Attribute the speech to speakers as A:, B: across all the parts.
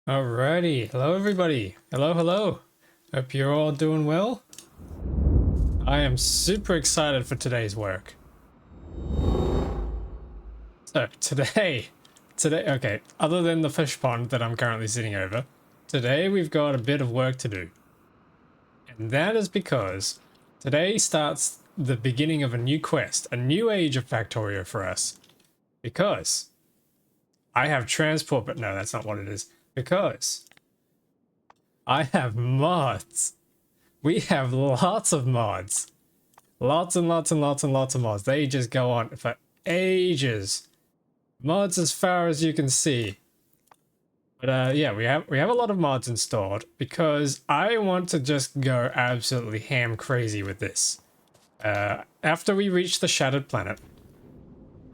A: Alrighty, hello everybody. Hello. Hope you're all doing well. I am super excited for today's work. So okay, other than the fish pond that I'm currently sitting over, today we've got a bit of work to do. And that is because today starts the beginning of a new quest, a new age of Factorio for us. Because I have transport, but no, that's not what it is. Because I have mods. We have lots of mods. Lots and lots and lots and lots of mods. They just go on for ages. Mods as far as you can see. But yeah, we have a lot of mods installed because I want to just go absolutely ham crazy with this. After we reached the Shattered Planet,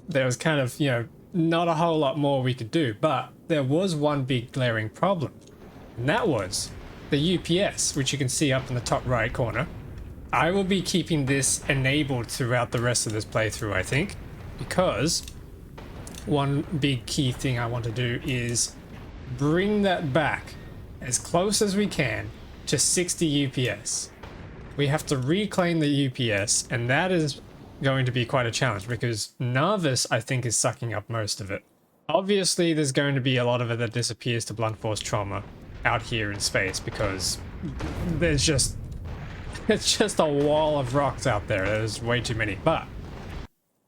A: there was kind of, not a whole lot more we could do, but there was one big glaring problem. And that was the UPS, which you can see up in the top right corner. I will be keeping this enabled throughout the rest of this playthrough, I think, because one big key thing I want to do is bring that back as close as we can to 60 UPS. We have to reclaim the UPS, and that is going to be quite a challenge because Narvis, I think, is sucking up most of it. Obviously, there's going to be a lot of it that disappears to blunt force trauma out here in space because there's just it's just a wall of rocks out there. There's way too many. But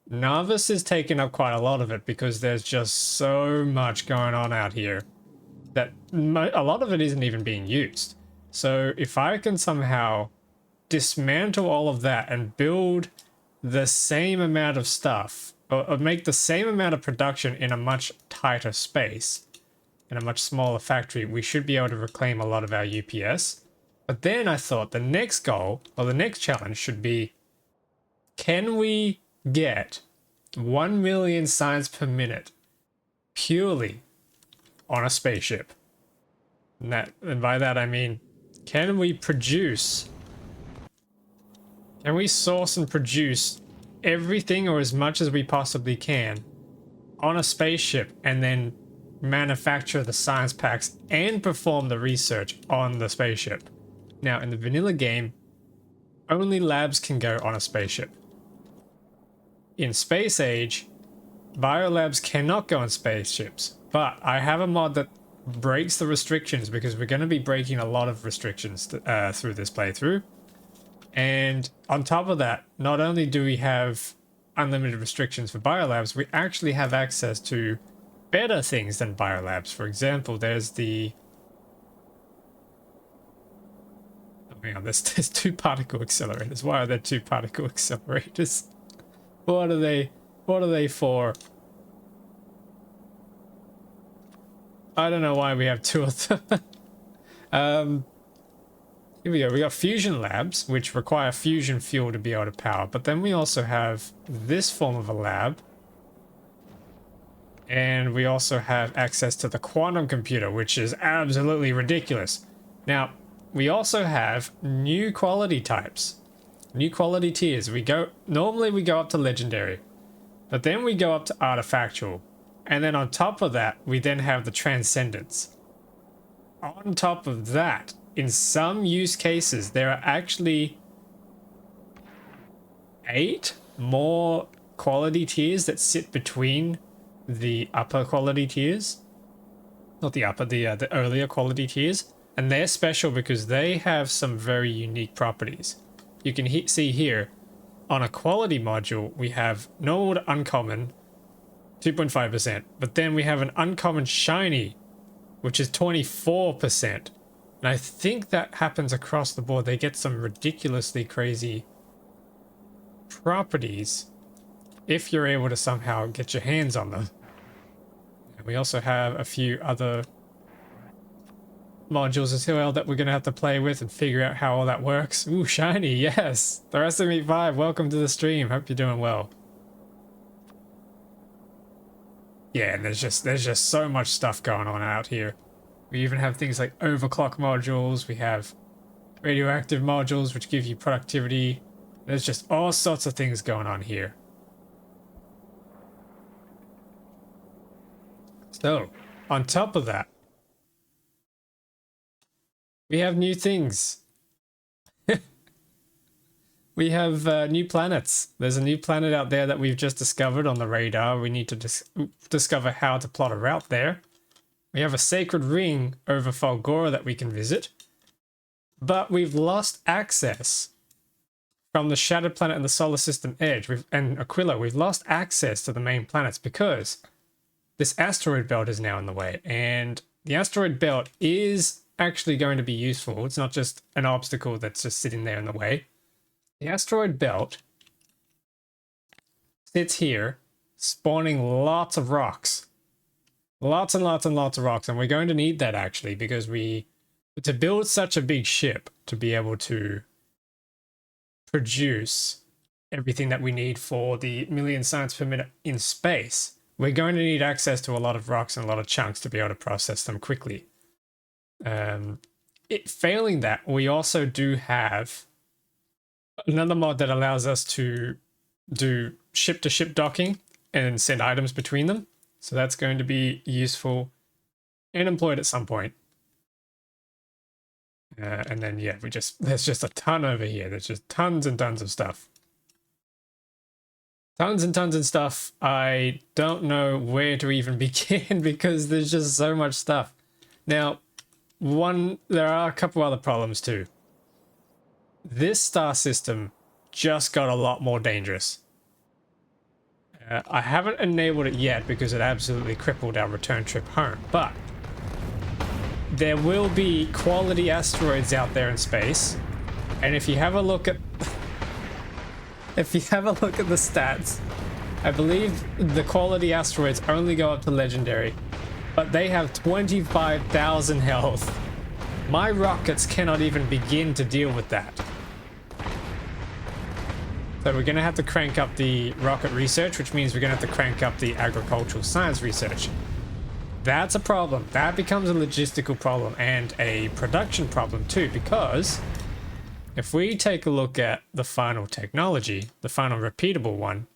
A: Narvis is taking up quite a lot of it because there's just so much going on out here that a lot of it isn't even being used. So if I can somehow dismantle all of that and build the same amount of stuff or make the same amount of production in a much tighter space, in a much smaller factory, we should be able to reclaim a lot of our UPS. But then I thought the next goal, or the next challenge should be, can we get 1 million signs per minute purely on a spaceship? And by that I mean, can we source and produce everything or as much as we possibly can on a spaceship and then manufacture the science packs and perform the research on the spaceship? Now, in the vanilla game, only labs can go on a spaceship. In Space Age, biolabs cannot go on spaceships, but I have a mod that breaks the restrictions because we're going to be breaking a lot of restrictions through this playthrough. And on top of that, not only do we have unlimited restrictions for biolabs, we actually have access to better things than biolabs. For example, there's the... hang on, there's two particle accelerators. Why are there two particle accelerators? What are they for? I don't know why we have two of them. Here we go. We got fusion labs, which require fusion fuel to be able to power. But then we also have this form of a lab. And we also have access to the quantum computer, which is absolutely ridiculous. Now, we also have new quality types, new quality tiers. Normally we go up to legendary, but then we go up to artifactual. And then on top of that, we then have the transcendence. On top of that, in some use cases, there are actually 8 more quality tiers that sit between the upper quality tiers. Not the upper, the earlier quality tiers. And they're special because they have some very unique properties. You can see here, on a quality module, we have normal to uncommon, 2.5%. But then we have an uncommon shiny, which is 24%. And I think that happens across the board. They get some ridiculously crazy properties if you're able to somehow get your hands on them. And we also have a few other modules as well that we're going to have to play with and figure out how all that works. Ooh, shiny, yes! The rest of me 5, welcome to the stream. Hope you're doing well. Yeah, and there's just so much stuff going on out here. We even have things like overclock modules. We have radioactive modules, which give you productivity. There's just all sorts of things going on here. So, on top of that, We have new things. We have new planets. There's a new planet out there that we've just discovered on the radar. We need to discover how to plot a route there. We have a sacred ring over Falgora that we can visit. But we've lost access from the shattered planet and the solar system edge. And Aquila, we've lost access to the main planets because this asteroid belt is now in the way. And the asteroid belt is actually going to be useful. It's not just an obstacle that's just sitting there in the way. The asteroid belt sits here, spawning lots of rocks. Lots and lots and lots of rocks. And we're going to need that actually, because to build such a big ship to be able to produce everything that we need for the million science per minute in space, we're going to need access to a lot of rocks and a lot of chunks to be able to process them quickly. Failing that, we also do have another mod that allows us to do ship-to-ship docking and send items between them. So that's going to be useful and employed at some point. And then, yeah, there's just a ton over here. There's just tons and tons of stuff. Tons and tons of stuff. I don't know where to even begin because there's just so much stuff. Now, there are a couple other problems too. This star system just got a lot more dangerous. I haven't enabled it yet because it absolutely crippled our return trip home, but there will be quality asteroids out there in space, and if you have a look at the stats, I believe the quality asteroids only go up to legendary, but they have 25,000 health. My rockets cannot even begin to deal with that. So we're going to have to crank up the rocket research, which means we're going to have to crank up the agricultural science research. That's a problem. That becomes a logistical problem and a production problem too, because if we take a look at the final technology, the final repeatable one,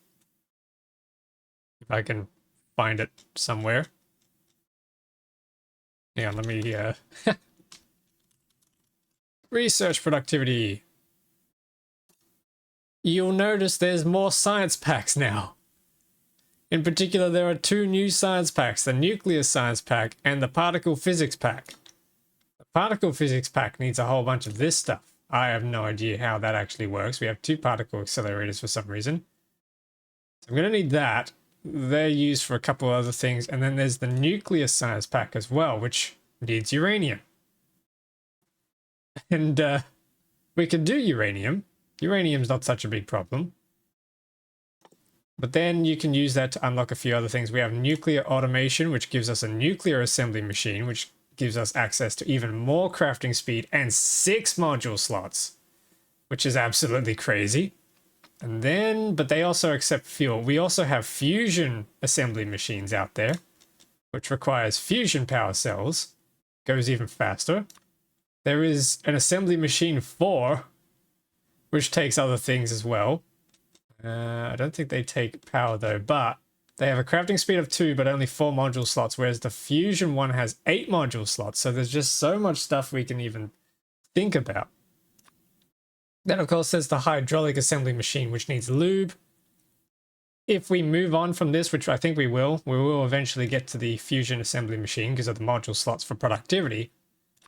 A: if I can find it somewhere. Yeah, let me research productivity. You'll notice there's more science packs now. In particular, there are two new science packs, the nuclear science pack and the particle physics pack. The particle physics pack needs a whole bunch of this stuff. I have no idea how that actually works. We have two particle accelerators for some reason. So I'm going to need that. They're used for a couple other things. And then there's the nuclear science pack as well, which needs uranium. And we can do uranium. Uranium's not such a big problem. But then you can use that to unlock a few other things. We have nuclear automation, which gives us a nuclear assembly machine, which gives us access to even more crafting speed and 6 module slots, which is absolutely crazy. And then, but they also accept fuel. We also have fusion assembly machines out there, which requires fusion power cells. Goes even faster. There is an assembly machine 4, which takes other things as well. I don't think they take power though, but they have a crafting speed of 2, but only 4 module slots, whereas the fusion one has 8 module slots. So there's just so much stuff we can even think about. Then of course there's the hydraulic assembly machine, which needs lube. If we move on from this, which I think we will eventually get to the fusion assembly machine because of the module slots for productivity.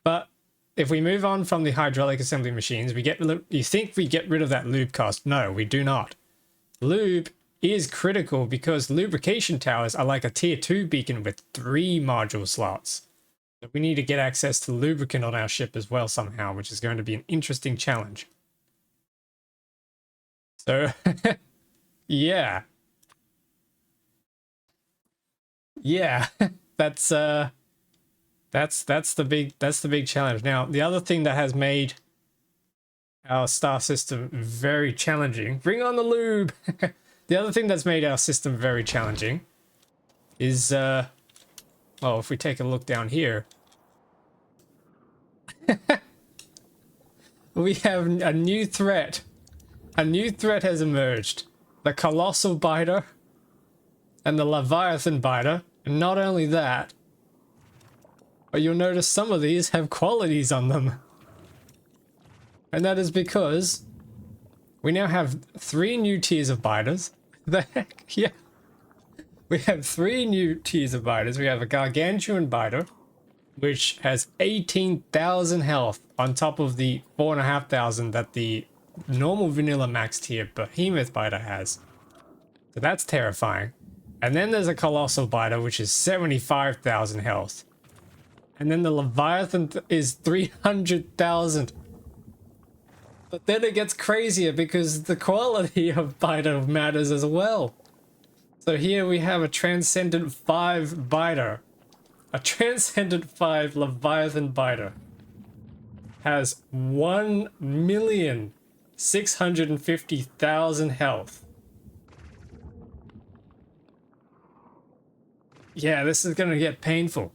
A: But if we move on from the hydraulic assembly machines, you think we get rid of that lube cost? No, we do not. Lube is critical because lubrication towers are like a tier 2 beacon with 3 module slots. So we need to get access to lubricant on our ship as well somehow, which is going to be an interesting challenge. So, yeah. Yeah, that's the big challenge. Now, the other thing that has made our star system very challenging, bring on the lube. The other thing that's made our system very challenging is well, if we take a look down here, we have a new threat. A new threat has emerged. The colossal biter and the Leviathan biter. And not only that, but you'll notice some of these have qualities on them. And that is because we now have 3 new tiers of biters. The heck? Yeah. We have 3 new tiers of biters. We have a gargantuan biter, which has 18,000 health on top of the 4,500 that the normal vanilla max tier behemoth biter has. So that's terrifying. And then there's a colossal biter, which is 75,000 health. And then the leviathan is 300,000. But then it gets crazier because the quality of biter matters as well. So here we have a transcendent 5 biter. A transcendent 5 leviathan biter has 1,650,000 health. Yeah, this is gonna get painful.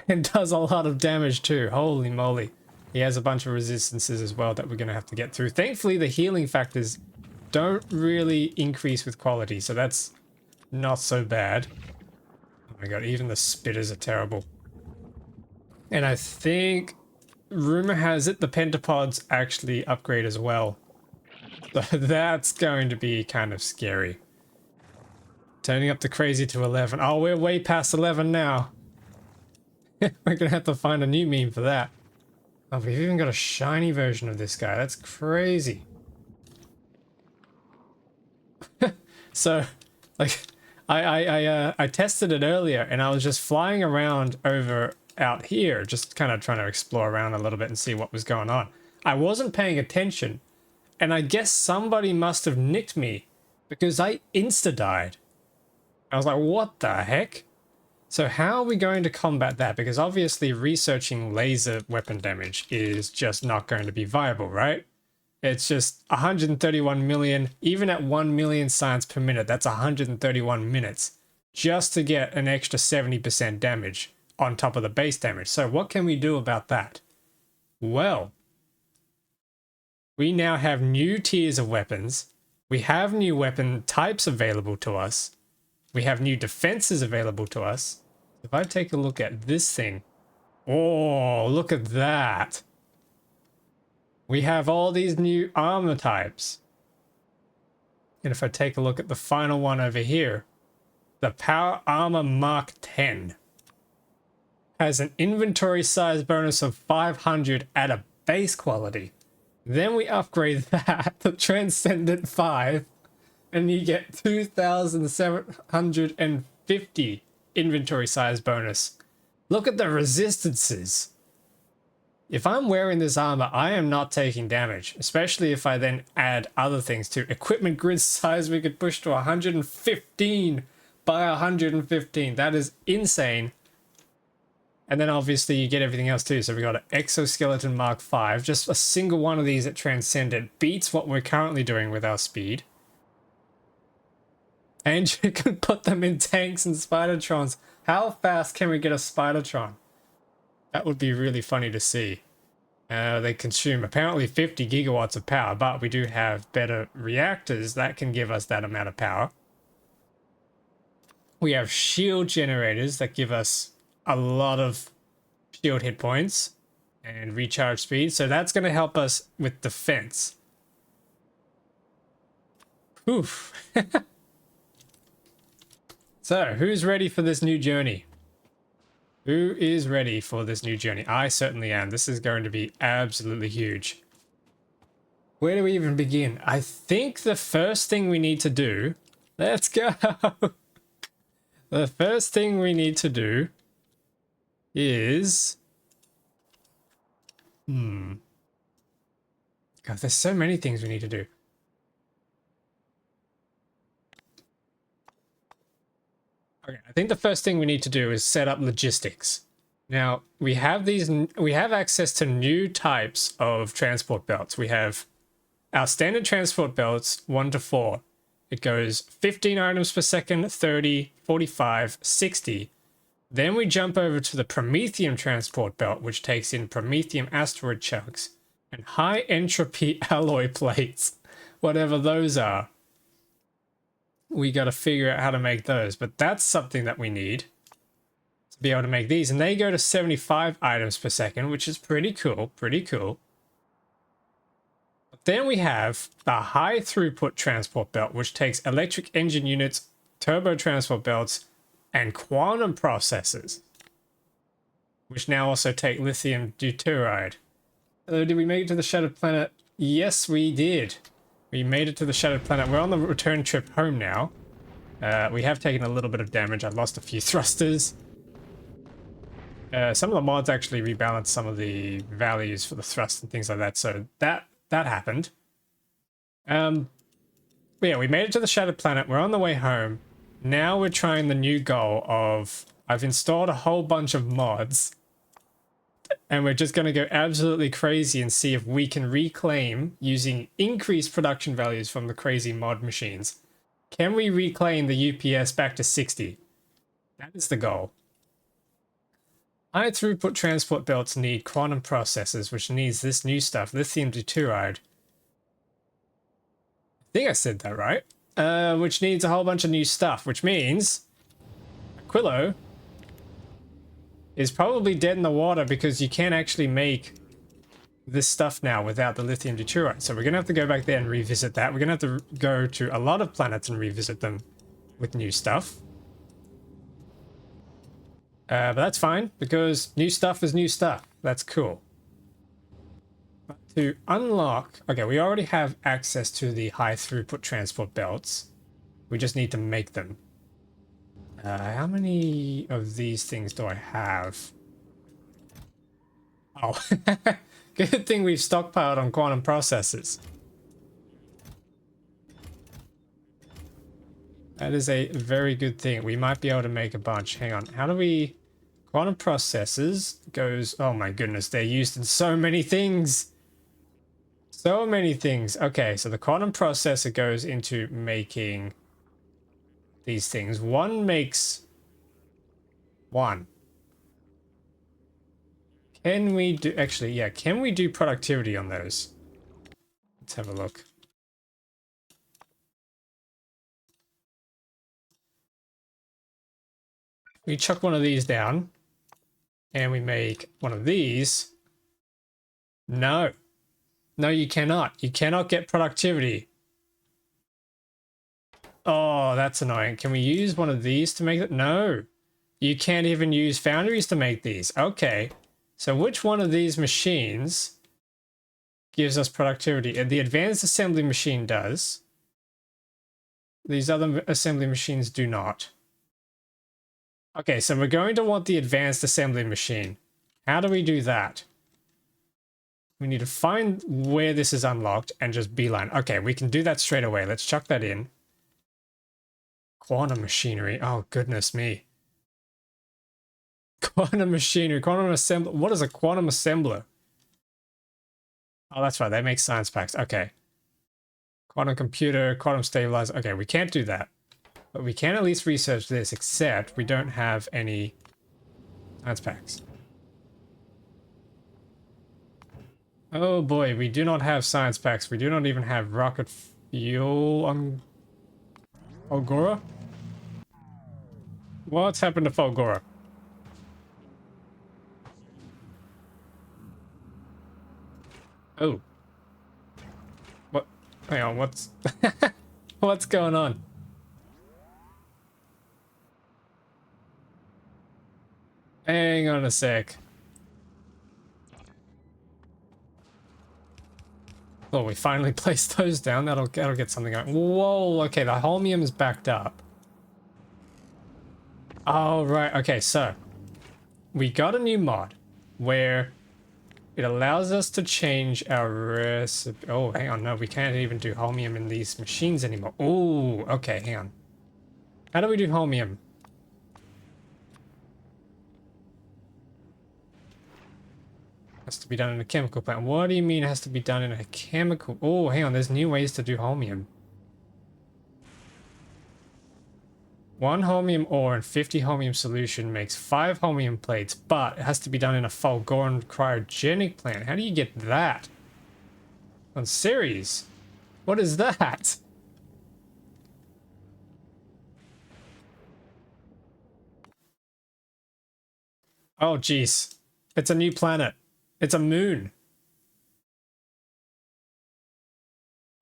A: And does a lot of damage too. Holy moly. He has a bunch of resistances as well that we're gonna have to get through. Thankfully, the healing factors don't really increase with quality, so that's not so bad. Oh my god, even the spitters are terrible. And I think, rumor has it, the pentapods actually upgrade as well. So that's going to be kind of scary. Turning up the crazy to 11. Oh, we're way past 11 now. We're gonna have to find a new meme for that. Oh, we've even got a shiny version of this guy. That's crazy. So, like, I tested it earlier, and I was just flying around over out here, just kind of trying to explore around a little bit and see what was going on. I wasn't paying attention, and I guess somebody must have nicked me because I insta-died. I was like, what the heck? So how are we going to combat that? Because obviously researching laser weapon damage is just not going to be viable, right? It's just 131 million, even at 1 million science per minute, that's 131 minutes just to get an extra 70% damage on top of the base damage. So what can we do about that? Well, we now have new tiers of weapons. We have new weapon types available to us. We have new defenses available to us. If I take a look at this thing, oh, look at that. We have all these new armor types. And if I take a look at the final one over here, the Power Armor Mark 10 has an inventory size bonus of 500 at a base quality. Then we upgrade that to Transcendent 5, and you get 2,750 inventory size bonus. Look at the resistances. If I'm wearing this armor, I am not taking damage, especially if I then add other things to equipment grid size. We could push to 115 by 115. That is insane. And then obviously you get everything else too. So we got an Exoskeleton Mark 5. Just a single one of these at Transcendent beats what we're currently doing with our speed. And you can put them in tanks and Spidertrons. How fast can we get a Spidertron? That would be really funny to see. They consume apparently 50 gigawatts of power, but we do have better reactors that can give us that amount of power. We have shield generators that give us a lot of shield hit points and recharge speed. So that's going to help us with defense. Oof. So, who's ready for this new journey? Who is ready for this new journey? I certainly am. This is going to be absolutely huge. Where do we even begin? I think the first thing we need to do... Let's go! The first thing we need to do is... God, there's so many things we need to do. Okay, I think the first thing we need to do is set up logistics. Now, we have access to new types of transport belts. We have our standard transport belts, 1 to 4. It goes 15 items per second, 30, 45, 60. Then we jump over to the Promethium transport belt, which takes in Promethium asteroid chunks and high entropy alloy plates, whatever those are. We got to figure out how to make those, but that's something that we need to be able to make these. And they go to 75 items per second, which is pretty cool, pretty cool. Then we have the high throughput transport belt, which takes electric engine units, turbo transport belts, and quantum processors, which now also take lithium deuteride. Did we make it to the Shattered Planet? Yes, we did. We made it to the Shattered Planet. We're on the return trip home now. We have taken a little bit of damage. I lost a few thrusters. Some of the mods actually rebalanced some of the values for the thrust and things like that, so that happened. But yeah, we made it to the Shattered Planet. We're on the way home. Now we're trying the new goal of... I've installed a whole bunch of mods, and we're just going to go absolutely crazy and see if we can reclaim, using increased production values from the crazy mod machines. Can we reclaim the UPS back to 60? That is the goal. High throughput transport belts need quantum processors, which needs this new stuff, lithium deuteride. I think I said that right. Which needs a whole bunch of new stuff, which means Aquilo is probably dead in the water because you can't actually make this stuff now without the lithium deuteride. So we're going to have to go back there and revisit that. We're going to have to go to a lot of planets and revisit them with new stuff. But that's fine, because new stuff is new stuff. That's cool. But to unlock... Okay, we already have access to the high throughput transport belts. We just need to make them. How many of these things do I have? Oh, good thing we've stockpiled on quantum processors. That is a very good thing. We might be able to make a bunch. Hang on, how do we... Quantum processors goes... Oh my goodness, they're used in so many things. So many things. Okay, so the quantum processor goes into making these things. One makes... one. Can we do... Actually, yeah, can we do productivity on those? Let's have a look. We chuck one of these down. And we make one of these. No. No, you cannot. You cannot get productivity. Oh, that's annoying. Can we use one of these to make it? No. You can't even use foundries to make these. Okay. So which one of these machines gives us productivity? And the advanced assembly machine does. These other assembly machines do not. Okay, so we're going to want the advanced assembly machine. How do we do that? We need to find where this is unlocked and just beeline. Okay, we can do that straight away. Let's chuck that in. Quantum machinery. Oh, goodness me. Quantum machinery. Quantum assembler. What is a quantum assembler? Oh, that's right. They make science packs. Okay. Quantum computer, quantum stabilizer. Okay, we can't do that. But we can at least research this, except we don't have any science packs. Oh boy, we do not have science packs. We do not even have rocket fuel on Fulgora. What's happened to Fulgora? Oh. What? Hang on, what's... what's going on? Hang on a sec. Oh, we finally placed those down. That'll get something going. Whoa, okay, the holmium is backed up. Oh, right. Okay, so we got a new mod where it allows us to change our recipe. Oh, hang on. No, we can't even do holmium in these machines anymore. Oh, okay, hang on. How do we do holmium? Has to be done in a chemical plant. What do you mean it has to be done in a chemical? Oh, hang on. There's new ways to do holmium. 1 holmium ore and 50 holmium solution makes 5 holmium plates, but it has to be done in a Fulgoran cryogenic plant. How do you get that? On series? What is that? Oh, jeez. It's a new planet. It's a moon.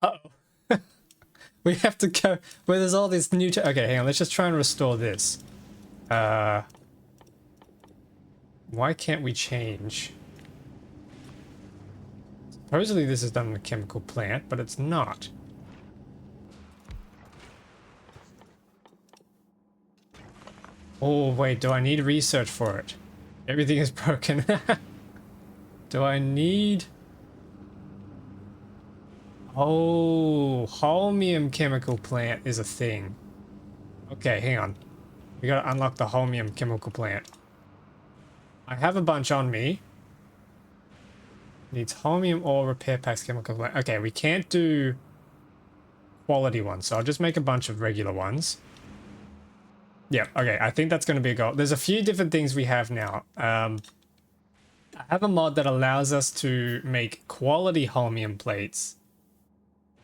A: Uh-oh. We have to go where there's all this new... Okay, hang on. Let's just try and restore this. Why can't we change? Supposedly this is done in a chemical plant, but it's not. Oh, wait. Do I need research for it? Everything is broken. Do I need... Oh, holmium chemical plant is a thing. Okay, hang on. We gotta unlock the holmium chemical plant. I have a bunch on me. Needs holmium ore repair packs chemical plant. Okay, we can't do quality ones, so I'll just make a bunch of regular ones. Yeah, okay, I think that's going to be a goal. There's a few different things we have now. I have a mod that allows us to make quality holmium plates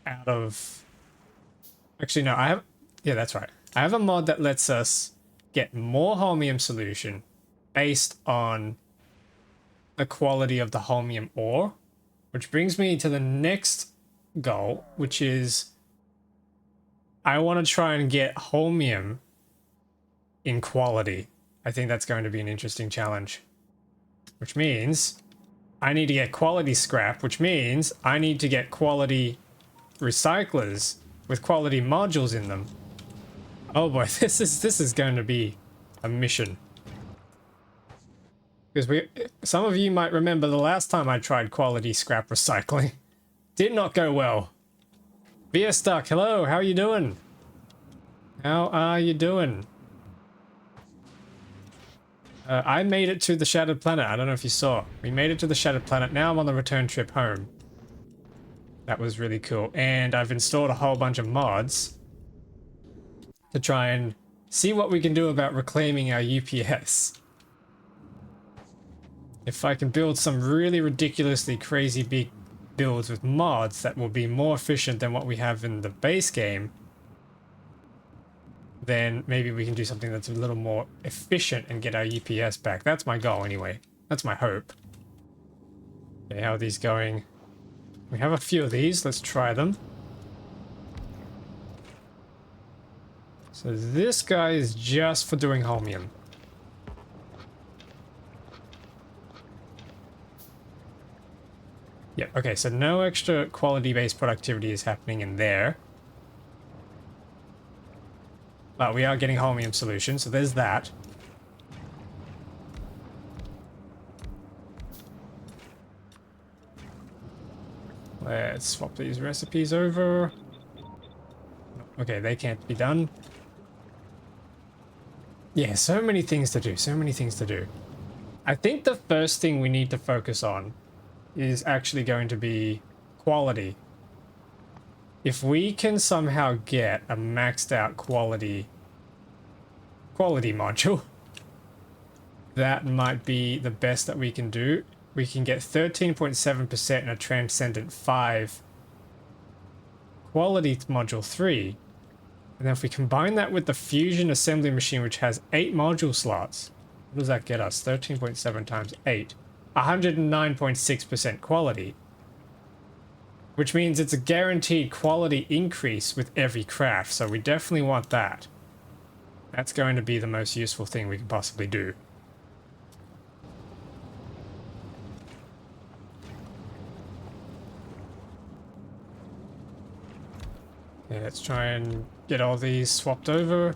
A: out of... Actually, no, I have... Yeah, that's right. I have a mod that lets us get more holmium solution based on the quality of the holmium ore, which brings me to the next goal, which is I want to try and get holmium in quality. I think that's going to be an interesting challenge, which means I need to get quality scrap, which means I need to get quality recyclers with quality modules in them. Oh boy, this is going to be a mission. Because some of you might remember the last time I tried quality scrap recycling. Did not go well. Beer Stuck, hello, how are you doing? How are you doing? I made it to the Shattered Planet. I don't know if you saw. We made it to the Shattered Planet. Now I'm on the return trip home. That was really cool. And I've installed a whole bunch of mods to try and see what we can do about reclaiming our UPS. If I can build some really ridiculously crazy big builds with mods that will be more efficient than what we have in the base game, then maybe we can do something that's a little more efficient and get our UPS back. That's my goal anyway. That's my hope. Okay, how are these going? We have a few of these. Let's try them. So this guy is just for doing holmium. Yeah, okay, so no extra quality-based productivity is happening in there. But we are getting holmium solution, so there's that. Let's swap these recipes over. Okay, they can't be done. Yeah, so many things to do, so many things to do. I think the first thing we need to focus on is actually going to be quality. If we can somehow get a maxed out quality module, that might be the best that we can do. We can get 13.7% in a Transcendent 5 quality module 3. And then if we combine that with the Fusion Assembly Machine, which has 8 module slots, what does that get us? 13.7 times 8. 109.6% quality. Which means it's a guaranteed quality increase with every craft, so we definitely want that. That's going to be the most useful thing we can possibly do. Okay, let's try and get all these swapped over.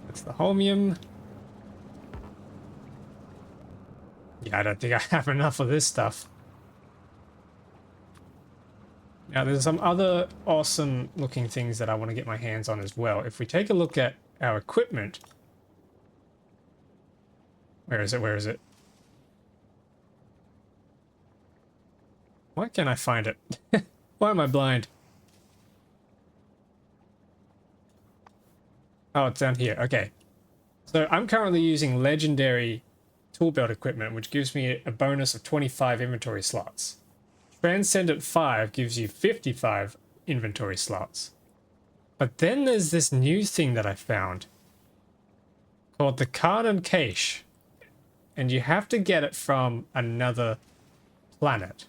A: That's the holmium. Yeah, I don't think I have enough of this stuff. Now, there's some other awesome looking things that I want to get my hands on as well. If we take a look at our equipment... Where is it? Where is it? Why can't I find it? Why am I blind? Oh, it's down here. Okay. So I'm currently using legendary tool belt equipment, which gives me a bonus of 25 inventory slots. Transcendent 5 gives you 55 inventory slots. But then there's this new thing that I found called the Cardan Cache. And you have to get it from another planet.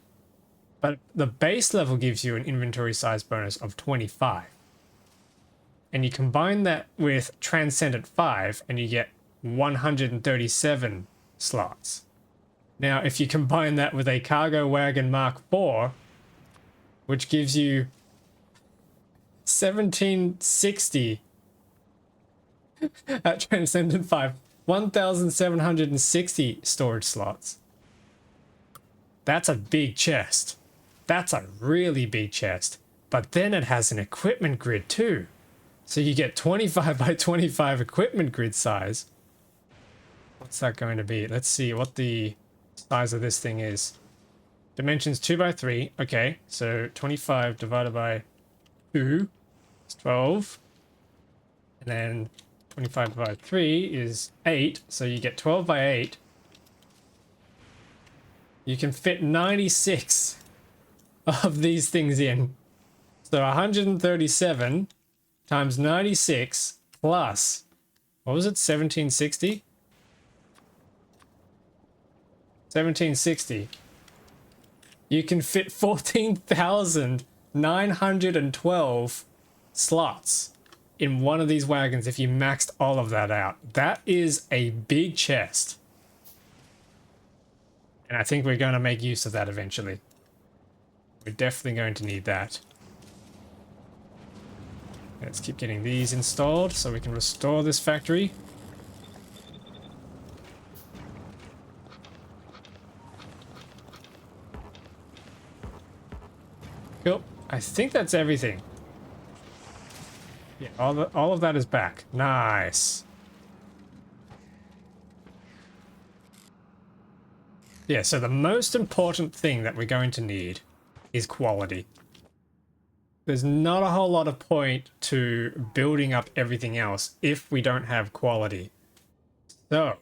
A: But the base level gives you an inventory size bonus of 25. And you combine that with Transcendent 5 and you get 137 slots. Now, if you combine that with a Cargo Wagon Mark IV, which gives you 1760 at Transcendent 5, 1760 storage slots. That's a big chest. That's a really big chest. But then it has an equipment grid too. So you get 25 by 25 equipment grid size. What's that going to be? Let's see what the size of this thing is. Dimensions 2 by 3. Okay, so 25 divided by 2 is 12. And then 25 divided by 3 is 8. So you get 12 by 8. You can fit 96 of these things in. So 137 times 96 plus, what was it, 1760? 1760. You can fit 14,912 slots in one of these wagons if you maxed all of that out. That is a big chest. And I think we're going to make use of that eventually. We're definitely going to need that. Let's keep getting these installed so we can restore this factory. Cool. I think that's everything. Yeah, all of that is back. Nice. Yeah, so the most important thing that we're going to need is quality. There's not a whole lot of point to building up everything else if we don't have quality. So,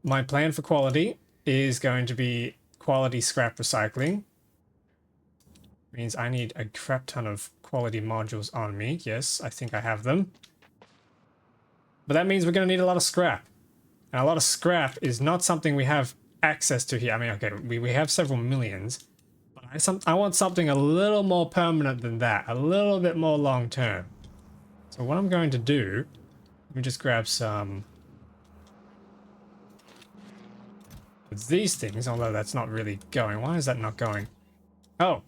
A: my plan for quality is going to be quality scrap recycling. Means I need a crap ton of quality modules on me. Yes, I think I have them. But that means we're going to need a lot of scrap. And a lot of scrap is not something we have access to here. I mean, okay, we have several millions. But I want something a little more permanent than that. A little bit more long term. So what I'm going to do, let me just grab some of these things, although that's not really going. Why is that not going? Oh.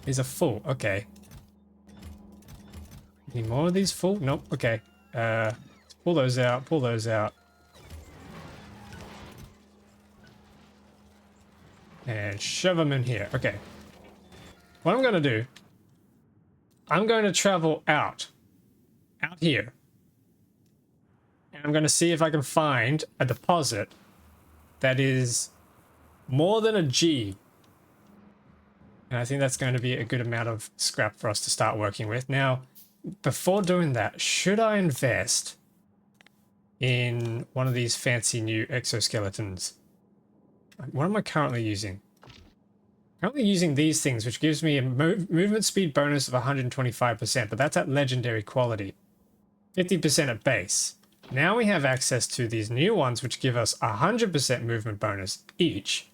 A: These are full. Okay. Need more of these full? Nope. Okay. Let's pull those out. Pull those out. And shove them in here. Okay. What I'm going to do, I'm going to travel out here. And I'm going to see if I can find a deposit that is more than a G. And I think that's going to be a good amount of scrap for us to start working with. Now, before doing that, should I invest in one of these fancy new exoskeletons? What am I currently using? Currently using these things, which gives me a movement speed bonus of 125%, but that's at legendary quality. 50% at base. Now we have access to these new ones, which give us 100% movement bonus each.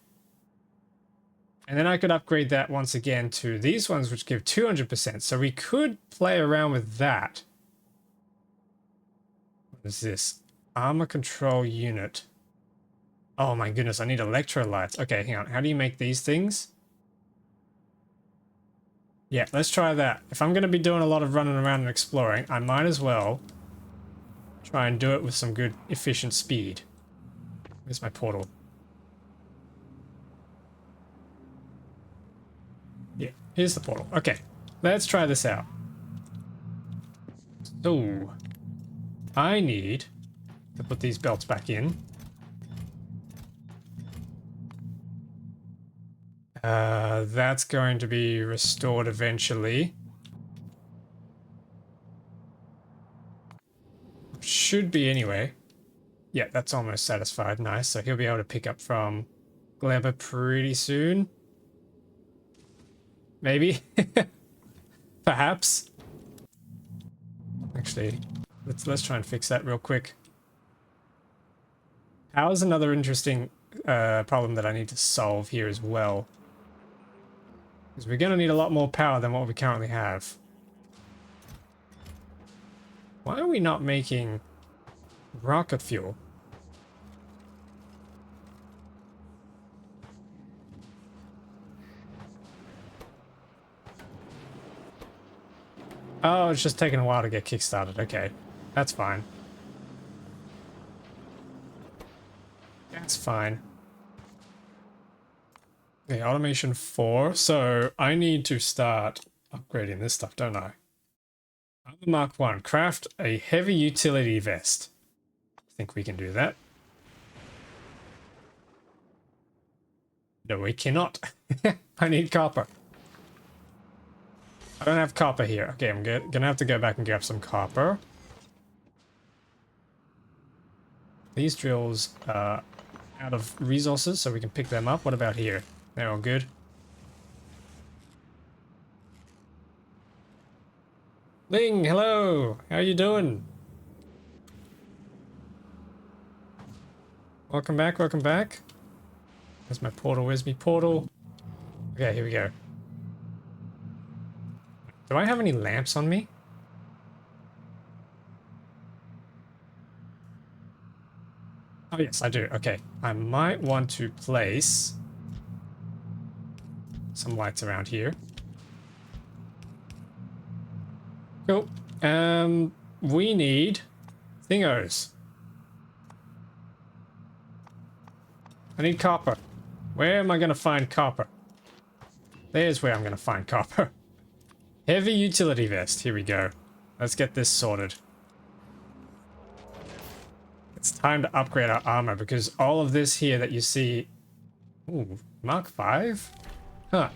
A: And then I could upgrade that once again to these ones, which give 200%. So we could play around with that. What is this? Armor control unit. Oh my goodness, I need electrolytes. Okay, hang on. How do you make these things? Yeah, let's try that. If I'm going to be doing a lot of running around and exploring, I might as well try and do it with some good, efficient speed. Where's my portal? Yeah, here's the portal. Okay, let's try this out. So, I need to put these belts back in. That's going to be restored eventually. Should be anyway. Yeah, that's almost satisfied. Nice. So he'll be able to pick up from Gleba pretty soon. Maybe. Perhaps. Actually, let's try and fix that real quick. Power's another interesting problem that I need to solve here as well. Because we're going to need a lot more power than what we currently have. Why are we not making rocket fuel? Oh, it's just taking a while to get kickstarted. Okay, that's fine. That's fine. Okay, automation 4. So I need to start upgrading this stuff, don't I? Mark 1. Craft a heavy utility vest. I think we can do that. No, we cannot. I need copper. I don't have copper here. Okay, I'm gonna have to go back and grab some copper. These drills are out of resources, so we can pick them up. What about here? They're all good. Ling, hello! How you doing? Welcome back, welcome back. Where's my portal? Where's my portal? Okay, here we go. Do I have any lamps on me? Oh yes, I do. Okay, I might want to place some lights around here. Cool. We need thingos. I need copper. Where am I going to find copper? There's where I'm going to find copper. Heavy utility vest. Here we go. Let's get this sorted. It's time to upgrade our armor because all of this here that you see... Ooh, Mark 5? Huh.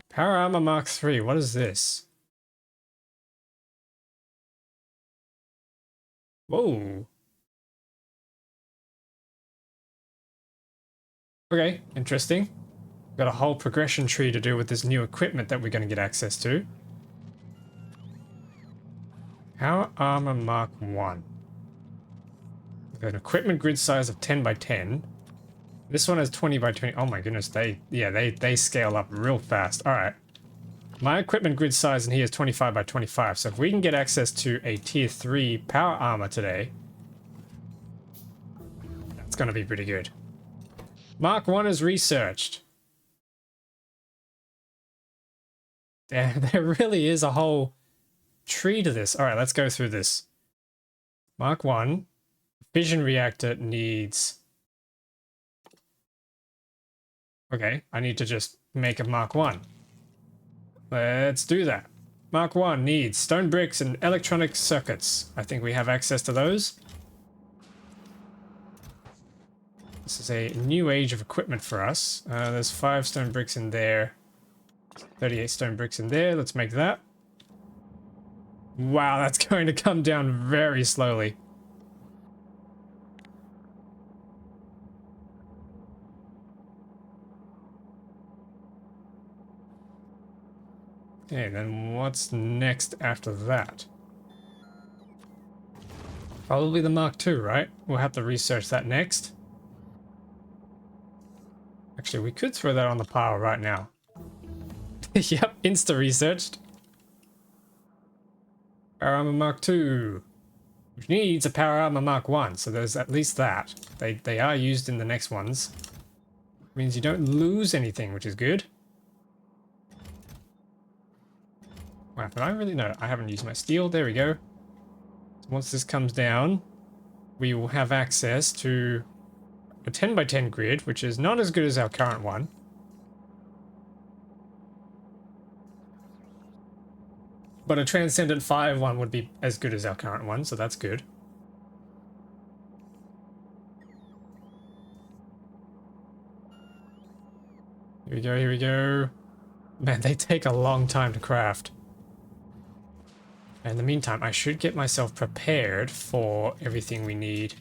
A: Power Armor Mark 3. What is this? Whoa. Okay, interesting. Got a whole progression tree to do with this new equipment that we're going to get access to. Power Armor Mark 1. An equipment grid size of 10 by 10. This one has 20 by 20. Oh my goodness, they scale up real fast. All right. My equipment grid size in here is 25 by 25. So if we can get access to a tier 3 power armor today, that's going to be pretty good. Mark 1 is researched. There really is a whole tree to this. All right, let's go through this. Mark 1. Fission reactor needs... Okay, I need to just make a Mark 1. Let's do that. Mark 1 needs stone bricks and electronic circuits. I think we have access to those. This is a new age of equipment for us. There's 5 stone bricks in there. 38 stone bricks in there. Let's make that. Wow, that's going to come down very slowly. Okay, then what's next after that? Probably the Mark II, right? We'll have to research that next. Actually, we could throw that on the pile right now. Yep, insta-researched. Power Armor Mark II. Which needs a Power Armor Mark 1, so there's at least that. They are used in the next ones. Means you don't lose anything, which is good. Wow, but I really know I haven't used my steel. There we go. So once this comes down, we will have access to a 10 by 10 grid, which is not as good as our current one. But a Transcendent 5 one would be as good as our current one, so that's good. Here we go, here we go. Man, they take a long time to craft. In the meantime, I should get myself prepared for everything we need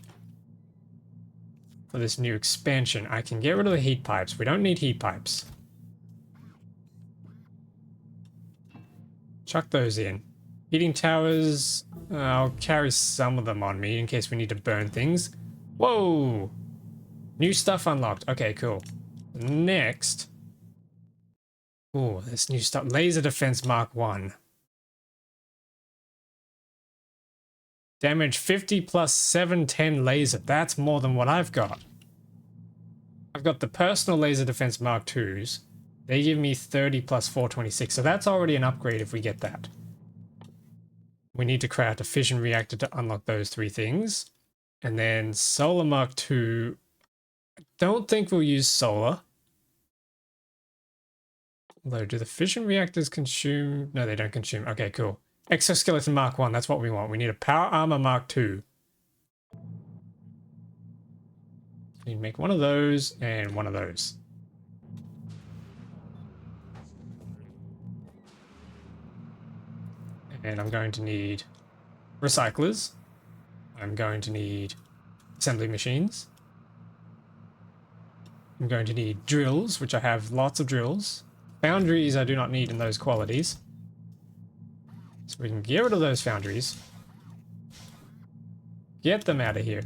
A: for this new expansion. I can get rid of the heat pipes. We don't need heat pipes. Chuck those in. Heating towers, I'll carry some of them on me in case we need to burn things. Whoa! New stuff unlocked. Okay, cool. Next. Oh, this new stuff. Laser Defense Mark 1. Damage 50 plus 710 laser. That's more than what I've got. I've got the personal laser defense Mark 2s. They give me 30 plus 426. So that's already an upgrade if we get that. We need to craft a fission reactor to unlock those three things. And then solar Mark 2. I don't think we'll use solar. Although, do the fission reactors consume? No, they don't consume. Okay, cool. Exoskeleton Mark 1, that's what we want. We need a power armor Mark 2. We need to make one of those and one of those. And I'm going to need recyclers. I'm going to need assembly machines. I'm going to need drills, which I have lots of drills. Foundries I do not need in those qualities. So we can get rid of those foundries. Get them out of here.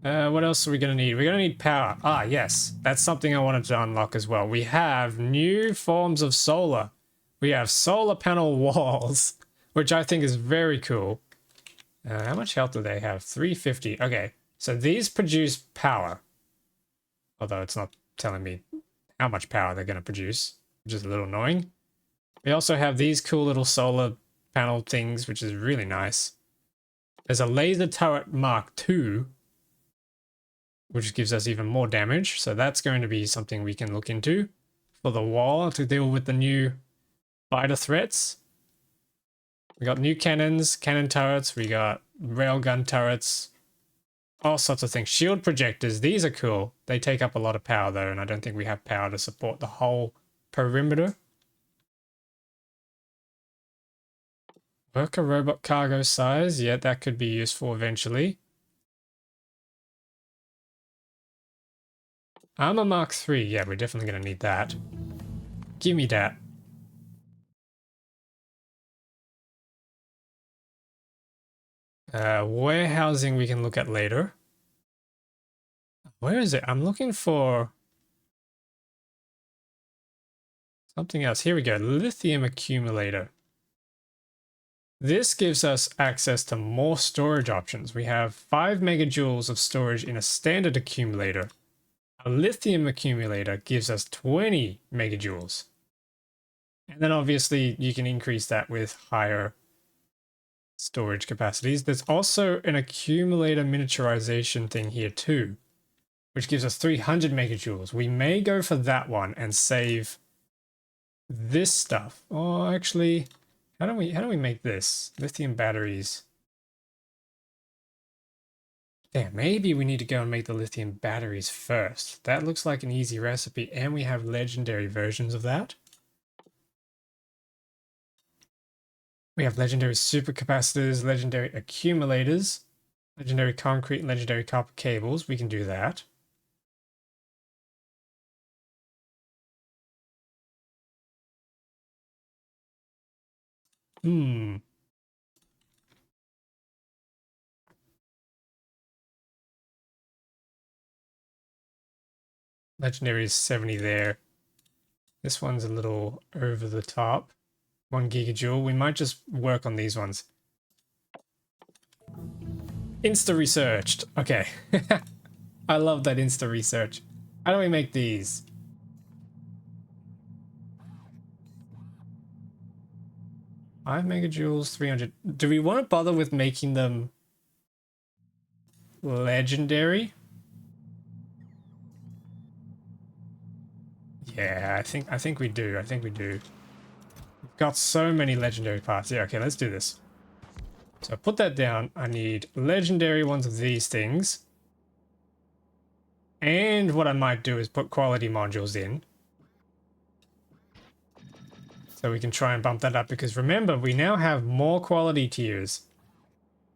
A: What else are we going to need? We're going to need power. Ah, yes. That's something I wanted to unlock as well. We have new forms of solar. We have solar panel walls, which I think is very cool. How much health do they have? 350. Okay, so these produce power. Although it's not telling me how much power they're going to produce, which is a little annoying. We also have these cool little solar panel things, which is really nice. There's a laser turret Mark II, which gives us even more damage. So that's going to be something we can look into for the wall to deal with the new fighter threats. We got new cannons, cannon turrets, we got railgun turrets, all sorts of things. Shield projectors, these are cool. They take up a lot of power though, and I don't think we have power to support the whole perimeter. Worker robot cargo size, yeah, that could be useful eventually. Armor Mark 3, yeah, we're definitely going to need that. Give me that. Warehousing we can look at later. Where is it? I'm looking for something else. Here we go. Lithium accumulator. This gives us access to more storage options. We have 5 megajoules of storage in a standard accumulator. A lithium accumulator gives us 20 megajoules. And then obviously you can increase that with higher storage capacities. There's also an accumulator miniaturization thing here too, which gives us 300 megajoules. We may go for that one and save this stuff. Oh, actually, how do we make this? Lithium batteries. Damn, maybe we need to go and make the lithium batteries first. That looks like an easy recipe, and we have legendary versions of that. We have legendary supercapacitors, legendary accumulators, legendary concrete, and legendary copper cables. We can do that. Legendary is 70 there. This one's a little over the top. 1 gigajoule. We might just work on these ones. Insta researched. Okay. I love that insta research. How do we make these? Five megajoules, 300. Do we want to bother with making them legendary? Yeah, I think we do. I think we do. We've got so many legendary parts. Yeah, okay, let's do this. So put that down. I need legendary ones of these things. And what I might do is put quality modules in. So we can try and bump that up, because remember, we now have more quality tiers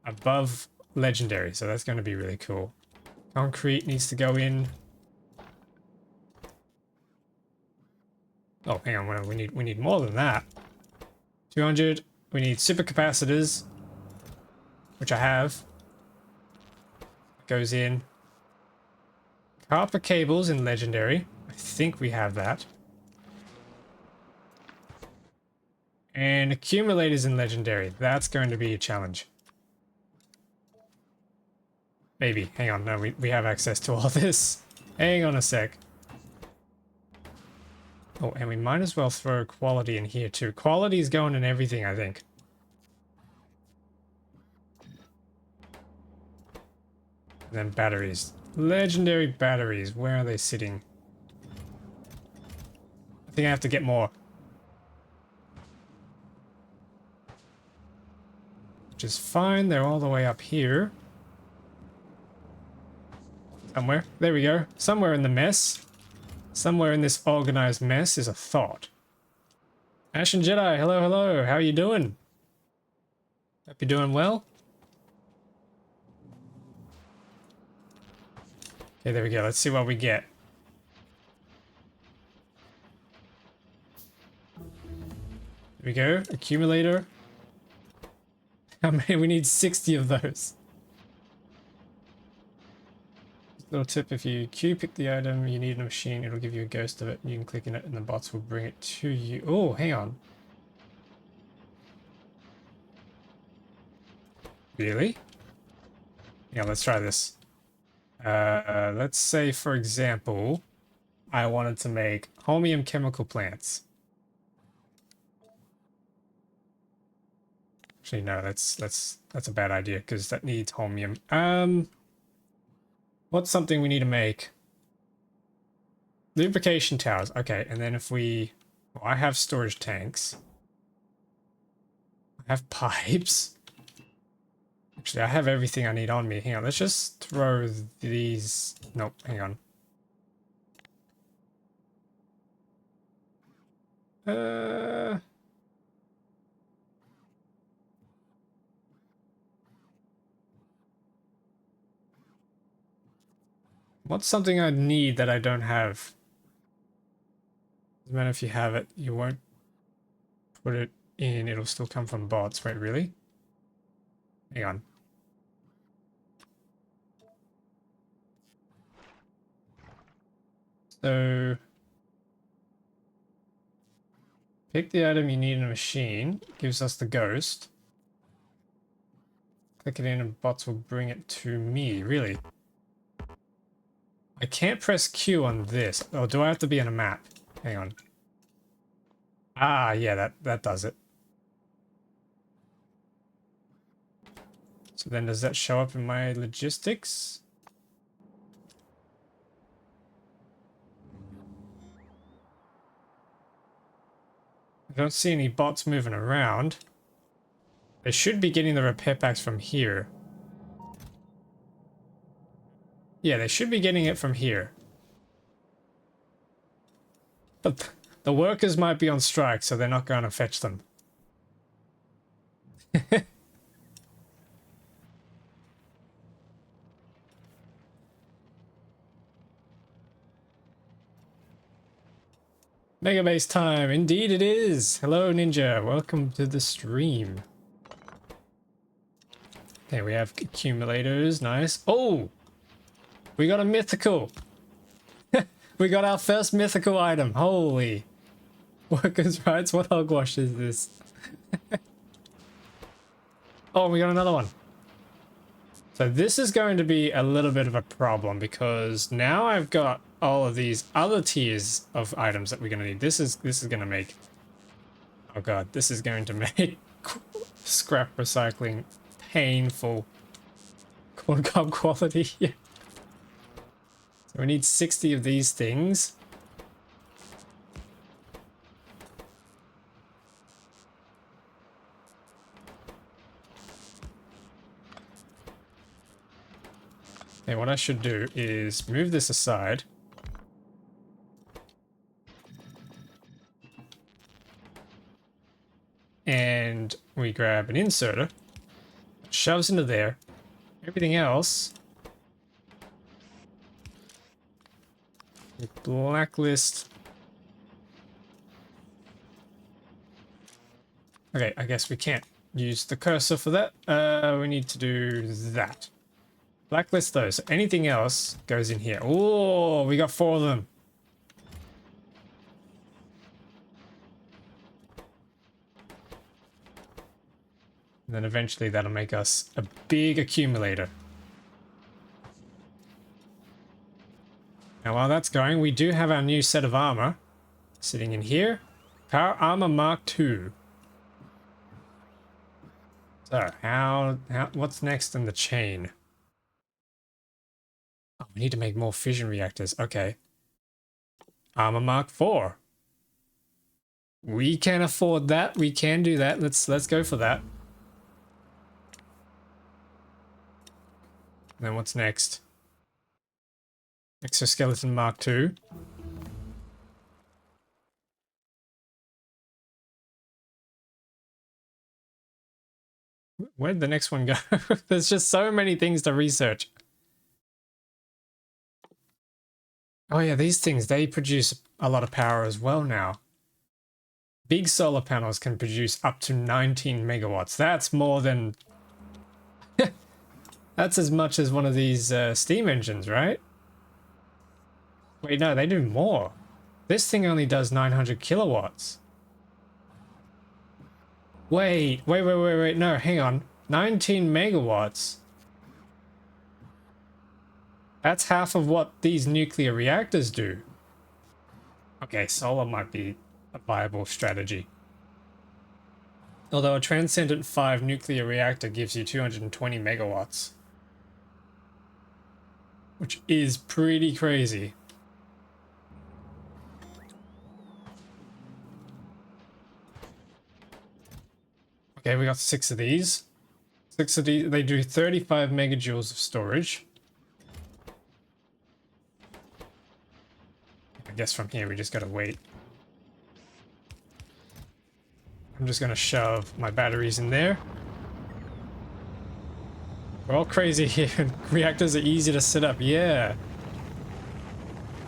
A: above legendary. So that's going to be really cool. Concrete needs to go in. Oh, hang on, we need more than that. 200. We need supercapacitors, which I have. goes in. Copper cables in legendary. I think we have that. And accumulators in legendary. That's going to be a challenge. Maybe. Hang on. No, we have access to all this. Hang on a sec. Oh, and we might as well throw quality in here too. Quality is going in everything, I think. And then batteries. Legendary batteries. Where are they sitting? I think I have to get more. Which is fine. They're all the way up here. Somewhere. There we go. Somewhere in the mess. Somewhere in this organized mess is a thought. Ashen Jedi, hello, hello. How are you doing? Hope you're doing well. Okay, there we go. Let's see what we get. There we go. Accumulator. How many? We need 60 of those. Little tip, if you Q pick the item you need in a machine, it'll give you a ghost of it. You can click in it and the bots will bring it to you. Oh, hang on. Really? Yeah, let's try this. Let's say, for example, I wanted to make holmium chemical plants. Actually, no, that's a bad idea because that needs holmium. What's something we need to make? Lubrication towers. Okay, and then if we... Well, I have storage tanks. I have pipes. Actually, I have everything I need on me. Hang on, let's just throw these... Nope, hang on. What's something I need that I don't have? Doesn't matter if you have it, you won't put it in, it'll still come from bots. Wait, really? Hang on. So... Pick the item you need in a machine, gives us the ghost. Click it in and bots will bring it to me. Really? I can't press Q on this. Oh, do I have to be in a map? Hang on. Ah, yeah, that does it. So then does that show up in my logistics? I don't see any bots moving around. They should be getting the repair packs from here. Yeah, they should be getting it from here. But the workers might be on strike, so they're not going to fetch them. Megabase time, indeed it is. Hello Ninja, welcome to the stream. Okay, we have accumulators, nice. Oh, we got a mythical. We got our first mythical item. Holy workers' rights. What hogwash is this? Oh, we got another one. So this is going to be a little bit of a problem because now I've got all of these other tiers of items that we're going to need. This is going to make... Oh god, this is going to make scrap recycling painful. Corn cob quality. Yeah. So we need 60 of these things. Okay, what I should do is move this aside. And we grab an inserter. Shoves into there. Everything else... Blacklist. Okay, I guess we can't use the cursor for that. We need to do that. Blacklist those. Anything else goes in here. Oh, we got 4 of them. And then eventually that'll make us a big accumulator. Now while that's going, we do have our new set of armor sitting in here. Power Armor Mark II. So what's next in the chain? Oh, we need to make more fission reactors. Okay. Armor Mark IV. We can afford that. We can do that. Let's go for that. And then what's next? Exoskeleton Mark II. Where'd the next one go? There's just so many things to research. Oh yeah, these things, they produce a lot of power as well now. Big solar panels can produce up to 19 megawatts. That's more than... That's as much as one of these steam engines, right? Wait, no, they do more. This thing only does 900 kilowatts. Wait, no, hang on. 19 megawatts? That's half of what these nuclear reactors do. Okay, solar might be a viable strategy. Although a Transcendent 5 nuclear reactor gives you 220 megawatts. Which is pretty crazy. Okay, we got 6 of these. 6 of these, they do 35 megajoules of storage. I guess from here we just gotta wait. I'm just gonna shove my batteries in there. We're all crazy here. Reactors are easy to set up, yeah.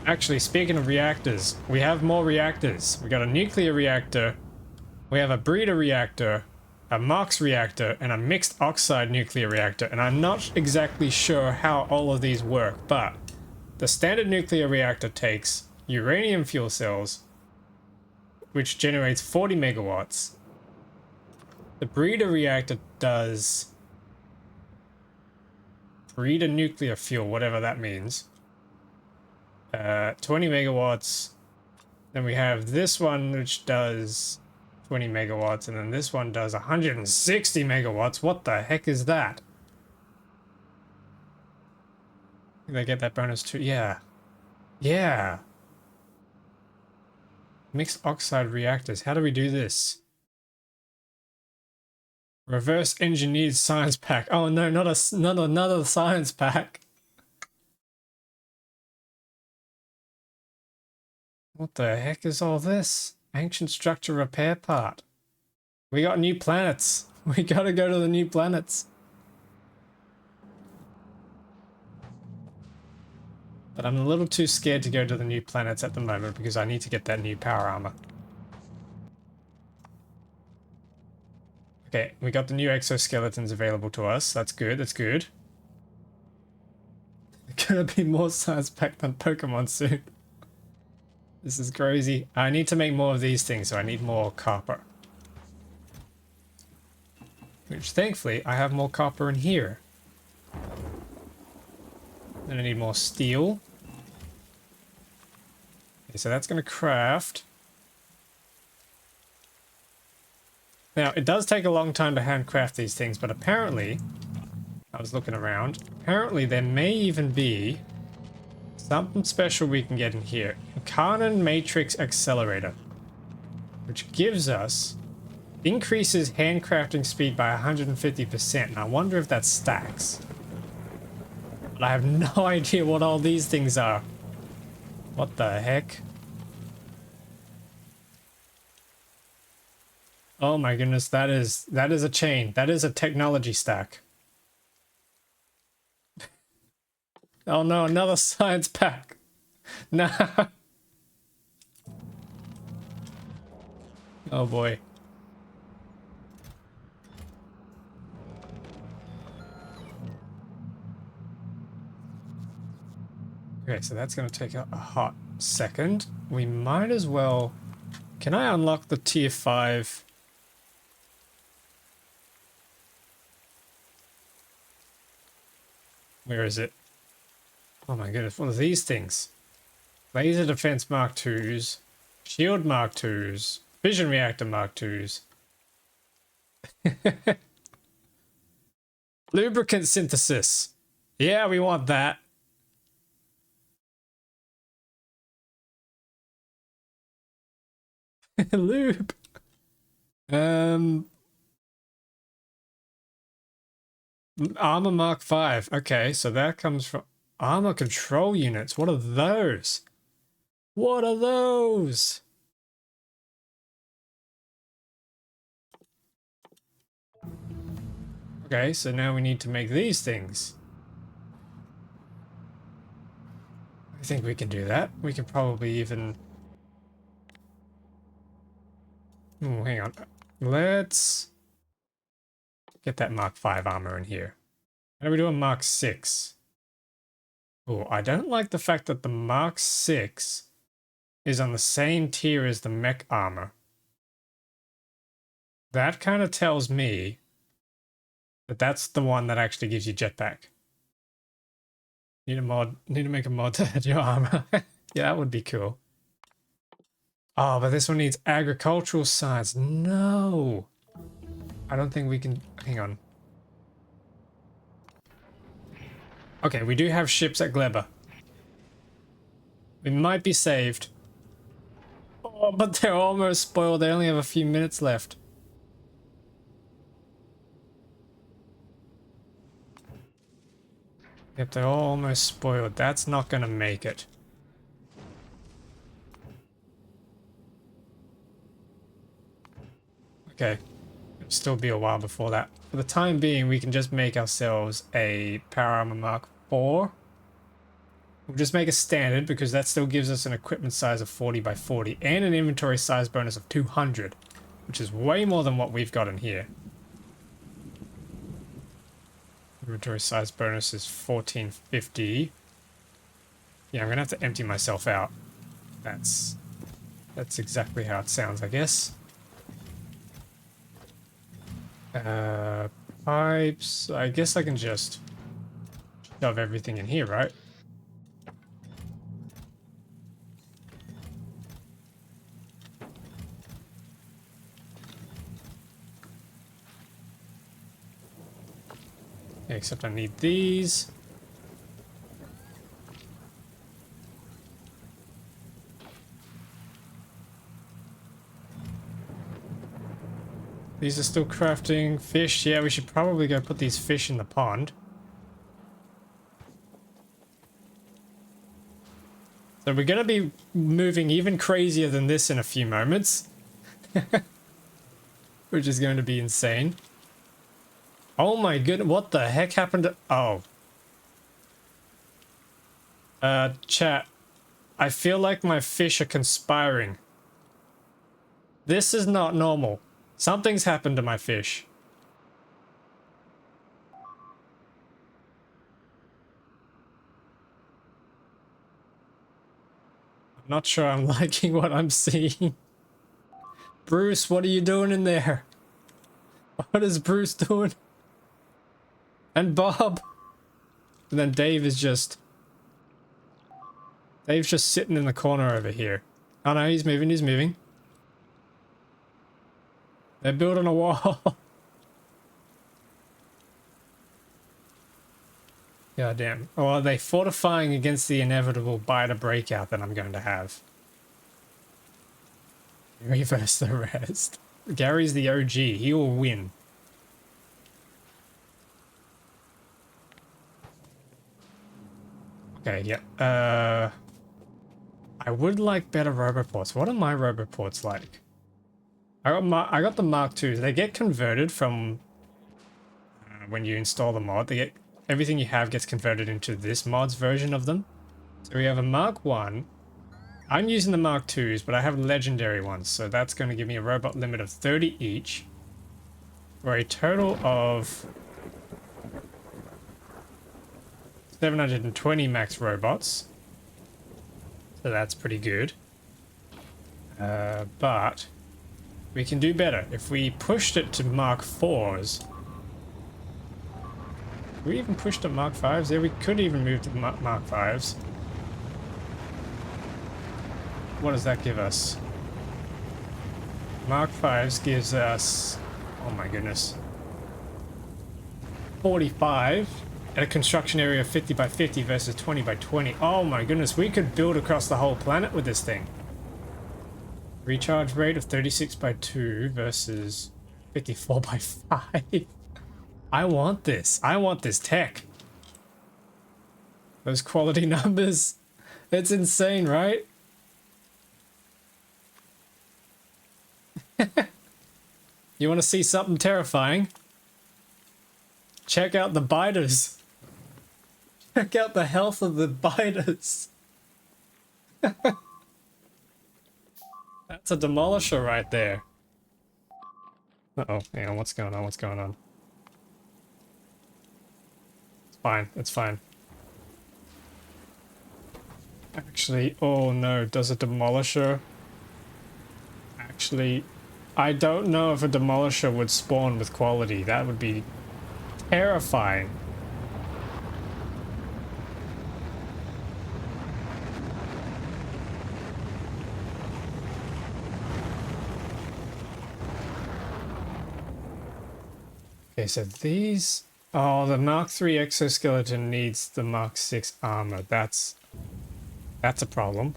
A: Actually, speaking of reactors, we have more reactors. We got a nuclear reactor, we have a breeder reactor, a MOX reactor, and a mixed oxide nuclear reactor. And I'm not exactly sure how all of these work, but the standard nuclear reactor takes uranium fuel cells, which generates 40 megawatts. The breeder reactor does breeder nuclear fuel, whatever that means. 20 megawatts. Then we have this one, which does 20 megawatts, and then this one does 160 megawatts. What the heck is that? They get that bonus too. Yeah. Yeah. Mixed oxide reactors. How do we do this? Reverse engineered science pack. Oh no, not another science pack. What the heck is all this? Ancient structure repair part. We got new planets. We gotta go to the new planets. But I'm a little too scared to go to the new planets at the moment because I need to get that new power armor. Okay, we got the new exoskeletons available to us. That's good, that's good. There's gonna be more science pack than Pokemon soon. This is crazy. I need to make more of these things, so I need more copper. Which, thankfully, I have more copper in here. Then I need more steel. Okay, so that's going to craft. Now, it does take a long time to handcraft these things, but apparently, I was looking around, apparently there may even be something special we can get in here. A Carnan Matrix Accelerator, which gives us, increases handcrafting speed by 150%, and I wonder if that stacks. But I have no idea what all these things are. What the heck? Oh my goodness, that is a chain. That is a technology stack. Oh no, another science pack. Nah. Oh boy. Okay, so that's going to take a hot second. We might as well... Can I unlock the tier 5? Where is it? Oh my goodness, what are these things? Laser Defense Mark IIs, Shield Mark IIs, Fission Reactor Mark IIs. Lubricant Synthesis. Yeah, we want that. Lube. Armor Mark 5. Okay, so that comes from armor control units. What are those? What are those? Okay, so now we need to make these things. I think we can do that. We can probably even... Oh, hang on. Let's get that Mark 5 armor in here. How do we do a Mark 6? Oh, I don't like the fact that the Mark 6 is on the same tier as the mech armor. That kind of tells me that that's the one that actually gives you jetpack. Need to make a mod to add your armor. Yeah, that would be cool. Oh, but this one needs agricultural science. No. I don't think we can... Hang on. Okay, we do have ships at Gleba. We might be saved. Oh, but they're almost spoiled. They only have a few minutes left. Yep, they're all almost spoiled. That's not gonna make it. Okay. It'll still be a while before that. For the time being, we can just make ourselves a Power Armor Mark 4. We'll just make a standard because that still gives us an equipment size of 40 by 40 and an inventory size bonus of 200, which is way more than what we've got in here. Inventory size bonus is 1450. Yeah, I'm gonna have to empty myself out. That's exactly how it sounds, I guess. Pipes. I guess I can just shove everything in here, right? Yeah, except I need these. These are still crafting. Fish, yeah, we should probably go put these fish in the pond. So we're gonna be moving even crazier than this in a few moments. Which is going to be insane. Oh my goodness, what the heck happened to... Oh. Chat. I feel like my fish are conspiring. This is not normal. Something's happened to my fish. I'm not sure I'm liking what I'm seeing. Bruce, what are you doing in there? What is Bruce doing? And Bob. And then Dave is just... Dave's just sitting in the corner over here. Oh no, he's moving, he's moving. They're building a wall. God damn. Or are they fortifying against the inevitable biter breakout that I'm going to have? Reverse the rest. Gary's the OG. He will win. Okay, yeah. I would like better roboports. What are my roboports like? I got the Mark IIs. They get converted from when you install the mod. They get everything you have gets converted into this mod's version of them. So we have a Mark 1. I'm using the Mark IIs, but I have legendary ones, so that's going to give me a robot limit of 30 each. For a total of 720 max robots. So that's pretty good. But we can do better. If we pushed it to Mark 4s. We even pushed to Mark 5s? Yeah, we could even move to Mark 5s. What does that give us? Mark 5s gives us, oh my goodness, 45 at a construction area of 50 by 50 versus 20 by 20. Oh my goodness, we could build across the whole planet with this thing. Recharge rate of 36 by 2 versus 54 by 5. I want this. I want this tech. Those quality numbers. It's insane, right? You want to see something terrifying? Check out the biters. Check out the health of the biters. That's a demolisher right there. Uh-oh, hang on, what's going on? What's going on? It's fine, it's fine. Actually, oh no, does a demolisher... Actually, I don't know if a demolisher would spawn with quality. That would be terrifying. Okay, so these... Oh, the Mark III exoskeleton needs the Mark VI armor. That's a problem.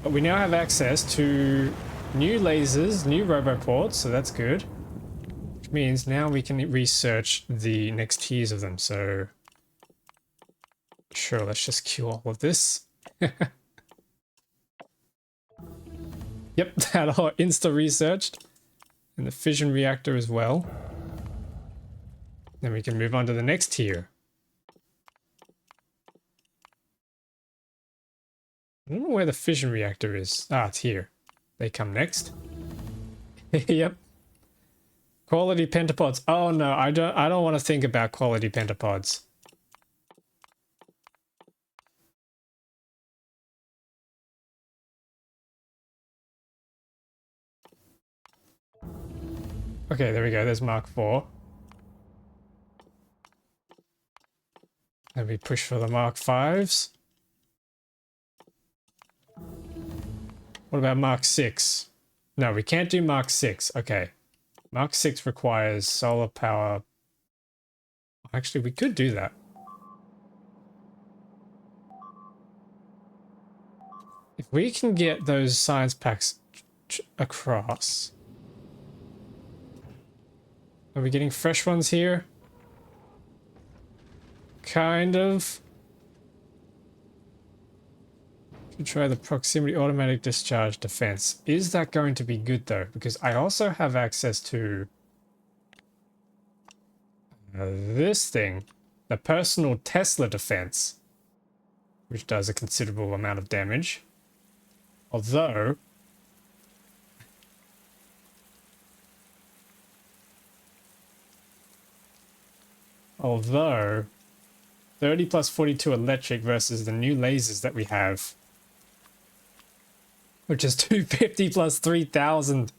A: But we now have access to new lasers, new roboports, so that's good. Which means now we can research the next tiers of them, so... Sure, let's just queue all of this. Yep, that all insta-researched. And the fission reactor as well. Then we can move on to the next tier. I don't know where the fission reactor is. Ah, it's here. They come next. Yep. Quality pentapods. Oh no, I don't want to think about quality pentapods. Okay, there we go. There's Mark IV. And we push for the Mark Vs. What about Mark VI? No, we can't do Mark VI. Okay. Mark VI requires solar power. Actually, we could do that. If we can get those science packs across. Are we getting fresh ones here? Kind of. Should try the proximity automatic discharge defense. Is that going to be good though? Because I also have access to this thing, the personal Tesla defense, which does a considerable amount of damage. Although 30 plus 42 electric versus the new lasers that we have, which is 250 plus 3000.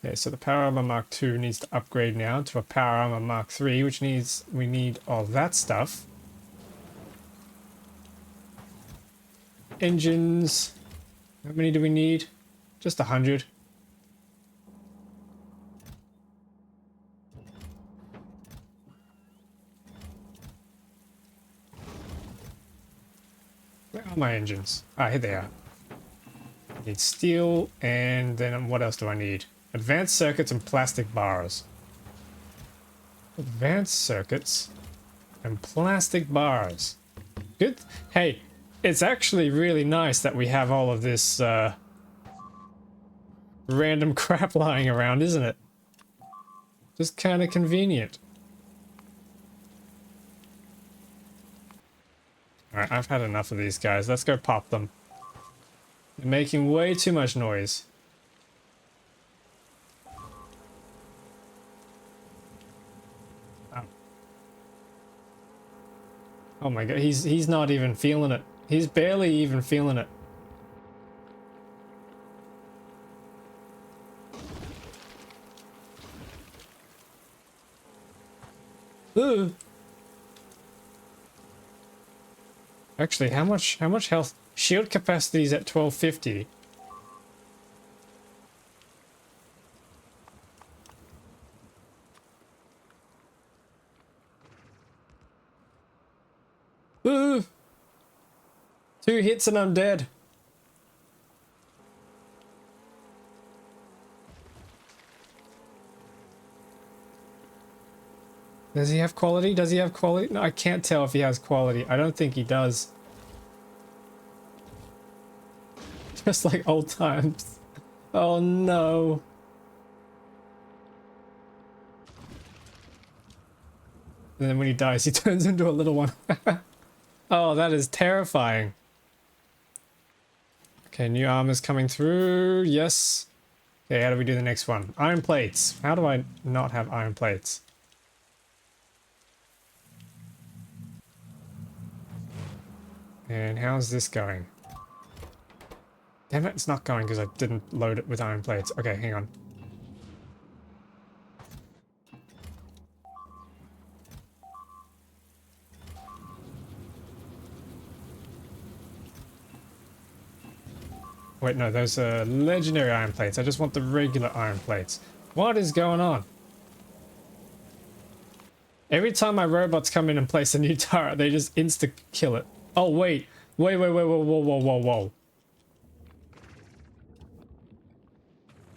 A: Okay, so the Power Armor Mark II needs to upgrade now to a Power Armor Mark III, which needs, we need all that stuff. Engines. How many do we need? Just 100. Where are my engines? Ah, here they are. I need steel, and then what else do I need? Advanced circuits and plastic bars. Advanced circuits and plastic bars. Good. Hey, it's actually really nice that we have all of this random crap lying around, isn't it? Just kind of convenient. Alright, I've had enough of these guys. Let's go pop them. They're making way too much noise. Oh my god, he's not even feeling it. He's barely even feeling it. Ugh. Actually, how much health? Shield capacity is at 1250. Ooh. 2 hits and I'm dead. Does he have quality? Does he have quality? No, I can't tell if he has quality. I don't think he does. Just like old times. Oh no. And then when he dies, he turns into a little one. Oh, that is terrifying. Okay, new armor's coming through. Yes. Okay, how do we do the next one? Iron plates. How do I not have iron plates? And how's this going? Damn it, it's not going because I didn't load it with iron plates. Okay, hang on. Wait, no, those are legendary iron plates. I just want the regular iron plates. What is going on? Every time my robots come in and place a new turret, they just insta-kill it. Oh, wait. Wait, whoa, whoa, whoa, whoa.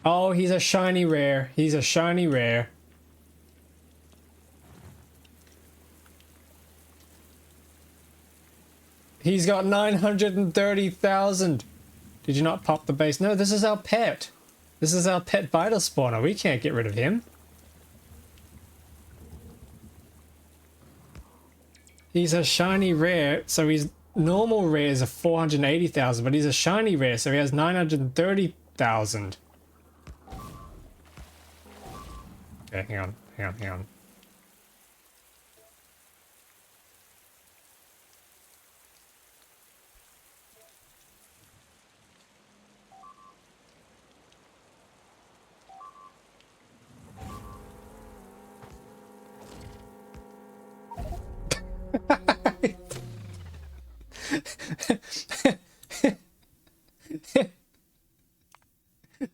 A: Oh, he's a shiny rare. He's a shiny rare. He's got 930,000. Did you not pop the base? No, this is our pet. This is our pet vital spawner. We can't get rid of him. He's a shiny rare, so his normal rares are 480,000, but he's a shiny rare, so he has 930,000. Okay, hang on.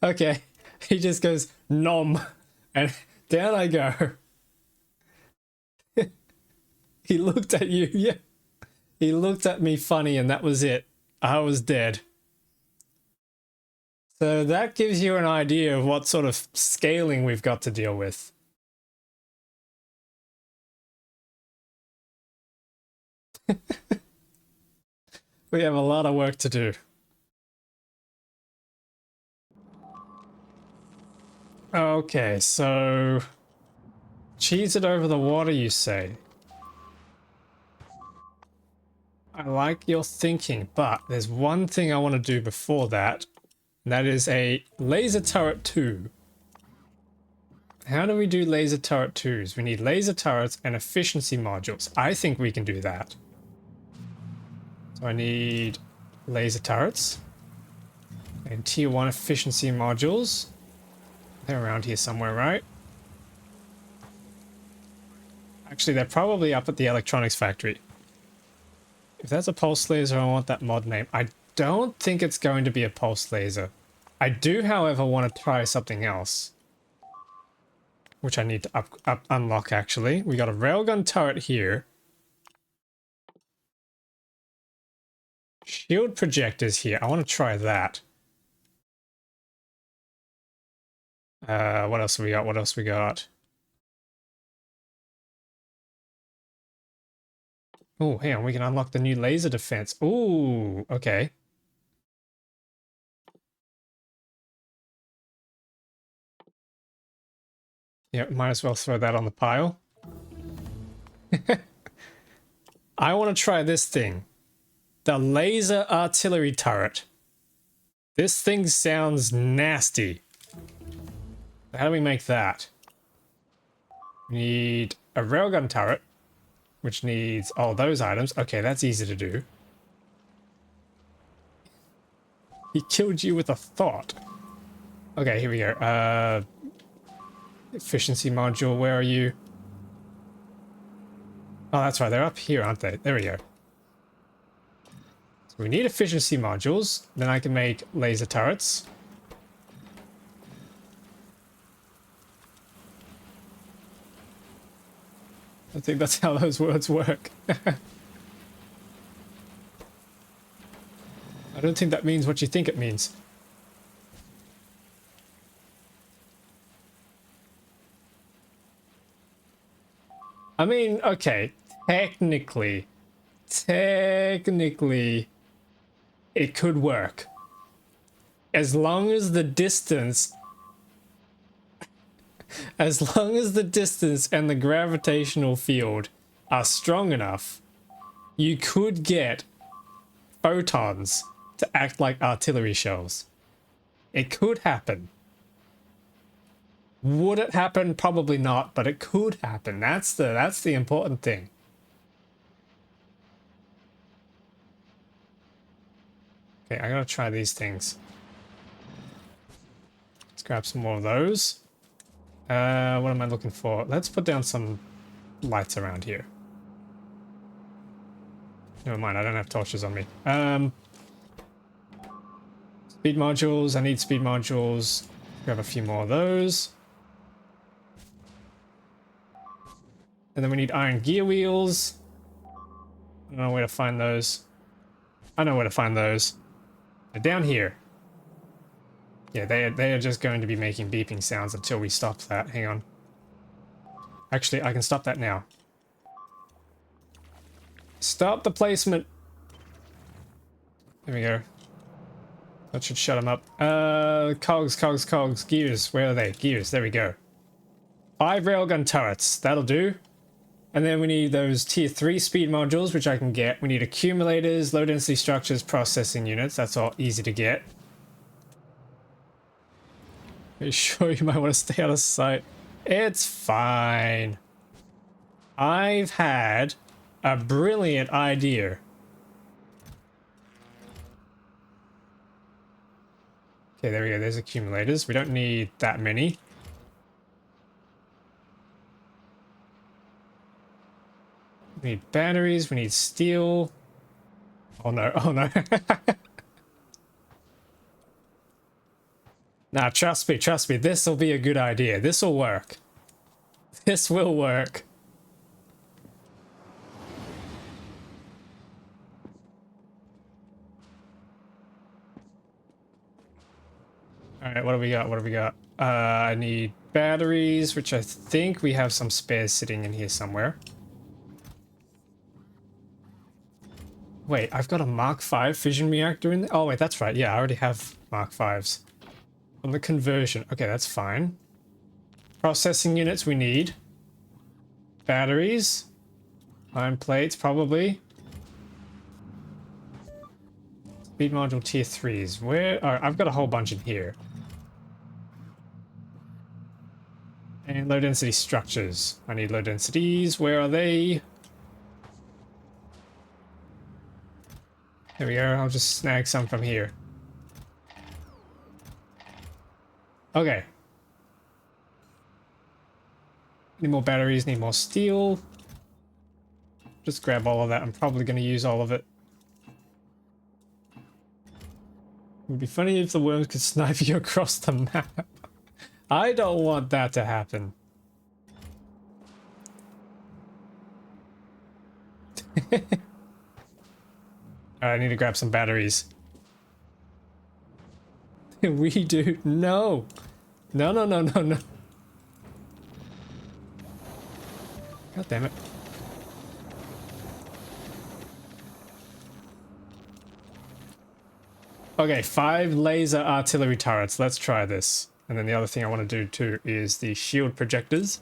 A: Okay, he just goes nom, and down I go. He looked at you, yeah. He looked at me funny and that was it. I was dead. So that gives you an idea of what sort of scaling we've got to deal with. We have a lot of work to do. Okay, so cheese it over the water, you say? I like your thinking, but there's one thing I want to do before that, and that is a laser turret 2. How do we do laser turret 2s? We need laser turrets and efficiency modules. I think we can do that. So I need laser turrets and tier 1 efficiency modules. They're around here somewhere, right? Actually, they're probably up at the electronics factory. If that's a pulse laser, I want that mod name. I don't think it's going to be a pulse laser. I do, however, want to try something else, which I need to unlock, actually. We got a railgun turret here. Shield projectors here. I want to try that. What else we got? What else we got? Oh, hang on. We can unlock the new laser defense. Ooh, okay. Yeah, might as well throw that on the pile. I want to try this thing. The laser artillery turret. This thing sounds nasty. How do we make that? We need a railgun turret, which needs all those items. Okay, that's easy to do. He killed you with a thought. Okay, here we go. Efficiency module, where are you? Oh, that's right, they're up here, aren't they? There we go. So we need efficiency modules, then I can make laser turrets. I think that's how those words work. I don't think that means what you think it means. I mean, okay, technically, it could work. As long as the distance and the gravitational field are strong enough, you could get photons to act like artillery shells. It could happen. Would it happen? Probably not, but it could happen. That's the important thing. Okay, I gotta try these things. Let's grab some more of those. What am I looking for? Let's put down some lights around here. Never mind, I don't have torches on me. Speed modules, I need speed modules. Grab a few more of those. And then we need iron gear wheels. I don't know where to find those. I know where to find those. They're down here. Yeah, they are just going to be making beeping sounds until we stop that. Hang on. Actually, I can stop that now. Stop the placement. There we go. That should shut them up. Cogs. Gears. Where are they? Gears. There we go. 5 railgun turrets. That'll do. And then we need those tier 3 speed modules, which I can get. We need accumulators, low density structures, processing units. That's all easy to get. Are you sure you might want to stay out of sight? It's fine. I've had a brilliant idea. Okay, there we go. There's accumulators. We don't need that many. We need batteries. We need steel. Oh no. Oh no. Nah, trust me. This will be a good idea. This will work. This will work. Alright, what do we got? I need batteries, which I think we have some spares sitting in here somewhere. Wait, I've got a Mark V fission reactor in there? Oh wait, that's right. Yeah, I already have Mark Vs. On the conversion. Okay, that's fine. Processing units we need. Batteries. Iron plates, probably. Speed module tier 3s. Where? Oh, I've got a whole bunch in here. And low density structures. I need low densities. Where are they? There we go. I'll just snag some from here. Okay. Need more batteries, need more steel. Just grab all of that. I'm probably going to use all of it. It would be funny if the worms could snipe you across the map. I don't want that to happen. I need to grab some batteries. We do. No. No. God damn it. Okay, 5 laser artillery turrets. Let's try this. And then the other thing I want to do too is the shield projectors.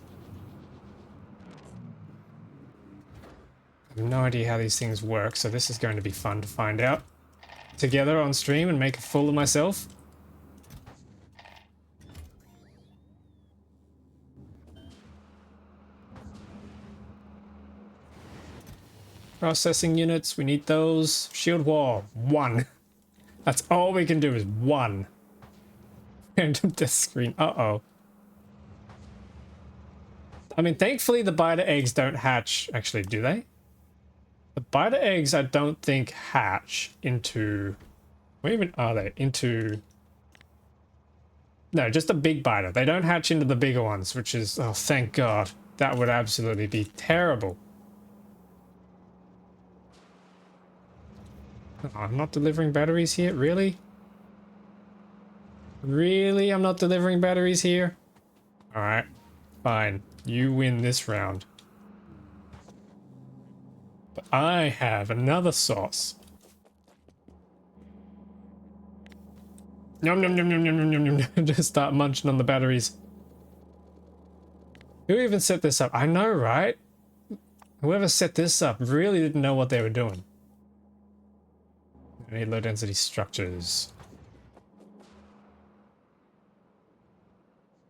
A: I have no idea how these things work, so this is going to be fun to find out. together on stream and make a fool of myself. Processing units, we need those. Shield wall, 1. That's all we can do is 1. Random death screen, uh-oh. I mean, thankfully the biter eggs don't hatch. Actually, do they? The biter eggs, I don't think hatch into... Where even are they? Into... No, just a big biter. They don't hatch into the bigger ones, which is... Oh, thank God. That would absolutely be terrible. Oh, I'm not delivering batteries here? Really? Really? I'm not delivering batteries here? Alright. Fine. You win this round. But I have another sauce. Nom nom nom nom nom nom nom nom. Just start munching on the batteries. Who even set this up? I know, right? Whoever set this up really didn't know what they were doing. I need low density structures.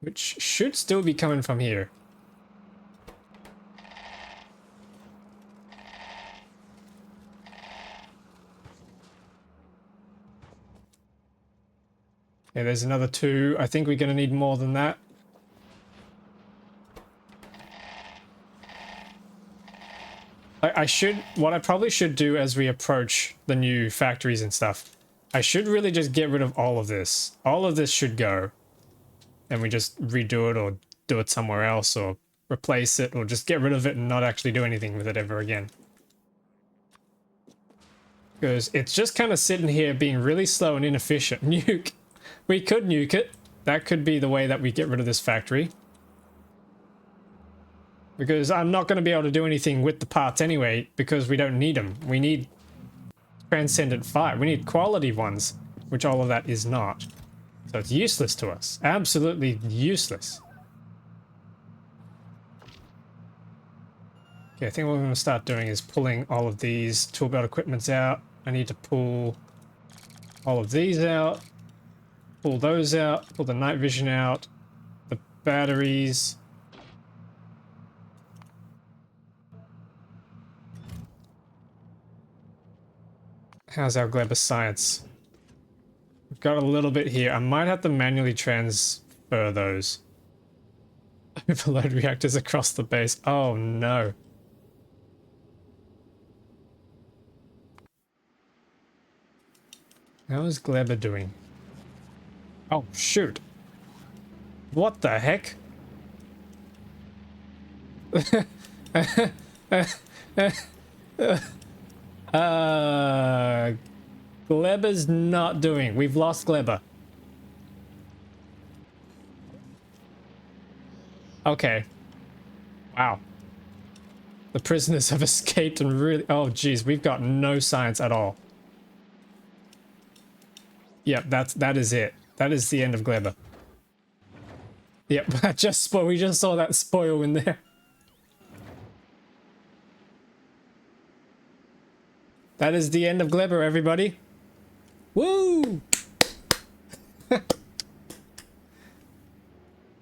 A: Which should still be coming from here. Okay, there's another 2. I think we're going to need more than that. What I probably should do as we approach the new factories and stuff, I should really just get rid of all of this. All of this should go. And we just redo it or do it somewhere else or replace it or just get rid of it and not actually do anything with it ever again. Because it's just kind of sitting here being really slow and inefficient. Nuke. We could nuke it. That could be the way that we get rid of this factory. Because I'm not going to be able to do anything with the parts anyway, because we don't need them. We need transcendent fire. We need quality ones, which all of that is not. So it's useless to us. Absolutely useless. Okay, I think what we're going to start doing is pulling all of these tool belt equipments out. I need to pull all of these out. Pull those out. Pull the night vision out. The batteries. How's our Gleba science? We've got a little bit here. I might have to manually transfer those. Overload reactors across the base. Oh no. How is Gleba doing? Oh shoot. What the heck? Gleba's not doing. We've lost Gleba. Okay. Wow. The prisoners have escaped and really... Oh, geez. We've got no science at all. Yep, that is it. That is the end of Gleba. Yep, we just saw that spoil in there. That is the end of Gleba, everybody. Woo!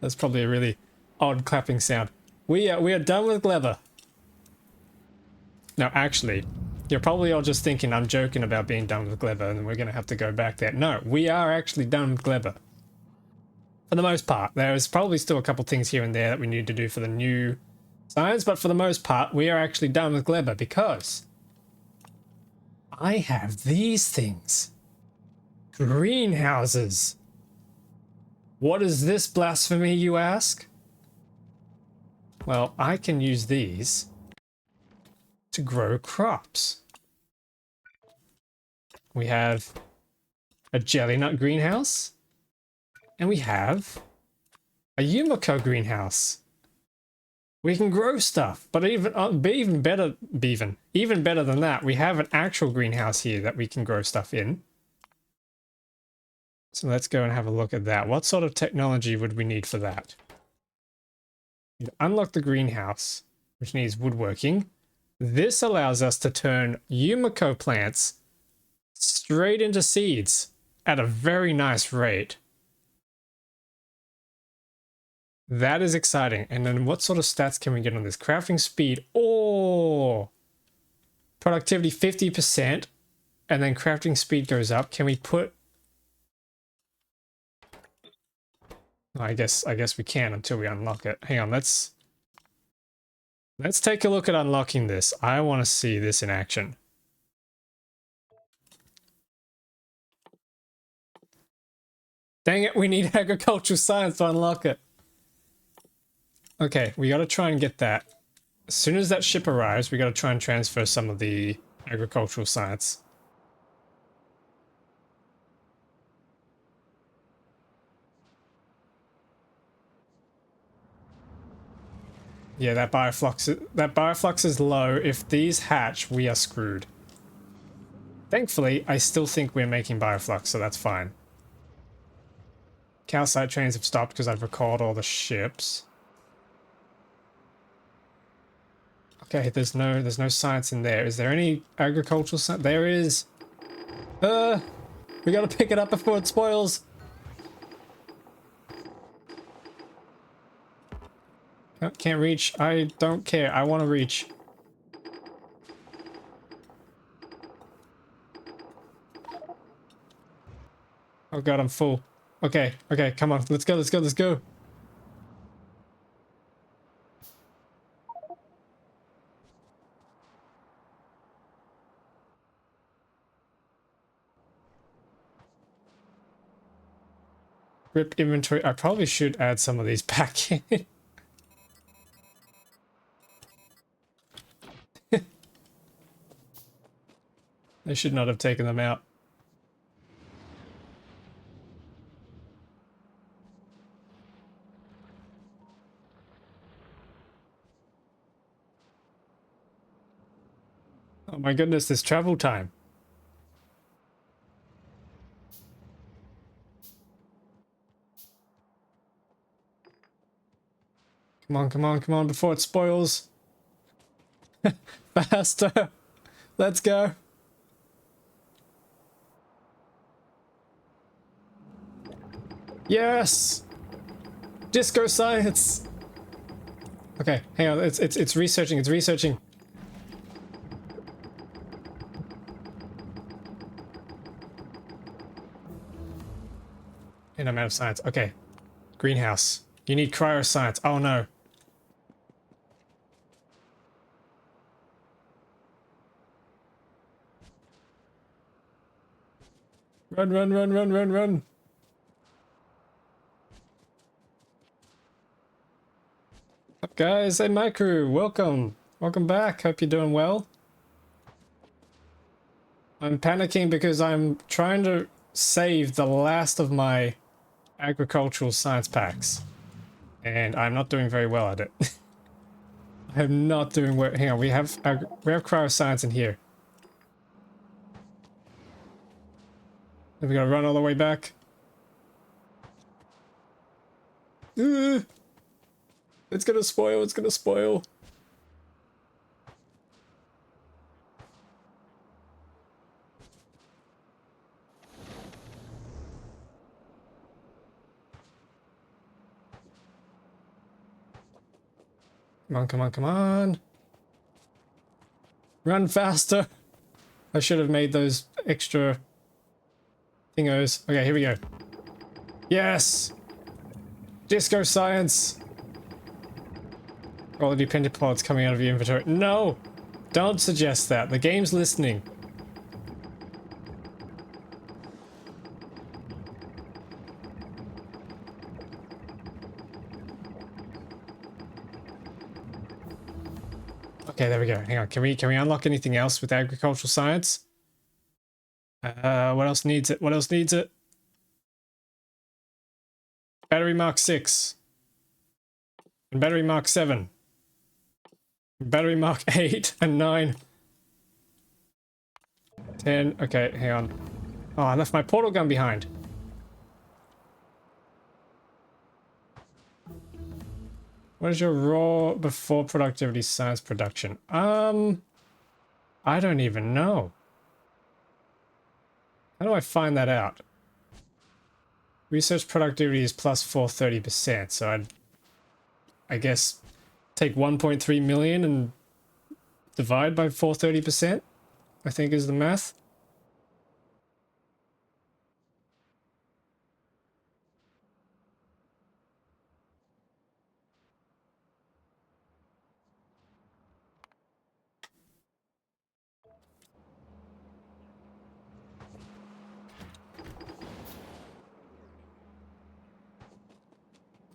A: That's probably a really odd clapping sound. We are done with Gleba. Now, actually, you're probably all just thinking I'm joking about being done with Gleba and we're going to have to go back there. No, we are actually done with Gleba. For the most part. There's probably still a couple things here and there that we need to do for the new science, but for the most part, we are actually done with Gleba because I have these things. Greenhouses. What is this blasphemy, you ask? Well, I can use these to grow crops. We have a jelly nut greenhouse, and we have a Yumiko greenhouse. We can grow stuff, but even better than that, we have an actual greenhouse here that we can grow stuff in. So let's go and have a look at that. What sort of technology would we need for that? Unlock the greenhouse, which needs woodworking. This allows us to turn Yumiko plants straight into seeds at a very nice rate. That is exciting. And then what sort of stats can we get on this? Crafting speed. Oh! Productivity 50%. And then crafting speed goes up. Can we put... I guess we can until we unlock it. Hang on, let's take a look at unlocking this. I want to see this in action. Dang it, we need agricultural science to unlock it. Okay, we gotta try and get that. As soon as that ship arrives, we gotta try and transfer some of the agricultural science. Yeah, that bioflux is low. If these hatch, we are screwed. Thankfully, I still think we're making bioflux, so that's fine. Calcite trains have stopped because I've recalled all the ships. Okay, there's no science in there. Is there any agricultural science? There is. We gotta pick it up before it spoils. Can't reach. I don't care. I want to reach. Oh god, I'm full. Okay, come on. Let's go. Ripped inventory. I probably should add some of these back in. I should not have taken them out. Oh my goodness, there's travel time. Come on, before it spoils. Faster. Let's go. Yes! Disco science! Okay, hang on, it's researching. And I'm out of science. Okay. Greenhouse. You need cryoscience. Oh no. Run. Up guys, hey my crew, welcome back. Hope you're doing well. I'm panicking because I'm trying to save the last of my agricultural science packs, and I'm not doing very well at it. I'm not doing well. Hang on, we have cryoscience in here. Then we gotta run all the way back. It's gonna spoil. Come on. Run faster. I should have made those extra thingos. Okay, here we go. Yes! Disco science! Quality pentapods coming out of your inventory. No! Don't suggest that. The game's listening. Okay, there we go. Hang on. Can we unlock anything else with agricultural science? What else needs it? Battery Mark 6. And Battery Mark 7. Battery Mark 8 and 9. 10. Okay, hang on. Oh, I left my portal gun behind. What is your raw before productivity science production? I don't even know. How do I find that out? Research productivity is plus 430%, so I guess take 1.3 million and divide by 430%, I think is the math.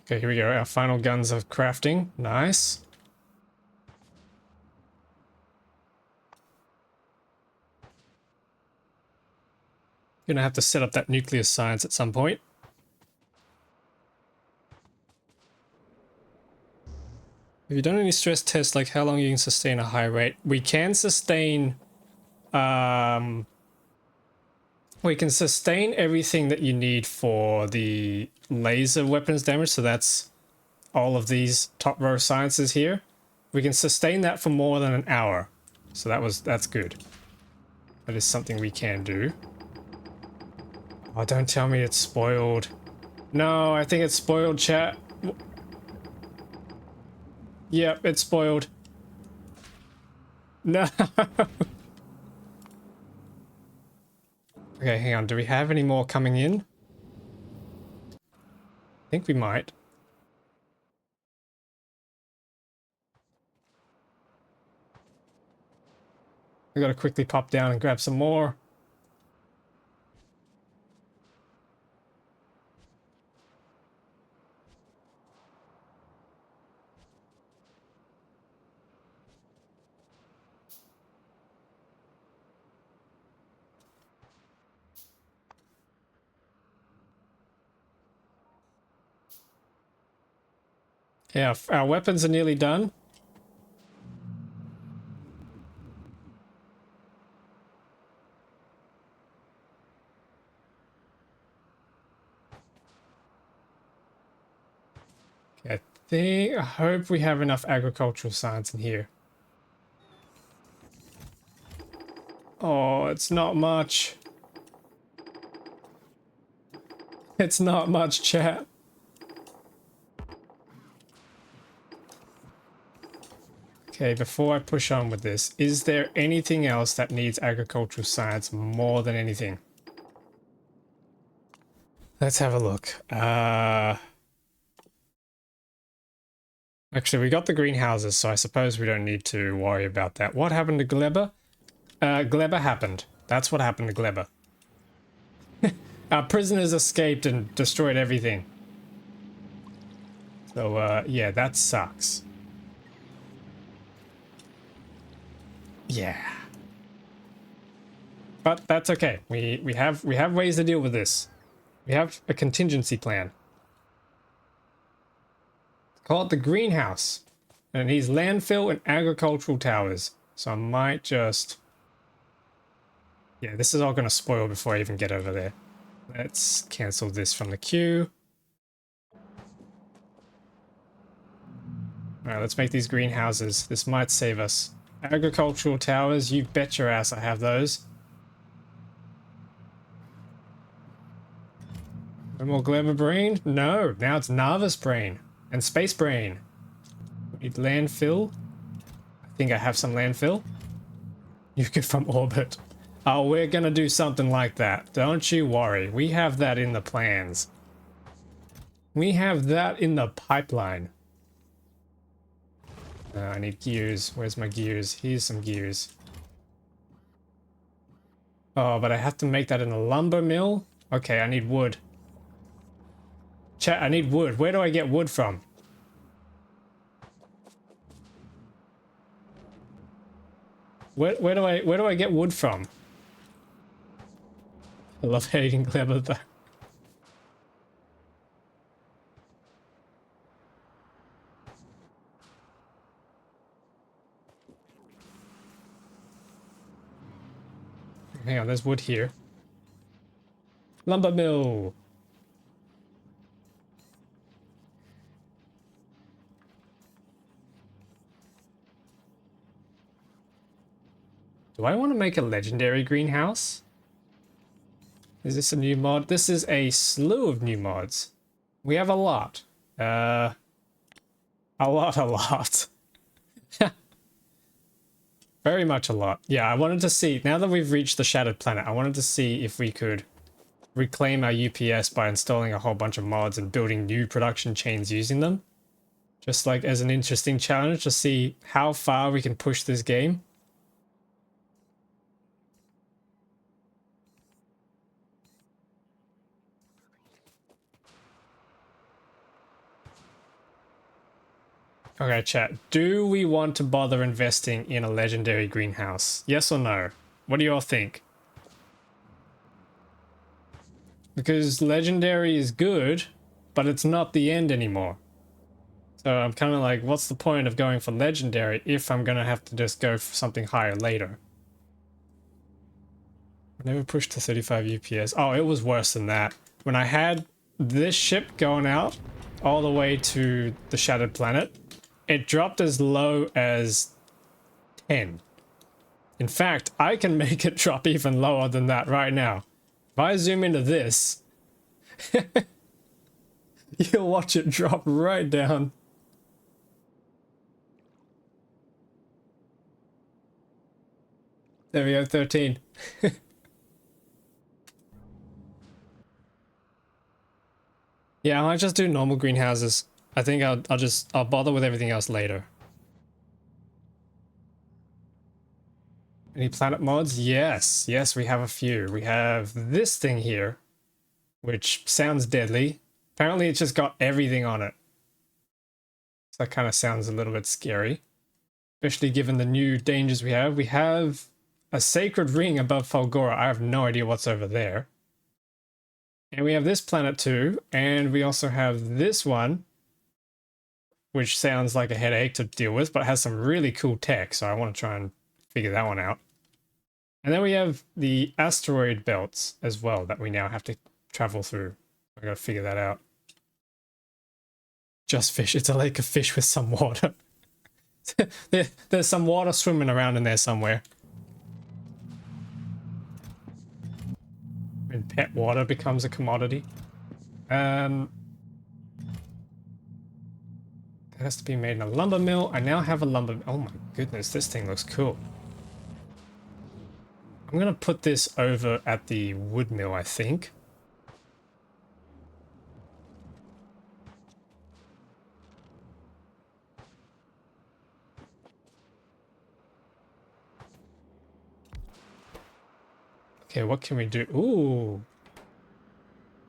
A: Okay, here we go. Our final guns of crafting. Nice. Gonna have to set up that nuclear science at some point. Have you done any stress tests, like how long you can sustain a high rate? We can sustain, we can sustain everything that you need for the laser weapons damage. So that's all of these top row sciences here. We can sustain that for more than an hour. So that's good. That is something we can do. Oh, don't tell me it's spoiled. No, I think it's spoiled, chat. Yep, it's spoiled. No. Okay, hang on. Do we have any more coming in? I think we might. I gotta quickly pop down and grab some more. Yeah, our weapons are nearly done. I hope we have enough agricultural science in here. Oh, it's not much. It's not much, chat. Okay, before I push on with this, is there anything else that needs agricultural science more than anything? Let's have a look. Actually, we got the greenhouses, so I suppose we don't need to worry about that. What happened to Gleba? Gleba happened. That's what happened to Gleba. Our prisoners escaped and destroyed everything. So, yeah, that sucks. Yeah. But that's okay. We have ways to deal with this. We have a contingency plan. Call it the greenhouse. And it needs landfill and agricultural towers. So I might just... Yeah, this is all going to spoil before I even get over there. Let's cancel this from the queue. Alright, let's make these greenhouses. This might save us. Agricultural towers, you bet your ass I have those. No more Glamour Brain? No, now it's Narvis Brain. And Space Brain. We need landfill. I think I have some landfill. You get from orbit. Oh, we're gonna do something like that. Don't you worry. We have that in the plans. We have that in the pipeline. I need gears. Where's my gears? Here's some gears. Oh, but I have to make that in a lumber mill? Okay, I need wood. Chat, I need wood. Where do I get wood from? Where do I get wood from? I love hating Clever though. Hang on, there's wood here. Lumber mill. Do I want to make a legendary greenhouse? Is this a new mod? This is a slew of new mods. We have a lot. A lot. Very much a lot. Yeah, I wanted to see, now that we've reached the Shattered Planet, I wanted to see if we could reclaim our UPS by installing a whole bunch of mods and building new production chains using them. Just like as an interesting challenge to see how far we can push this game. Okay, chat. Do we want to bother investing in a legendary greenhouse? Yes or no? What do you all think? Because legendary is good, but it's not the end anymore. So I'm kind of like, what's the point of going for legendary if I'm going to have to just go for something higher later? I never pushed to 35 UPS. Oh, it was worse than that. When I had this ship going out all the way to the Shattered Planet, it dropped as low as 10. In fact, I can make it drop even lower than that right now. If I zoom into this, you'll watch it drop right down. There we go, 13. Yeah, I might just do normal greenhouses. I think I'll bother with everything else later. Any planet mods? Yes, we have a few. We have this thing here, which sounds deadly. Apparently it's just got everything on it. So that kind of sounds a little bit scary. Especially given the new dangers we have. We have a sacred ring above Fulgora. I have no idea what's over there. And we have this planet too. And we also have this one, which sounds like a headache to deal with, but has some really cool tech. So I want to try and figure that one out. And then we have the asteroid belts as well that we now have to travel through. I gotta figure that out. Just fish. It's a lake of fish with some water. There's some water swimming around in there somewhere. When pet water becomes a commodity. It has to be made in a lumber mill. I now have a lumber... Oh my goodness, this thing looks cool. I'm gonna put this over at the wood mill, I think. Okay, what can we do? Ooh.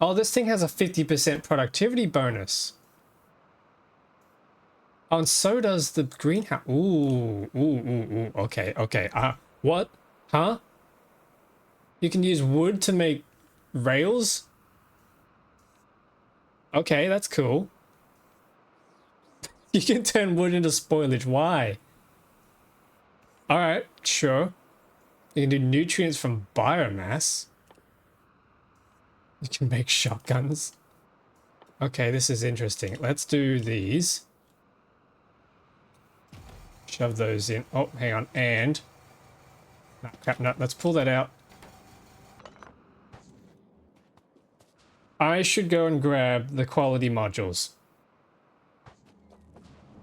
A: Oh, this thing has a 50% productivity bonus. Oh, and so does the greenhouse. Ooh. Okay. What? Huh? You can use wood to make rails? Okay, that's cool. You can turn wood into spoilage. Why? Alright, sure. You can do nutrients from biomass. You can make shotguns. Okay, this is interesting. Let's do these. Shove those in. Oh, hang on. And... No, crap, no. Let's pull that out. I should go and grab the quality modules.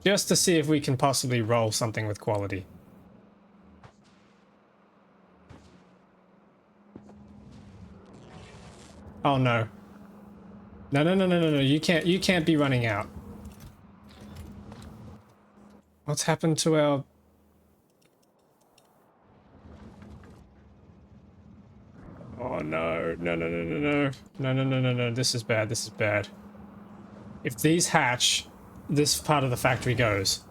A: Just to see if we can possibly roll something with quality. Oh no. No. You can't be running out. What's happened to our... Oh no. No. This is bad. If these hatch, this part of the factory goes.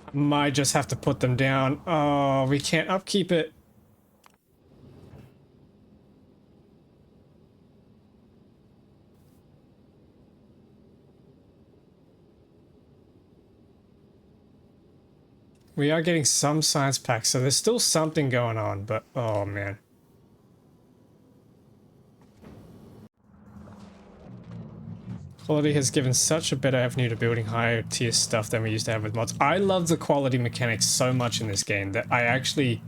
A: I might just have to put them down. Oh, we can't upkeep it. We are getting some science packs, so there's still something going on, but oh man. Quality has given such a better avenue to building higher tier stuff than we used to have with mods. I love the quality mechanics so much in this game that I actually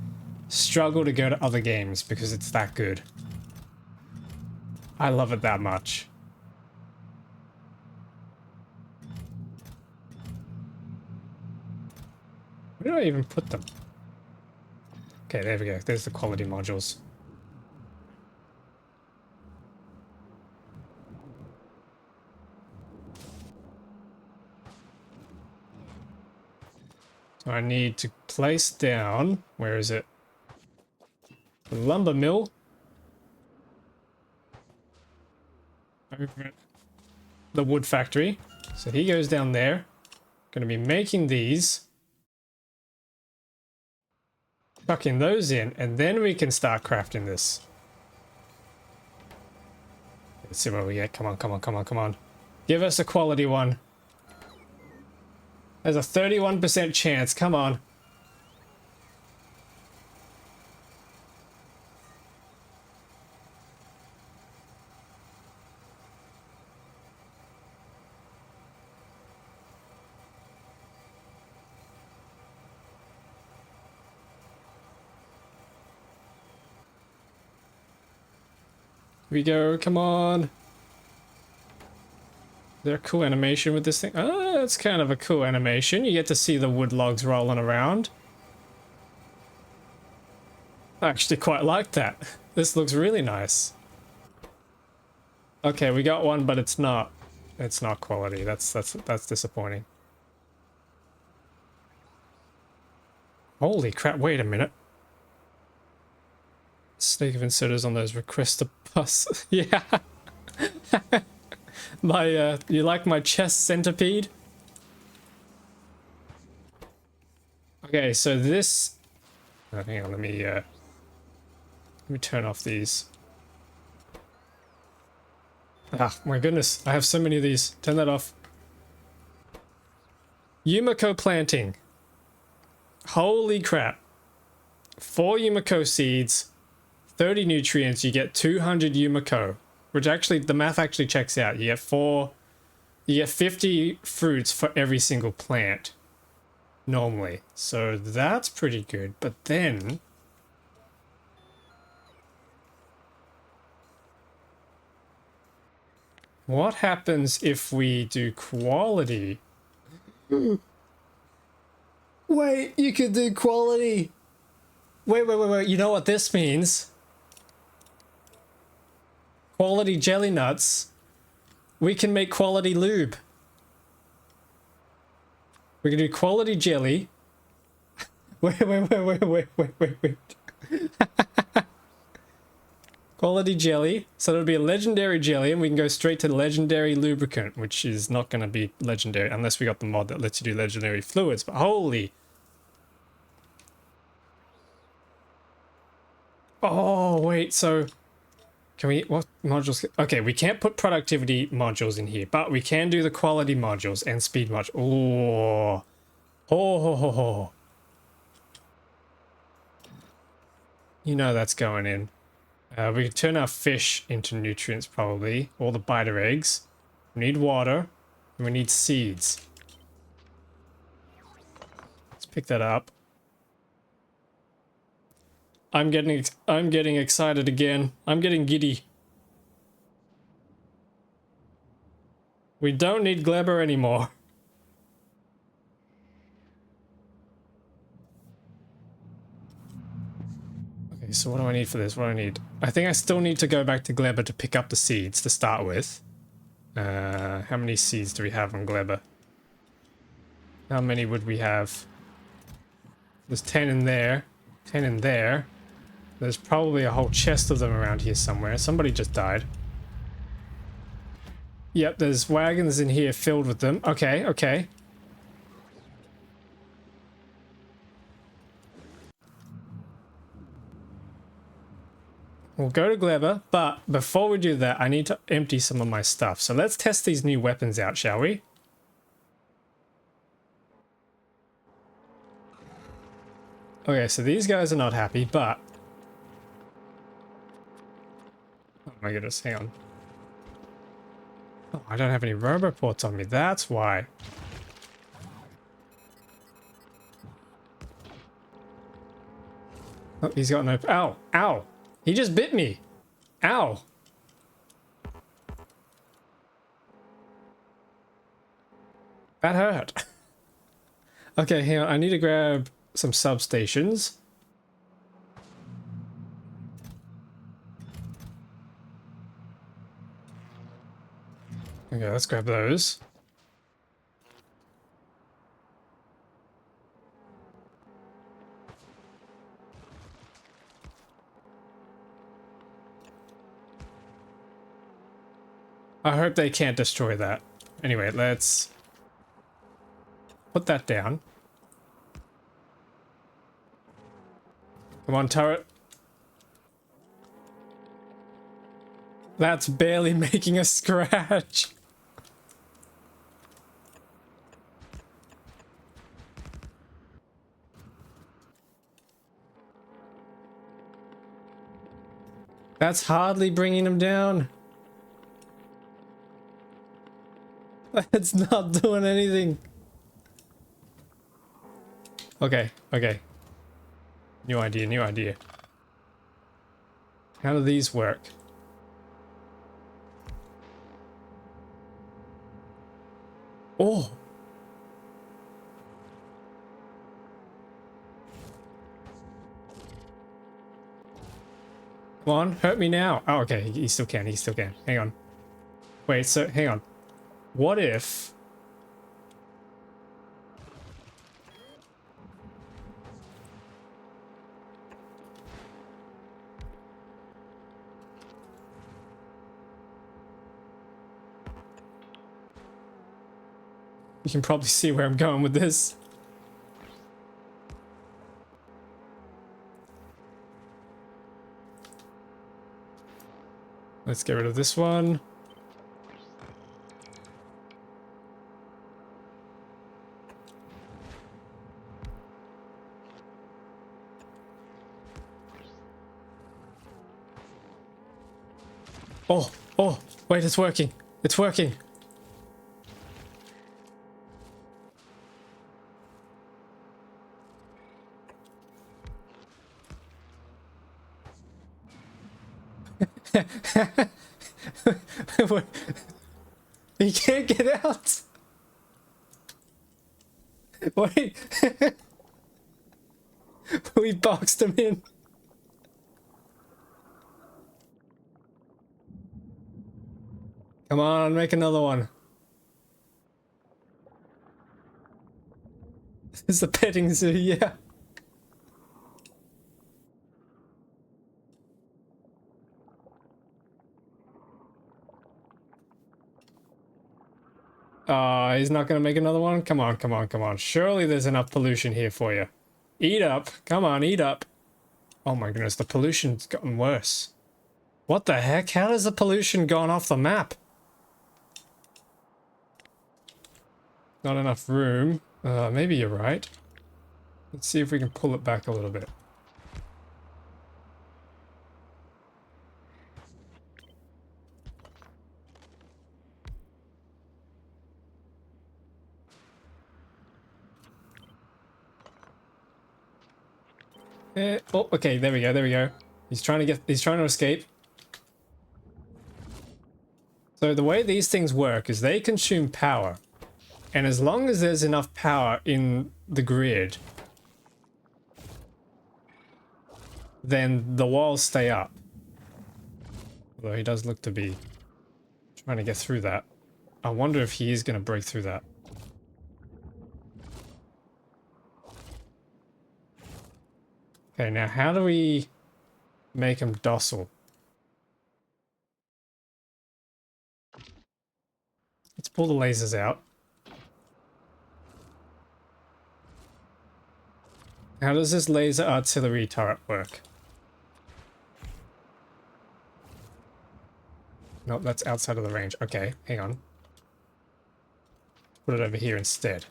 A: struggle to go to other games because it's that good. I love it that much. Where do I even put them? Okay, there we go. There's the quality modules. So I need to place down, where is it? The lumber mill. Over at the wood factory. So he goes down there. Going to be making these. Chucking those in, and then we can start crafting this. Let's see what we get. Come on, come on, come on, come on. Give us a quality one. There's a 31% chance. Come on. Here we go. Come on. Is there a cool animation with this thing? Oh, it's kind of a cool animation. You get to see the wood logs rolling around. I actually quite like that. This looks really nice. Okay, we got one, but it's not quality. That's disappointing. Holy crap, wait a minute. Snake of inserters on those request a bus. Yeah. My you like my chest centipede? Okay, so this hang on, let me turn off these. Ah, my goodness, I have so many of these. Turn that off. Yumiko planting. Holy crap. 4 Yumiko seeds, 30 nutrients, you get 200 Yumiko. Which actually, the math actually checks out. You get 50 fruits for every single plant. Normally. So that's pretty good. But then... what happens if we do quality? Wait, you could do quality. Wait. You know what this means? Quality jelly nuts. We can make quality lube. We can do quality jelly. Wait. Quality jelly. So it'll be a legendary jelly, and we can go straight to legendary lubricant, which is not going to be legendary unless we got the mod that lets you do legendary fluids. But holy... oh, wait, so... can we... what modules... okay, we can't put productivity modules in here, but we can do the quality modules and speed modules. Oh. You know that's going in. We can turn our fish into nutrients, probably. All the biter eggs. We need water. And we need seeds. Let's pick that up. I'm getting excited again. I'm getting giddy. We don't need Gleber anymore. Okay, so what do I need for this? What do I need? I think I still need to go back to Gleber to pick up the seeds to start with. How many seeds do we have on Gleber? How many would we have? There's 10 in there. 10 in there. There's probably a whole chest of them around here somewhere. Somebody just died. Yep, there's wagons in here filled with them. Okay. We'll go to Gleber, but before we do that, I need to empty some of my stuff. So let's test these new weapons out, shall we? Okay, so these guys are not happy, but... oh my goodness, hang on. Oh, I don't have any roboports on me, that's why. Oh, he's got no... Ow! Ow! He just bit me! Ow! That hurt. Okay, hang on. I need to grab some substations. Okay, let's grab those. I hope they can't destroy that. Anyway, let's put that down. Come on, turret. That's barely making a scratch. That's hardly bringing him down. It's not doing anything. Okay, okay. New idea, new idea. How do these work? Oh! Come on, hurt me now. Oh, okay, he still can, he still can. Hang on. Wait, so, hang on. What if... You can probably see where I'm going with this. Let's get rid of this one. Oh, oh, wait, it's working. It's working. He can't get out. Wait. We boxed him in. Come on, make another one. This is the petting zoo, yeah. He's not gonna make another one? Come on, come on, come on. Surely there's enough pollution here for you. Eat up. Come on, eat up. Oh my goodness, the pollution's gotten worse. What the heck? How has the pollution gone off the map? Not enough room. Maybe you're right. Let's see if we can pull it back a little bit. Oh, okay, there we go, there we go. He's trying to escape. So the way these things work is they consume power. And as long as there's enough power in the grid, then the walls stay up. Although he does look to be trying to get through that. I wonder if he is going to break through that. Okay, now how do we make him docile? Let's pull the lasers out. How does this laser artillery turret work? Nope, that's outside of the range. Okay, hang on. Put it over here instead.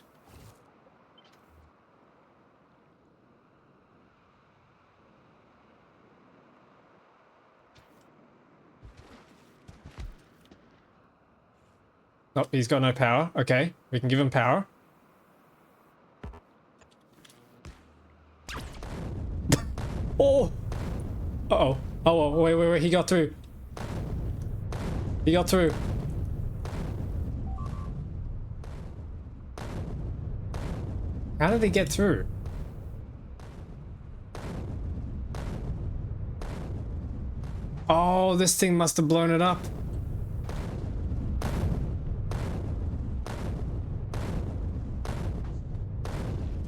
A: Oh, he's got no power. Okay, we can give him power. Oh! Uh-oh. Oh, wait, he got through. He got through. How did he get through? Oh, this thing must have blown it up.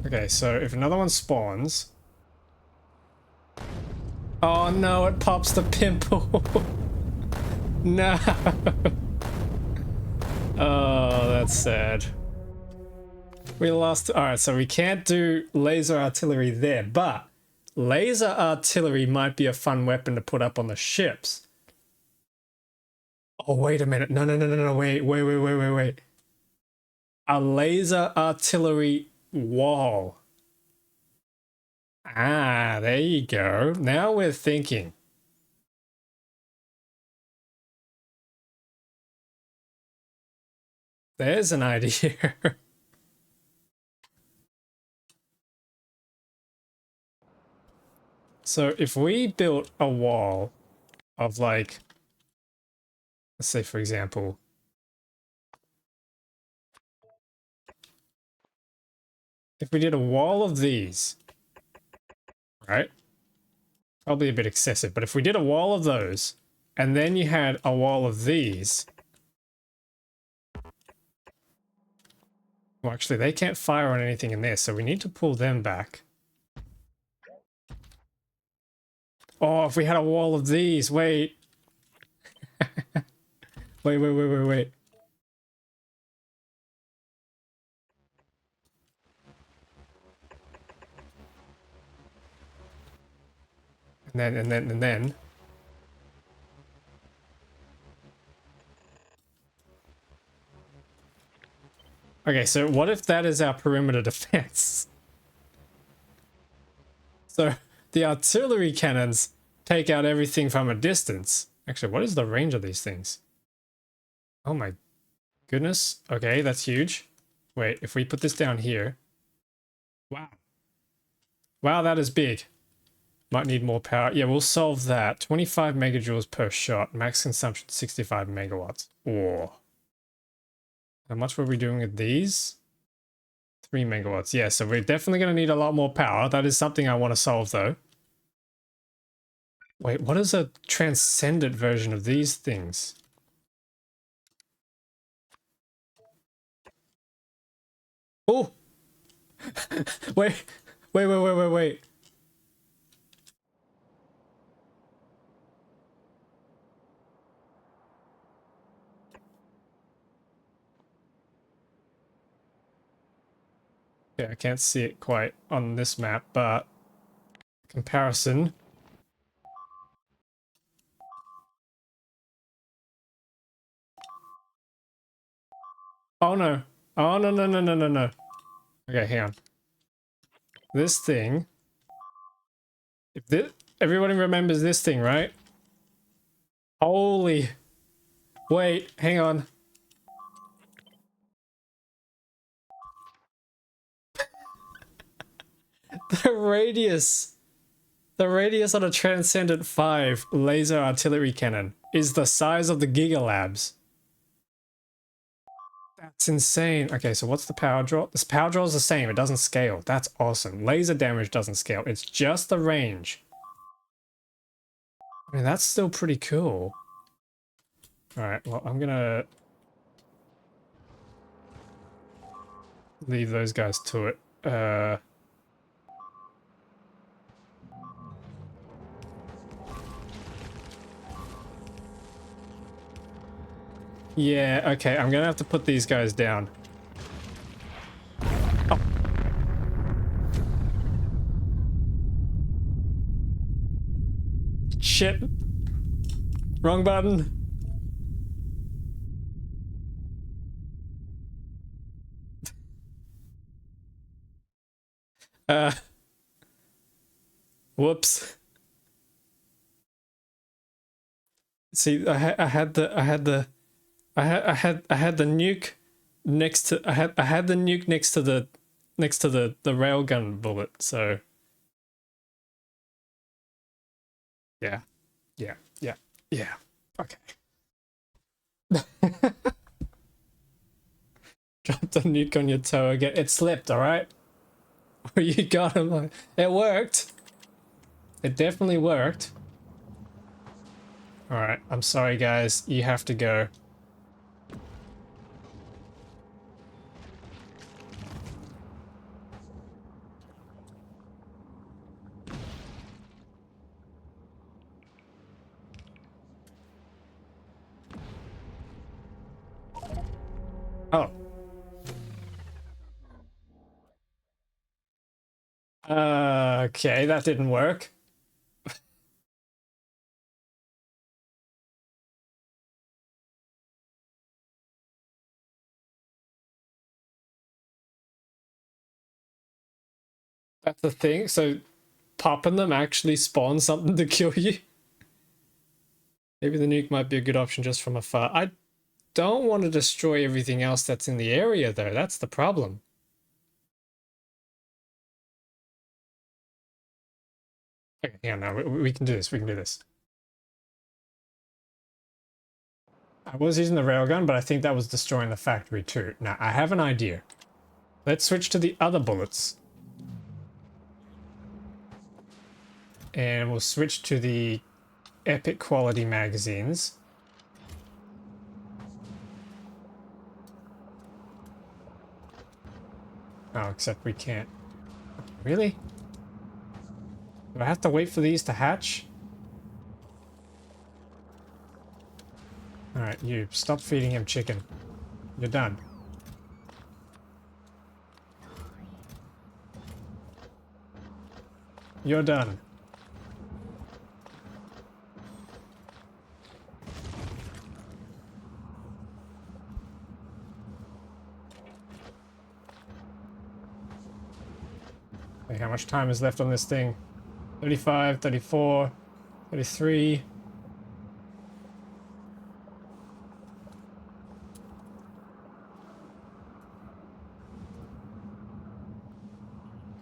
A: Okay, so if another one spawns... Oh no, it pops the pimple. No. Oh, that's sad. We lost... Alright, so we can't do laser artillery there, but laser artillery might be a fun weapon to put up on the ships. Oh, wait a minute. No, wait. A laser artillery wall. Ah, there you go. Now we're thinking. There's an idea. So if we built a wall of like, let's say for example, if we did a wall of these, right? Probably a bit excessive, but if we did a wall of those, and then you had a wall of these, well, actually, they can't fire on anything in there, so we need to pull them back. Oh, if we had a wall of these, wait. Wait. And then. Okay, so what if that is our perimeter defense? So the artillery cannons take out everything from a distance. Actually, what is the range of these things? Oh my goodness. Okay, that's huge. Wait, if we put this down here. Wow. Wow, that is big. Might need more power. Yeah, we'll solve that. 25 megajoules per shot. Max consumption 65 megawatts. Oh. How much were we doing with these? 3 megawatts. Yeah, so we're definitely going to need a lot more power. That is something I want to solve, though. Wait, what is a transcendent version of these things? Oh! Wait. Yeah, I can't see it quite on this map, but comparison. Oh no. Oh no. Okay, hang on. This thing. If this, everybody remembers this thing, right? Holy. Wait, hang on. The radius. The radius on a Transcendent 5 laser artillery cannon is the size of the Giga Labs. That's insane. Okay, so what's the power draw? This power draw is the same. It doesn't scale. That's awesome. Laser damage doesn't scale. It's just the range. I mean, that's still pretty cool. Alright, well, I'm gonna leave those guys to it. Yeah, okay, I'm gonna have to put these guys down. Oh. Shit. Wrong button. Whoops. See, I had the nuke next to I had the nuke next to the railgun bullet, so Yeah. Yeah. Yeah. Yeah. Okay. Dropped a nuke on your toe again. It slipped, alright? You got him. It worked. It definitely worked. Alright, I'm sorry guys. You have to go. Oh. Okay, that didn't work. That's the thing. So popping them actually spawns something to kill you. Maybe the nuke might be a good option just from afar. I don't want to destroy everything else that's in the area though. That's the problem. Okay, yeah, no, we can do this. We can do this. I was using the railgun, but I think that was destroying the factory too. Now, I have an idea. Let's switch to the other bullets. And we'll switch to the epic quality magazines. Oh, except we can't. Really? Do I have to wait for these to hatch? Alright, you. Stop feeding him chicken. You're done. You're done. Okay, how much time is left on this thing? 35, 34, 33.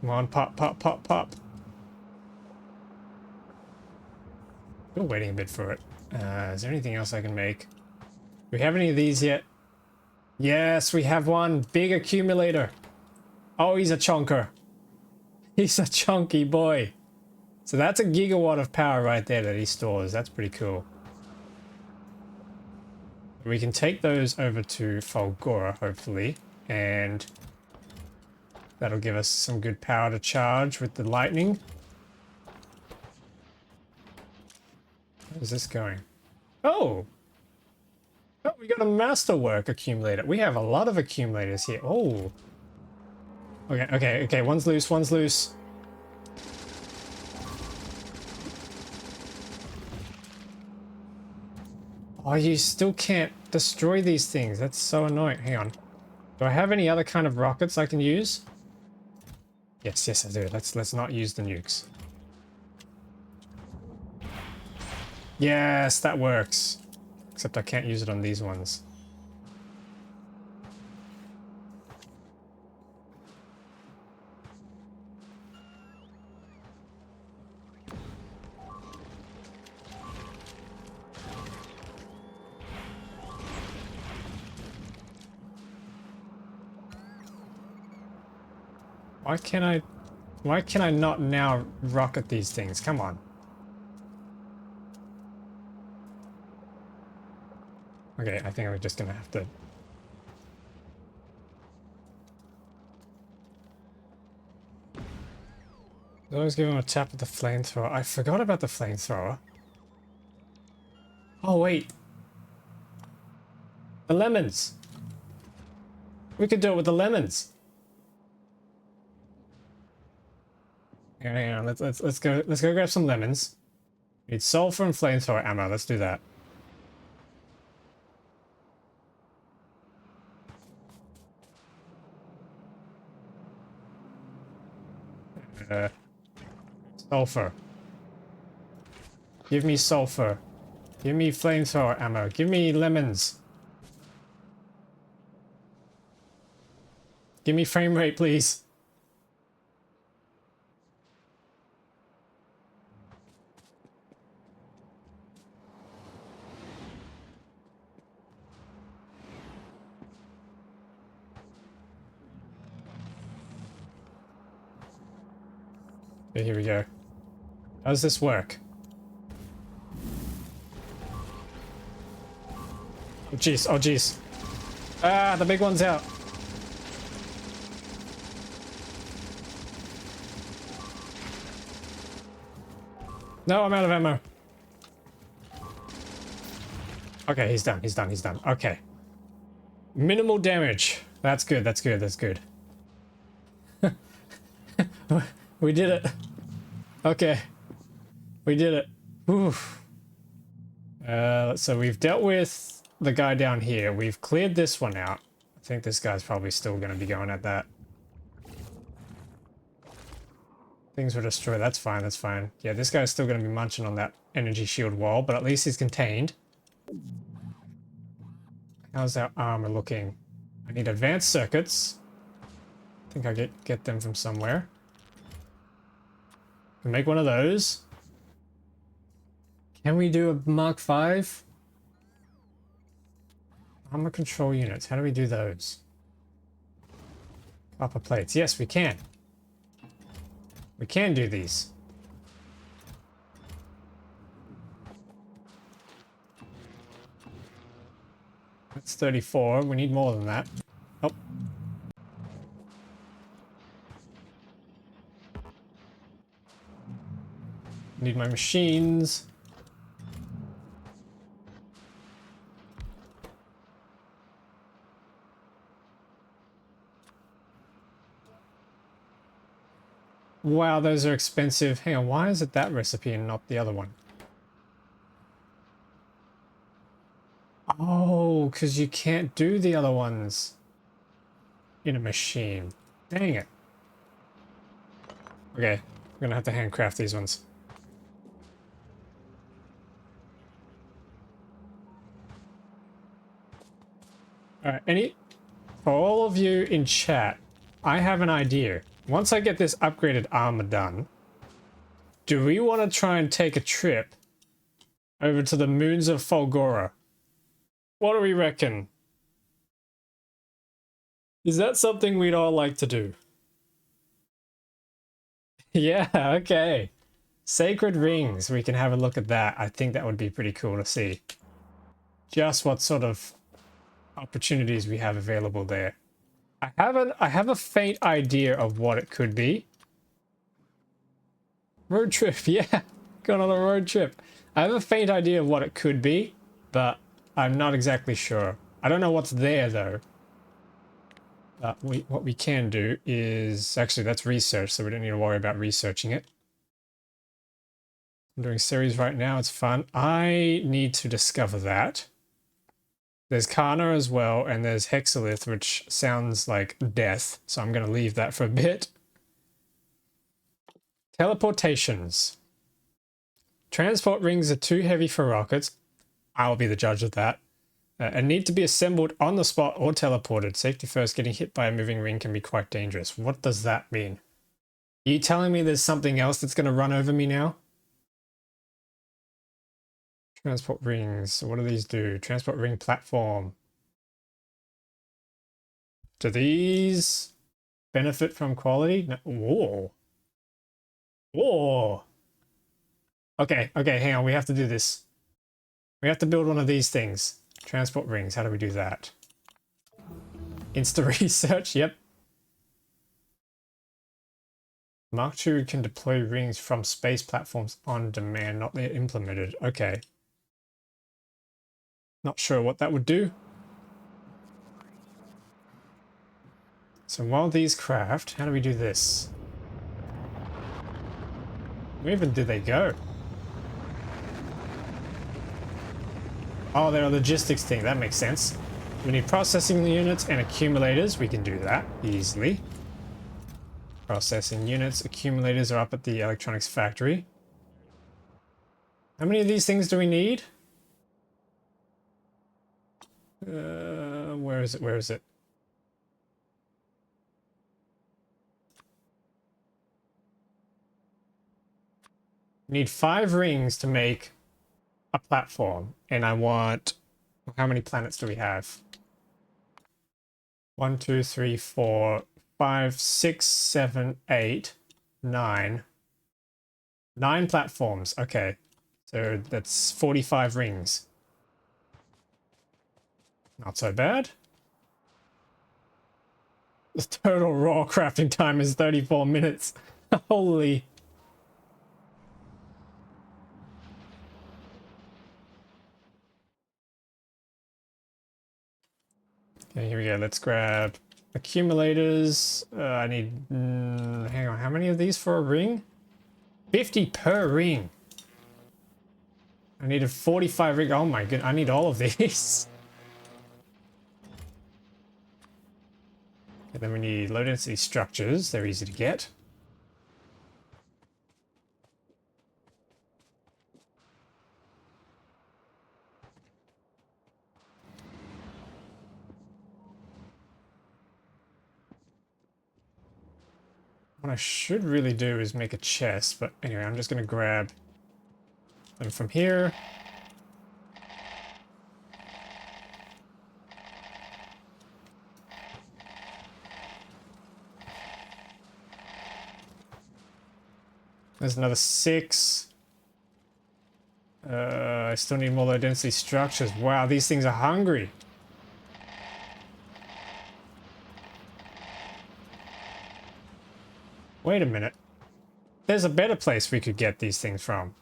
A: Come on, pop, pop, pop, pop. Still waiting a bit for it. Is there anything else I can make? Do we have any of these yet? Yes, we have one. Big accumulator. Oh, he's a chunker. He's a chunky boy. So that's a gigawatt of power right there that he stores. That's pretty cool. We can take those over to Fulgora, hopefully. And that'll give us some good power to charge with the lightning. Where's this going? Oh! Oh, we got a masterwork accumulator. We have a lot of accumulators here. Oh! Okay, okay, okay. One's loose, one's loose. Oh, you still can't destroy these things. That's so annoying. Hang on. Do I have any other kind of rockets I can use? Yes, yes, I do. Let's not use the nukes. Yes, that works. Except I can't use it on these ones. Why can I not now rocket these things? Come on. Okay, I think I'm just gonna have to. Always give him a tap with the flamethrower. I forgot about the flamethrower. Oh wait. The lemons. We could do it with the lemons. Hang on, let's go grab some lemons. We need sulfur and flamethrower ammo. Let's do that. Sulfur. Give me sulfur. Give me flamethrower ammo. Give me lemons. Give me frame rate, please. Okay, here we go. How does this work? Oh jeez, oh jeez. Ah, the big one's out. No, I'm out of ammo. Okay, he's done, he's done, he's done. Okay. Minimal damage. That's good, that's good, that's good. We did it. Okay. We did it. Oof. So we've dealt with the guy down here. We've cleared this one out. I think this guy's probably still going to be going at that. Things were destroyed. That's fine, that's fine. Yeah, this guy's still going to be munching on that energy shield wall, but at least he's contained. How's our armor looking? I need advanced circuits. I think I get them from somewhere. Can make one of those. Can we do a Mark V? Armor control units. How do we do those? Copper plates. Yes, we can. We can do these. That's 34. We need more than that. Oh. Need my machines. Wow, those are expensive. Hang on, why is it that recipe and not the other one? Oh, because you can't do the other ones in a machine. Dang it. Okay, I'm gonna have to handcraft these ones. Alright, for all of you in chat, I have an idea. Once I get this upgraded armor done, do we want to try and take a trip over to the moons of Fulgora? What do we reckon? Is that something we'd all like to do? Yeah, okay. Sacred rings, we can have a look at that. I think that would be pretty cool to see. Just what sort of opportunities we have available there. I have a faint idea of what it could be. Road trip, yeah. Going on a road trip. I have a faint idea of what it could be, but I'm not exactly sure. I don't know what's there though. What we can do is actually that's research, so we don't need to worry about researching it. I'm doing series right now, it's fun. I need to discover that. There's Kana as well, and there's Hexalith, which sounds like death, so I'm going to leave that for a bit. Teleportations. Transport rings are too heavy for rockets. I'll be the judge of that. And need to be assembled on the spot or teleported. Safety first, getting hit by a moving ring can be quite dangerous. What does that mean? Are you telling me there's something else that's going to run over me now? Transport rings. What do these do? Transport ring platform. Do these benefit from quality? No. Whoa. Whoa. Okay, hang on. We have to do this. We have to build one of these things. Transport rings. How do we do that? Insta research. Yep. Mark II can deploy rings from space platforms on demand, not they're implemented. Okay. Not sure what that would do. So while these craft, how do we do this? Where even did they go? Oh, they're a logistics thing. That makes sense. We need processing units and accumulators. We can do that easily. Processing units, accumulators are up at the electronics factory. How many of these things do we need? Where is it? Where is it? We need 5 rings to make a platform, and I want... How many planets do we have? 1, 2, 3, 4, 5, 6, 7, 8, 9. 9 platforms. Okay. So that's 45 rings. Not so bad. The total raw crafting time is 34 minutes. Holy. Okay, here we go. Let's grab accumulators. I need... hang on, how many of these for a ring? 50 per ring. I needed 45 ring. Oh my god, I need all of these. And then we need low density structures. They're easy to get. What I should really do is make a chest, but anyway, I'm just going to grab them from here. There's another 6. I still need more low density structures. Wow, these things are hungry. Wait a minute. There's a better place we could get these things from.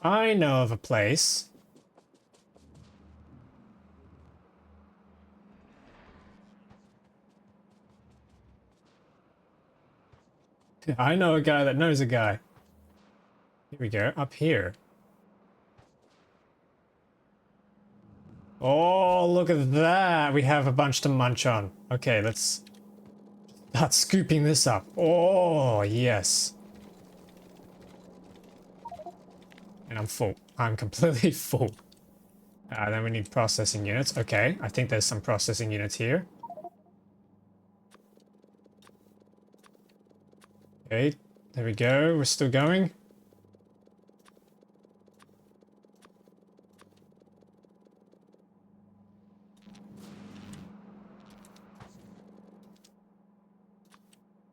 A: I know of a place. I know a guy that knows a guy. Here we go, up here. Oh, look at that. We have a bunch to munch on. Okay, let's start scooping this up. Oh, yes. And I'm full. I'm completely full. Then we need processing units. Okay, I think there's some processing units here. Okay, there we go. We're still going.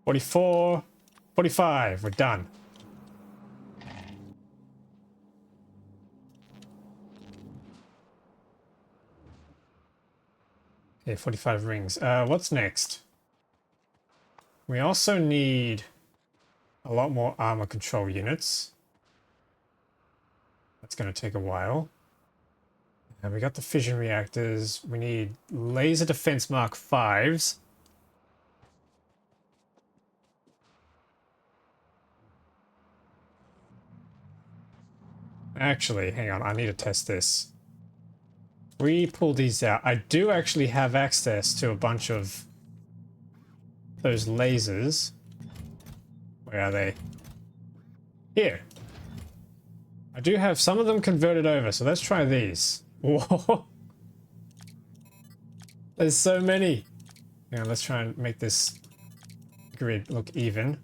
A: $44, $45. We're done. Okay, 45 rings. What's next? We also need a lot more armor control units. That's going to take a while. And we got the fission reactors. We need laser defense Mark 5s. Actually, hang on. I need to test this. We pull these out. I do actually have access to a bunch of those lasers. Where are they? Here. I do have some of them converted over, so let's try these. Whoa. There's so many. Now let's try and make this grid look even.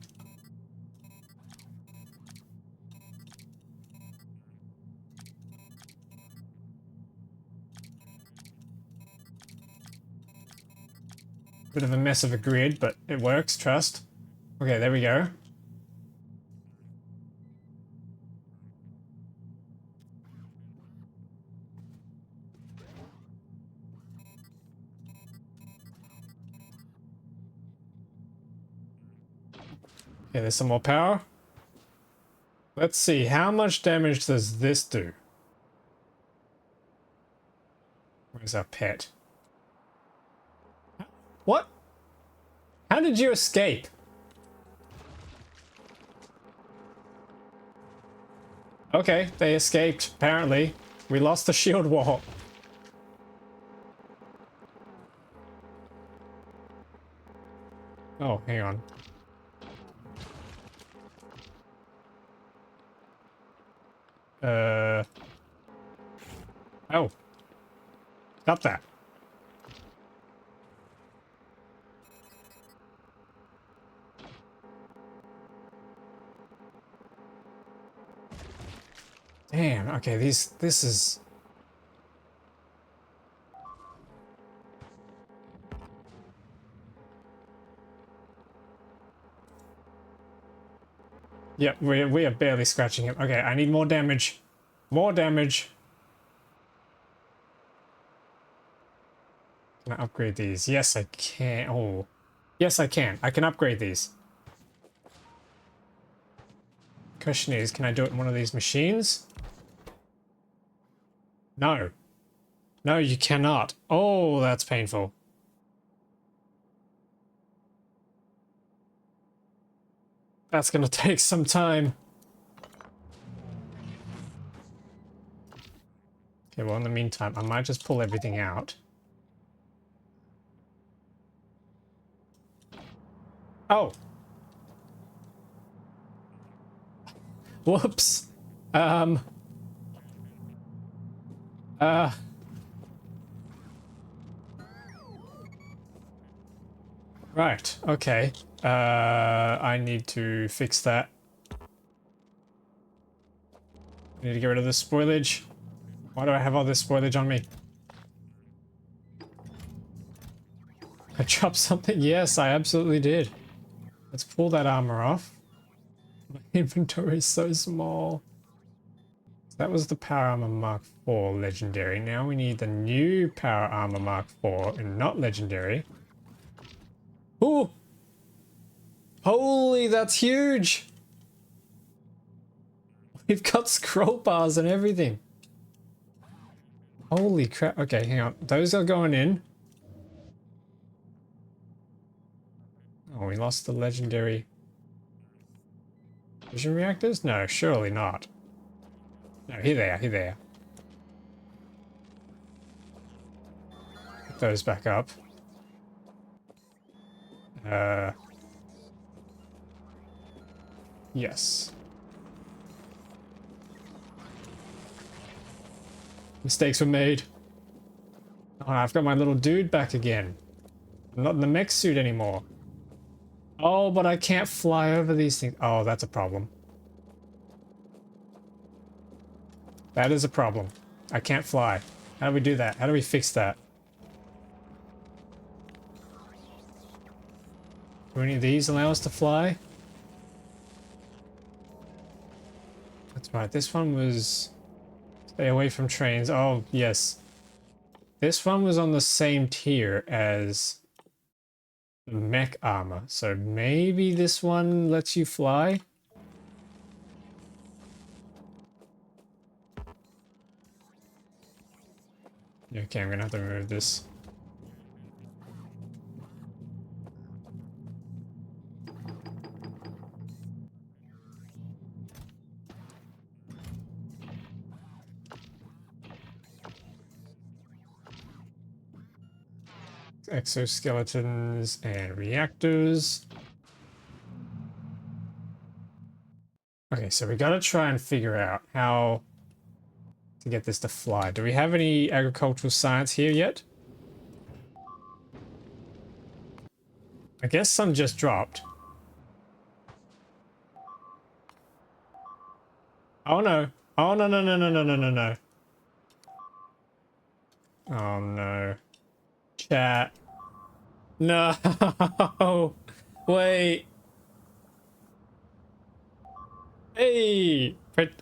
A: Bit of a mess of a grid, but it works, trust. Okay, there we go. Okay, there's some more power. Let's see, how much damage does this do? Where's our pet? What? How did you escape? Okay, they escaped, apparently. We lost the shield wall. Oh, hang on. Oh. Got that. Damn, okay, this is... Yep, we are barely scratching him. Okay, I need more damage. More damage. Can I upgrade these? Yes, I can. Oh, yes, I can. I can upgrade these. Question is, can I do it in one of these machines? No. No, you cannot. Oh, that's painful. That's gonna take some time. Okay, well, in the meantime, I might just pull everything out. Oh. Whoops. Uh. Right. Okay. I need to fix that. I need to get rid of this spoilage. Why do I have all this spoilage on me? I dropped something? Yes, I absolutely did. Let's pull that armor off. My inventory is so small. So that was the Power Armor Mark IV Legendary. Now we need the new Power Armor Mark IV and not Legendary. Ooh! Holy, that's huge! We've got scroll bars and everything. Holy crap. Okay, hang on. Those are going in. Oh, we lost the legendary fusion reactors? No, surely not. No, here they are, here they are. Put those back up. Yes. Mistakes were made. Oh, I've got my little dude back again. I'm not in the mech suit anymore. Oh, but I can't fly over these things. Oh, that's a problem. That is a problem. I can't fly. How do we do that? How do we fix that? Do any of these allow us to fly? That's right. This one was... Stay away from trains. Oh, yes. This one was on the same tier as the mech armor. So maybe this one lets you fly? Okay, I'm gonna have to remove this. Exoskeletons and reactors. Okay, so we gotta try and figure out how to get this to fly. Do we have any agricultural science here yet? I guess some just dropped. Oh no. Oh no no no no no no no no. Oh no. Chat. No. Wait. Hey.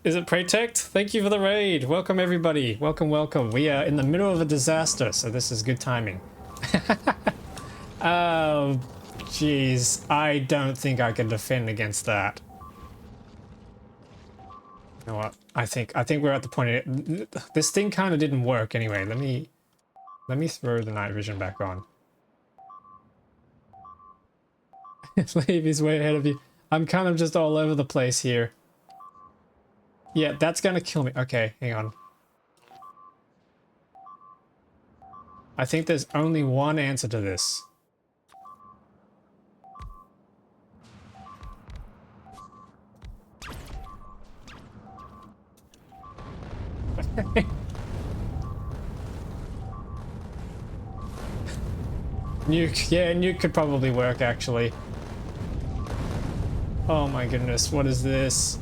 A: Is it Protect? Thank you for the raid. Welcome everybody. Welcome, welcome. We are in the middle of a disaster, so this is good timing. Oh, jeez. I don't think I can defend against that. You know what? I think we're at the point. This thing kind of didn't work anyway. Let me throw the night vision back on. Leave is way ahead of you. I'm kind of just all over the place here. Yeah, that's gonna kill me. Okay, hang on. I think there's only one answer to this. Nuke. Yeah, nuke could probably work, actually. Oh my goodness, what is this?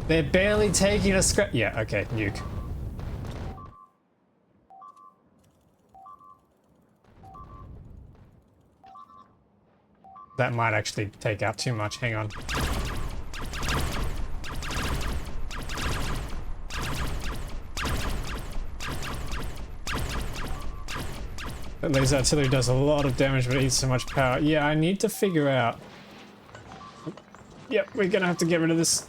A: They're barely taking a scrap. Yeah, okay, nuke. That might actually take out too much. Hang on. That laser artillery does a lot of damage, but it eats so much power. Yeah, I need to figure out. Yep, we're gonna have to get rid of this.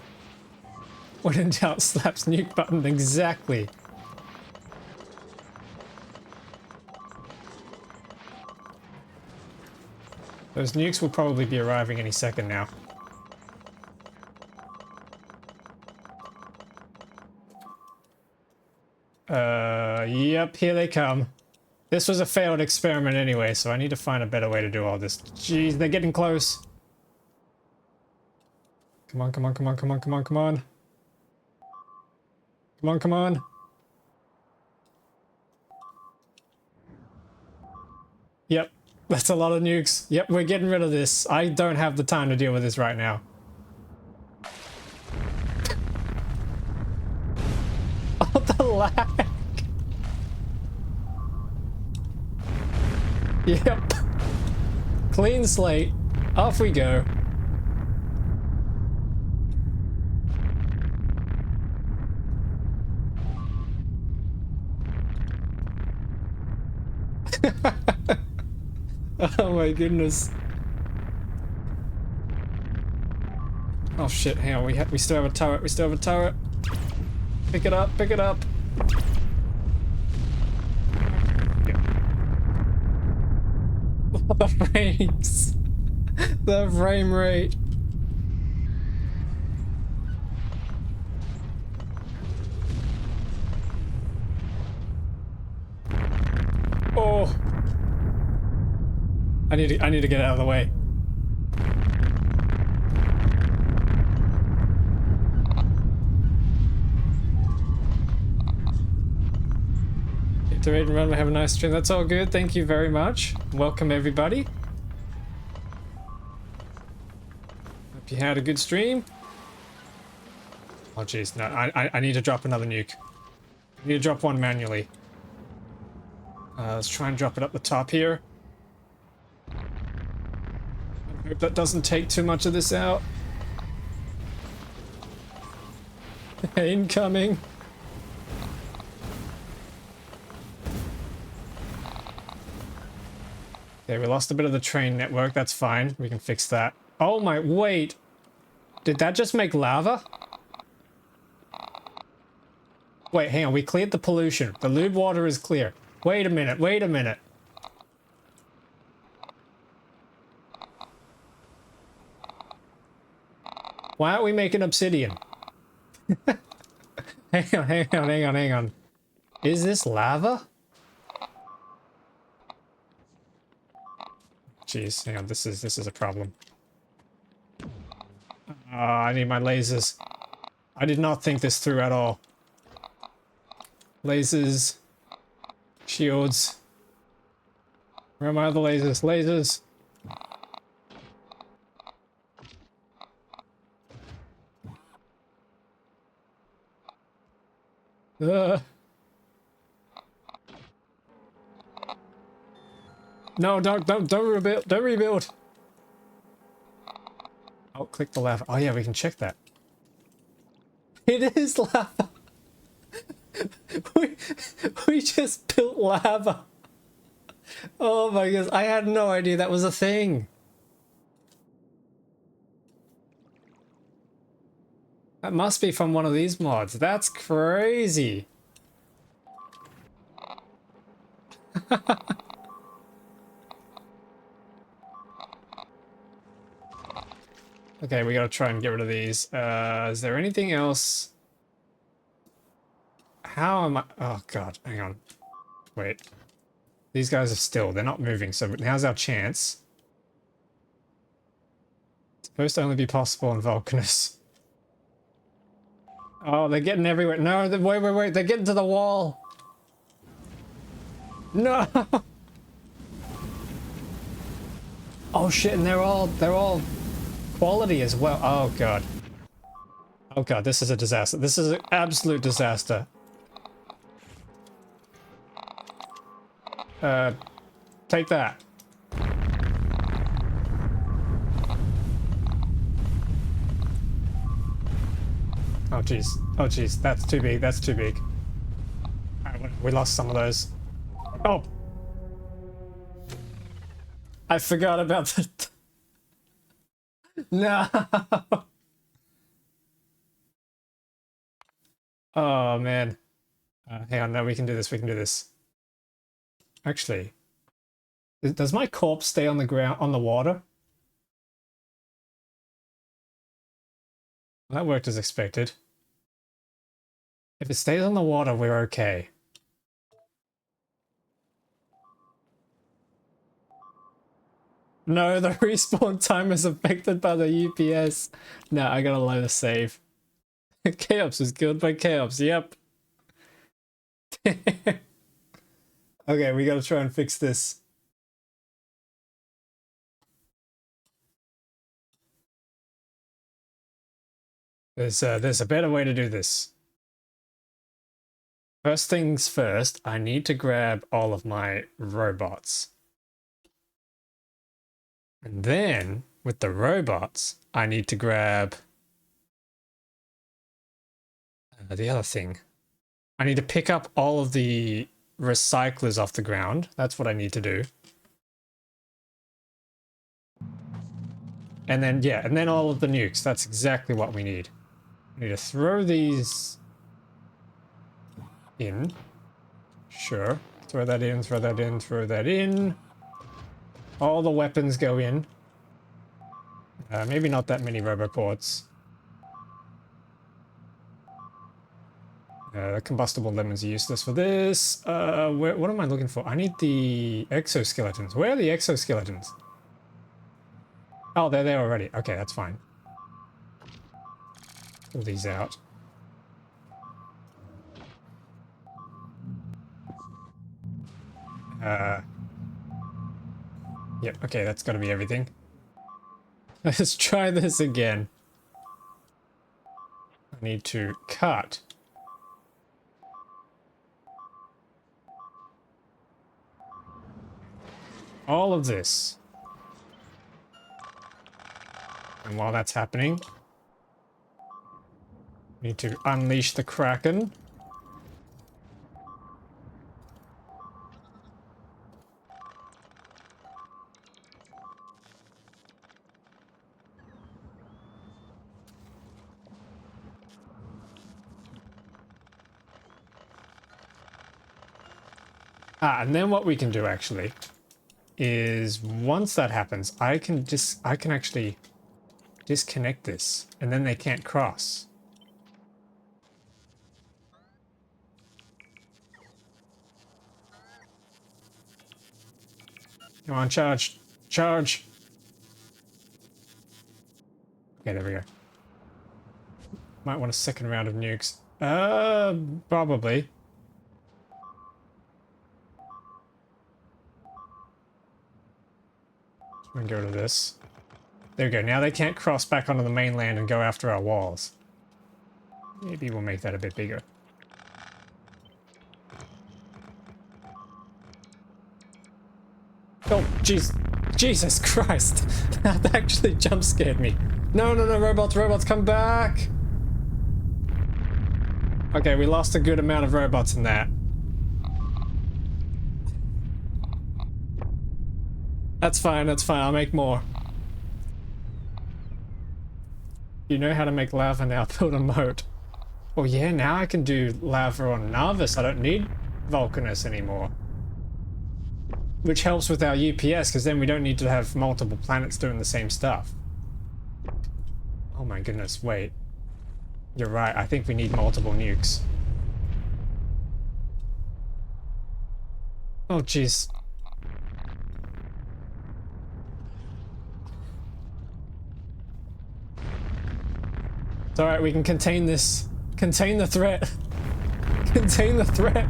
A: When in doubt, slaps nuke button. Exactly. Those nukes will probably be arriving any second now. Yep, here they come. This was a failed experiment anyway, so I need to find a better way to do all this. Jeez, they're getting close. Come on, come on, come on, come on, come on, come on. Come on, come on. Yep, that's a lot of nukes. Yep, we're getting rid of this. I don't have the time to deal with this right now. Oh, the lag. Yep. Clean slate. Off we go. Oh my goodness. Oh shit, hang on, we still have a turret, we still have a turret. Pick it up, pick it up. The frames. The frame rate. Oh. I need to get out of the way. To read and run, have a nice stream. That's all good. Thank you very much. Welcome everybody. Hope you had a good stream. Oh jeez, no, I need to drop another nuke. I need to drop one manually. Let's try and drop it up the top here. I hope that doesn't take too much of this out. Incoming. Okay, we lost a bit of the train network. That's fine. We can fix that. Oh my, wait. Did that just make lava? Wait, hang on. We cleared the pollution. The lube water is clear. Wait a minute. Wait a minute. Why aren't we making obsidian? Hang on, hang on, hang on, hang on. Is this lava? Jeez, hang on, this is a problem. I need my lasers. I did not think this through at all. Lasers. Shields. Where are my other lasers? Lasers. No, don't rebuild. Don't rebuild. Oh, click the lava. Oh yeah, we can check that. It is lava. we just built lava. Oh my goodness, I had no idea that was a thing. That must be from one of these mods. That's crazy. Okay, we gotta try and get rid of these. Is there anything else? How am I? Oh god, hang on. Wait. These guys are still, they're not moving, so now's our chance. It's supposed to only be possible in Vulcanus. Oh, they're getting everywhere. No, wait, they're getting to the wall. No! Oh shit, and they're all quality as well. Oh god. Oh god, this is a disaster. This is an absolute disaster. Take that. Oh jeez. Oh jeez, that's too big, that's too big. Alright, we lost some of those. Oh! I forgot about the... No! Oh, man. Hang on, no, we can do this, we can do this. Actually, does my corpse stay on the ground, on the water? That worked as expected. If it stays on the water, we're okay. No, the respawn time is affected by the UPS. No, I gotta load a save. Chaos was killed by Chaos, yep. Okay, we gotta try and fix this. There's a better way to do this. First things first, I need to grab all of my robots. And then, with the robots, I need to grab the other thing. I need to pick up all of the recyclers off the ground. That's what I need to do. And then, yeah, and then all of the nukes. That's exactly what we need. We need to throw these in. Sure. Throw that in, throw that in, throw that in. All the weapons go in. Maybe not that many roboports. Combustible lemons are useless for this. What am I looking for? I need the exoskeletons. Where are the exoskeletons? Oh, they're there already. Okay, that's fine. Pull these out. Yep, okay, that's gotta be everything. Let's try this again. I need to cut. All of this. And while that's happening, we need to unleash the Kraken. And then what we can do actually is once that happens, I can actually disconnect this and then they can't cross. Come on, charge. Charge. Okay, there we go. Might want a second round of nukes. Probably. We can go to this. There we go. Now they can't cross back onto the mainland and go after our walls. Maybe we'll make that a bit bigger. Oh, jeez. Jesus Christ. That actually jump scared me. No, no, no, robots, robots, come back. Okay, we lost a good amount of robots in that. That's fine, I'll make more. You know how to make lava now, build a moat. Oh yeah, now I can do lava on Narvis. I don't need Vulcanus anymore. Which helps with our UPS, because then we don't need to have multiple planets doing the same stuff. Oh my goodness, wait. You're right, I think we need multiple nukes. Oh jeez. It's alright, we can contain this. Contain the threat. Contain the threat.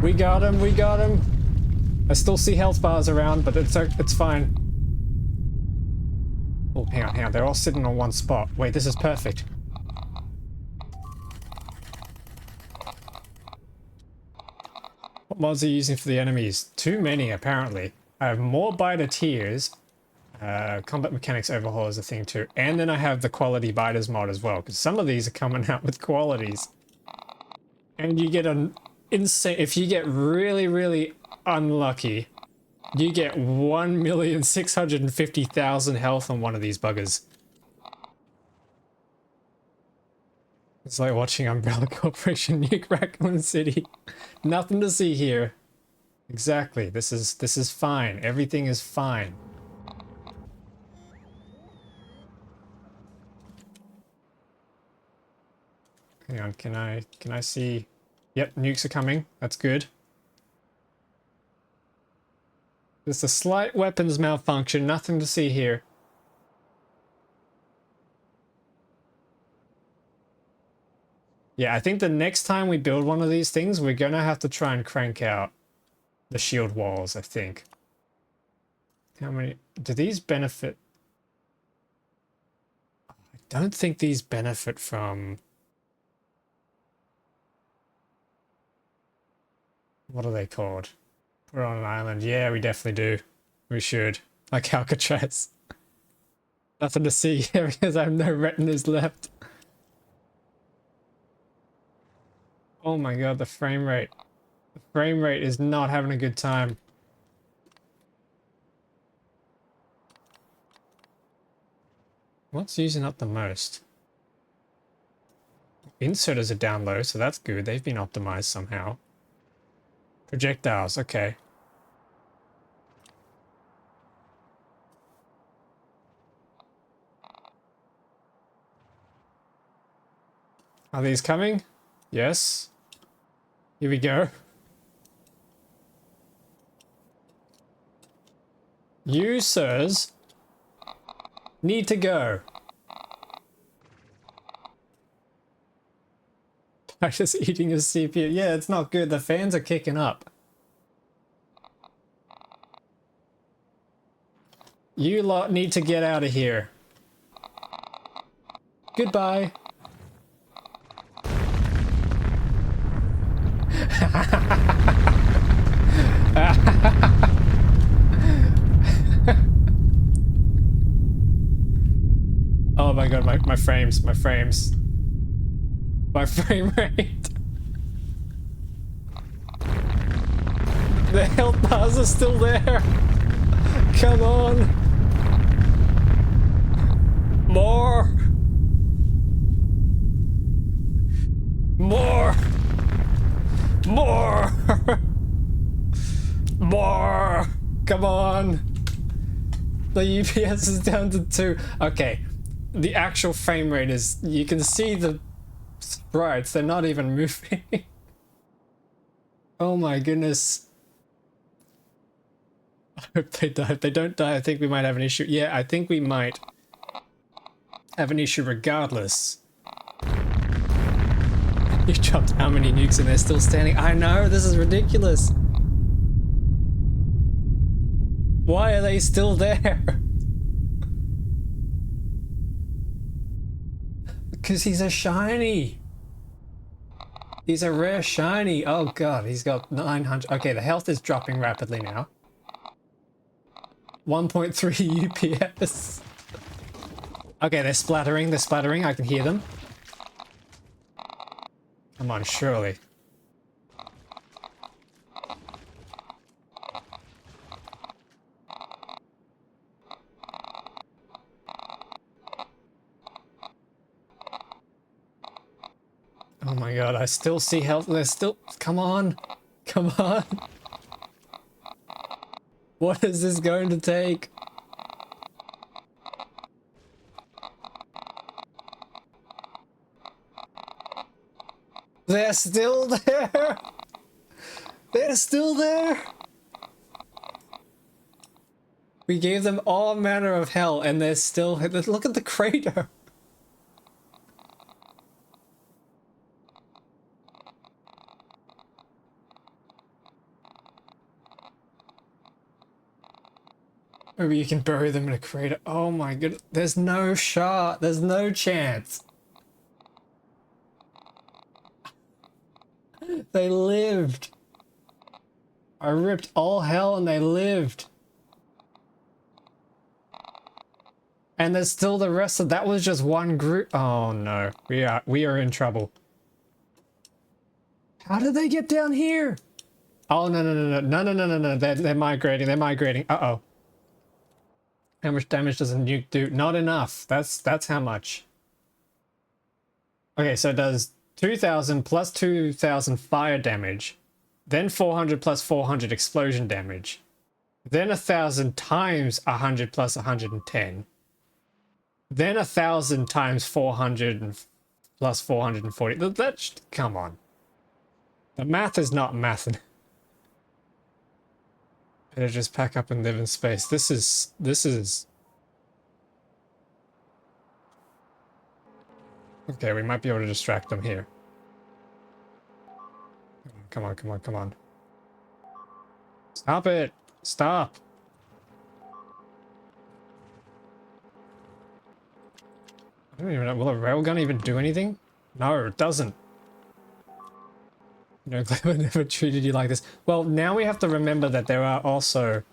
A: We got him, we got him. I still see health bars around, but it's fine. Oh, hang on, they're all sitting on one spot. Wait, this is perfect. What mods are you using for the enemies? Too many, apparently. I have more biter tears Combat mechanics overhaul is a thing too. And then I have the quality biters mod as well, because some of these are coming out with qualities. And you get an insane, if you get really, really unlucky, you get 1,650,000 health on one of these buggers. It's like watching Umbrella Corporation nuke Raccoon City. Nothing to see here. Exactly. This is fine. Everything is fine. Hang on, can I see? Yep, nukes are coming. That's good. There's a slight weapons malfunction. Nothing to see here. Yeah, I think the next time we build one of these things, we're gonna have to try and crank out the shield walls, I think. How many do these benefit? I don't think these benefit from, what are they called? We're on an island. Yeah, we definitely do. We should. Like Alcatraz. Nothing to see here because I have no retinas left. Oh my god, the frame rate. The frame rate is not having a good time. What's using up the most? Inserters are down low, so that's good. They've been optimized somehow. Projectiles, okay. Are these coming? Yes. Here we go. You, sirs, need to go. I'm just eating a CPU. Yeah, it's not good. The fans are kicking up. You lot need to get out of here. Goodbye. Oh my god, my frames, my frames. My frame rate. The health bars are still there. Come on. More. More. More. More. Come on. The UPS is down to 2. Okay. The actual frame rate is, you can see the sprites, they're not even moving. Oh my goodness. I hope they die. If they don't die, I think we might have an issue. Yeah, I think we might have an issue regardless. You dropped how many nukes and they're still standing? I know, this is ridiculous. Why are they still there? Because he's a shiny. He's a rare shiny. Oh god, he's got 900. Okay, the health is dropping rapidly now. 1.3 UPS. Okay, they're splattering, I can hear them. Come on, surely. Oh my god, I still see health. They're still. Come on. Come on. What is this going to take? They're still there. They're still there. We gave them all manner of hell and they're still. Look at the crater. Maybe you can bury them in a crater. Oh my goodness. There's no shot. There's no chance. They lived. I ripped all hell and they lived. And there's still the rest of that was just one group. Oh no, we are in trouble. How did they get down here? Oh no no no no no no no no no! They're migrating. They're migrating. Uh-oh. How much damage does a nuke do? Not enough. That's how much. Okay, so it does 2,000 plus 2,000 fire damage, then 400 plus 400 explosion damage, then 1,000 times 100 plus 110, then 1,000 times 400 and plus 440. That's come on. The math is not math. Better just pack up and live in space. This is. Okay, we might be able to distract them here. Come on, come on, come on. Stop it! Stop! I don't even know. Will a railgun even do anything? No, it doesn't. You know, Clever never treated you like this. Well, now we have to remember that there are also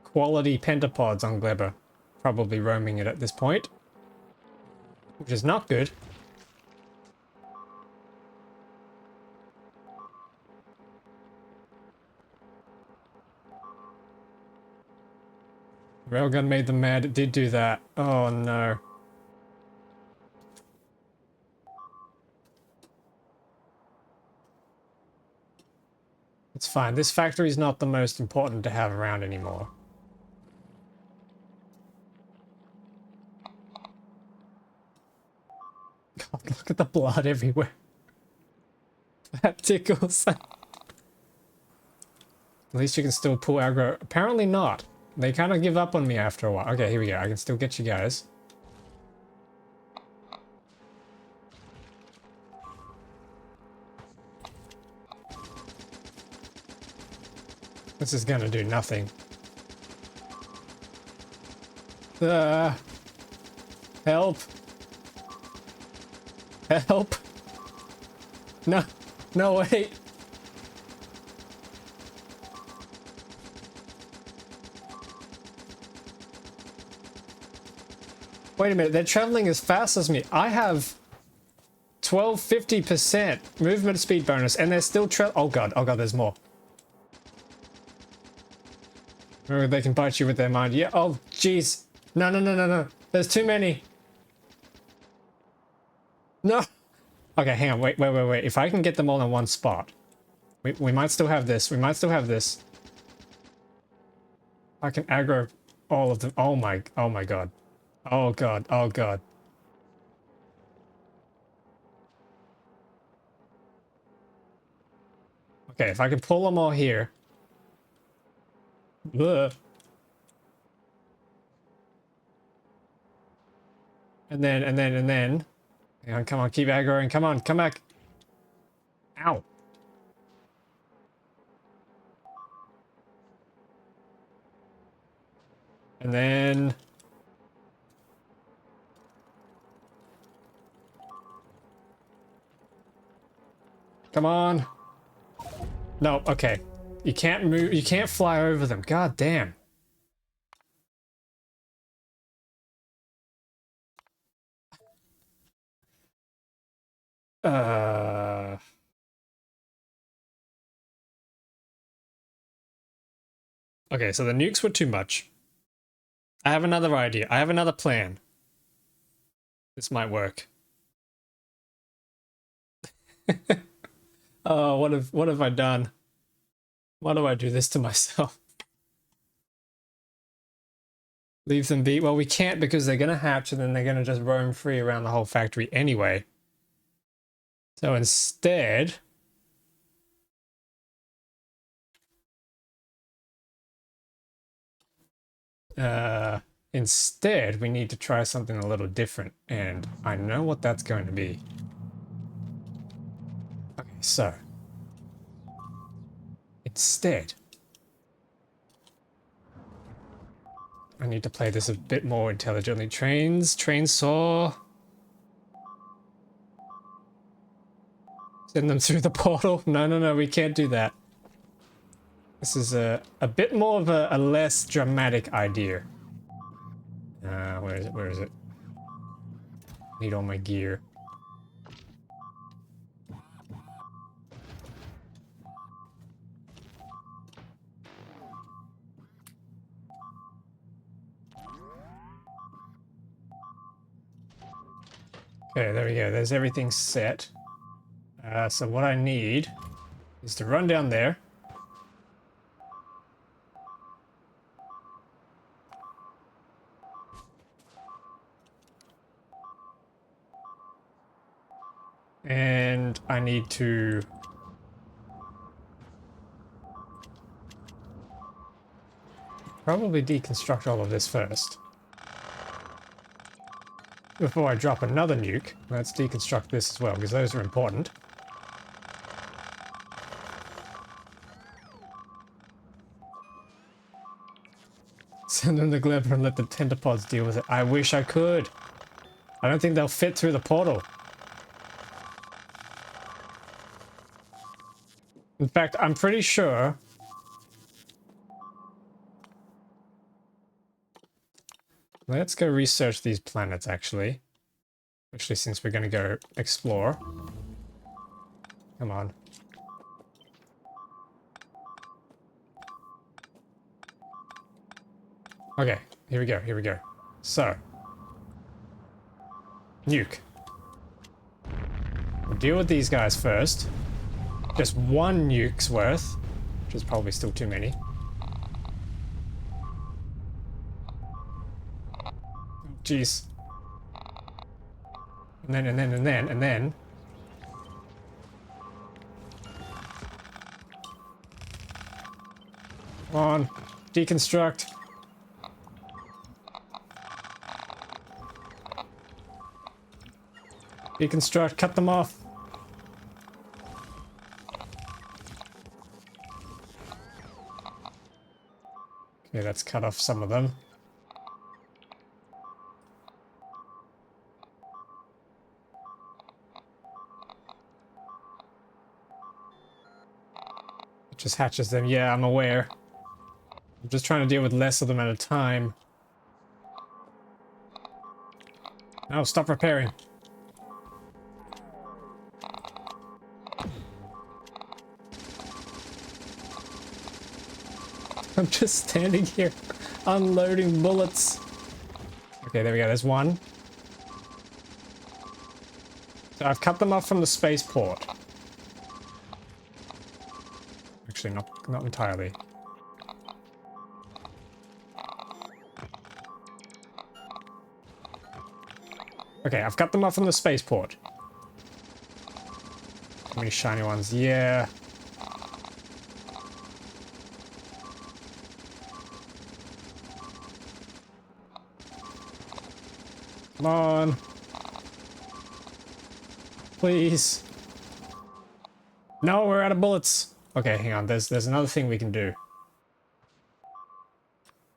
A: quality pentapods on Gleber, probably roaming it at this point, which is not good. Railgun made them mad. It did do that. Oh no. It's fine. This factory is not the most important to have around anymore. God, look at the blood everywhere. That tickles. At least you can still pull aggro. Apparently not. They kind of give up on me after a while. Okay, here we go. I can still get you guys. This is gonna do nothing. Help! Help! No! No, wait! Wait a minute, they're traveling as fast as me. I have 50% movement speed bonus, and they're still oh god, there's more. Remember, they can bite you with their mind. Yeah, oh jeez. No, no, no, no, no. There's too many. No! Okay, hang on, wait. If I can get them all in one spot. We might still have this. We might still have this. I can aggro all of them. Oh my god. Oh god, oh god. Okay, if I can pull them all here. Ugh. And then. Hang on, come on, keep aggroing. Come on, come back. Ow. And then. Come on. No, okay. You can't move, you can't fly over them. God damn. Okay, so the nukes were too much. I have another idea. I have another plan. This might work. Oh, what have I done? Why do I do this to myself? Leave them be. Well, we can't because they're gonna hatch and then they're gonna just roam free around the whole factory anyway. So instead, we need to try something a little different, and I know what that's going to be. Okay, so instead, I need to play this a bit more intelligently. Train saw. Send them through the portal. No, we can't do that. This is a bit more of a less dramatic idea. Where is it? Where is it? Need all my gear. Okay, there we go. There's everything set. So what I need is to run down there. And I need to probably deconstruct all of this first. Before I drop another nuke, let's deconstruct this as well, because those are important. Send them the glimmer and let the tenderpods deal with it. I wish I could. I don't think they'll fit through the portal. In fact, I'm pretty sure... Let's go research these planets, actually. Especially since we're going to go explore. Come on. Okay, here we go, here we go. So. Nuke. We'll deal with these guys first. Just one nuke's worth, which is probably still too many. Jeez. And then. Come on. Deconstruct. Deconstruct. Cut them off. Okay, that's cut off some of them. It just hatches them. Yeah, I'm aware. I'm just trying to deal with less of them at a time. No, stop repairing. I'm just standing here unloading bullets. Okay, there we go. There's one. So I've cut them off from the spaceport. Actually, not entirely. Okay, I've cut them off from the spaceport. How many shiny ones? Yeah. Come on. Please. No, we're out of bullets. Okay, hang on. There's another thing we can do.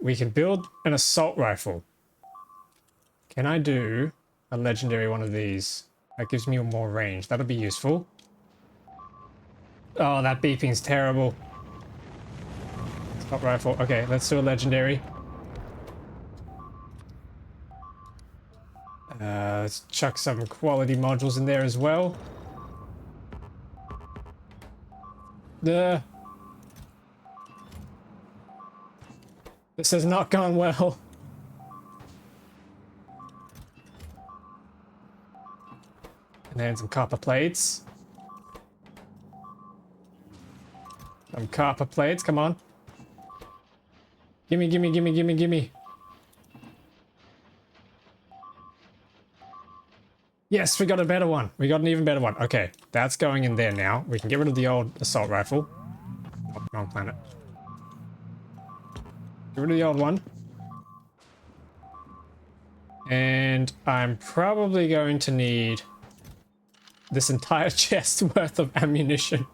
A: We can build an assault rifle. Can I do a legendary one of these? That gives me more range. That'll be useful. Oh, that beeping's terrible. Assault rifle. Okay, let's do a legendary. Let's chuck some quality modules in there as well. This has not gone well. And then some copper plates. Some copper plates, come on. Gimme, gimme, gimme, gimme, gimme. Yes, we got a better one. We got an even better one. Okay, that's going in there now. We can get rid of the old assault rifle. Oh, wrong planet. Get rid of the old one. And I'm probably going to need this entire chest worth of ammunition.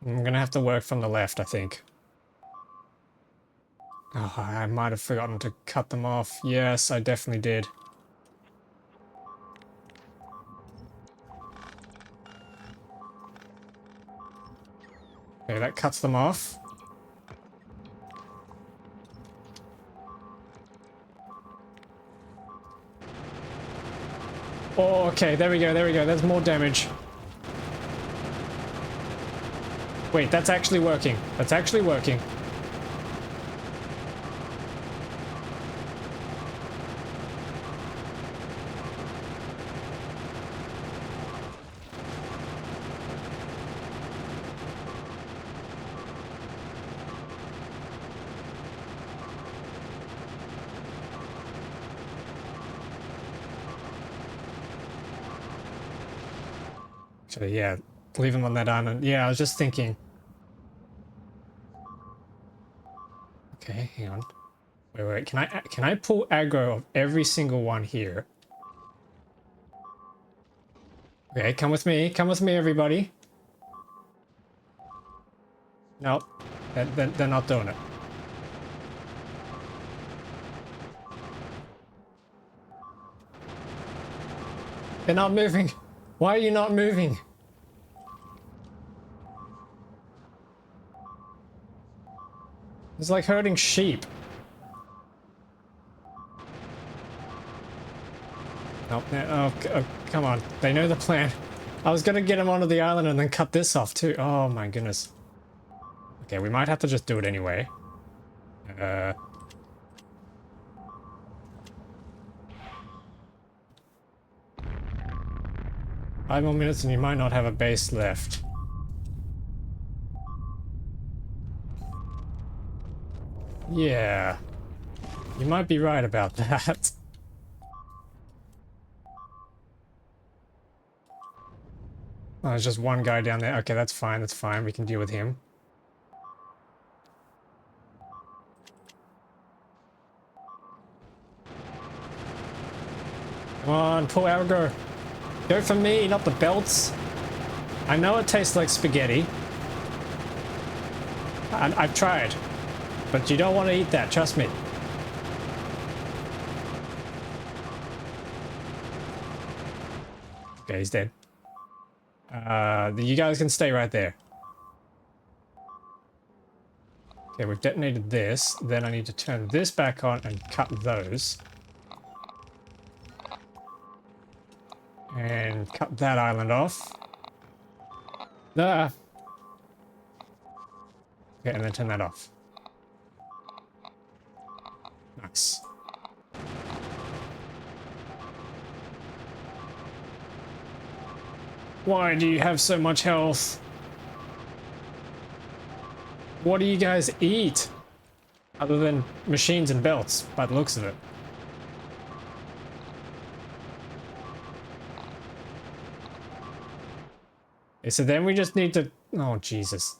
A: I'm gonna have to work from the left, I think. Oh, I might have forgotten to cut them off. Yes, I definitely did. Okay, that cuts them off. Okay, there we go, there we go. There's more damage. Wait, that's actually working. That's actually working. So yeah, leave him on that island. Yeah, I was just thinking. Okay, hang on. Wait, wait. Can I pull aggro of every single one here? Okay, come with me. Come with me, everybody. Nope. They're not doing it. They're not moving. Why are you not moving? It's like herding sheep. Nope. Oh, come on. They know the plan. I was gonna get him onto the island and then cut this off too. Oh my goodness. Okay, we might have to just do it anyway. 5 more minutes and you might not have a base left. Yeah. You might be right about that. Oh, there's just one guy down there. Okay, that's fine, that's fine. We can deal with him. Come on, pull aggro. Go for me, not the belts. I know it tastes like spaghetti. I've tried. But you don't want to eat that, trust me. Okay, he's dead. You guys can stay right there. Okay, we've detonated this. Then I need to turn this back on and cut those. And cut that island off. Ah. Okay, and then turn that off. Nice. Why do you have so much health? What do you guys eat? Other than machines and belts, by the looks of it. Okay, so then we just need to... Oh, Jesus.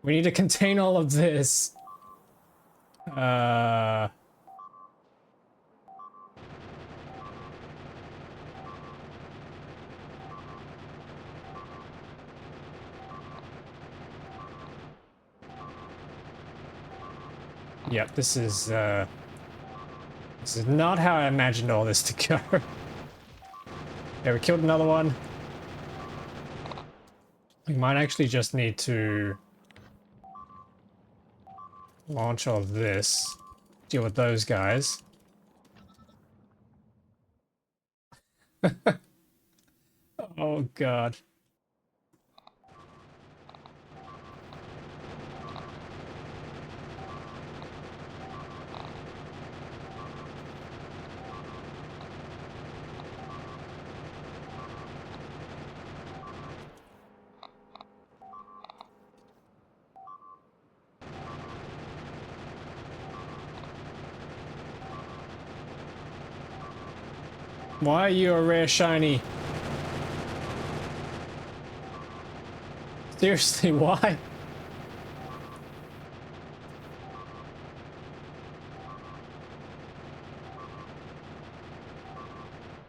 A: We need to contain all of this. Yep, this is not how I imagined all this to go. Yeah, we killed another one. We might actually just need to launch all of this, deal with those guys. Oh God. Why are you a rare shiny? Seriously, why?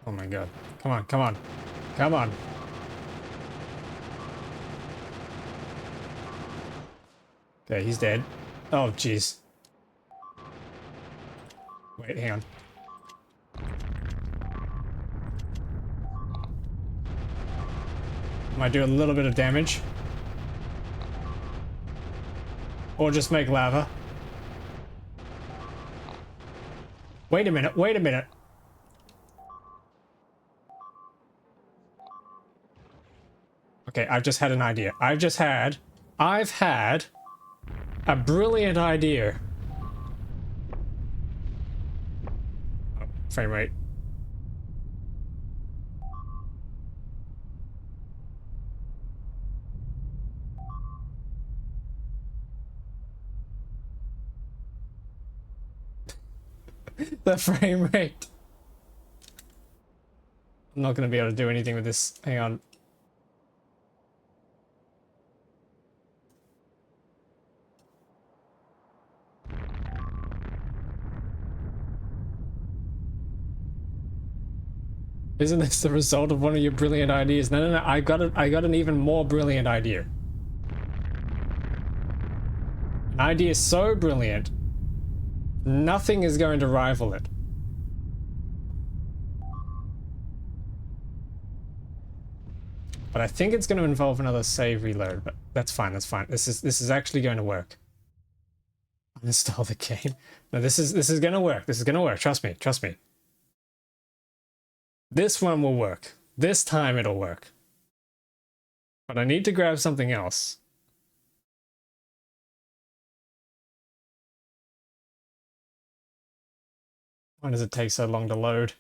A: Oh my God. Come on, come on. Come on. Okay, he's dead. Oh, jeez. Wait, hang on. Might do a little bit of damage. Or just make lava. Wait a minute, wait a minute. Okay, I've just had an idea. I've had a brilliant idea. Oh, frame rate. The frame rate. I'm not going to be able to do anything with this. Hang on. Isn't this the result of one of your brilliant ideas? No, no, no. I got an even more brilliant idea. An idea so brilliant, nothing is going to rival it. But I think it's going to involve another save reload, but that's fine, that's fine. This is actually going to work. Uninstall the game. No, this is going to work. This is going to work. Trust me, trust me. This one will work. This time it'll work. But I need to grab something else. Why does it take so long to load?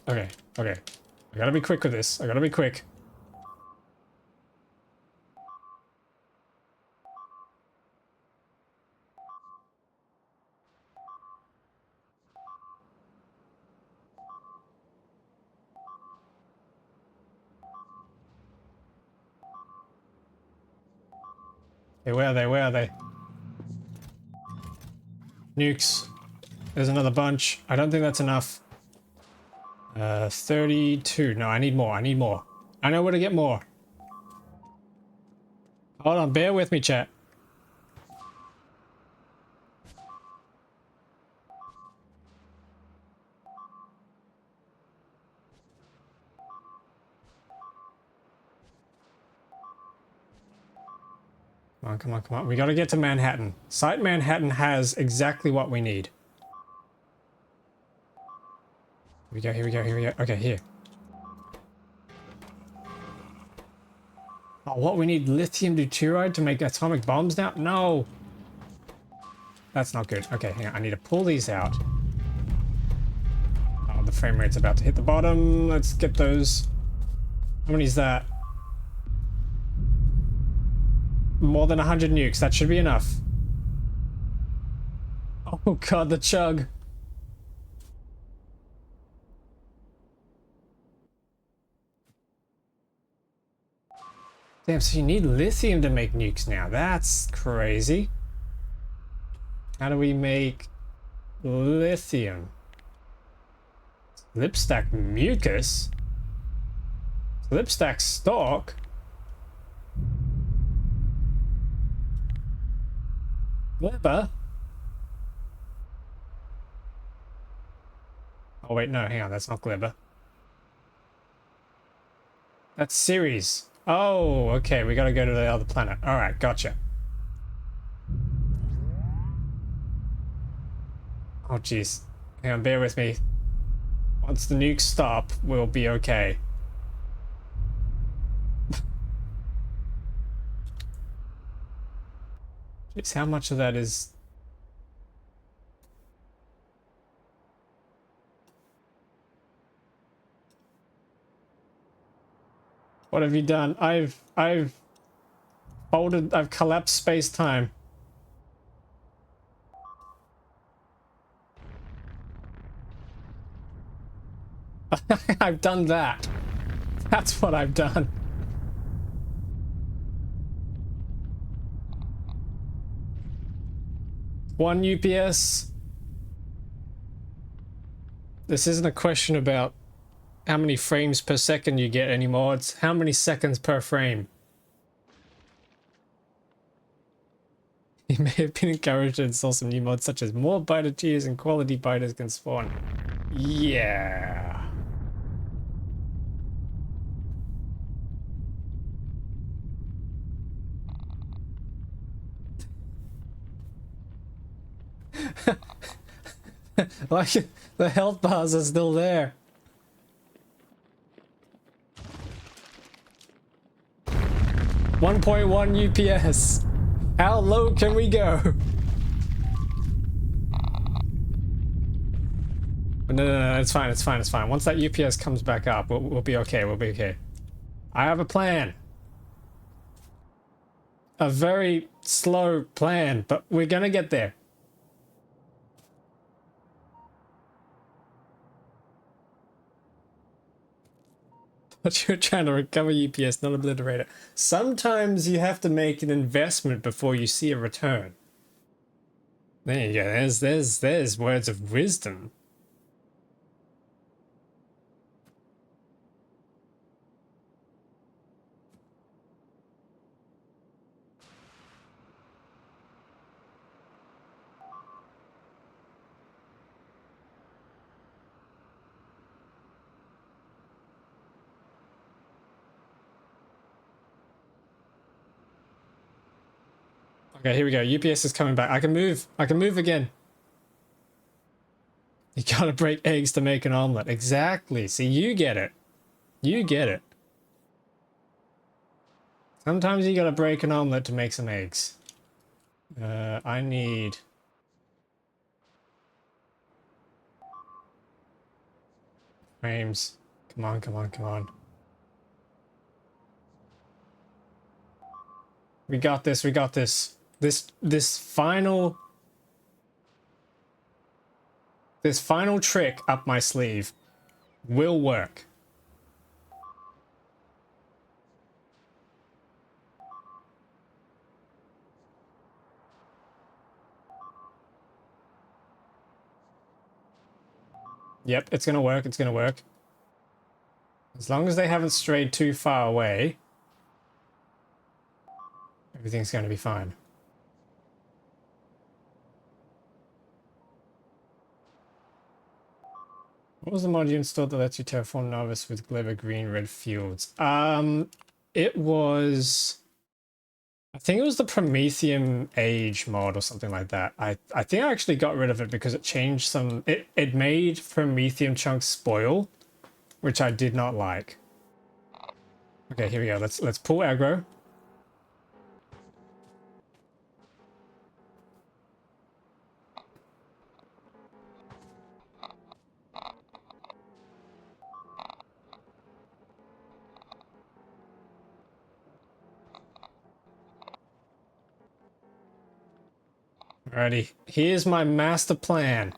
A: Okay, okay. I gotta be quick with this. I gotta be quick. Hey, where are they? Where are they? Nukes. There's another bunch. I don't think that's enough. 32. No, I need more. I need more. I know where to get more. Hold on, bear with me, chat. Come on, come on, come on. We gotta get to Manhattan. Site Manhattan has exactly what we need. Here we go, here we go, here we go. Okay, here. Oh, what? We need lithium deuteride to make atomic bombs now? No! That's not good. Okay, hang on. I need to pull these out. Oh, the frame rate's about to hit the bottom. Let's get those. How many is that? More than 100 nukes. That should be enough. Oh god, the chug. Damn, so you need lithium to make nukes now. That's crazy. How do we make lithium? Lipstack mucus? Lipstack stock? Glibber? Oh wait, no, hang on, that's not Glibber. That's Ceres. Oh, okay, we gotta go to the other planet. Alright, gotcha. Oh jeez. Hang on, bear with me. Once the nukes stop, we'll be okay. Jeez, how much of that is... What have you done? I've folded, I've collapsed space-time. I've done that. That's what I've done. One UPS. This isn't a question about how many frames per second you get anymore. It's how many seconds per frame. You may have been encouraged to install some new mods such as more biter tiers and quality biters can spawn. Yeah. Like, the health bars are still there. 1.1 UPS. How low can we go? No, it's fine, it's fine, it's fine. Once that UPS comes back up, we'll be okay, we'll be okay. I have a plan. A very slow plan, but we're gonna get there. But you're trying to recover UPS, not obliterate it. Sometimes you have to make an investment before you see a return. There you go. There's words of wisdom. Okay, here we go. UPS is coming back. I can move. I can move again. You gotta break eggs to make an omelet. Exactly. See, you get it. You get it. Sometimes you gotta break an omelet to make some eggs. I need... frames. Come on, come on, come on. We got this, we got this. This final trick up my sleeve will work. Yep, it's gonna work, it's gonna work. As long as they haven't strayed too far away, everything's gonna be fine. What was the mod you installed that lets you terraform Novice with Glimmer green red fields? It was... I think it was the Prometheum Age mod or something like that. I think I actually got rid of it because it changed some... It made Prometheum chunks spoil, which I did not like. Okay, here we go. Let's pull aggro. Alrighty, here's my master plan.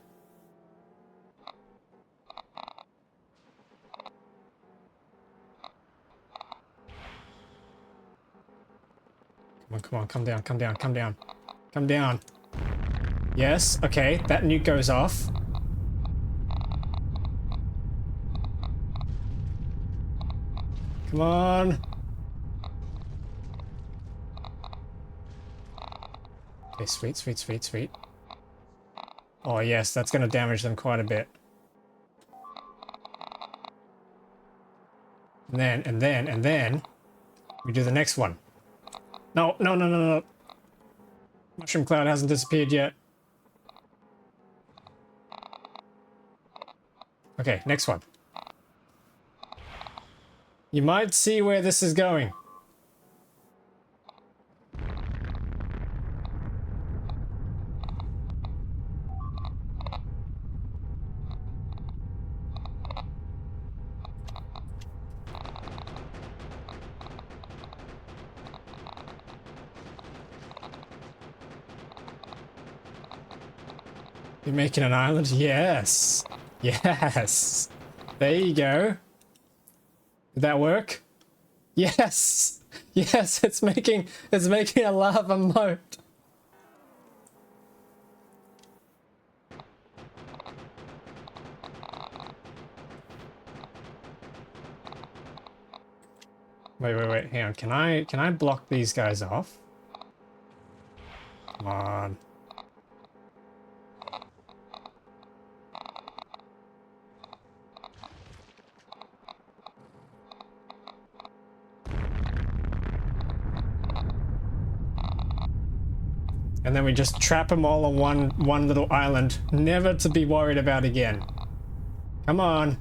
A: Come on, come on, come down, come down, come down. Come down. Yes, okay, that nuke goes off. Come on. Okay, sweet, sweet, sweet, sweet. Oh yes, that's gonna damage them quite a bit. And then, we do the next one. No, no, no, no, no. Mushroom cloud hasn't disappeared yet. Okay, next one. You might see where this is going. You're making an island? Yes. Yes. There you go. Did that work? Yes. Yes, it's making a lava moat. Wait. Hang on. Can I block these guys off? Come on. And then we just trap them all on one little island, never to be worried about again. Come on.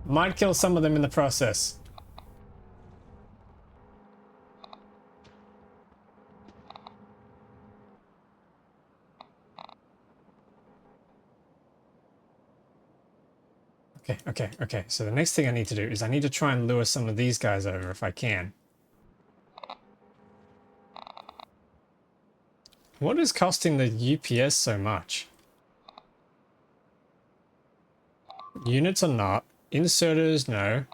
A: Might kill some of them in the process. Okay. So the next thing I need to do is I need to try and lure some of these guys over if I can. What is costing the UPS so much? Units are not. Inserters, no.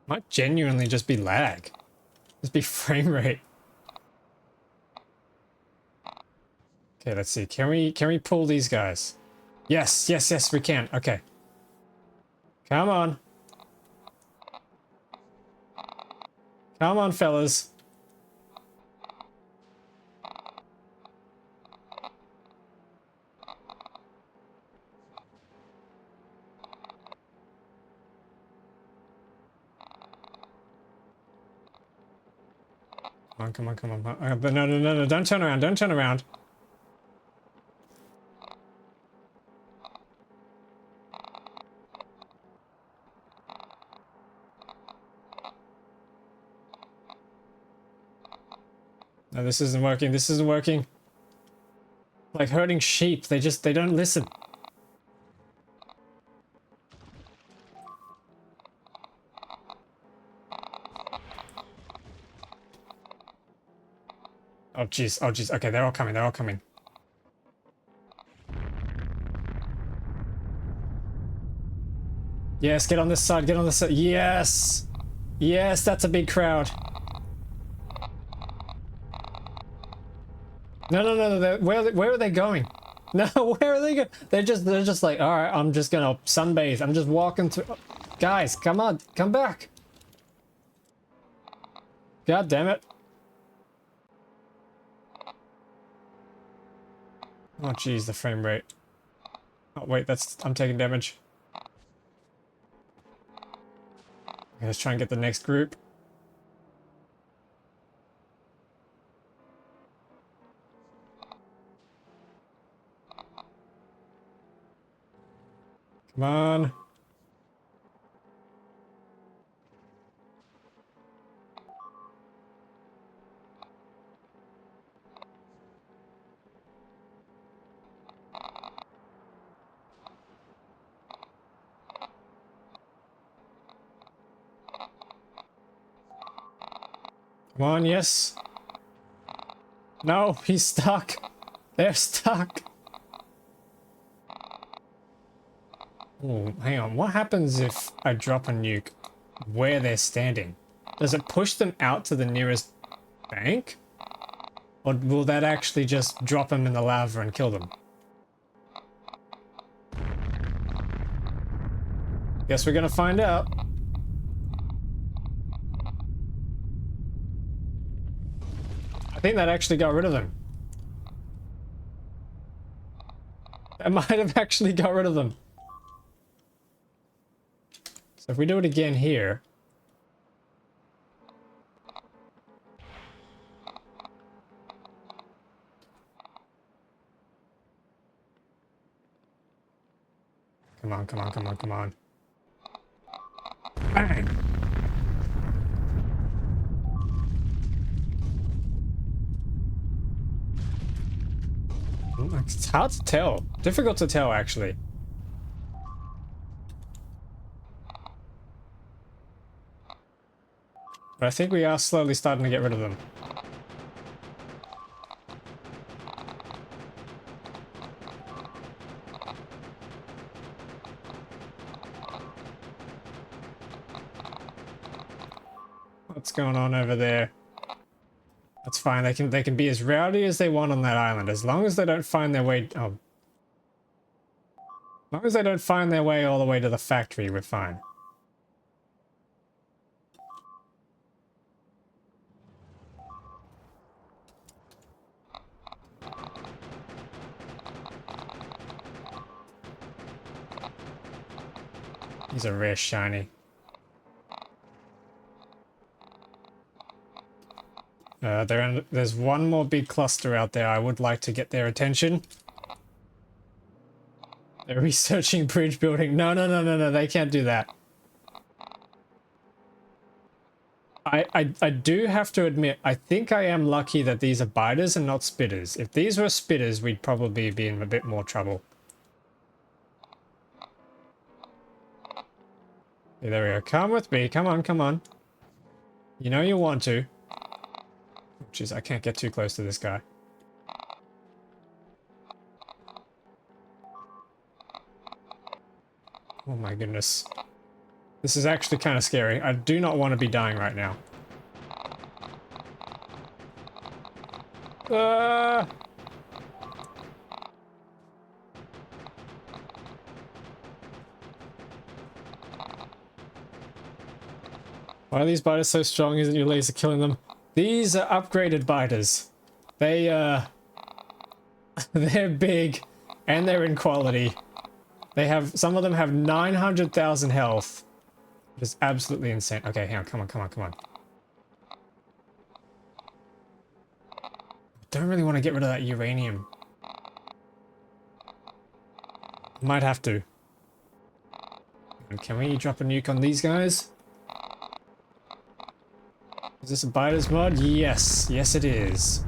A: Might genuinely just be lag. Just be frame rate. Okay, let's see. Can we pull these guys? Yes, we can. Okay. Come on. Come on, fellas. Come on. But no, don't turn around. No, this isn't working. Like herding sheep, they don't listen. Oh jeez. Okay, they're all coming. Yes, get on this side. Yes, that's a big crowd. No. Where are they going? No, where are they going? They're just like, all right, I'm just gonna sunbathe. I'm just walking through. Guys, come on, come back. God damn it. Oh jeez, the frame rate. Oh wait, I'm taking damage. Okay, let's try and get the next group. Come on. Come on, yes. No, he's stuck. They're stuck. Oh, hang on. What happens if I drop a nuke where they're standing? Does it push them out to the nearest bank? Or will that actually just drop them in the lava and kill them? Guess we're gonna find out. I think that actually got rid of them. That might have actually got rid of them. So if we do it again here. Come on. Bang! It's hard to tell. Difficult to tell, actually. But I think we are slowly starting to get rid of them. What's going on over there? That's fine. They can be as rowdy as they want on that island, as long as they don't find their way. Oh. As long as they don't find their way all the way to the factory, we're fine. He's a rare shiny. There's one more big cluster out there. I would like to get their attention. They're researching bridge building. No, no, no, no, no. They can't do that. I do have to admit, I think I am lucky that these are biters and not spitters. If these were spitters, we'd probably be in a bit more trouble. Okay, there we go. Come with me. Come on, come on. You know you want to. Jeez, I can't get too close to this guy. Oh my goodness. This is actually kind of scary. I do not want to be dying right now. Why are these biters so strong? Isn't your laser killing them? These are upgraded biters. They, they're big and they're in quality. They have, some of them have 900,000 health. It is absolutely insane. Okay, hang on, come on, come on, come on. Don't really want to get rid of that uranium. Might have to. And can we drop a nuke on these guys? Is this a biters mod? Yes, yes it is.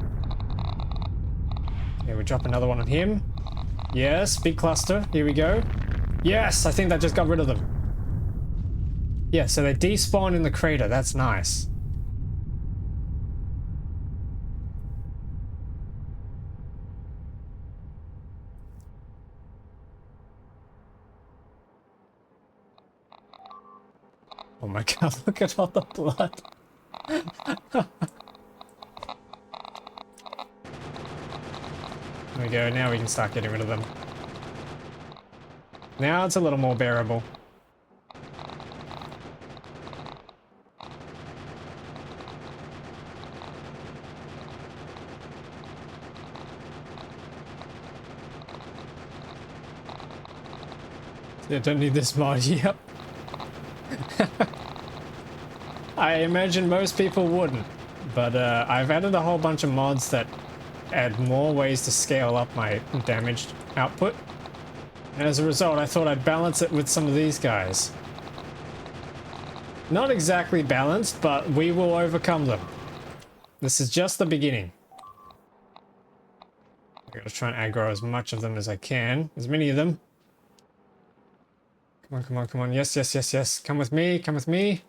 A: Okay, we drop another one on him. Yes, big cluster. Here we go. Yes, I think that just got rid of them. Yeah, so they despawn in the crater. That's nice. Oh my god, look at all the blood. There we go, now we can start getting rid of them. Now it's a little more bearable. Yeah, don't need this mod, yep. I imagine most people wouldn't, but I've added a whole bunch of mods that add more ways to scale up my damage output. And as a result, I thought I'd balance it with some of these guys. Not exactly balanced, but we will overcome them. This is just the beginning. I gotta try and aggro as much of them as I can. As many of them. Come on, come on, come on. Yes, yes, yes, yes. Come with me, come with me.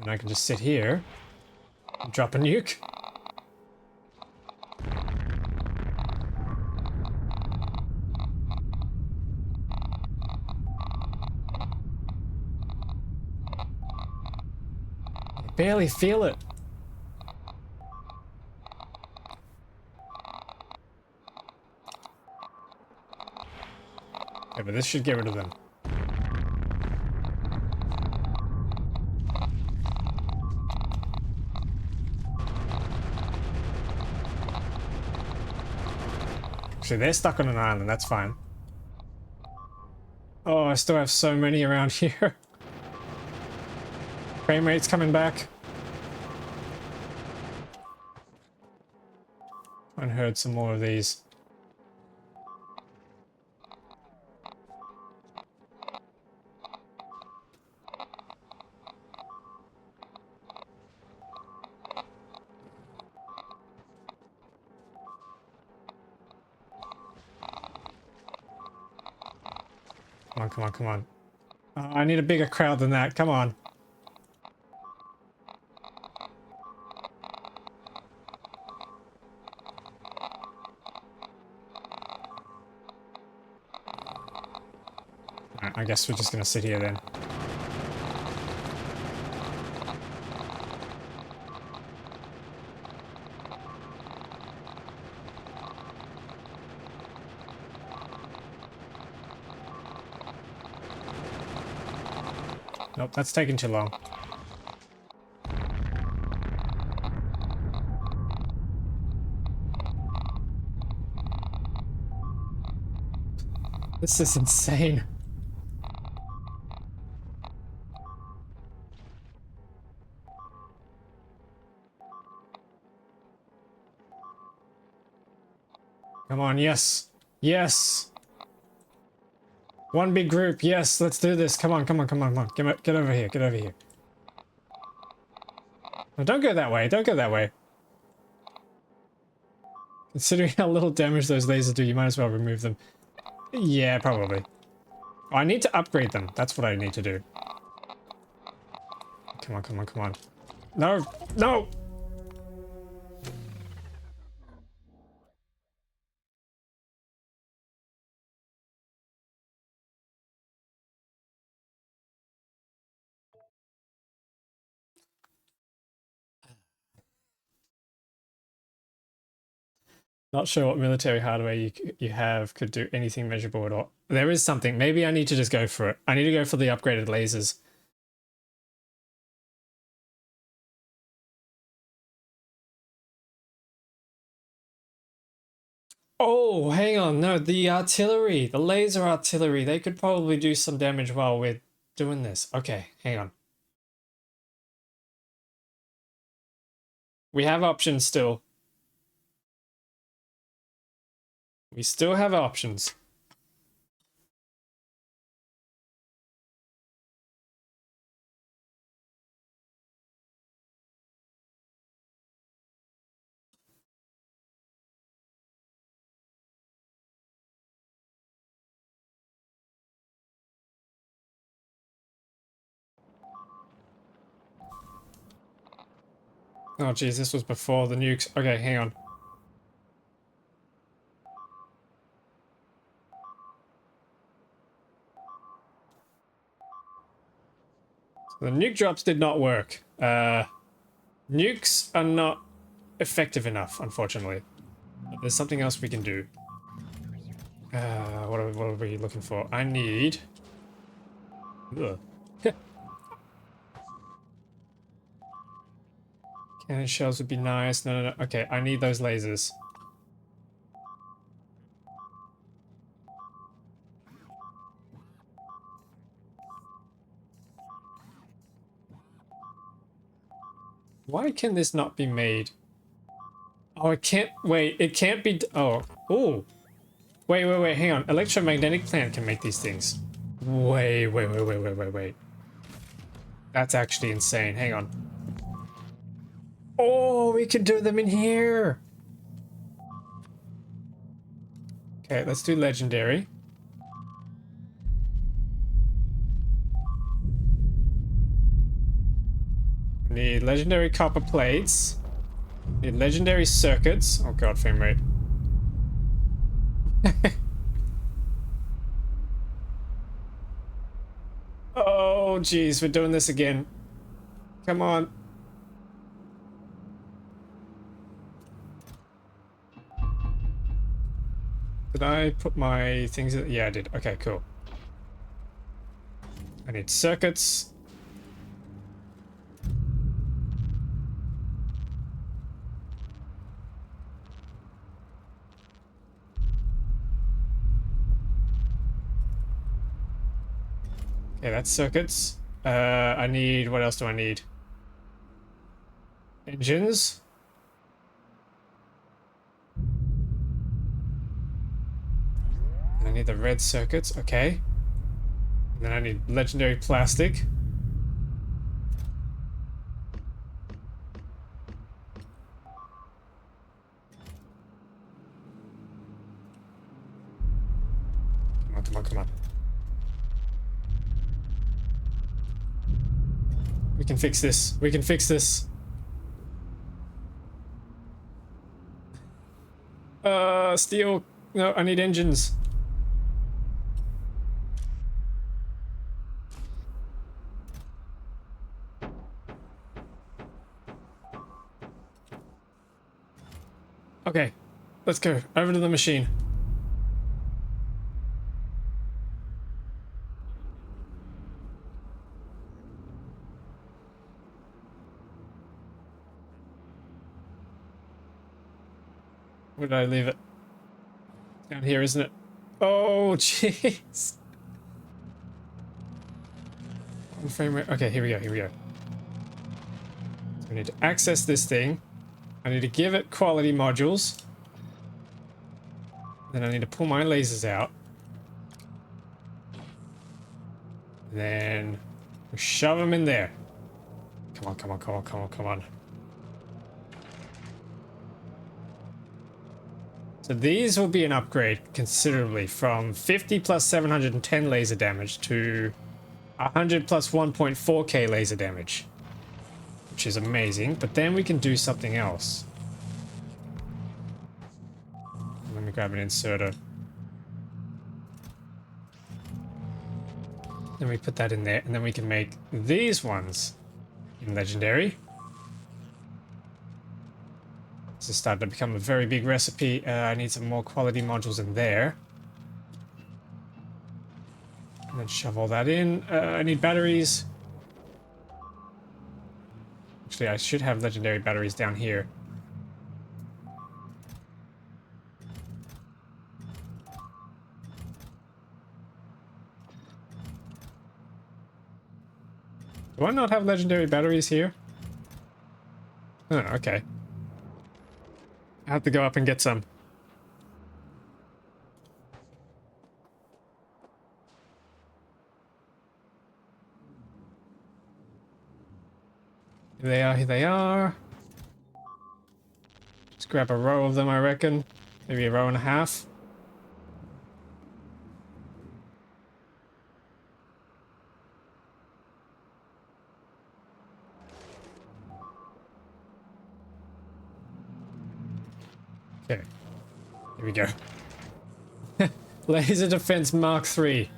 A: And I can just sit here and drop a nuke. I barely feel it. Okay, but this should get rid of them. Actually, they're stuck on an island, that's fine. Oh, I still have so many around here. Frame rate's coming back. I heard some more of these. Come on, come on, come on. I need a bigger crowd than that. Come on. Alright, I guess we're just gonna sit here then. Nope, that's taking too long. This is insane. Come on, yes. Yes. One big group, yes, let's do this. Come on, come on, come on, come on. Get over here, get over here. No, don't go that way, don't go that way. Considering how little damage those lasers do, you might as well remove them. Yeah, probably. Oh, I need to upgrade them. That's what I need to do. Come on, come on, come on. No! No! Not sure what military hardware you have could do anything measurable at all. There is something. Maybe I need to just go for it. I need to go for the upgraded lasers. Oh, hang on. No, the artillery. The laser artillery. They could probably do some damage while we're doing this. Okay, hang on. We have options still. We still have options. Oh, geez, this was before the nukes. Okay, hang on. The nuke drops did not work. Nukes are not effective enough, unfortunately. But there's something else we can do. What are we looking for? I need... Ugh. Cannon shells would be nice. No, no, no. Okay, I need those lasers. Why can this not be made? Oh, it can't... Wait, it can't be... Oh. Oh. Wait, hang on. Electromagnetic plant can make these things. Wait. That's actually insane. Hang on. Oh, we can do them in here. Okay, let's do legendary. Need legendary copper plates. Need legendary circuits. Oh god, frame rate. Oh jeez, we're doing this again. Come on. Did I put my things in? Yeah, I did. Okay, cool. I need circuits. Okay, that's circuits. I need... What else do I need? Engines. I need the red circuits. Okay. And then I need legendary plastic. Come on. We can fix this. We can fix this. Steel. No, I need engines. Okay, let's go. Over to the machine. Where did I leave it? Down here, isn't it? Oh, jeez. One frame rate. Okay, here we go, here we go. So we need to access this thing. I need to give it quality modules. Then I need to pull my lasers out. Then we shove them in there. Come on, come on, come on, come on, come on. So these will be an upgrade considerably from 50 plus 710 laser damage to 100 plus 1.4k laser damage, which is amazing. But then we can do something else. Let me grab an inserter. Then we put that in there, and then we can make these ones in legendary. This is starting to become a very big recipe. I need some more quality modules in there. And then shove all that in. I need batteries. Actually, I should have legendary batteries down here. Do I not have legendary batteries here? Oh, okay. I have to go up and get some. Here they are, here they are. Let's grab a row of them, I reckon. Maybe a row and a half. Okay. Here we go. Laser Defense Mark III.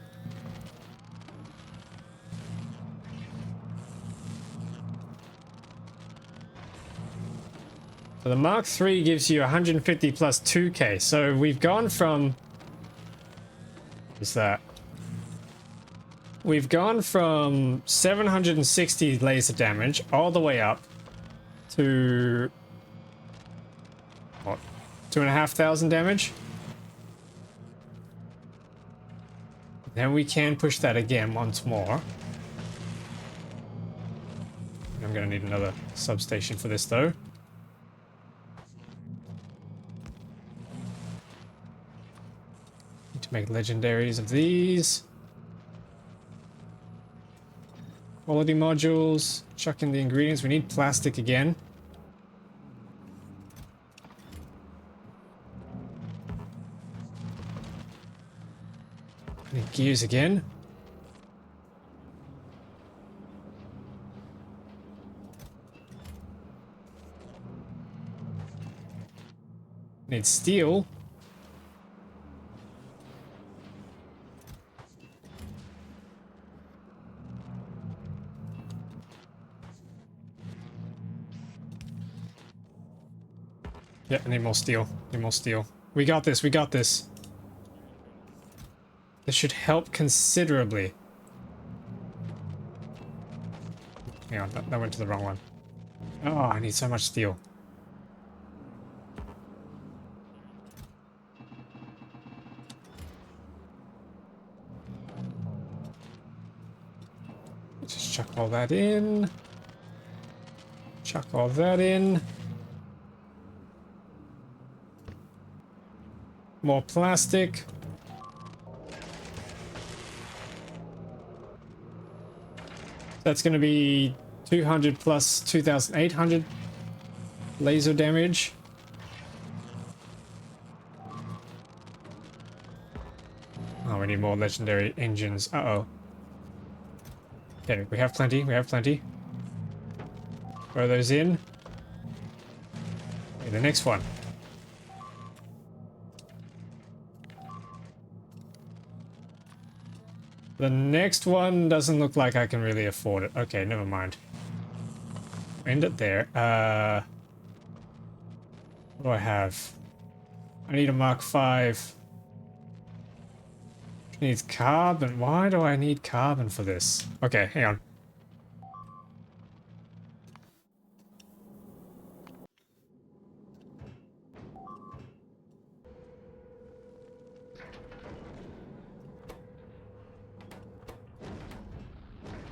A: So the Mark III gives you 150 plus 2k. So we've gone from... What is that? We've gone from 760 laser damage all the way up to... What? 2,500 damage? Then we can push that again once more. I'm gonna need another substation for this though. Need to make legendaries of these. Quality modules. Chuck in the ingredients. We need plastic again. Need gears again. Need steel. Yeah, I need more steel. Need more steel. We got this, we got this. This should help considerably. Hang on, that went to the wrong one. Oh, I need so much steel. Just chuck all that in. Chuck all that in. More plastic. That's going to be 200 plus 2,800 laser damage. Oh, we need more legendary engines. Uh-oh. Okay, we have plenty. We have plenty. Throw those in. Okay, the next one. The next one doesn't look like I can really afford it. Okay, never mind. End it there. What do I have? I need a Mark V. Needs carbon. Why do I need carbon for this? Okay, hang on.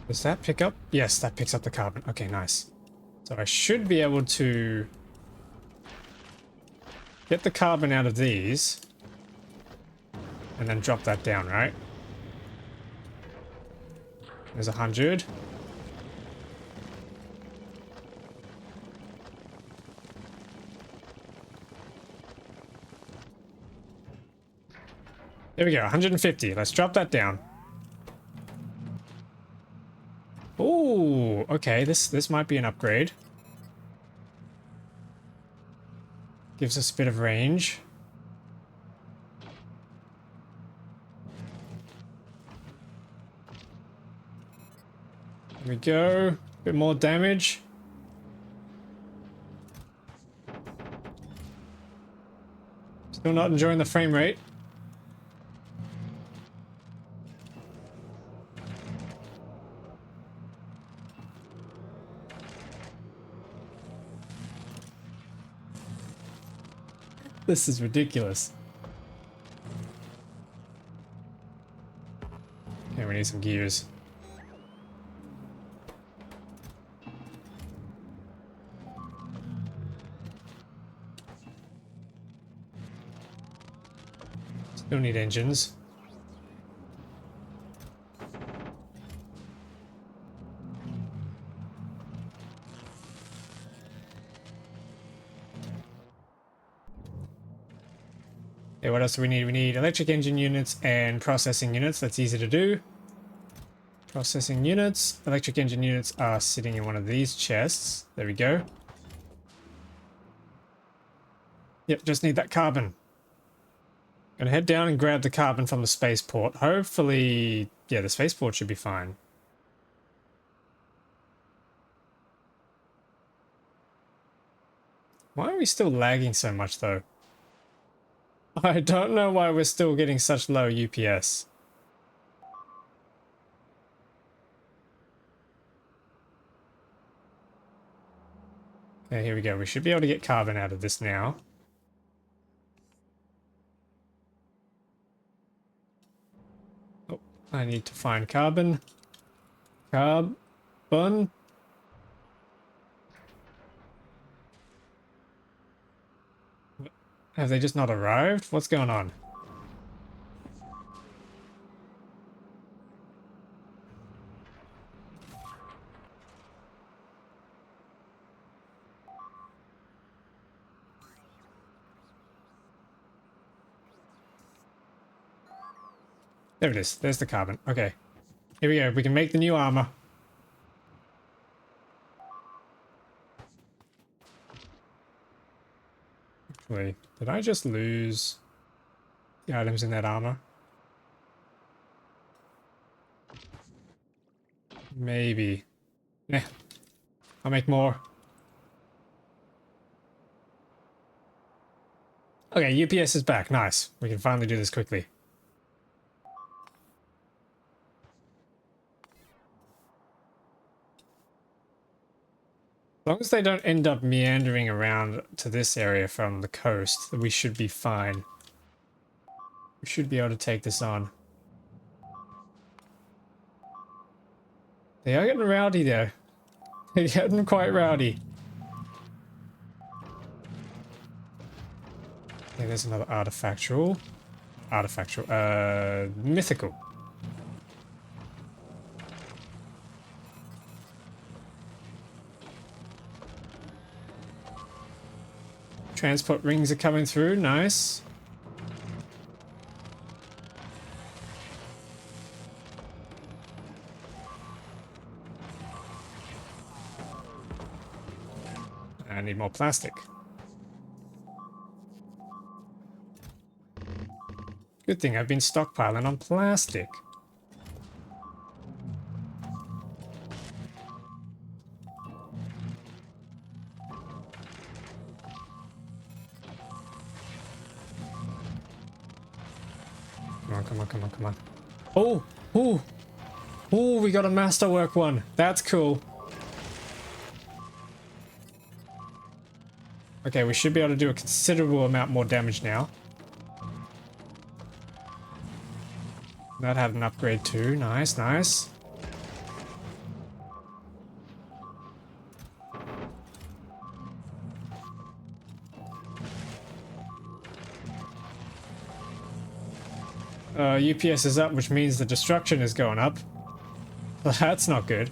A: Does that pick up? Yes, that picks up the carbon. Okay, nice. So I should be able to get the carbon out of these and then drop that down, right? There's 100. There we go, 150. Let's drop that down. Oh, okay, this might be an upgrade. Gives us a bit of range. There we go. A bit more damage. Still not enjoying the frame rate. This is ridiculous. Okay, we need some gears. Still need engines. Okay, what else do we need? We need electric engine units and processing units. That's easy to do. Processing units. Electric engine units are sitting in one of these chests. There we go. Yep, just need that carbon. Gonna head down and grab the carbon from the spaceport. Hopefully, yeah, the spaceport should be fine. Why are we still lagging so much, though? I don't know why we're still getting such low UPS. Okay, here we go. We should be able to get carbon out of this now. Oh, I need to find carbon. Carbon. Have they just not arrived? What's going on? There it is. There's the carbon. Okay. Here we go. We can make the new armor. Actually, did I just lose the items in that armor? Maybe. Nah. I'll make more. Okay, UPS is back. Nice. We can finally do this quickly. As long as they don't end up meandering around to this area from the coast, we should be fine. We should be able to take this on. They are getting rowdy though. They're getting quite rowdy. Okay, there's another artifactual. Mythical. Transport rings are coming through, nice. I need more plastic. Good thing I've been stockpiling on plastic. Come on. Oh, we got a masterwork one. That's cool. Okay, we should be able to do a considerable amount more damage now. That had an upgrade too. Nice. UPS is up, which means the destruction is going up. That's not good.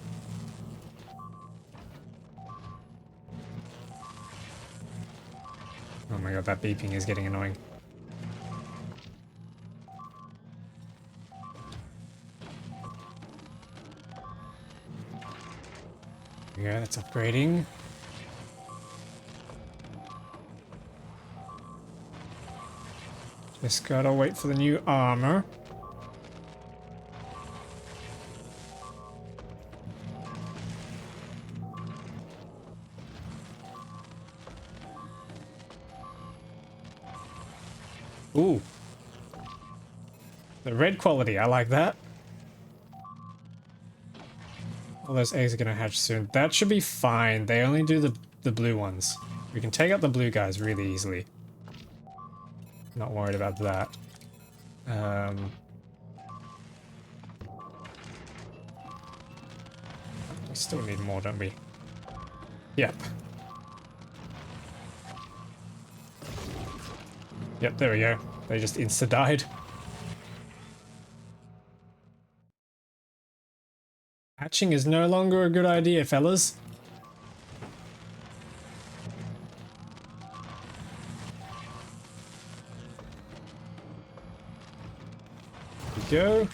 A: Oh my god, that beeping is getting annoying. Yeah, that's upgrading. Just gotta wait for the new armor. Ooh. The red quality, I like that. All those eggs are gonna hatch soon. That should be fine. They only do the blue ones. We can take out the blue guys really easily. Not worried about that. We still need more, don't we? Yep. Yep, there we go. They just insta-died. Hatching is no longer a good idea, fellas. There we go.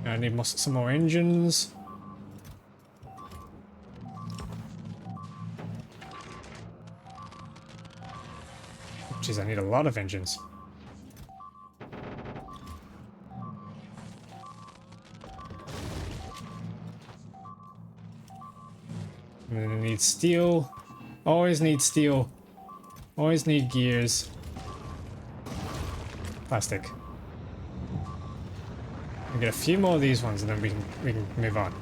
A: I need some more engines. Jeez, I need a lot of engines. I'm gonna need steel. Always need steel. Always need gears. Plastic. We'll get a few more of these ones and then we can move on.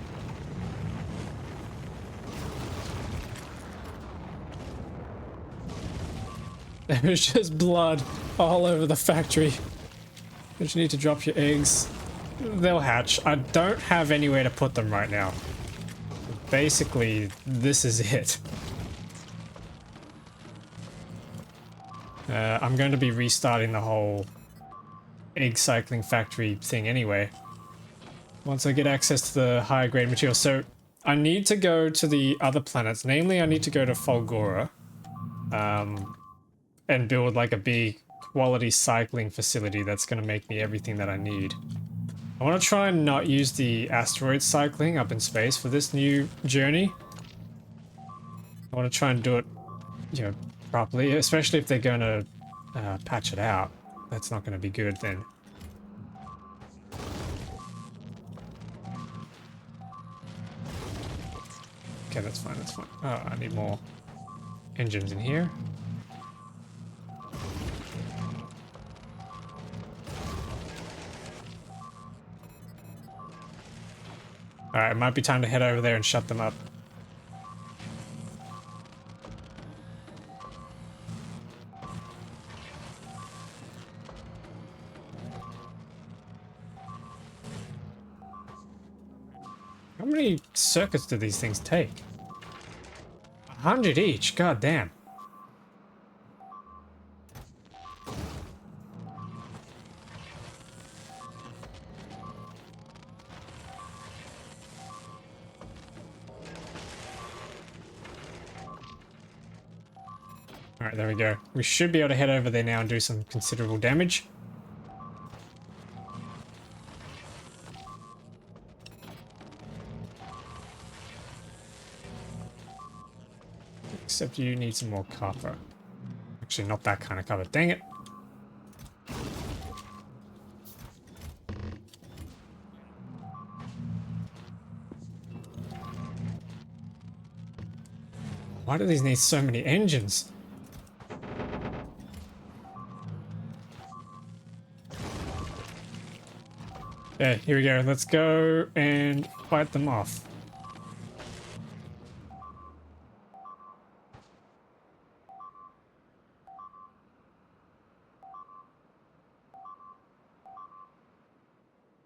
A: There's just blood all over the factory. You just need to drop your eggs. They'll hatch. I don't have anywhere to put them right now. Basically, this is it. I'm going to be restarting the whole egg cycling factory thing anyway. Once I get access to the higher grade material. So I need to go to the other planets. Namely, I need to go to Fulgora. And build like a big quality cycling facility that's going to make me everything that I need. I want to try and not use the asteroid cycling up in space for this new journey. I want to try and do it, you know, properly, especially if they're going to patch it out. That's not going to be good then. Okay, that's fine, that's fine. Oh, I need more engines in here. Alright, it might be time to head over there and shut them up. How many circuits do these things take? 100 each, god damn. Alright, there we go. We should be able to head over there now and do some considerable damage. Except you need some more copper. Actually, not that kind of copper. Dang it. Why do these need so many engines? Yeah, here we go. Let's go and fight them off.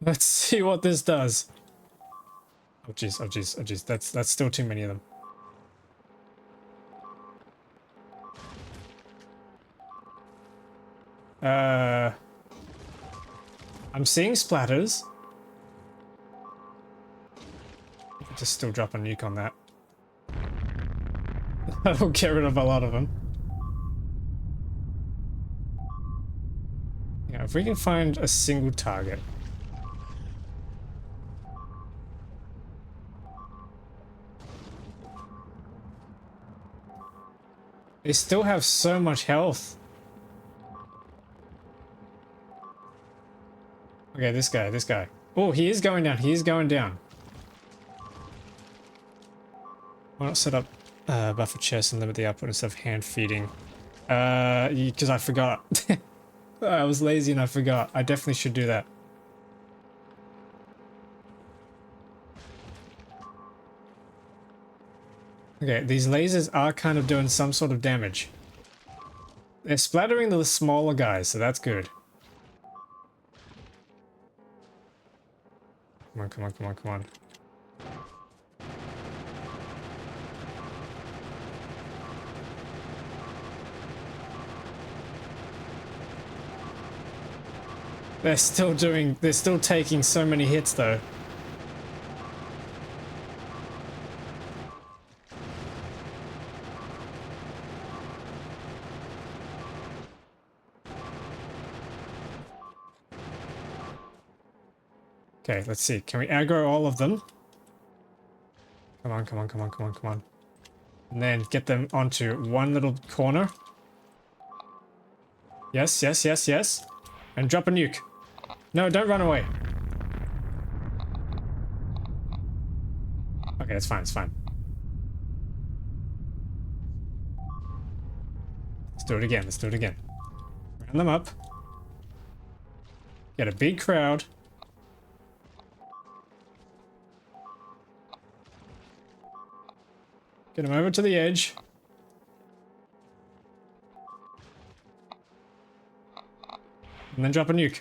A: Let's see what this does. Oh jeez, oh jeez, oh jeez. That's still too many of them. I'm seeing splatters. Just still drop a nuke on that. That'll get rid of a lot of them. Yeah, if we can find a single target. They still have so much health. Okay, this guy, this guy. Oh, he is going down, he is going down. Why not set up buffer chest and limit the output instead of hand feeding? Because I forgot. I was lazy and I forgot. I definitely should do that. Okay, these lasers are kind of doing some sort of damage. They're splattering the smaller guys, so that's good. Come on, come on, come on, come on. They're still taking so many hits though. Okay, let's see. Can we aggro all of them? Come on, come on, come on, come on, come on. And then get them onto one little corner. Yes, yes, yes, yes. And drop a nuke. No, don't run away. Okay, it's fine, it's fine. Let's do it again, let's do it again. Round them up. Get a big crowd. Get them over to the edge. And then drop a nuke.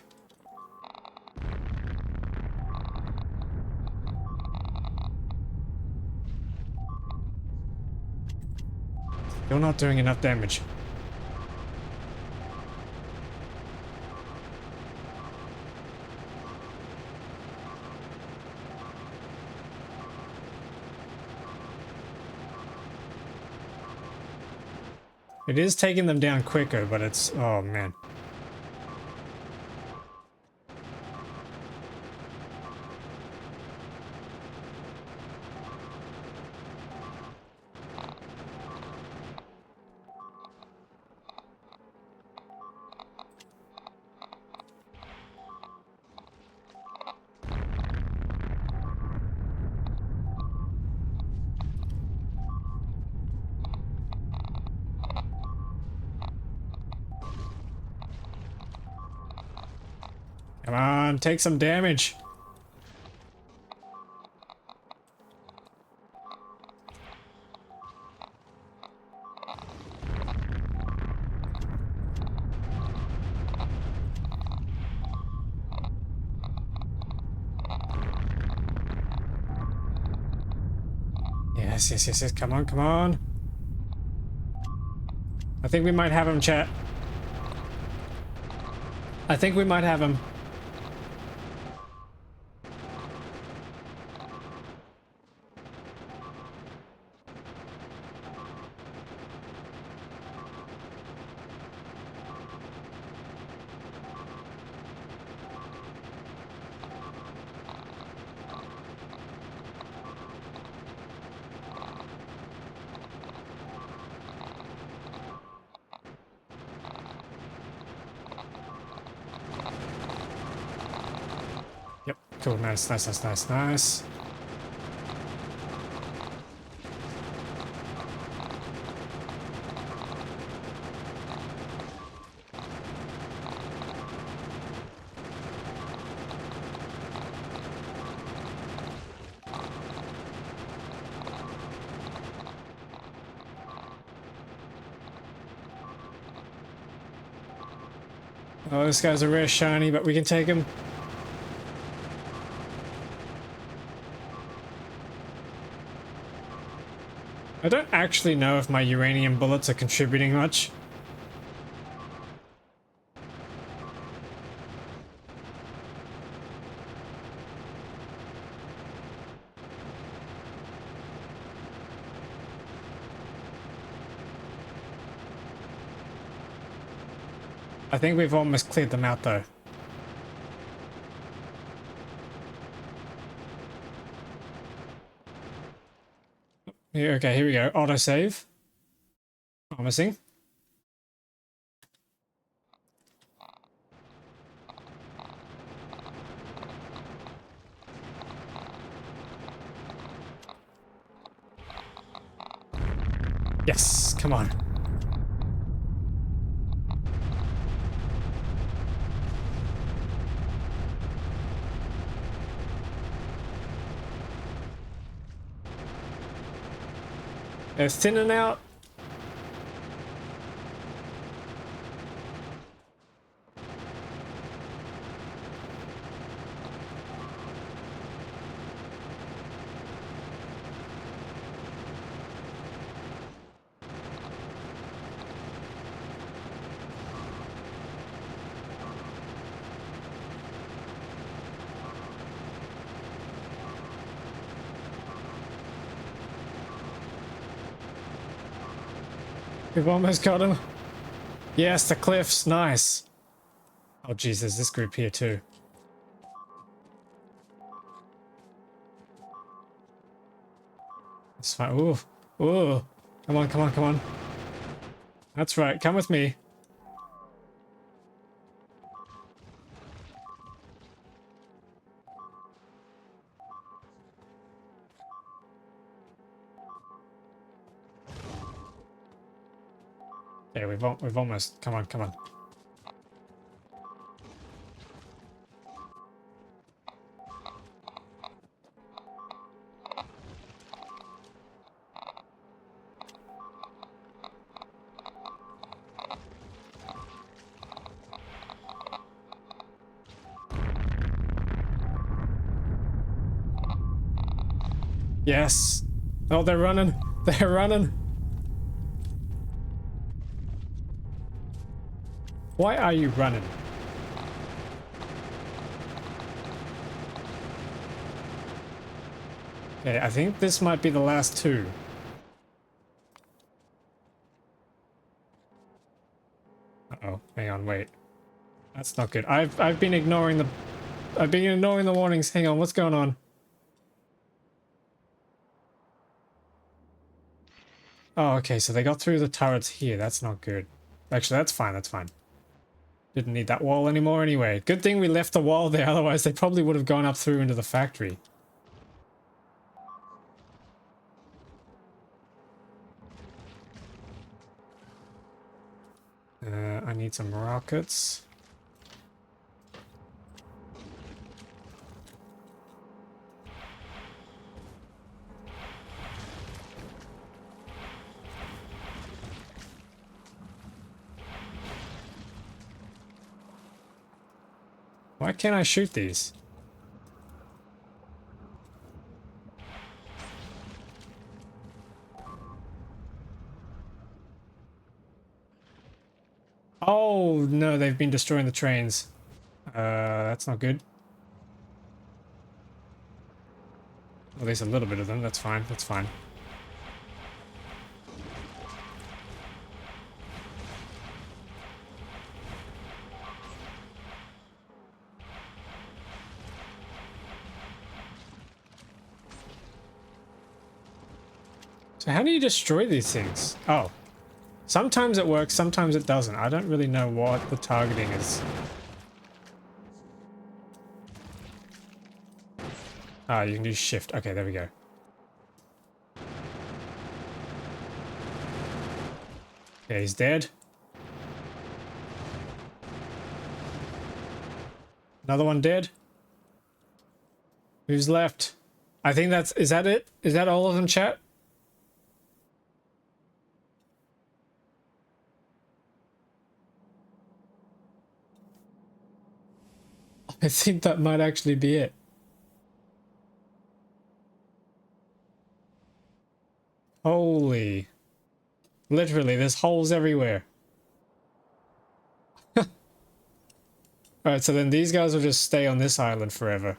A: You're not doing enough damage. It is taking them down quicker, but it's... oh man. Come on, take some damage. Yes, yes, yes, yes. Come on, come on. I think we might have him, chat. I think we might have him. Yep, cool, nice, nice, nice, nice, nice. Oh, this guy's a rare shiny, but we can take him. I don't actually know if my uranium bullets are contributing much. I think we've almost cleared them out though. Here, okay, here we go. Autosave. Promising. Yes, come on. They're thinning out. We've almost got him. Yes, the cliffs. Nice. Oh, geez, there's this group here too. It's fine. Ooh. Ooh. Come on, come on, come on. That's right. Come with me. Okay, we've almost. Come on, come on. Yes. Oh, they're running. They're running. Why are you running? Okay, I think this might be the last two. Uh-oh. Hang on, wait. That's not good. I've been ignoring the warnings. Hang on, what's going on? Oh, okay, so they got through the turrets here. That's not good. Actually, that's fine, that's fine. Didn't need that wall anymore anyway. Good thing we left the wall there, otherwise they probably would have gone up through into the factory. I need some rockets. Why can't I shoot these? Oh, no, they've been destroying the trains. That's not good. Well, there's a little bit of them. That's fine. That's fine. So how do you destroy these things? Oh. Sometimes it works, sometimes it doesn't. I don't really know what the targeting is. Ah, you can do shift. Okay, there we go. Yeah, he's dead. Another one dead. Who's left? I think that's... Is that it? Is that all of them, chat? I think that might actually be it. Holy. Literally, there's holes everywhere. Alright, so then these guys will just stay on this island forever.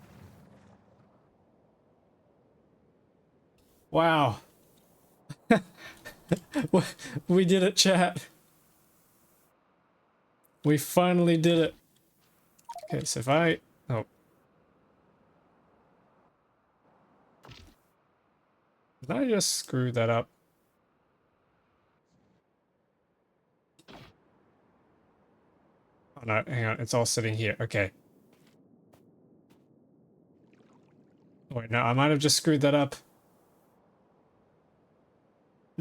A: Wow. We did it, chat. We finally did it. Okay, so if I... Oh. Did I just screw that up? Oh no, hang on. It's all sitting here. Okay. Wait, no, I might have just screwed that up.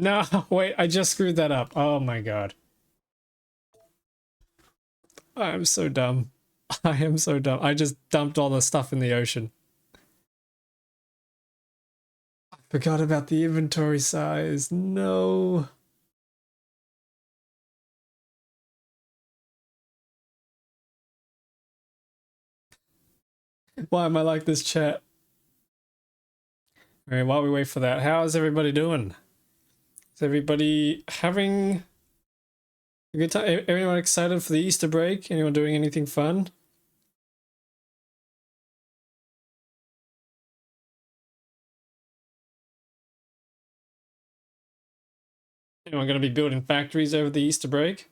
A: No, wait, I just screwed that up. Oh my god. I'm so dumb. I am so dumb. I just dumped all the stuff in the ocean. Forgot about the inventory size. No. Why am I like this, chat? Alright, while we wait for that, how's everybody doing? Is everybody having a good time? Everyone excited for the Easter break? Anyone doing anything fun? Anyone going to be building factories over the Easter break?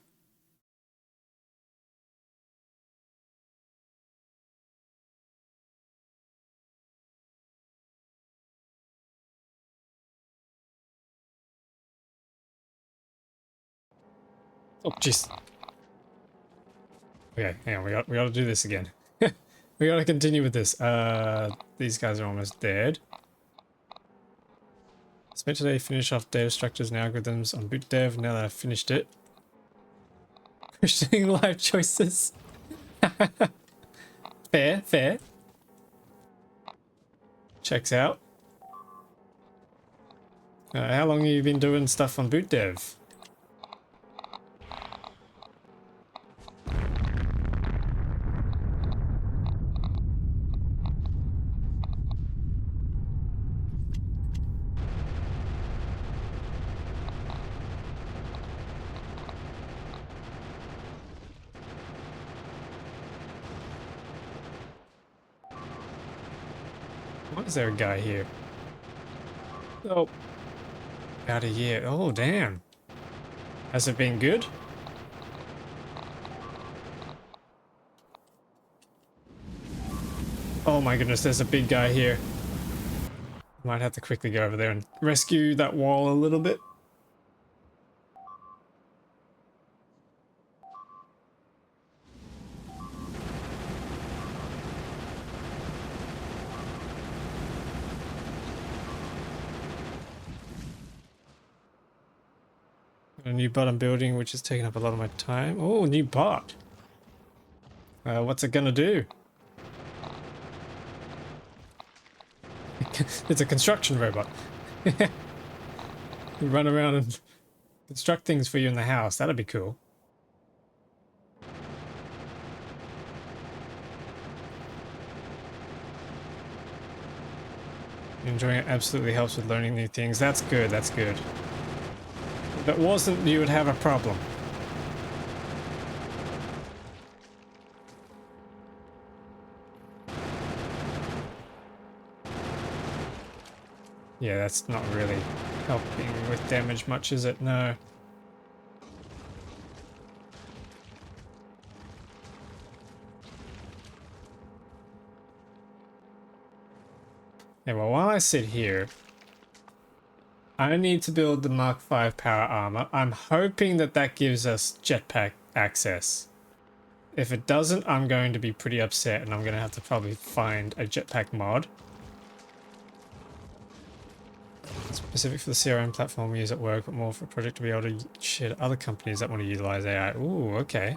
A: Oh, jeez. Okay, hang on. We got to do this again. We got to continue with this. These guys are almost dead. Spent today finish off data structures and algorithms on boot dev. Now that I've finished it, questioning life choices. Fair, fair. Checks out. How long have you been doing stuff on boot dev? Why is there a guy here? Oh, about a year. Oh, damn. Has it been good? Oh my goodness, there's a big guy here. Might have to quickly go over there and rescue that wall a little bit. A new bot I'm building, which is taking up a lot of my time. Oh, new bot. What's it gonna do? It's a construction robot. You run around and construct things for you in the house. That'd be cool. Enjoying it absolutely helps with learning new things. That's good, that's good. If it wasn't, you would have a problem. Yeah, that's not really helping with damage much, is it? No. Yeah, well, while I sit here, I need to build the Mark V power armor. I'm hoping that that gives us jetpack access. If it doesn't, I'm going to be pretty upset and I'm going to have to probably find a jetpack mod. Specific for the CRM platform we use at work, but more for a project to be able to share to other companies that want to utilize AI. Ooh, okay.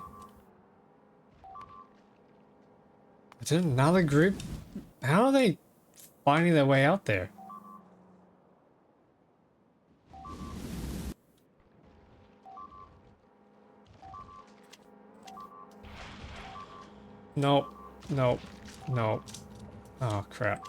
A: Did another group? How are they finding their way out there? Nope. Nope. Nope. Oh, crap.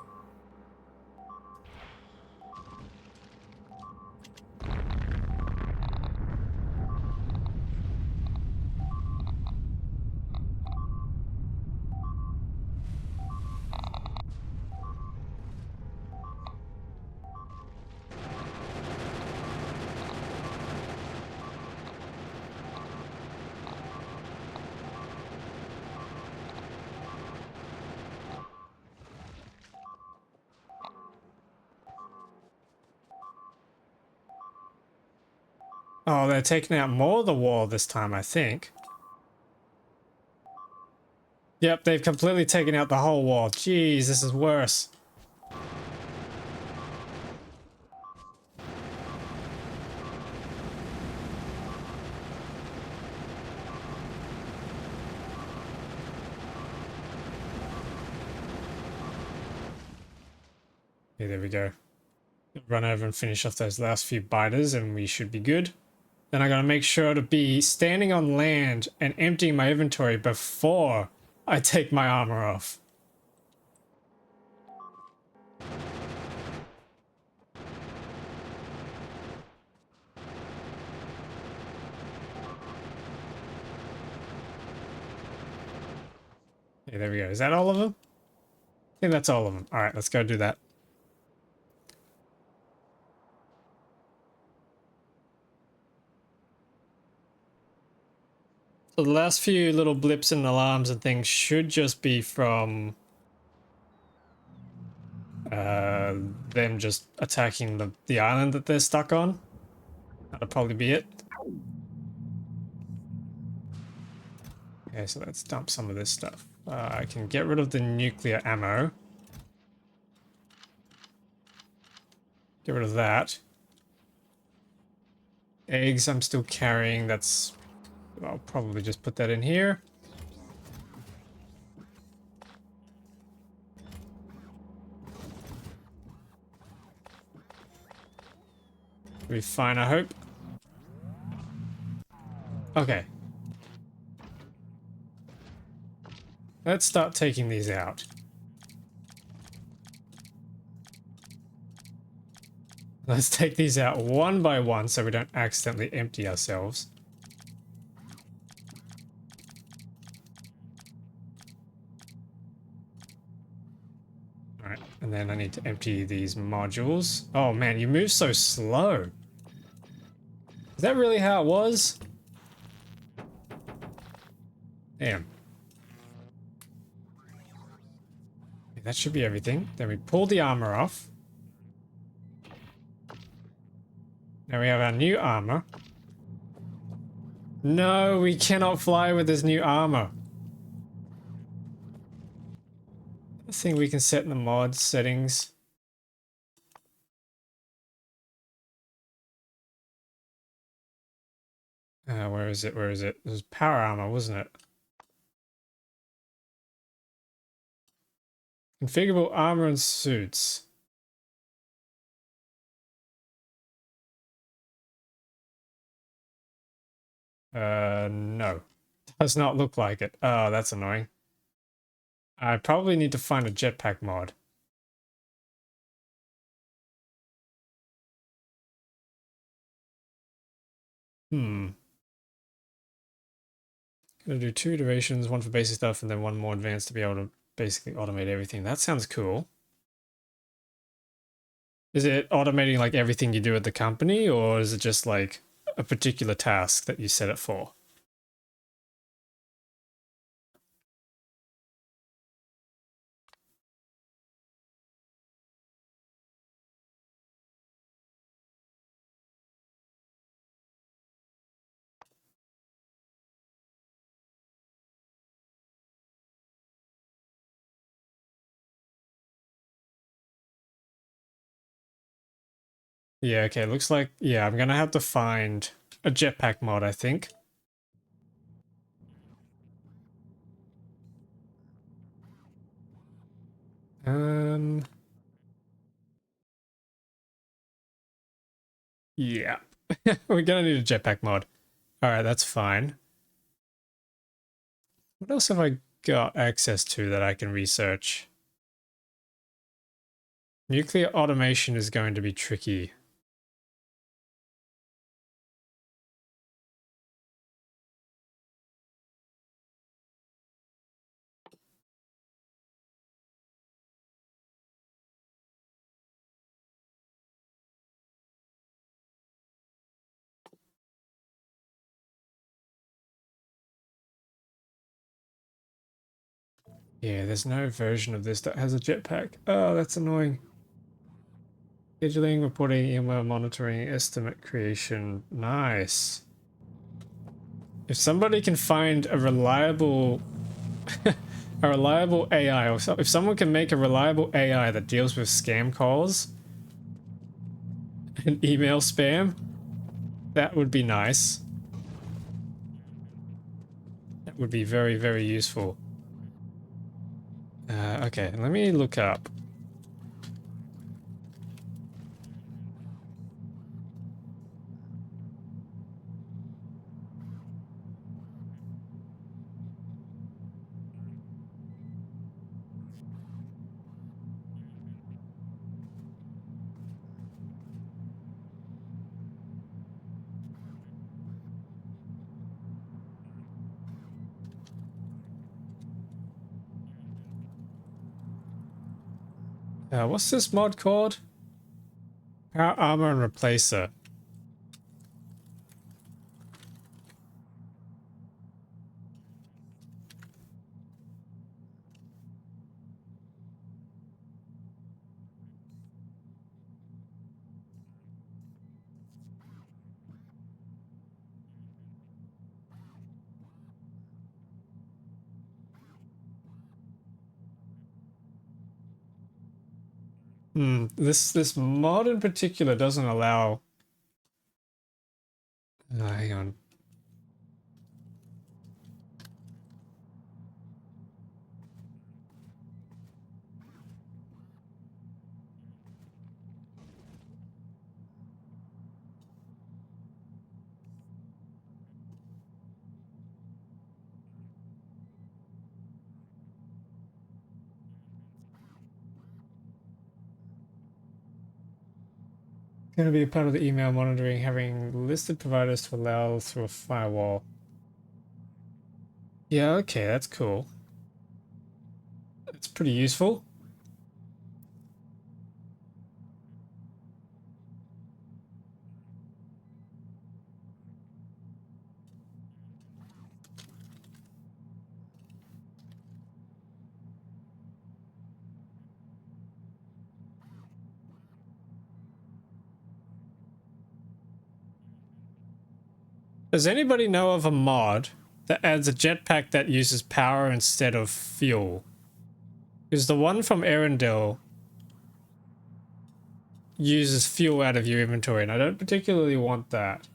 A: Oh, they're taking out more of the wall this time, I think. Yep, they've completely taken out the whole wall. Jeez, this is worse. Okay, there we go. Run over and finish off those last few biters and we should be good. Then I gotta make sure to be standing on land and emptying my inventory before I take my armor off. Okay, there we go. Is that all of them? I think that's all of them. All right, let's go do that. So the last few little blips and alarms and things should just be from them just attacking the island that they're stuck on. That'll probably be it. Okay, so let's dump some of this stuff. I can get rid of the nuclear ammo. Get rid of that. Eggs I'm still carrying. That's... I'll probably just put that in here. We'll be fine, I hope. Okay. Let's start taking these out. Let's take these out one by one so we don't accidentally empty ourselves. Alright, and then I need to empty these modules. Oh man, you move so slow. Is that really how it was? Damn. Okay, that should be everything. Then we pull the armor off. Now we have our new armor. No, we cannot fly with this new armor. I think we can set in the mod settings. Where is it? Where is it? It was power armor, wasn't it? Configurable armor and suits. No. Does not look like it. Oh, that's annoying. I probably need to find a jetpack mod. Hmm. Gonna do 2 iterations, one for basic stuff and then one more advanced to be able to basically automate everything. That sounds cool. Is it automating like everything you do at the company, or is it just like a particular task that you set it for? Yeah, okay, looks like, yeah, I'm gonna have to find a jetpack mod, I think. Um, yeah. We're gonna need a jetpack mod. Alright, that's fine. What else have I got access to that I can research? Nuclear automation is going to be tricky. Yeah, there's no version of this that has a jetpack. Oh, that's annoying. Scheduling, reporting, email monitoring, estimate creation. Nice. If somebody can find a reliable AI, or if someone can make a reliable AI that deals with scam calls and email spam, that would be nice. That would be very, very useful. Okay, let me look up. What's this mod called? Power armor and replacer. This mod in particular doesn't allow. Hang on. Going to be a part of the email monitoring, having listed providers to allow through a firewall. Yeah, okay, that's cool. It's pretty useful. Does anybody know of a mod that adds a jetpack that uses power instead of fuel? Because the one from Arendelle uses fuel out of your inventory, and I don't particularly want that.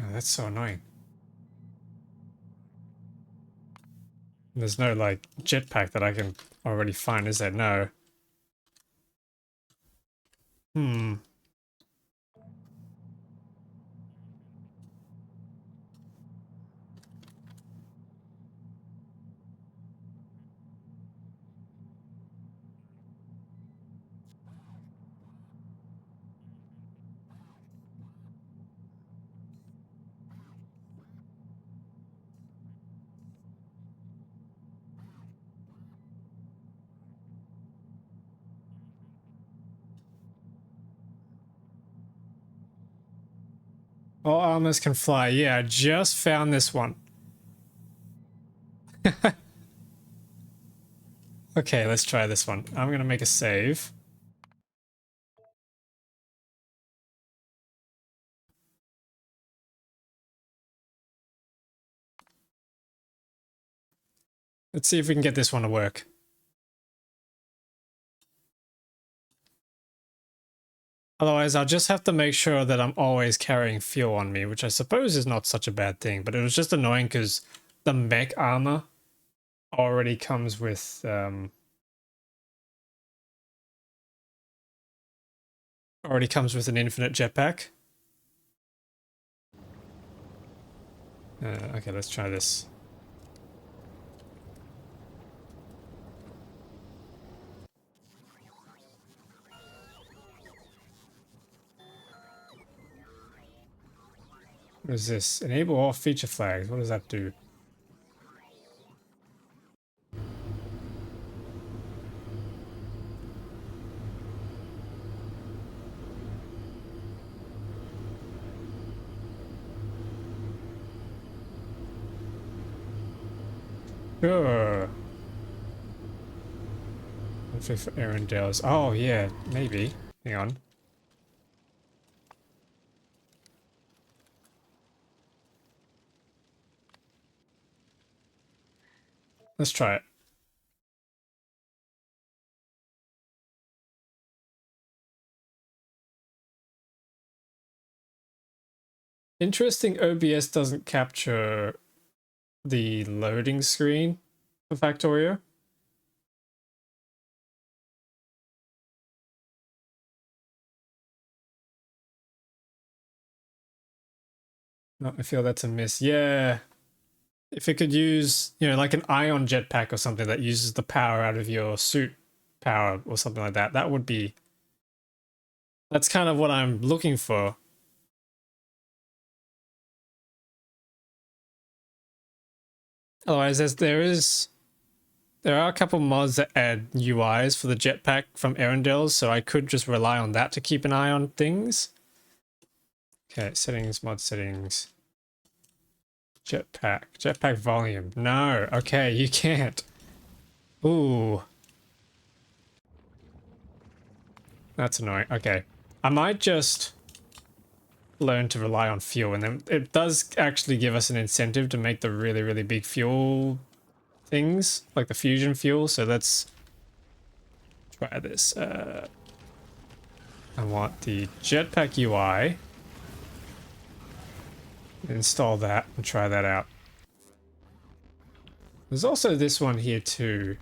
A: Oh, that's so annoying. There's no, like, jetpack that I can already find, is there? No. Hmm. All armors can fly. Yeah, I just found this one. Okay, let's try this one. I'm gonna make a save. Let's see if we can get this one to work. Otherwise, I'll just have to make sure that I'm always carrying fuel on me, which I suppose is not such a bad thing, but it was just annoying because the mech armor already comes with, an infinite jetpack. Okay, let's try this. What is this? Enable all feature flags. What does that do? Sure. Hopefully for Arendelles. Oh, yeah, maybe. Hang on. Let's try it. Interesting, OBS doesn't capture the loading screen for Factorio. No, I feel that's a miss. Yeah. If it could use, you know, like an ion jetpack or something that uses the power out of your suit power or something like that, that would be... That's kind of what I'm looking for. Otherwise, there are a couple mods that add UIs for the jetpack from Arendelles, so I could just rely on that to keep an eye on things. Okay, settings, mod settings. Jetpack volume. No, okay, you can't. Ooh. That's annoying. Okay. I might just learn to rely on fuel, and then it does actually give us an incentive to make the really, really big fuel things, like the fusion fuel, so let's try this. I want the jetpack UI. Install that and try that out. There's also this one here too.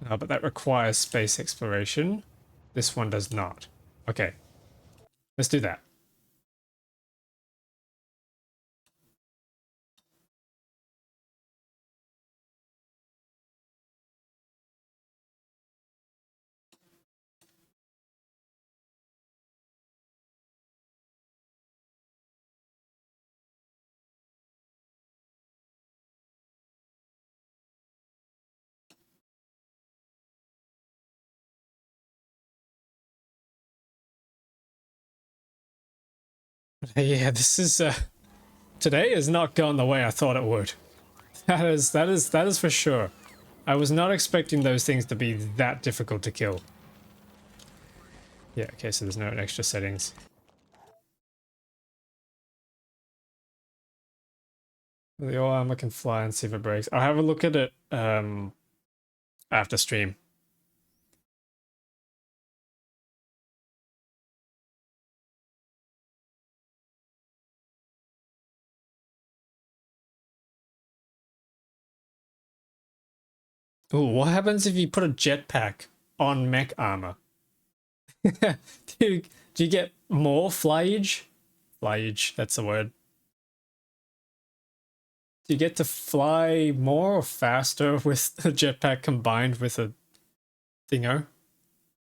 A: But that requires space exploration. This one does not. Okay, let's do that. Yeah, this is today has not gone the way I thought it would. That is for sure. I was not expecting those things to be that difficult to kill. Yeah, okay, so there's no extra settings. The all armor can fly and see if it breaks. I'll have a look at it after stream. Ooh, what happens if you put a jetpack on mech armor? do you get more flyage? Flyage, that's the word. Do you get to fly more or faster with a jetpack combined with a thingo?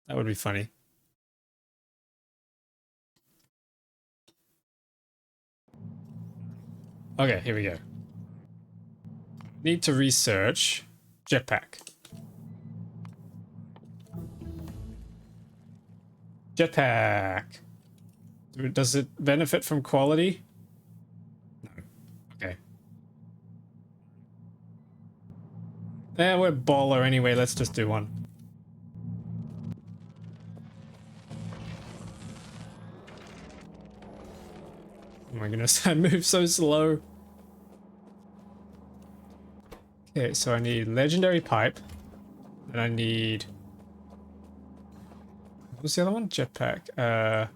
A: That would be funny. Okay, here we go. Need to research jetpack. Jetpack. Does it benefit from quality? No. Okay. Eh, we're baller anyway. Let's just do one. Oh my goodness, I move so slow. Okay, so I need legendary pipe. And I need... What was the other one? Jetpack.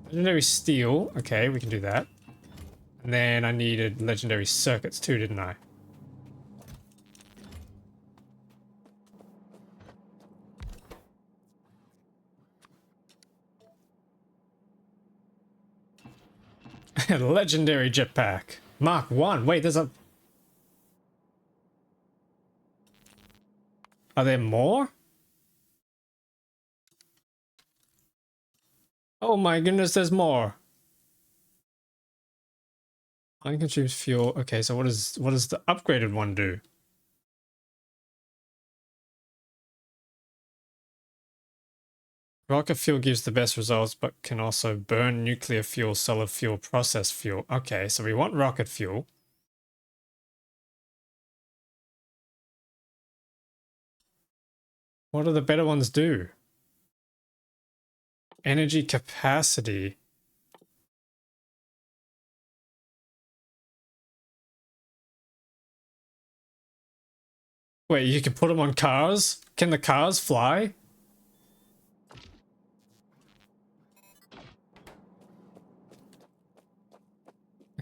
A: Legendary steel. Okay, we can do that. And then I needed legendary circuits too, didn't I? Legendary jetpack. Mark 1. Wait, there's a... Are there more? Oh my goodness, there's more. I can choose fuel. Okay, so what does the upgraded one do? Rocket fuel gives the best results, but can also burn nuclear fuel, solid fuel, processed fuel. Okay, so we want rocket fuel. What do the better ones do? Energy capacity. Wait, you can put them on cars? Can the cars fly?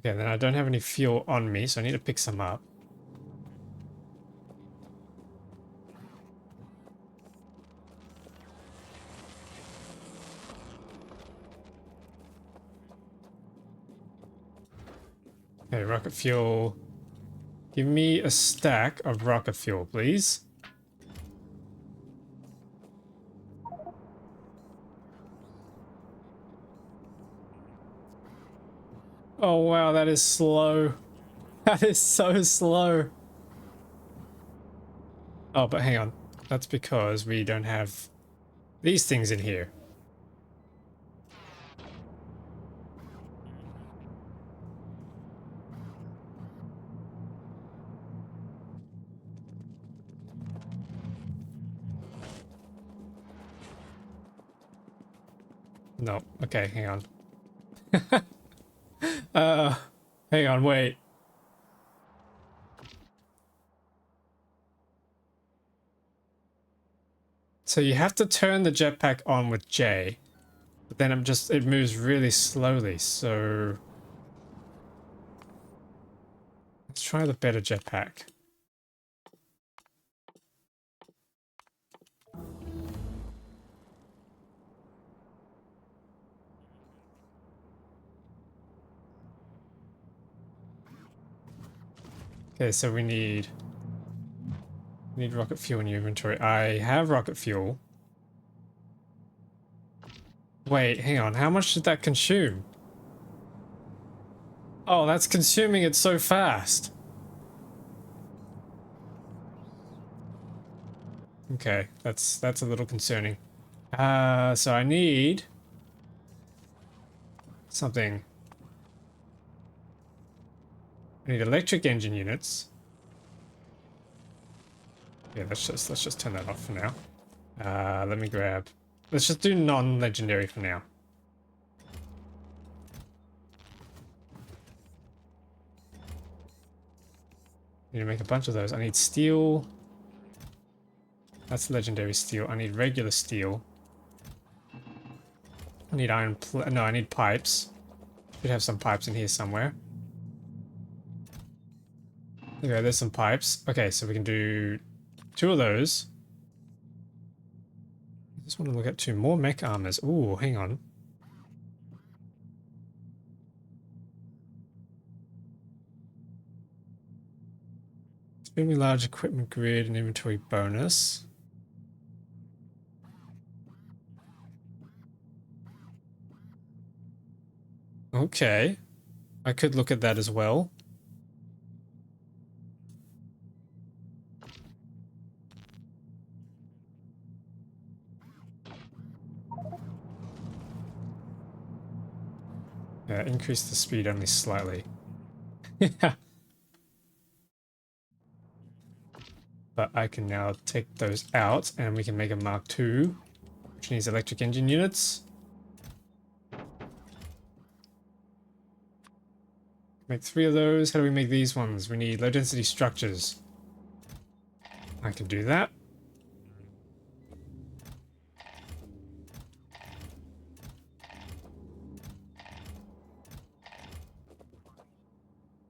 A: Okay, then I don't have any fuel on me, so I need to pick some up. Okay, rocket fuel. Give me a stack of rocket fuel, please. Oh wow, that is slow. That is so slow. Oh, but hang on. That's because we don't have these things in here. No. Okay, hang on. Hang on, wait. So you have to turn the jetpack on with J, but then it moves really slowly, so let's try the better jetpack. Okay, so we need rocket fuel in your inventory. I have rocket fuel. Wait, hang on. How much did that consume? Oh, that's consuming it so fast. Okay, that's a little concerning. So I need something. I need electric engine units. Yeah, let's just turn that off for now. Let me grab. Let's just do non-legendary for now. Need to make a bunch of those. I need steel. That's legendary steel. I need regular steel. I need iron. No, I need pipes. Should have some pipes in here somewhere. Okay, there's some pipes. Okay, so we can do 2 of those. I just want to look at 2 more mech armors. Ooh, hang on. Extremely large equipment grid and inventory bonus. Okay. I could look at that as well. Increase the speed only slightly. Yeah. But I can now take those out and we can make a Mark II, which needs electric engine units. Make 3 of those. How do we make these ones? We need low density structures. I can do that.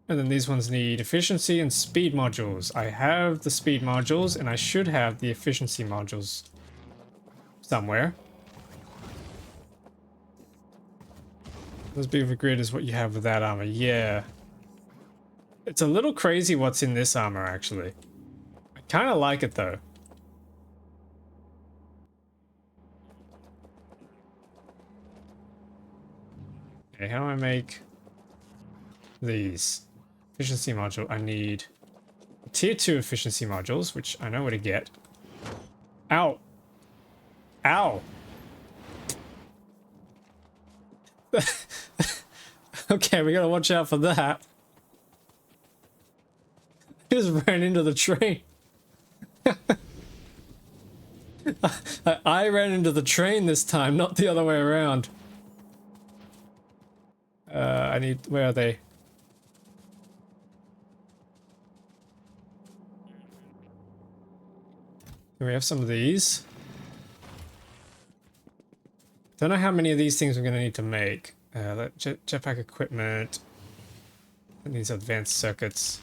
A: And then these ones need efficiency and speed modules. I have the speed modules and I should have the efficiency modules somewhere. As big of a grid as what you have with that armor. Yeah. It's a little crazy what's in this armor, actually. I kind of like it, though. Okay, how do I make these? Efficiency module. I need tier 2 efficiency modules, which I know where to get. Ow! Ow! Okay, we gotta watch out for that. I just ran into the train. I ran into the train this time, not the other way around. I need... Where are they? Can we have some of these? Don't know how many of these things we're going to need to make. Jetpack equipment. And these advanced circuits.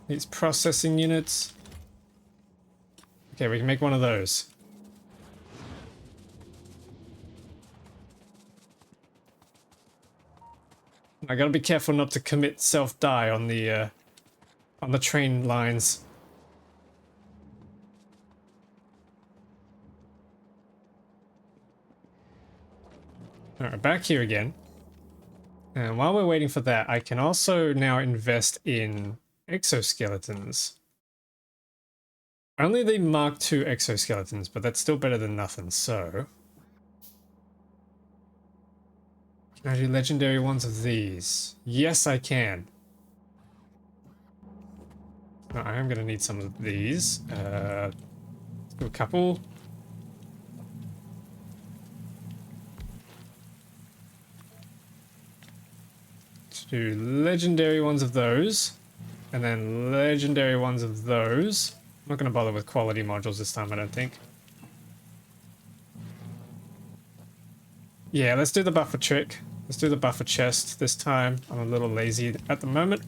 A: These processing units. Okay, we can make one of those. I gotta be careful not to commit self-die on the train lines. Alright, back here again. And while we're waiting for that, I can also now invest in exoskeletons. Only the Mark II exoskeletons, but that's still better than nothing, so... Can I do legendary ones of these? Yes, I can. No, I am going to need some of these. Let's do a couple. Let's do legendary ones of those. And then legendary ones of those. I'm not going to bother with quality modules this time, I don't think. Yeah, let's do the buffer trick. Let's do the buffer chest this time. I'm a little lazy at the moment.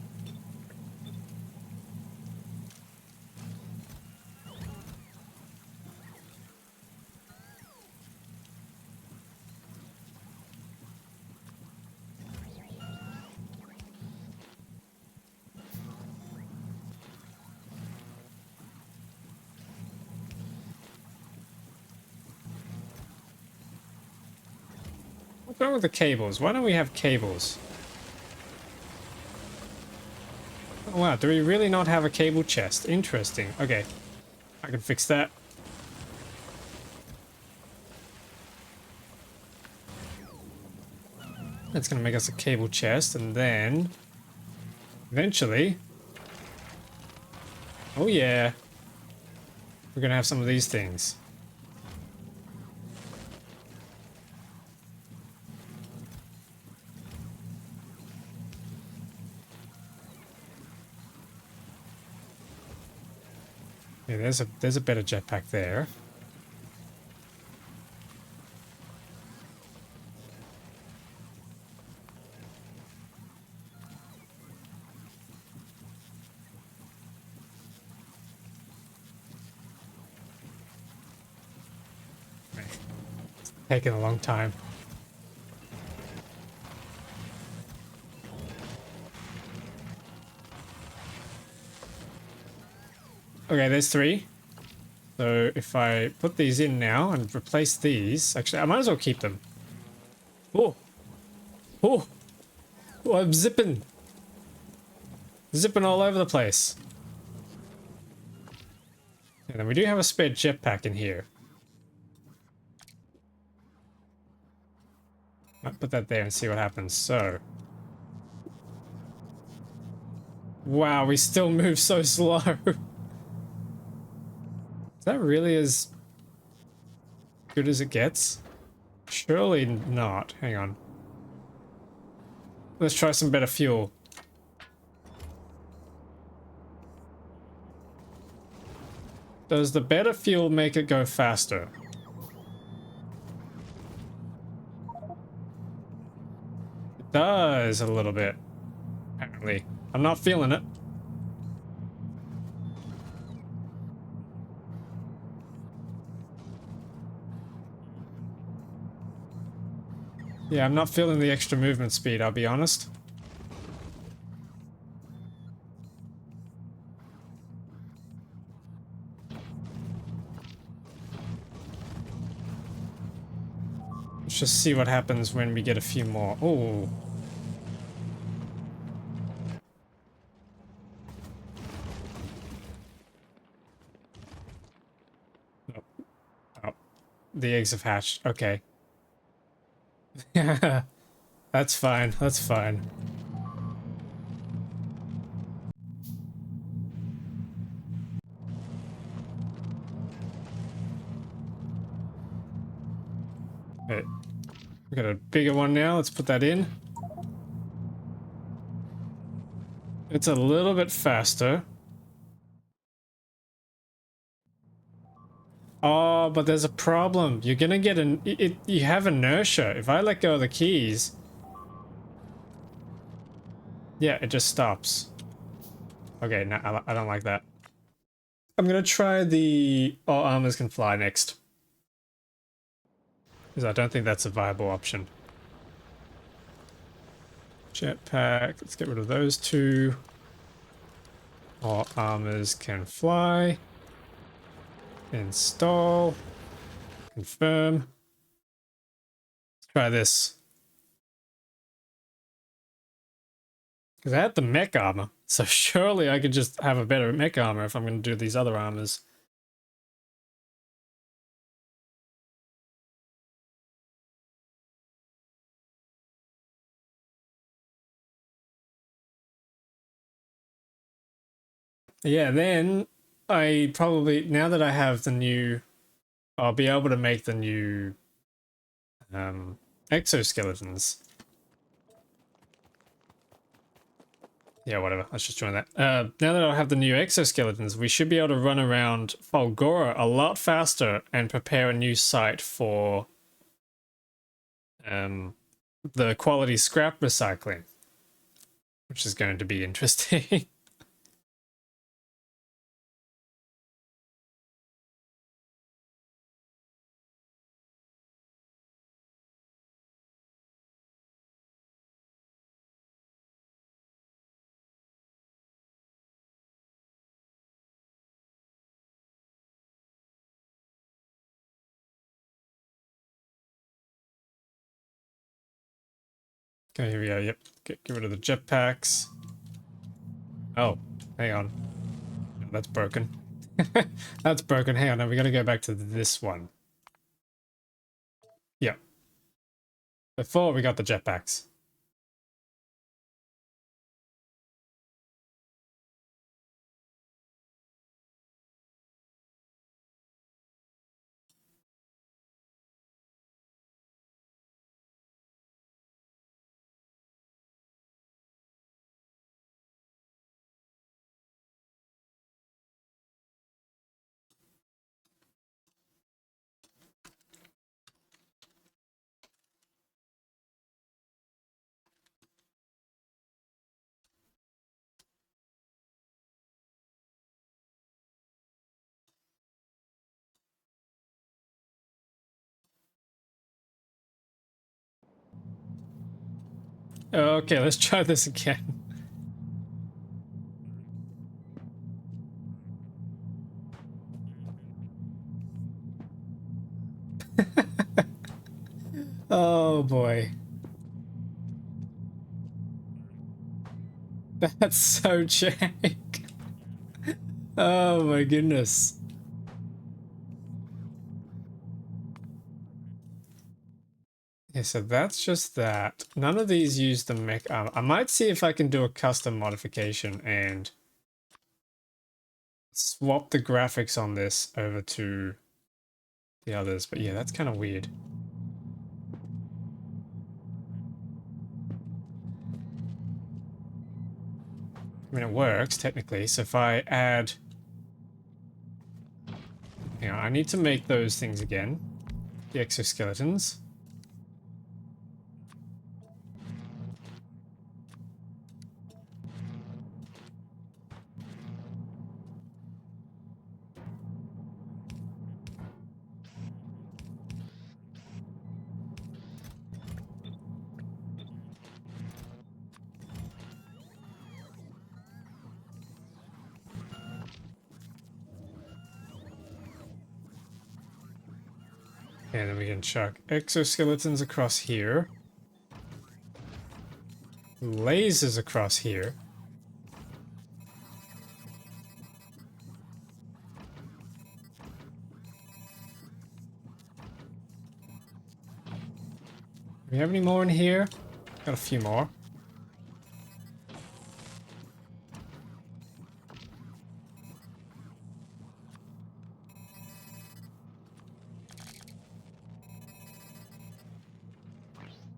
A: What's wrong with the cables? Why don't we have cables? Oh wow, do we really not have a cable chest? Interesting. Okay, I can fix that. That's gonna make us a cable chest, and then... eventually... oh yeah! We're gonna have some of these things. Yeah, there's a better jetpack there. It's taking a long time. Okay, there's 3. So if I put these in now and replace these... actually, I might as well keep them. Oh! Oh! Oh, I'm zipping! Zipping all over the place. And then we do have a spare jetpack in here. Might put that there and see what happens. So... wow, we still move so slow. Is that really as good as it gets? Surely not. Hang on. Let's try some better fuel. Does the better fuel make it go faster? It does a little bit, apparently. I'm not feeling it. Yeah, I'm not feeling the extra movement speed, I'll be honest. Let's just see what happens when we get a few more. Oh. the eggs have hatched. Okay. That's fine. That's fine. Wait, we got a bigger one now. Let's put that in. It's a little bit faster. Oh, but there's a problem. You're gonna get you have inertia. If I let go of the keys, yeah, it just stops. Okay, no, I don't like that. I'm gonna try the all armors can fly next, because I don't think that's a viable option. Jetpack, let's get rid of those two. All armors can fly. Install. Confirm. Let's try this. Because I had the mech armor, so surely I could just have a better mech armor if I'm going to do these other armors. Yeah, then I probably, now that I have the new, I'll be able to make the new exoskeletons. Yeah, whatever. Let's just join that. Now that I have the new exoskeletons, we should be able to run around Fulgora a lot faster and prepare a new site for the quality scrap recycling, which is going to be interesting. Okay, here we go. Yep. Get rid of the jetpacks. Oh, hang on. No, that's broken. That's broken. Hang on. Now we got to go back to this one. Yep. Before we got the jetpacks. Okay, let's try this again. Oh boy. That's so jank. Oh my goodness. Yeah, so that's just that. None of these use the mech armor. I might see if I can do a custom modification and swap the graphics on this over to the others. But yeah, that's kind of weird. I mean, it works technically. So if I add, you know, I need to make those things again. The exoskeletons. And then we can chuck exoskeletons across here. Lasers across here. we have any more in here? Got a few more.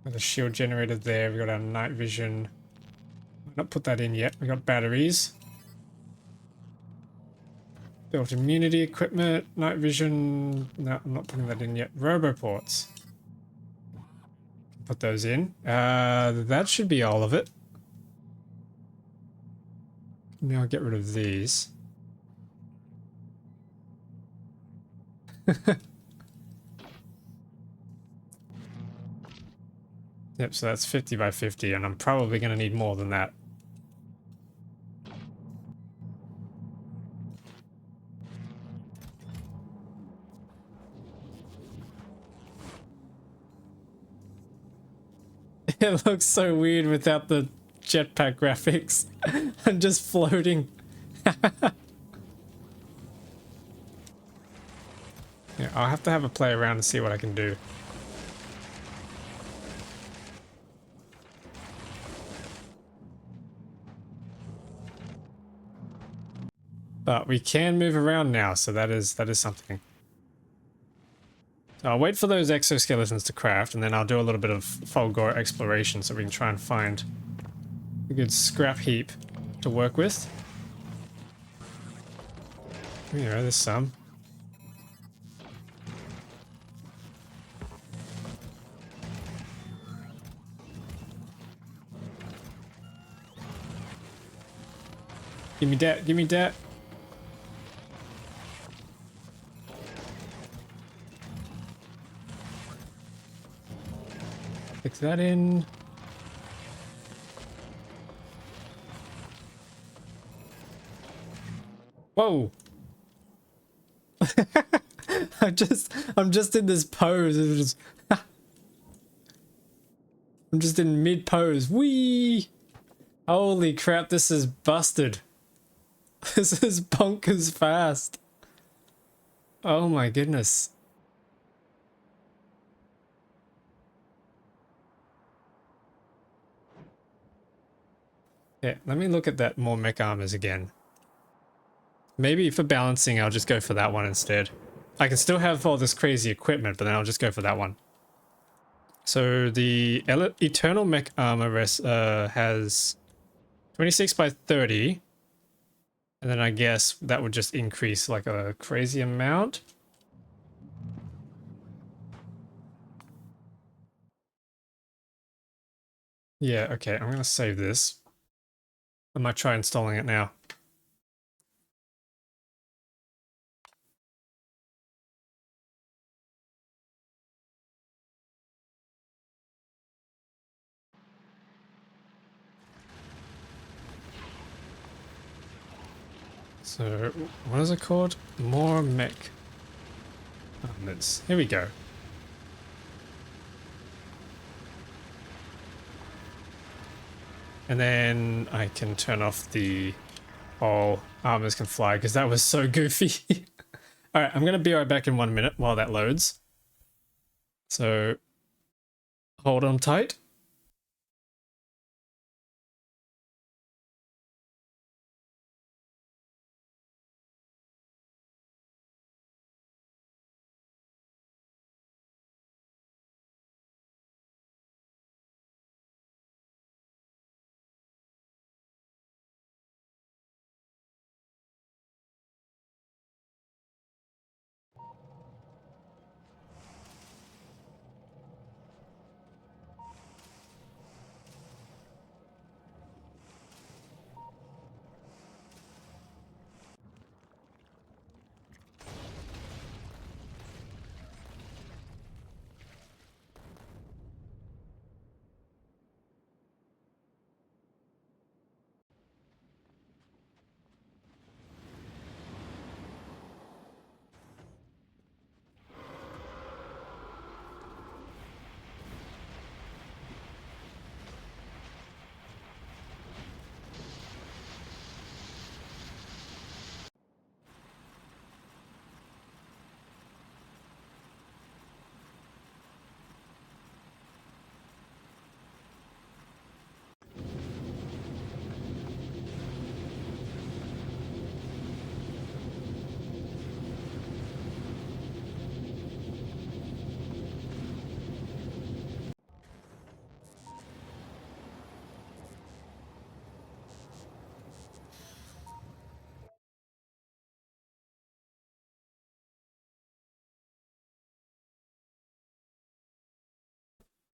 A: Got a shield generator there. We got our night vision. Not put that in yet. We got batteries. Built immunity equipment, night vision. No, I'm not putting that in yet. Roboports. Put those in. That should be all of it. Now I'll get rid of these. Yep, so that's 50 by 50, and I'm probably going to need more than that. It looks so weird without the jetpack graphics. I'm just floating. Yeah, I'll have to have a play around and see what I can do. But we can move around now, so that is something. So I'll wait for those exoskeletons to craft, and then I'll do a little bit of Fulgore exploration so we can try and find a good scrap heap to work with. You know, there's some. Give me that, give me that. Fix that in. Whoa. I'm just in this pose. I'm just in mid pose. Whee! Holy crap, this is busted. This is bonkers fast. Oh my goodness. Yeah, let me look at that more mech armors again. Maybe for balancing, I'll just go for that one instead. I can still have all this crazy equipment, but then I'll just go for that one. So the Eternal Mech Armor has 26 by 30. And then I guess that would just increase like a crazy amount. Yeah, okay, I'm going to save this. I might try installing it now. So, what is it called? More mech armors. Here we go. And then I can turn off the all armors can fly because that was so goofy. Alright, I'm going to be right back in 1 minute while that loads. So, hold on tight.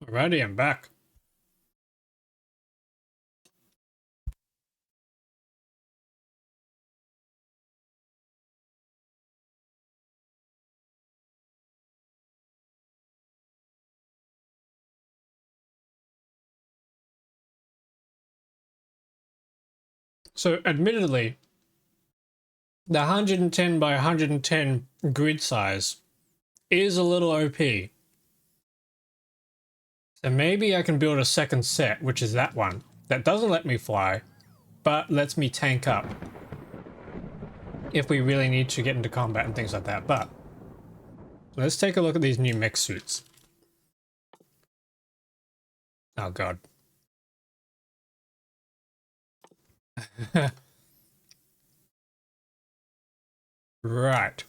A: Alrighty, I'm back. So, admittedly, the 110 by 110 grid size is a little OP. So maybe I can build a second set, which is that one. That doesn't let me fly, but lets me tank up if we really need to get into combat and things like that. But let's take a look at these new mech suits. Oh god. Right.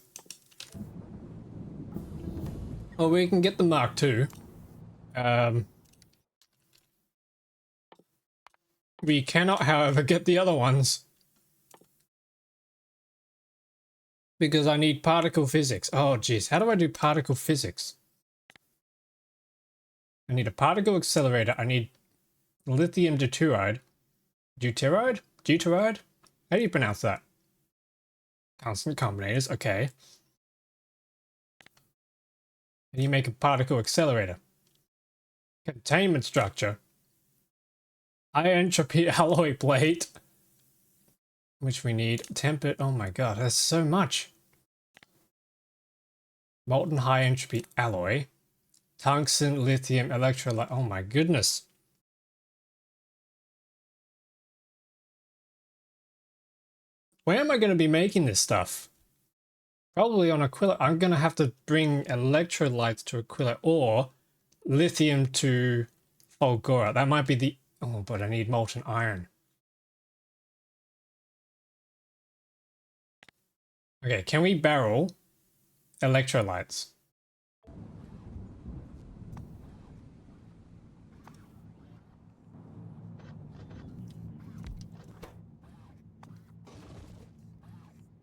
A: Well, we can get the Mark II. We cannot, however, get the other ones. Because I need particle physics. Oh, geez. How do I do particle physics? I need a particle accelerator. I need lithium deuteride. Deuteride? Deuteride? How do you pronounce that? Constant combinators. Okay. How do you make a particle accelerator? Containment structure. High entropy alloy plate. Which we need. Tempered. Oh my god, that's so much. Molten high entropy alloy. Tungsten, lithium, electrolyte. Oh my goodness. Where am I going to be making this stuff? Probably on Aquila. I'm going to have to bring electrolytes to Aquila or lithium to Folgora. That might be the... Oh, but I need molten iron. Okay, can we barrel electrolytes?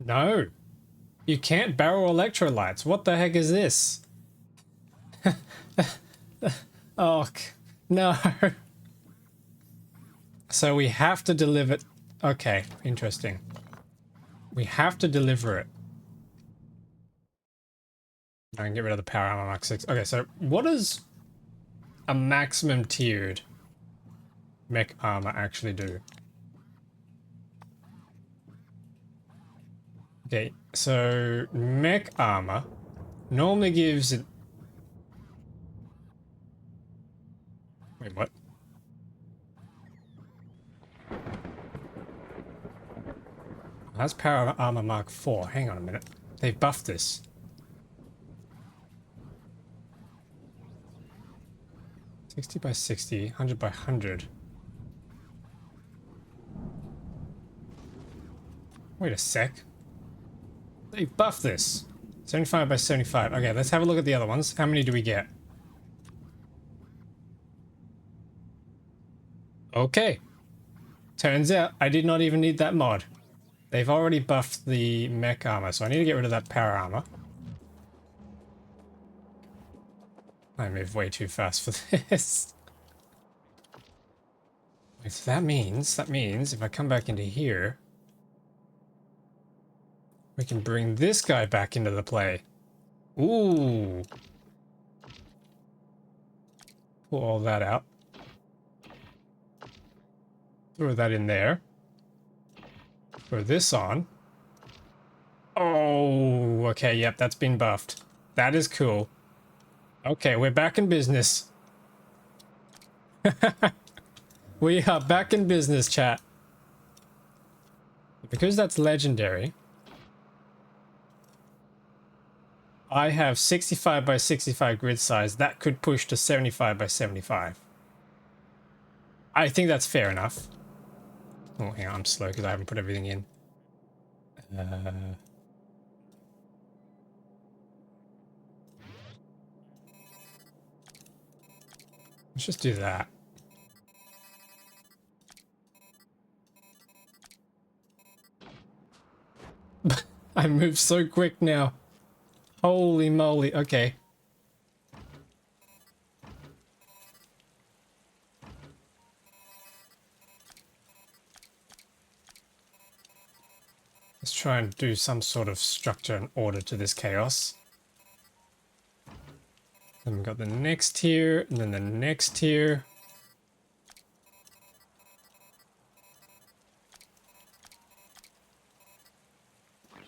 A: No. You can't barrel electrolytes. What the heck is this? Oh, no. So we have to deliver... Okay, interesting. We have to deliver it. I can get rid of the power armor Mark 6. Okay, so what does a maximum tiered mech armor actually do? Okay, so mech armor normally gives it... Wait, what? That's power armor Mark 4. Hang on a minute. They've buffed this. 60 by 60, 100 by 100. Wait a sec. They buffed this. 75 by 75. Okay, let's have a look at the other ones. How many do we get? Okay. Turns out I did not even need that mod. They've already buffed the mech armor, so I need to get rid of that power armor. I moved way too fast for this. Wait, so that means if I come back into here, we can bring this guy back into the play. Ooh. Pull all that out. Throw that in there. Throw this on. Oh, okay, yep, that's been buffed. That is cool. Okay, we're back in business. We are back in business, chat. Because that's legendary, I have 65 by 65 grid size. That could push to 75 by 75. I think that's fair enough. Oh, hang on, I'm slow because I haven't put everything in. Let's just do that. I move so quick now. Holy moly. Okay. Let's try and do some sort of structure and order to this chaos. Then we've got the next tier, and then the next tier.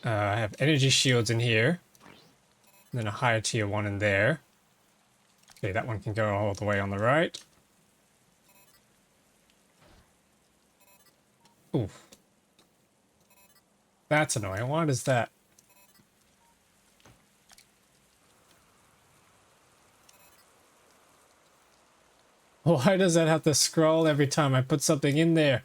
A: I have energy shields in here. And then a higher tier one in there. Okay, that one can go all the way on the right. Ooh. That's annoying. Why does that? Why does that have to scroll every time I put something in there?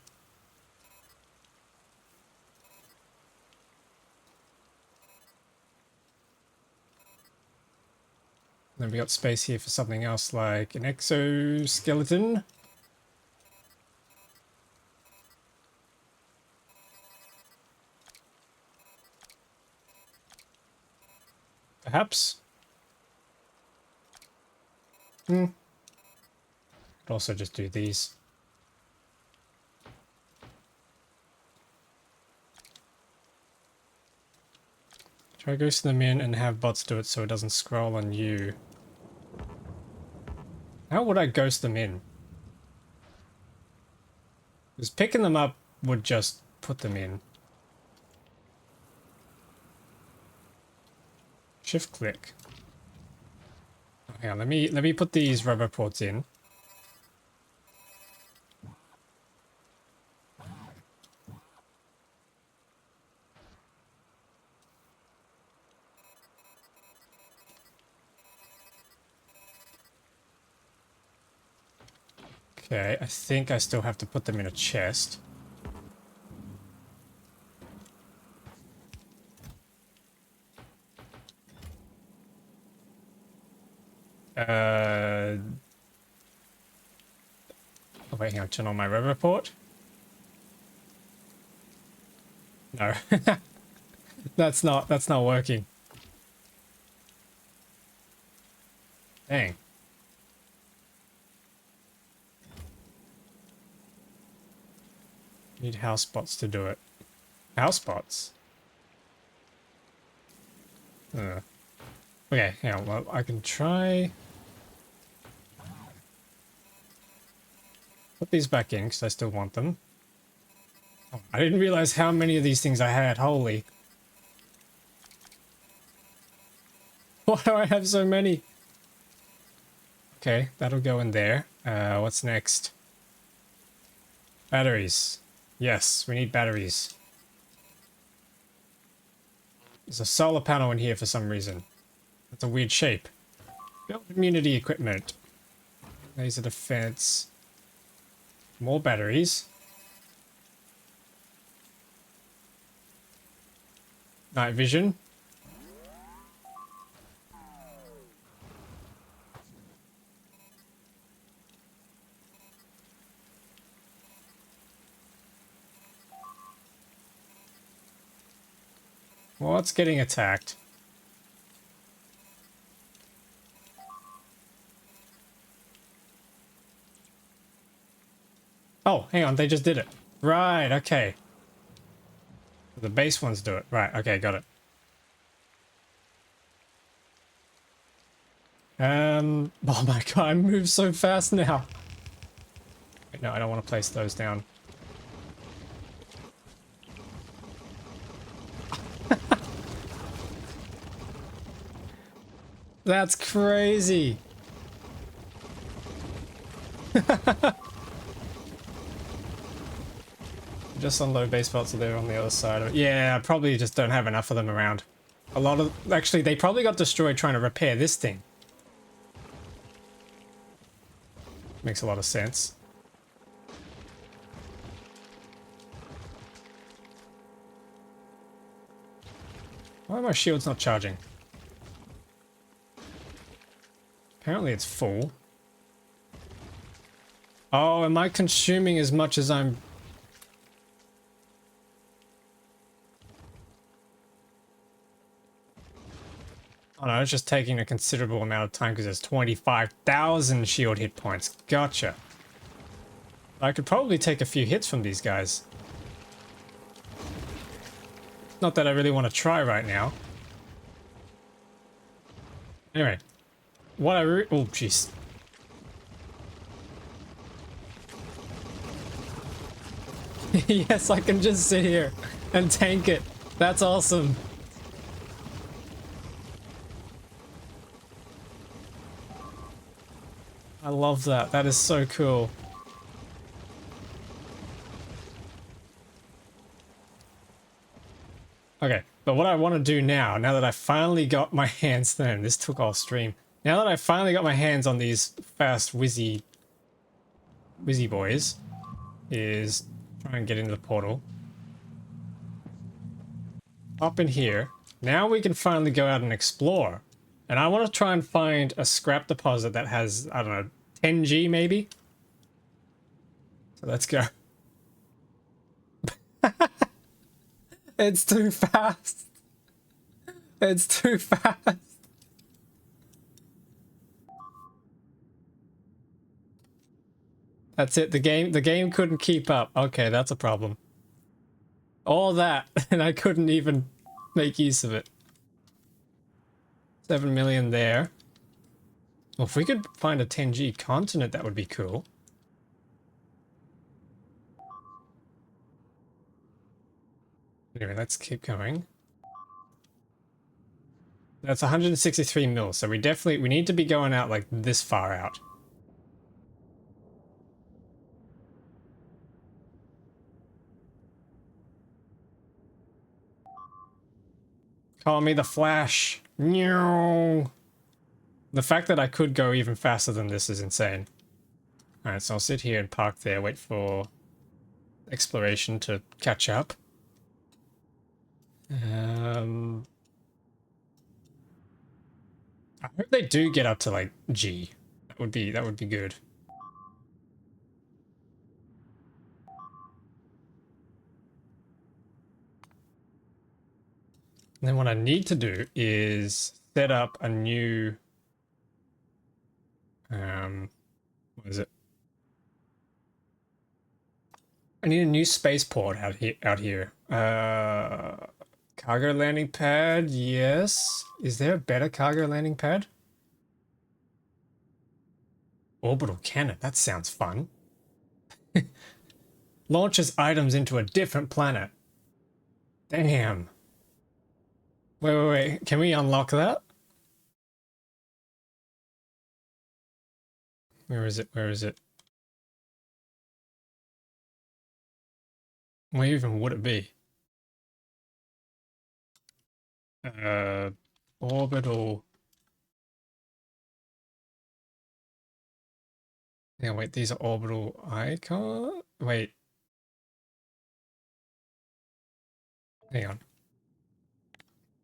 A: Then we got space here for something else like an exoskeleton. Perhaps. Could also just do these. Try ghost them in and have bots do it so it doesn't scroll on you. How would I ghost them in? Because picking them up would just put them in. Shift click. Oh, hang on, let me put these rubber ports in. Okay, I think I still have to put them in a chest. Oh wait, hang on, turn on my rubber port. No. that's not working. Dang. Need house bots to do it. House bots? Okay, hang on, well, I can try... Put these back in, because I still want them. Oh, I didn't realize how many of these things I had, holy. Why do I have so many? Okay, that'll go in there. What's next? Batteries. Yes, we need batteries. There's a solar panel in here for some reason. That's a weird shape. Build immunity equipment. Laser defense. More batteries. Night vision. What's getting attacked? Oh, hang on, they just did it. Right, okay. The base ones do it. Right, okay, got it. Oh my god, I move so fast now. Wait, no, I don't want to place those down. That's crazy. Just unload base parts so they're on the other side of it. Yeah, I probably just don't have enough of them around. A lot of... Actually, they probably got destroyed trying to repair this thing. Makes a lot of sense. Why are my shields not charging? Apparently it's full. Oh, am I consuming as much as I'm... Oh no, it's just taking a considerable amount of time because there's 25,000 shield hit points. Gotcha. I could probably take a few hits from these guys. Not that I really want to try right now. Anyway, what I oh jeez. Yes, I can just sit here and tank it. That's awesome. I love that. That is so cool. Okay, but what I want to do now that I finally got my hands, damn, this took all stream. Now that I finally got my hands on these fast whizzy boys, is try and get into the portal. Up in here. Now we can finally go out and explore. And I want to try and find a scrap deposit that has, I don't know, 10G maybe? So let's go. It's too fast. It's too fast. That's it. The game couldn't keep up. Okay, that's a problem. All that, and I couldn't even make use of it. 7 million there. Well, if we could find a 10G continent, that would be cool. Anyway, let's keep going. That's 163 mil, so we need to be going out like this far out. Call me the Flash. No. The fact that I could go even faster than this is insane. Alright, so I'll sit here and park there, wait for exploration to catch up. I hope they do get up to like G. That would be good. And then what I need to do is set up a new what is it? I need a new spaceport out here. Cargo landing pad, yes. Is there a better cargo landing pad? Orbital cannon, that sounds fun. Launches items into a different planet. Damn. Wait. Can we unlock that? Where is it? Where even would it be? Orbital. Yeah, wait, these are orbital icon. Wait. Hang on.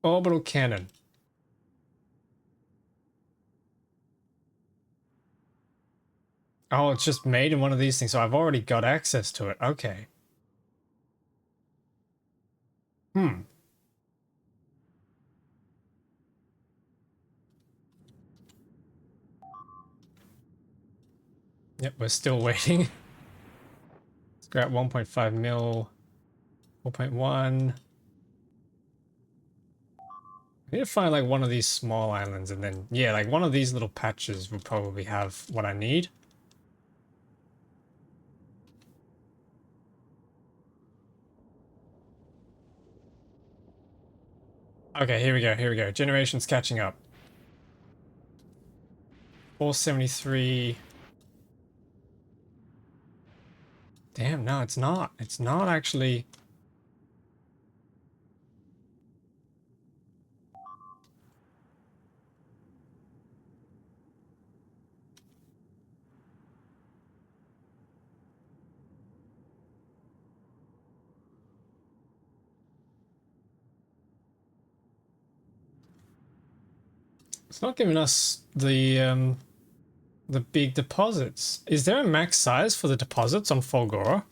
A: Orbital cannon. Oh, it's just made in one of these things, so I've already got access to it. Okay. Hmm. Yep, we're still waiting. Let's grab 1.5 mil. 4.1. I need to find like one of these small islands and then, yeah, like one of these little patches will probably have what I need. Okay, here we go. Generation's catching up. 473. Damn, no, it's not. It's not actually. It's not giving us the big deposits. Is there a max size for the deposits on Fulgora?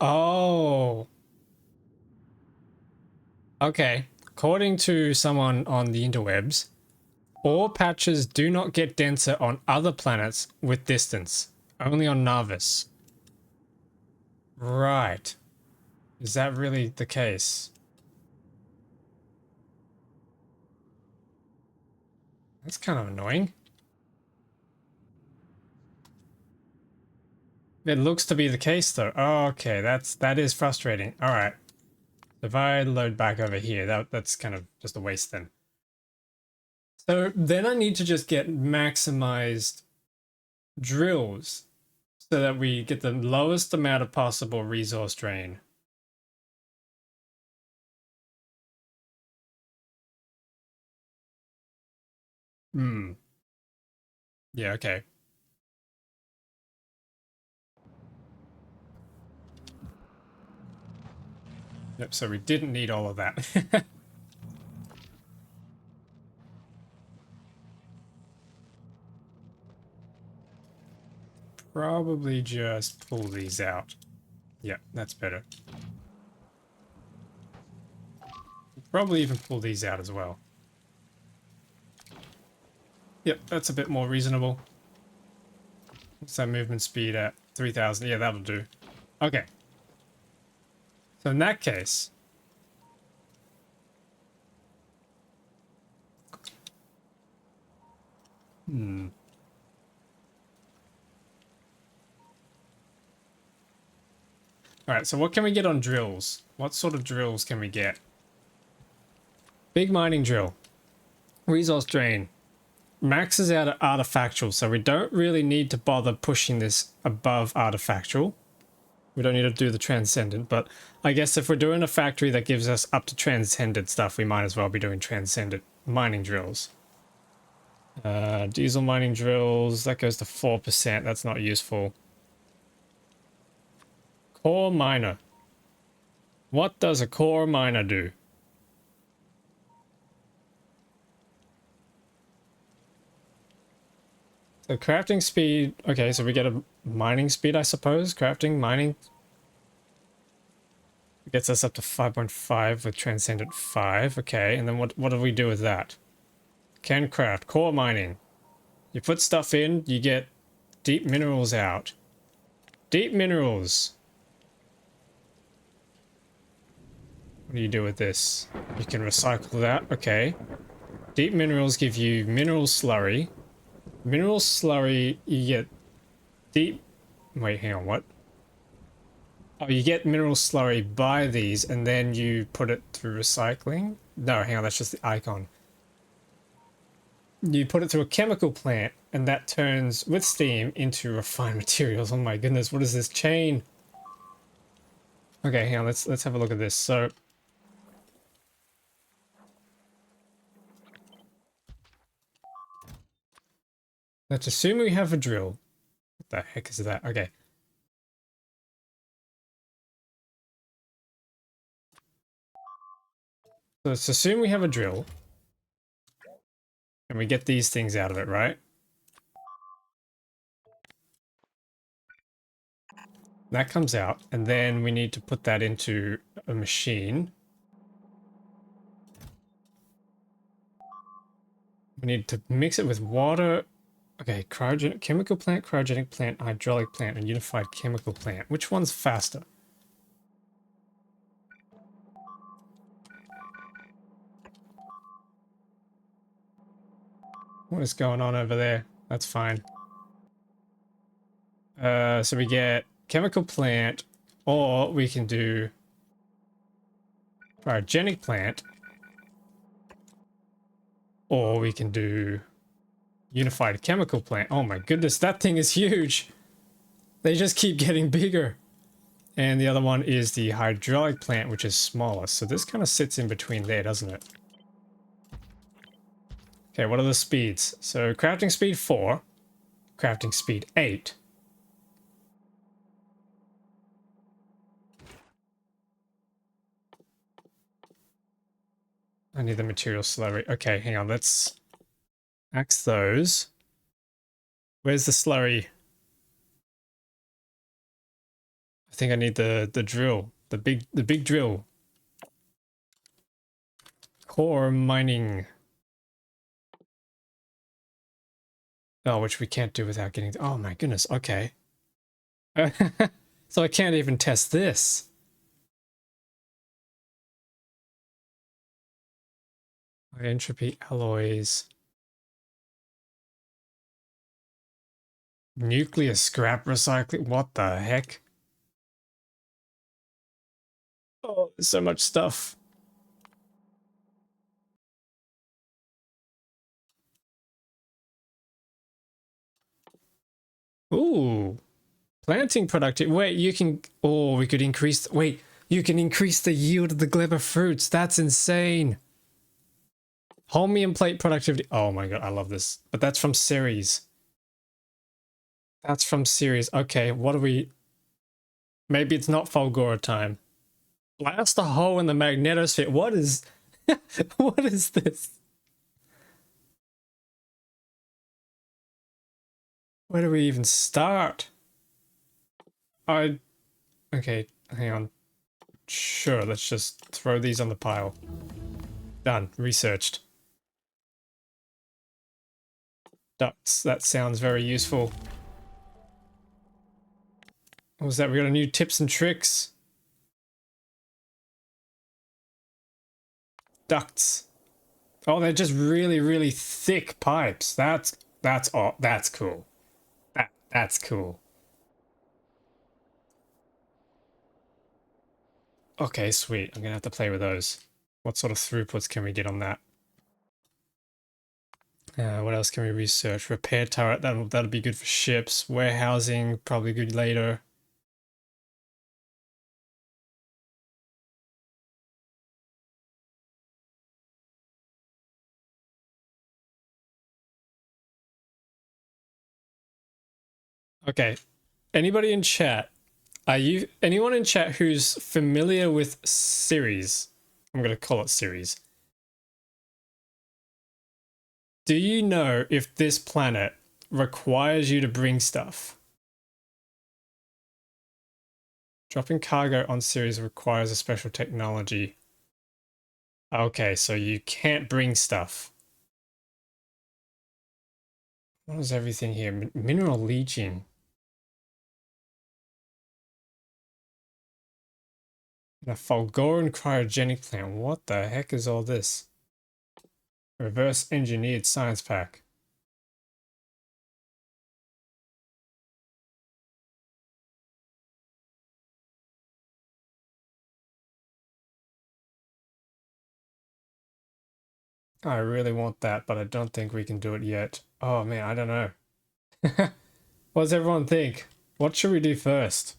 A: Oh, okay. According to someone on the interwebs, ore patches do not get denser on other planets with distance, only on Narvis. Right. Is that really the case? That's kind of annoying. It looks to be the case though. Oh, okay, that is frustrating. All right. If I load back over here, that's kind of just a waste then. So then I need to just get maximized drills so that we get the lowest amount of possible resource drain. Hmm. Yeah, okay. Yep, so we didn't need all of that. Probably just pull these out. Yeah, that's better. Probably even pull these out as well. Yep, that's a bit more reasonable. What's that movement speed at? 3,000. Yeah, that'll do. Okay. So in that case, all right, so what can we get on drills? What sort of drills can we get? Big mining drill. Resource drain. Maxes out at artifactual, so we don't really need to bother pushing this above artifactual. We don't need to do the transcendent, but I guess if we're doing a factory that gives us up to transcendent stuff, we might as well be doing transcendent mining drills. Diesel mining drills, that goes to 4%. That's not useful. Core miner. What does a core miner do? So crafting speed, okay, so we get a mining speed, I suppose. Crafting, mining gets us up to 5.5 with Transcendent 5. Okay, and then what do we do with that? Can craft, core mining. You put stuff in, you get deep minerals out. Deep minerals. What do you do with this? You can recycle that, okay. Deep minerals give you mineral slurry. Mineral slurry, you get deep... Wait, hang on, what? Oh, you get mineral slurry by these, and then you put it through recycling? No, hang on, that's just the icon. You put it through a chemical plant, and that turns, with steam, into refined materials. Oh my goodness, what is this chain? Okay, hang on, let's have a look at this. So... let's assume we have a drill. What the heck is that? Okay. So let's assume we have a drill. And we get these things out of it, right? That comes out, and then we need to put that into a machine. We need to mix it with water. Okay, cryogenic chemical plant, cryogenic plant, hydraulic plant, and unified chemical plant. Which one's faster? What is going on over there? That's fine. So we get chemical plant, or we can do cryogenic plant, or we can do unified chemical plant. Oh my goodness, that thing is huge. They just keep getting bigger. And the other one is the hydraulic plant, which is smaller. So this kind of sits in between there, doesn't it? Okay, what are the speeds? So crafting speed 4, crafting speed 8. I need the material slurry. Okay, hang on, let's axe those. Where's the slurry? I think I need the drill, the big drill. Core mining. Oh, which we can't do without getting. Oh my goodness. Okay. So I can't even test this. High entropy alloys. Nuclear scrap recycling. What the heck? Oh, there's so much stuff. Ooh. Planting productivity. Wait, you can. Oh, we could increase. Wait, you can increase the yield of the gleba fruits. That's insane. Holmium plate productivity. Oh my god, I love this. But that's from series. That's from series. Okay, what do we... Maybe it's not Fulgora time. Blast a hole in the magnetosphere. What is... What is this? Where do we even start? Okay, hang on. Sure, let's just throw these on the pile. Done. Researched. Ducts. That sounds very useful. What was that? We got a new tips and tricks. Ducts. Oh, they're just really, really thick pipes. That's cool. That's cool. Okay, sweet. I'm gonna have to play with those. What sort of throughputs can we get on that? What else can we research? Repair turret, that'll be good for ships. Warehousing, probably good later. Okay. Anybody in chat? Anyone in chat who's familiar with Ceres? I'm gonna call it Ceres. Do you know if this planet requires you to bring stuff? Dropping cargo on Ceres requires a special technology. Okay, so you can't bring stuff. What is everything here? Mineral leaching. And a Fulgoran cryogenic plant. What the heck is all this? Reverse engineered science pack. I really want that, but I don't think we can do it yet. Oh man, I don't know. What does everyone think? What should we do first?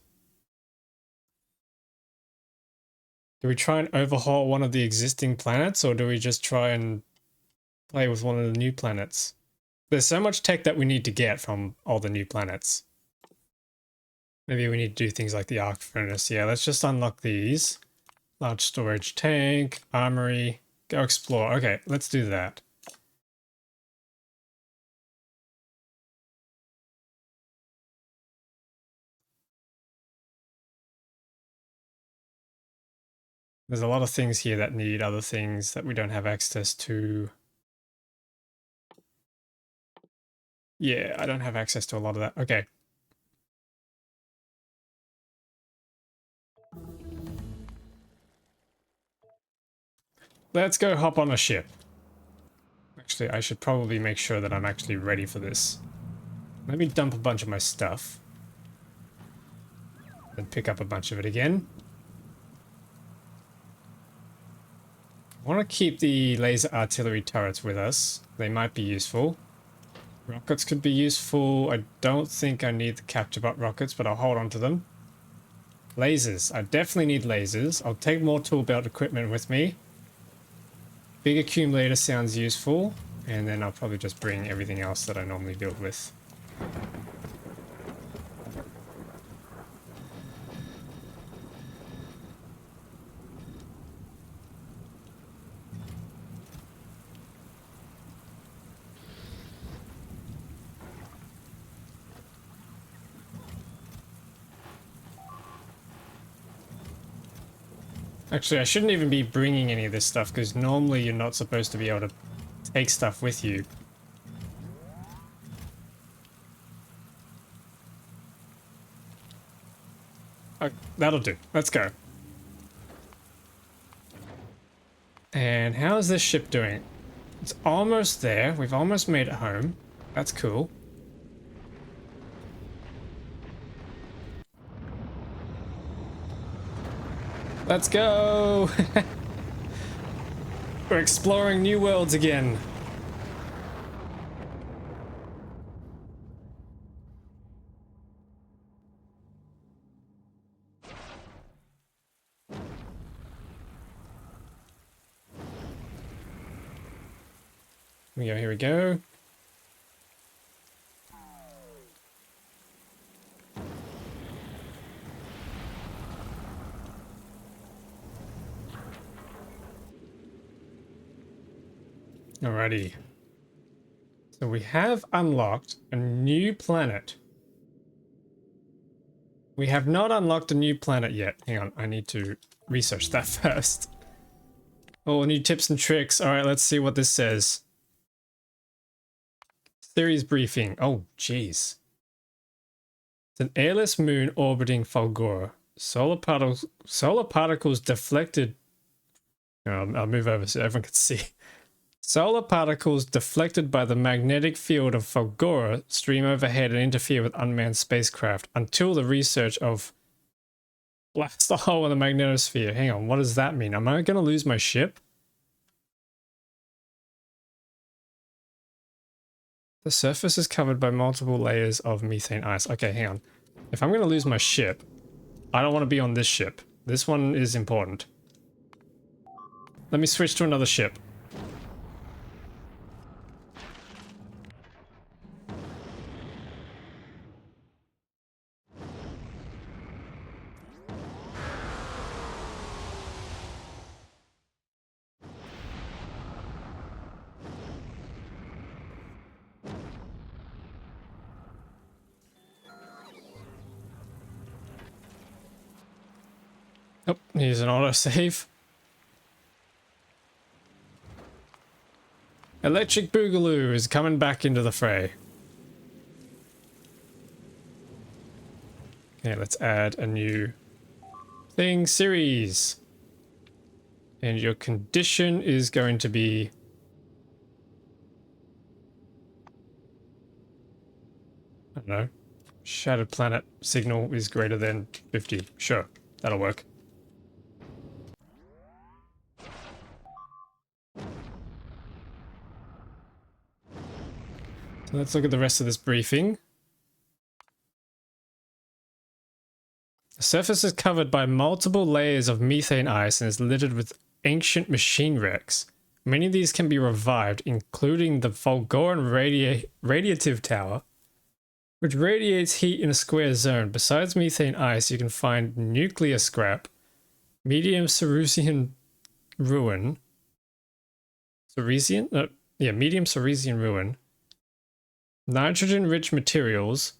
A: Do we try and overhaul one of the existing planets, or do we just try and play with one of the new planets? There's so much tech that we need to get from all the new planets. Maybe we need to do things like the arc furnace. Yeah, let's just unlock these. Large storage tank, armory, go explore. Okay, let's do that. There's a lot of things here that need other things that we don't have access to. Yeah, I don't have access to a lot of that. Okay. Let's go hop on a ship. Actually, I should probably make sure that I'm actually ready for this. Let me dump a bunch of my stuff. Then pick up a bunch of it again. I want to keep the laser artillery turrets with us. They might be useful. Rockets could be useful. I don't think I need the capture bot rockets, but I'll hold on to them. Lasers. I definitely need lasers. I'll take more tool belt equipment with me. Big accumulator sounds useful. And then I'll probably just bring everything else that I normally build with. Actually, I shouldn't even be bringing any of this stuff because normally you're not supposed to be able to take stuff with you. Oh, that'll do. Let's go. And how is this ship doing? It's almost there. We've almost made it home. That's cool. Let's go! We're exploring new worlds again. Here we go. Alrighty. So we have unlocked a new planet. We have not unlocked a new planet yet. Hang on, I need to research that first. Oh, new tips and tricks. Alright, let's see what this says. Series briefing. Oh, jeez. It's an airless moon orbiting Fulgora. Solar particles deflected. I'll move over so everyone can see. Solar particles deflected by the magnetic field of Fulgora stream overhead and interfere with unmanned spacecraft until the research of blast a hole in the magnetosphere. Hang on, what does that mean? Am I going to lose my ship? The surface is covered by multiple layers of methane ice. Okay, hang on. If I'm going to lose my ship, I don't want to be on this ship. This one is important. Let me switch to another ship. Oh, here's an autosave. Electric Boogaloo is coming back into the fray. Okay, let's add a new thing, series. And your condition is going to be... I don't know. Shattered planet signal is greater than 50. Sure, that'll work. So let's look at the rest of this briefing. The surface is covered by multiple layers of methane ice and is littered with ancient machine wrecks. Many of these can be revived, including the Fulgoran radiative tower, which radiates heat in a square zone. Besides methane ice, you can find nuclear scrap, medium Ceresian ruin. Ceresian? Yeah, medium Ceresian ruin. Nitrogen-rich materials,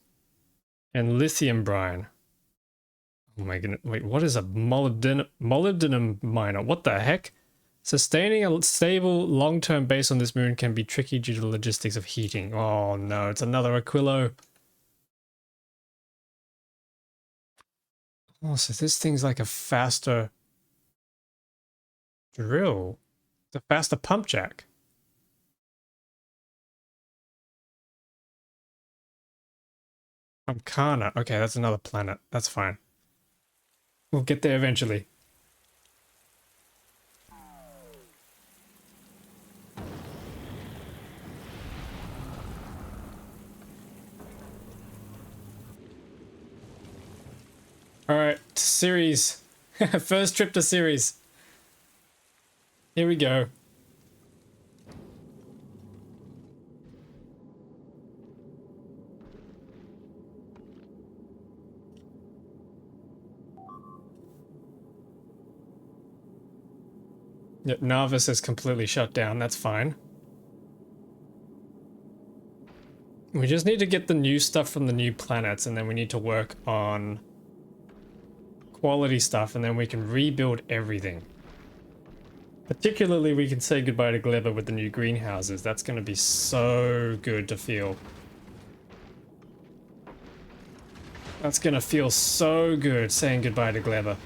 A: and lithium brine. Oh my goodness, wait, what is a molybdenum miner? What the heck? Sustaining a stable long-term base on this moon can be tricky due to the logistics of heating. Oh no, it's another Aquilo. Oh, so this thing's like a faster drill. It's a faster pump jack. Kana. Okay, that's another planet. That's fine. We'll get there eventually. Alright, series. First trip to series. Here we go. Yep, Narvis is completely shut down. That's fine. We just need to get the new stuff from the new planets, and then we need to work on quality stuff and then we can rebuild everything. Particularly we can say goodbye to Gleba with the new greenhouses. That's going to be so good to feel. That's going to feel so good saying goodbye to Gleba.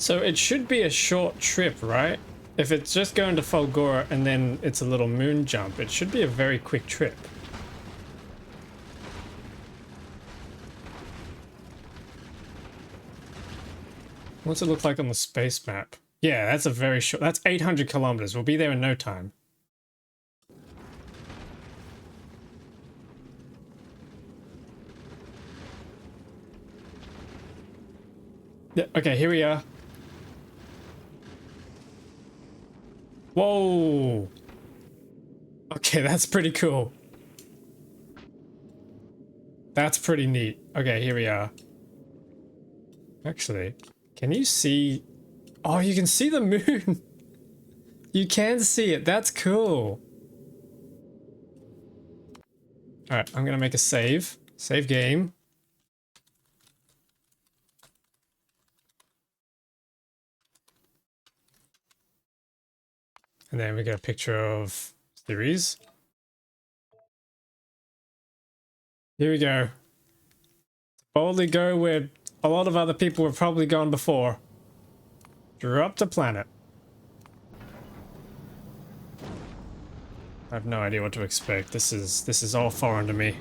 A: So it should be a short trip, right? If it's just going to Fulgora and then it's a little moon jump, it should be a very quick trip. What's it look like on the space map? Yeah, that's a very short... That's 800 kilometers. We'll be there in no time. Yeah, okay, here we are. Whoa! Okay, that's pretty cool. That's pretty neat. Okay, here we are. Actually, can you see... Oh, you can see the moon! You can see it. That's cool. Alright, I'm gonna make a save. Save game. And then we get a picture of series. Here we go. Boldly go where a lot of other people have probably gone before. Drop the planet. I have no idea what to expect. This is all foreign to me.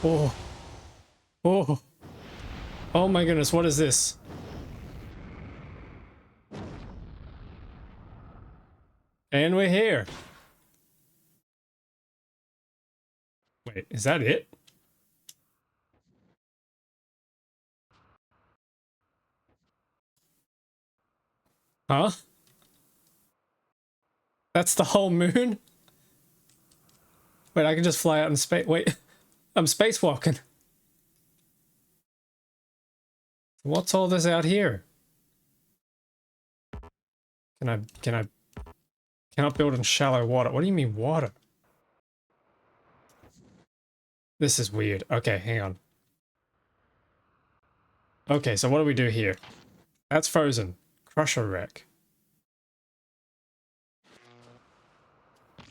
A: Oh. Oh. Oh my goodness, what is this? And we're here. Wait, is that it? Huh? That's the whole moon? Wait, I can just fly out in space. Wait, I'm spacewalking. What's all this out here? Cannot build in shallow water. What do you mean water? This is weird. Okay, hang on. Okay, so what do we do here? That's frozen. Crusher wreck.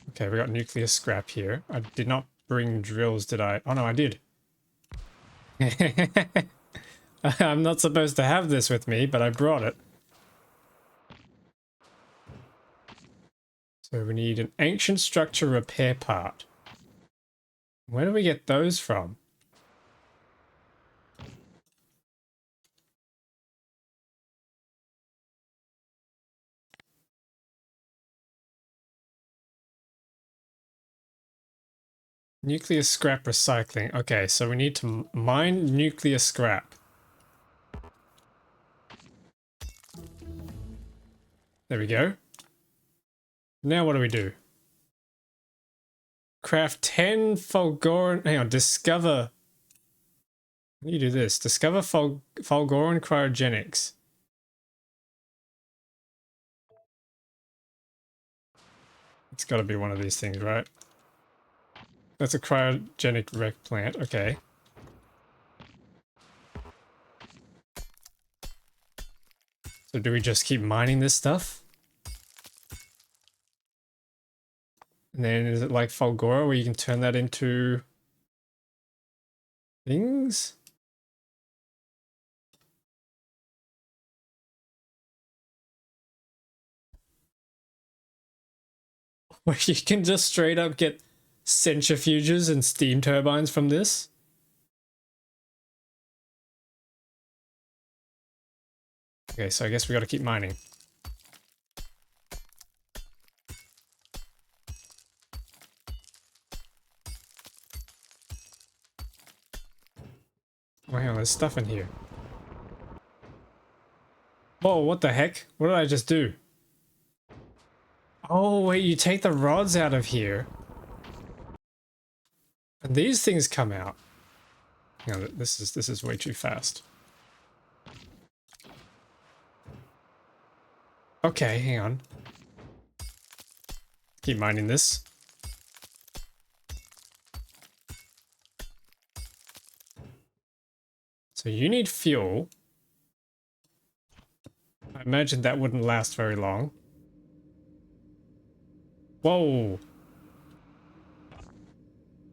A: Okay, we got nuclear scrap here. I did not bring drills, did I? Oh no, I did. I'm not supposed to have this with me, but I brought it. So we need an ancient structure repair part. Where do we get those from? Nuclear scrap recycling. Okay, so we need to mine nuclear scrap. There we go. Now what do we do? Craft 10 Fulgoran... Hang on, discover... How do you do this? Discover Fulgoran cryogenics. It's got to be one of these things, right? That's a cryogenic wreck plant. Okay. So do we just keep mining this stuff? And then is it like Fulgora where you can turn that into things? Where you can just straight up get centrifuges and steam turbines from this? Okay, so I guess we got to keep mining. Oh, hang on, there's stuff in here. Whoa, what the heck? What did I just do? Oh, wait, you take the rods out of here. And these things come out. Hang on, this is way too fast. Okay, hang on. Keep mining this. So you need fuel. I imagine that wouldn't last very long. Whoa.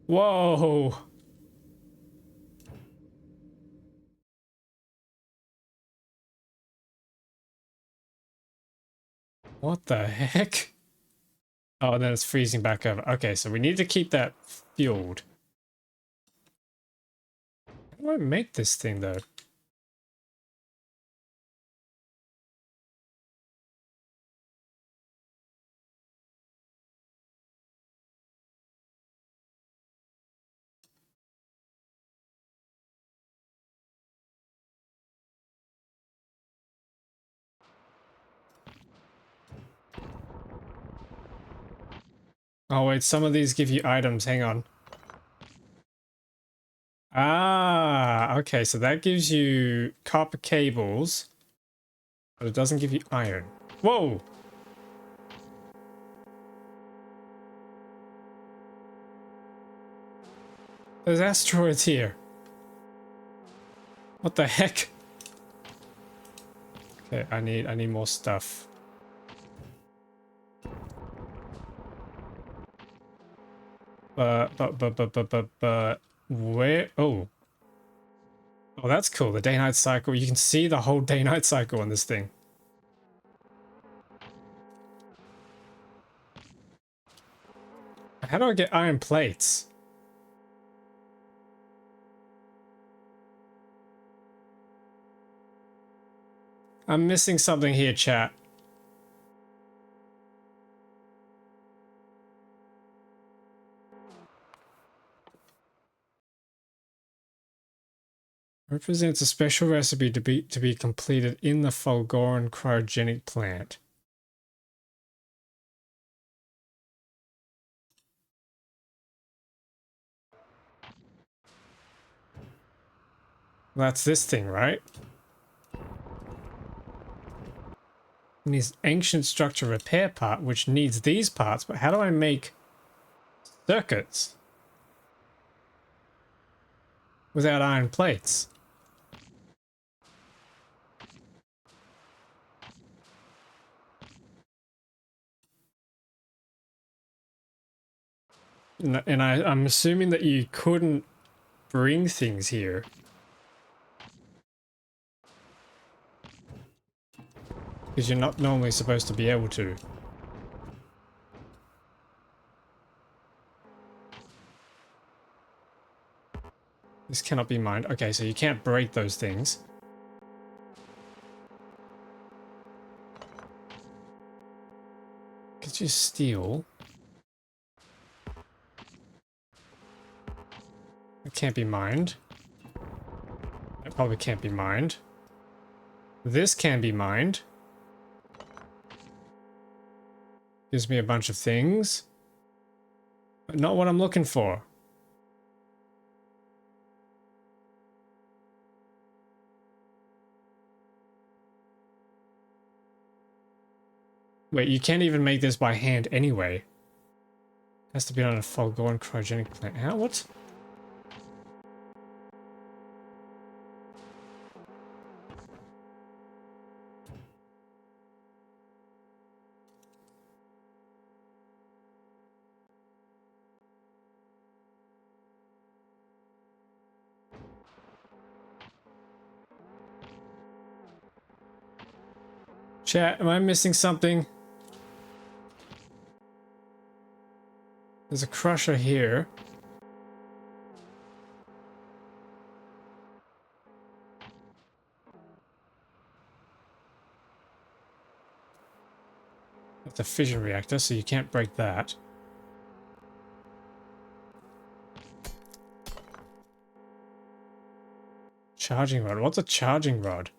A: Whoa. What the heck? Oh, and then it's freezing back over. Okay, so we need to keep that fueled. How do I make this thing, though? Oh, wait, some of these give you items. Hang on. Ah, okay, so that gives you copper cables, but it doesn't give you iron. Whoa! There's asteroids here. What the heck? Okay, I need more stuff. But where? Oh, oh, that's cool. The day-night cycle. You can see the whole day-night cycle on this thing. How do I get iron plates? I'm missing something here, chat. Represents a special recipe to be completed in the Fulgoran cryogenic plant. That's this thing, right? Needs ancient structure repair part, which needs these parts, but how do I make circuits without iron plates? And I'm assuming that you couldn't bring things here. Because you're not normally supposed to be able to. This cannot be mined. Okay, so you can't break those things. Could you steal? It can't be mined. It probably can't be mined. This can be mined. Gives me a bunch of things. But not what I'm looking for. Wait, you can't even make this by hand anyway. Has to be on a Fulgoran cryogenic plant. How? What? Chat, am I missing something? There's a crusher here. It's a fission reactor, so you can't break that. Charging rod. What's a charging rod?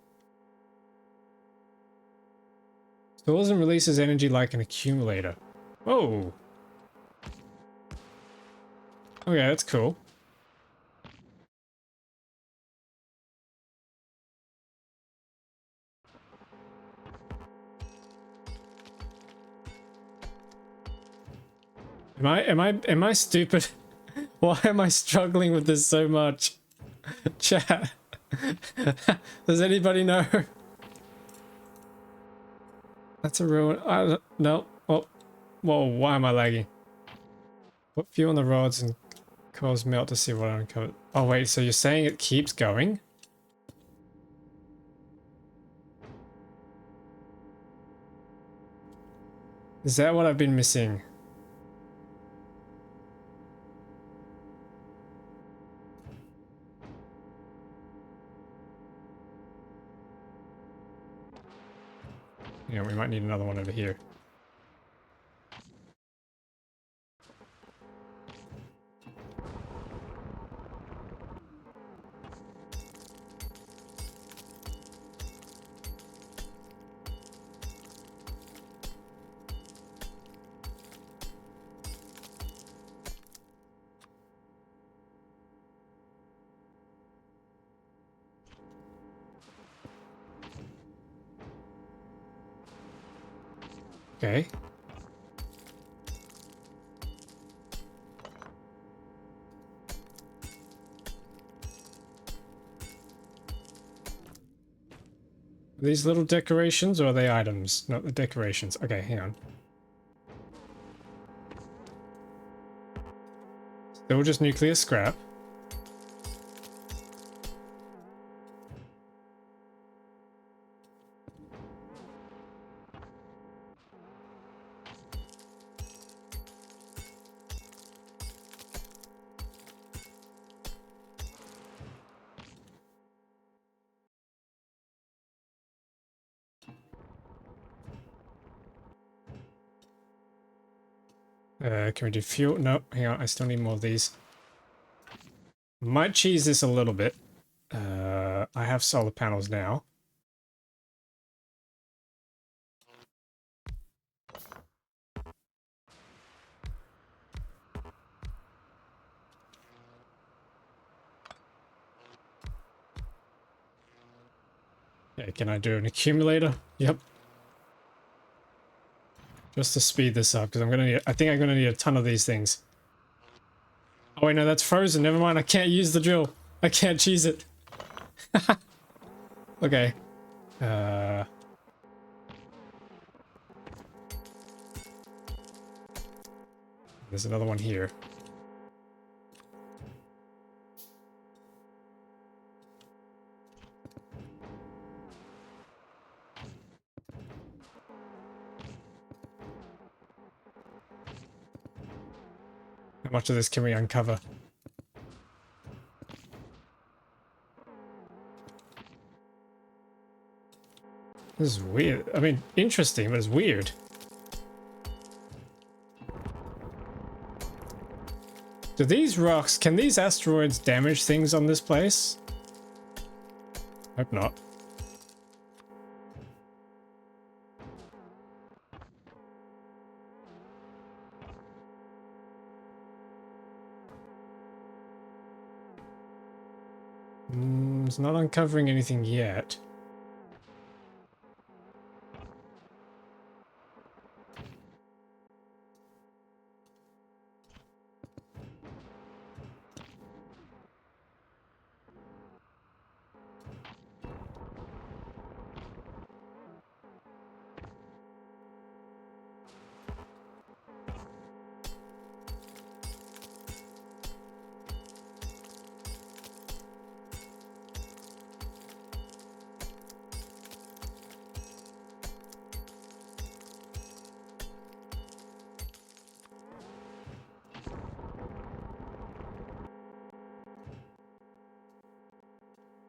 A: Stores and releases energy like an accumulator. Whoa. Okay, that's cool. Am I stupid? Why am I struggling with this so much? Chat. Does anybody know? That's a real one. No. Oh. Whoa, why am I lagging? Put fuel on the rods and cause melt to see what I uncovered. Oh wait, so you're saying it keeps going? Is that what I've been missing? Yeah, we might need another one over here. Okay. Are these little decorations or are they items? Not the decorations. Okay, hang on. Still just nuclear scrap. Can we do fuel? No, hang on. I still need more of these. Might cheese this a little bit. I have solar panels now. Yeah, can I do an accumulator? Yep. Just to speed this up, because I think I'm gonna need a ton of these things. Oh wait, no, that's frozen. Never mind, I can't use the drill. I can't cheese it. Okay. There's another one here. How much of this can we uncover? This is weird. I mean, interesting, but it's weird. Do these rocks, can these asteroids damage things on this place? Hope not. It's not uncovering anything yet.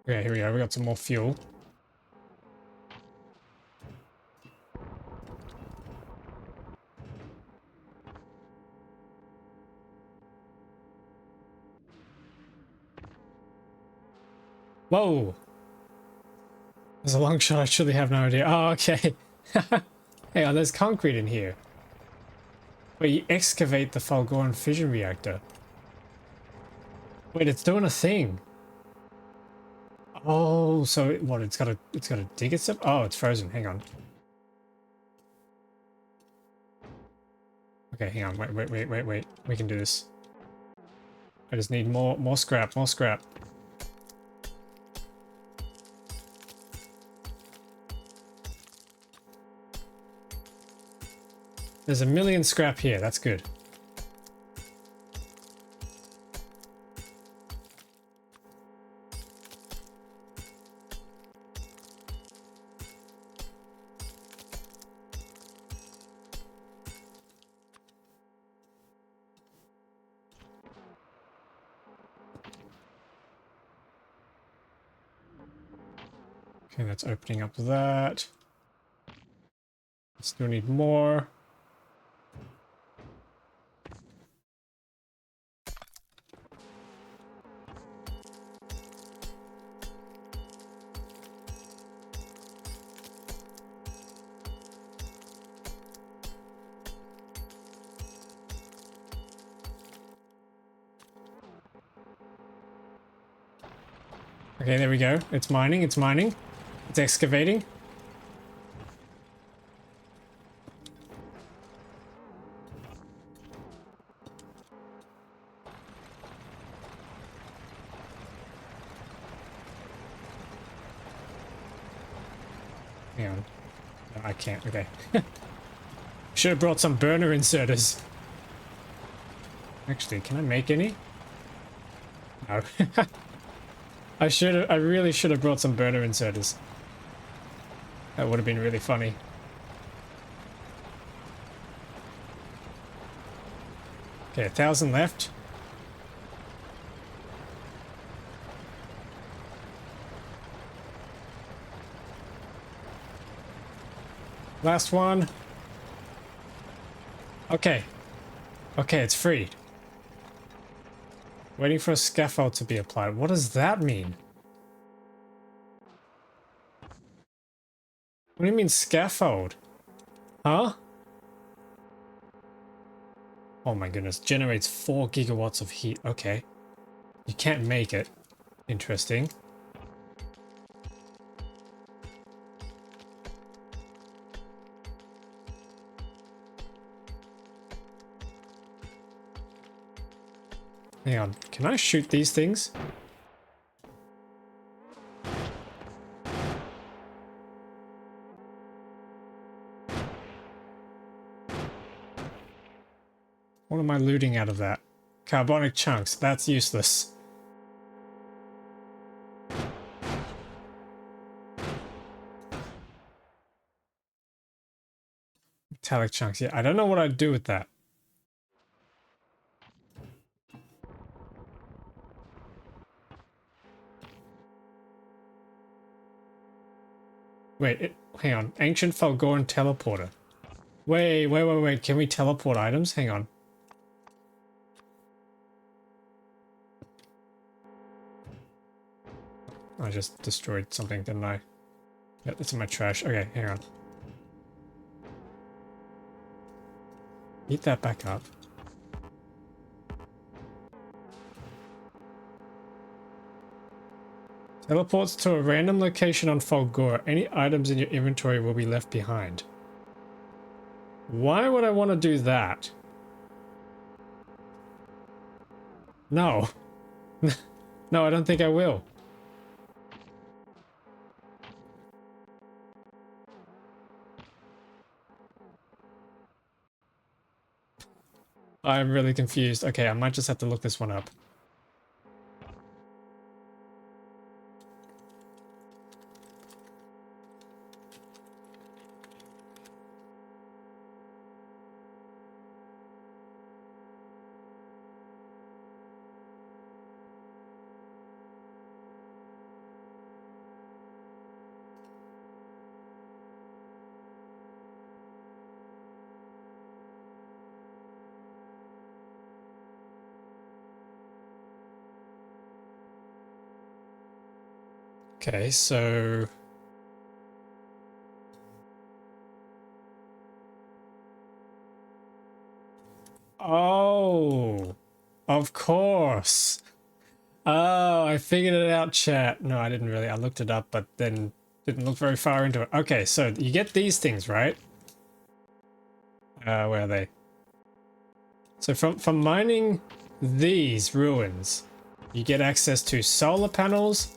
A: Okay, here we go. We got some more fuel. Whoa! There's a long shot, I truly have no idea. Oh, okay. Hang on, there's concrete in here. Wait, you excavate the Fulgoran fission reactor. Wait, it's doing a thing. Oh, so what? It's gotta dig itself. Oh, it's frozen. Hang on. Okay, hang on. Wait. We can do this. I just need more scrap. More scrap. There's a million scrap here. That's good. Okay, that's opening up that. Still need more. Okay, there we go. It's mining. It's mining. It's excavating. Hang on. No, I can't. Okay. Should have brought some burner inserters. Actually, can I make any? No. I really should have brought some burner inserters. That would have been really funny. Okay, 1,000 left. Last one. Okay. Okay, it's free. Waiting for a scaffold to be applied. What does that mean? What do you mean scaffold? Huh? Oh my goodness. Generates 4 gigawatts of heat. Okay. You can't make it. Interesting. Hang on. Can I shoot these things? What am I looting out of that? Carbonic chunks. That's useless. Metallic chunks. Yeah, I don't know what I'd do with that. Wait, hang on. Ancient Fulgoran teleporter. Wait. Can we teleport items? Hang on. I just destroyed something, didn't I? Yep, it's in my trash. Okay, hang on. Heat that back up. Teleports to a random location on Fulgora. Any items in your inventory will be left behind. Why would I want to do that? No. No, I don't think I will. I'm really confused. Okay, I might just have to look this one up. Okay, so... Oh, of course. Oh, I figured it out, chat. No, I didn't really. I looked it up, but then didn't look very far into it. Okay, so you get these things, right? Where are they? So from mining these ruins, you get access to solar panels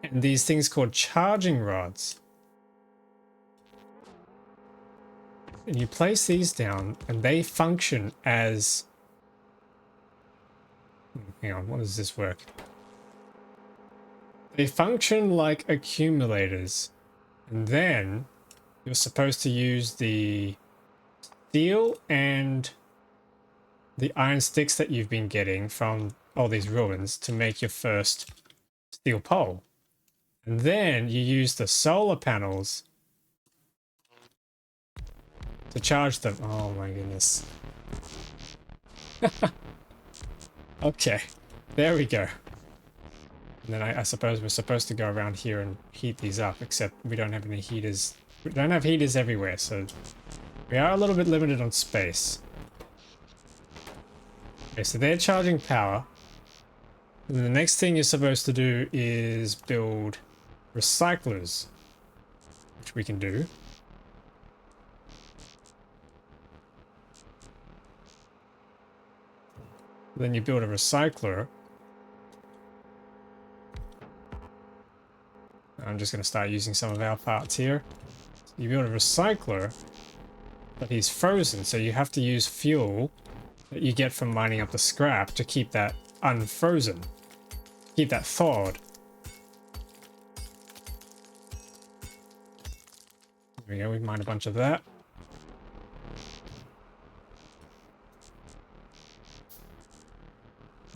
A: and these things called charging rods. And you place these down and they function as... Hang on, what does this work? They function like accumulators. And then you're supposed to use the steel and the iron sticks that you've been getting from all these ruins to make your first steel pole. And then you use the solar panels to charge them. Oh my goodness. Okay, there we go. And then I suppose we're supposed to go around here and heat these up, except we don't have any heaters. We don't have heaters everywhere, so we are a little bit limited on space. Okay, so they're charging power. And the next thing you're supposed to do is build recyclers, which we can do. Then you build a recycler. I'm just going to start using some of our parts here. So you build a recycler, but he's frozen, so you have to use fuel that you get from mining up the scrap to keep that unfrozen. Keep that thawed. There we go, we've mined a bunch of that.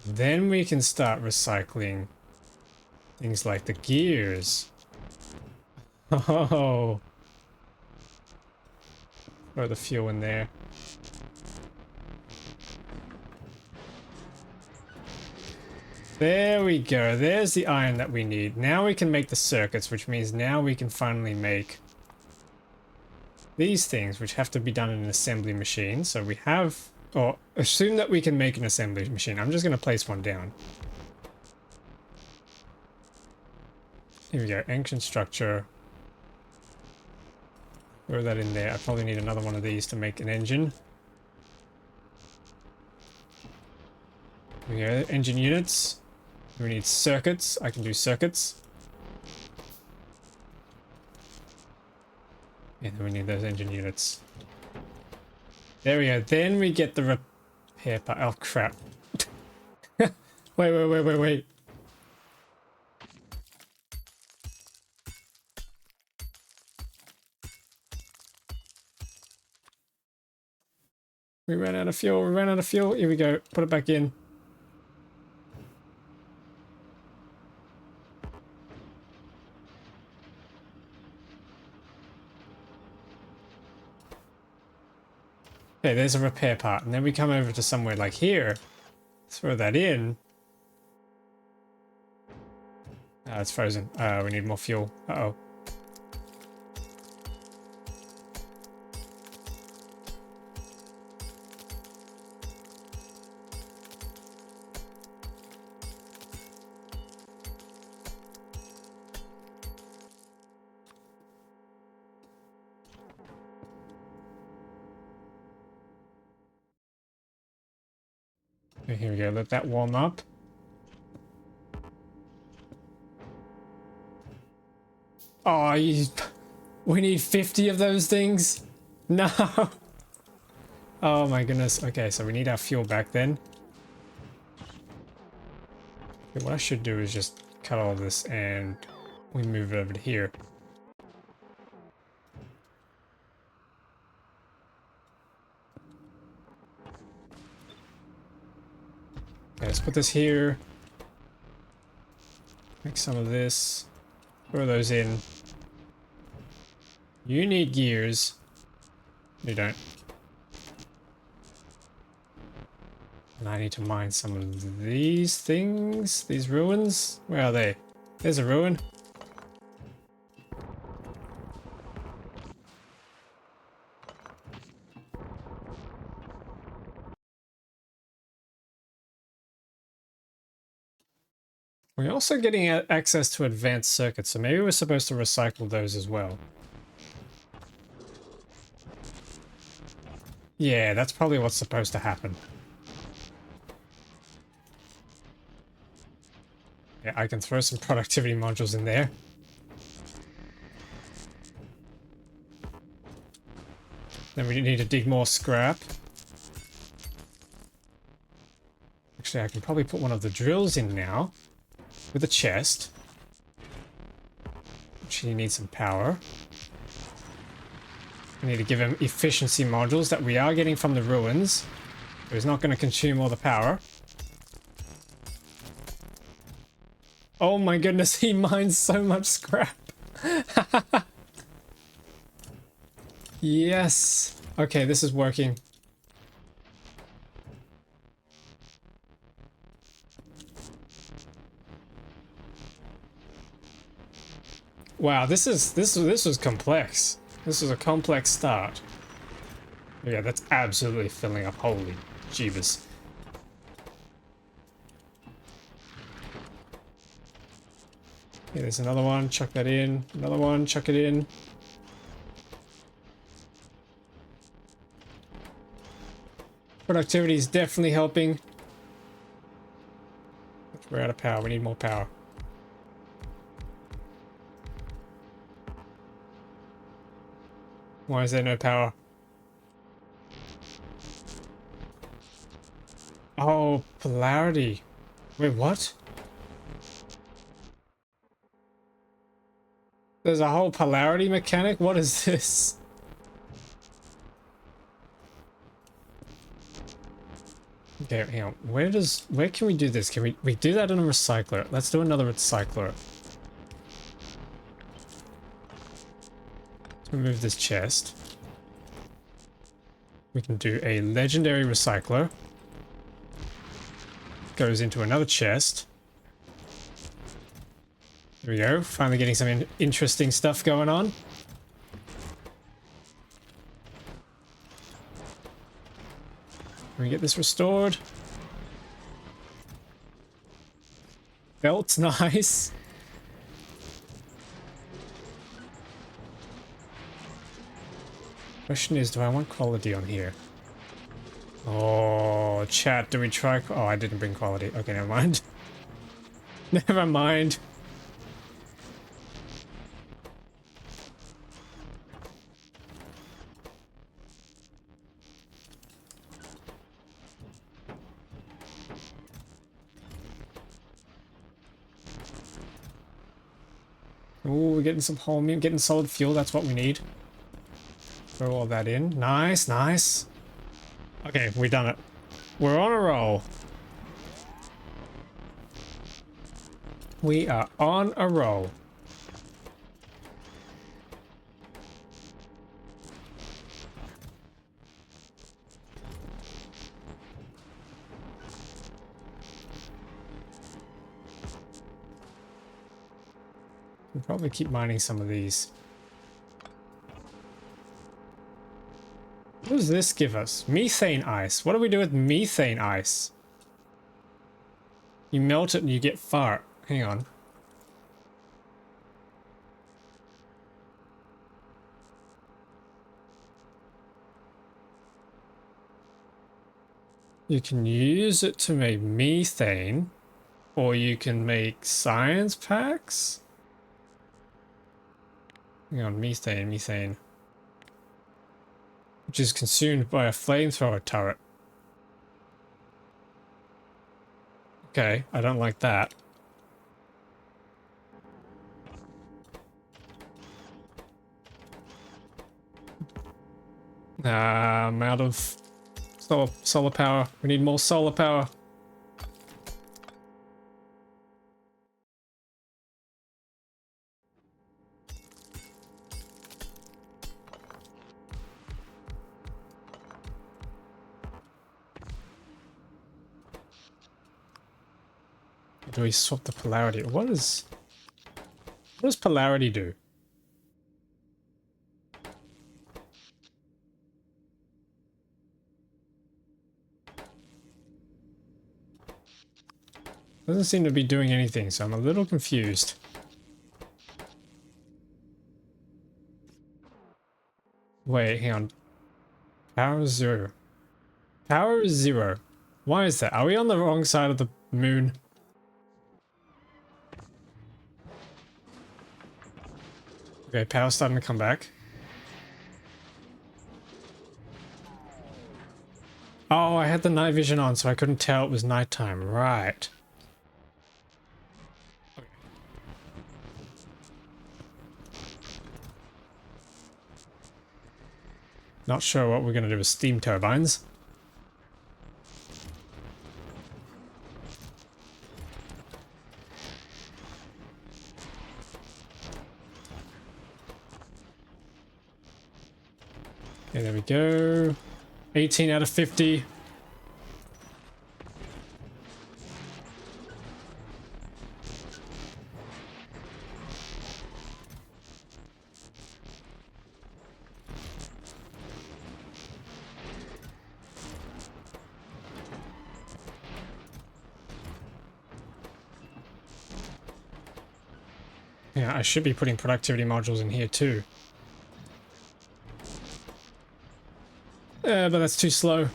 A: Then we can start recycling things like the gears. Oh. Throw the fuel in there. There we go. There's the iron that we need. Now we can make the circuits, which means now we can finally make these things, which have to be done in an assembly machine. So we have, or assume that we can make an assembly machine. I'm just going to place one down. Here we go. Ancient structure. Throw that in there. I probably need another one of these to make an engine. Here we go. Engine units. We need circuits. I can do circuits. And then we need those engine units. There we go. Then we get the repair part. Oh, crap. Wait. We ran out of fuel. Here we go. Put it back in. Okay, there's a repair part. And then we come over to somewhere like here. Throw that in. It's frozen. We need more fuel. Uh-oh. Here we go, let that warm up. Oh, we need 50 of those things? No! Oh my goodness. Okay, so we need our fuel back then. Okay, what I should do is just cut all this and we move it over to here. Okay, let's put this here. Make some of this. Throw those in. You need gears. You don't. And I need to mine some of these things. These ruins. Where are they? There's a ruin. We're also getting access to advanced circuits, so maybe we're supposed to recycle those as well. Yeah, that's probably what's supposed to happen. Yeah, I can throw some productivity modules in there. Then we need to dig more scrap. Actually, I can probably put one of the drills in now with a chest. Actually, need some power. I need to give him efficiency modules that we are getting from the ruins. So he's not going to consume all the power. Oh my goodness, he mines so much scrap. Yes. Okay, this is working. Wow, this was complex. This was a complex start. Yeah, that's absolutely filling up. Holy jeebus. Okay, there's another one. Chuck that in. Another one. Chuck it in. Productivity is definitely helping. We're out of power. We need more power. Why is there no power? Oh, polarity. Wait, what? There's a whole polarity mechanic? What is this? Okay, hang on. Where can we do this? Can we do that in a recycler? Let's do another recycler. Let's remove this chest. We can do a legendary recycler. Goes into another chest. There we go. Finally getting some interesting stuff going on. Can we get this restored? Belt's nice. Question is, do I want quality on here? Oh, chat, do we try? Oh, I didn't bring quality. Okay, never mind. Never mind. Ooh, we're getting some home, getting solid fuel. That's what we need. Throw all that in. Nice, nice. Okay, we've done it. We're on a roll. We are on a roll. We'll probably keep mining some of these. What does this give us? Methane ice. What do we do with methane ice? You melt it and you get fart. Hang on. You can use it to make methane, or you can make science packs? Hang on, methane. Which is consumed by a flamethrower turret. Okay, I don't like that. I'm out of solar power. We need more solar power. Do we swap the polarity? What does polarity do? Doesn't seem to be doing anything, so I'm a little confused. Wait, hang on. Power is 0. Power is 0. Why is that? Are we on the wrong side of the moon? Okay, power's starting to come back. Oh, I had the night vision on, so I couldn't tell it was nighttime. Right. Not sure what we're going to do with steam turbines. Okay, there we go. 18 out of 50. Yeah, I should be putting productivity modules in here too. But that's too slow.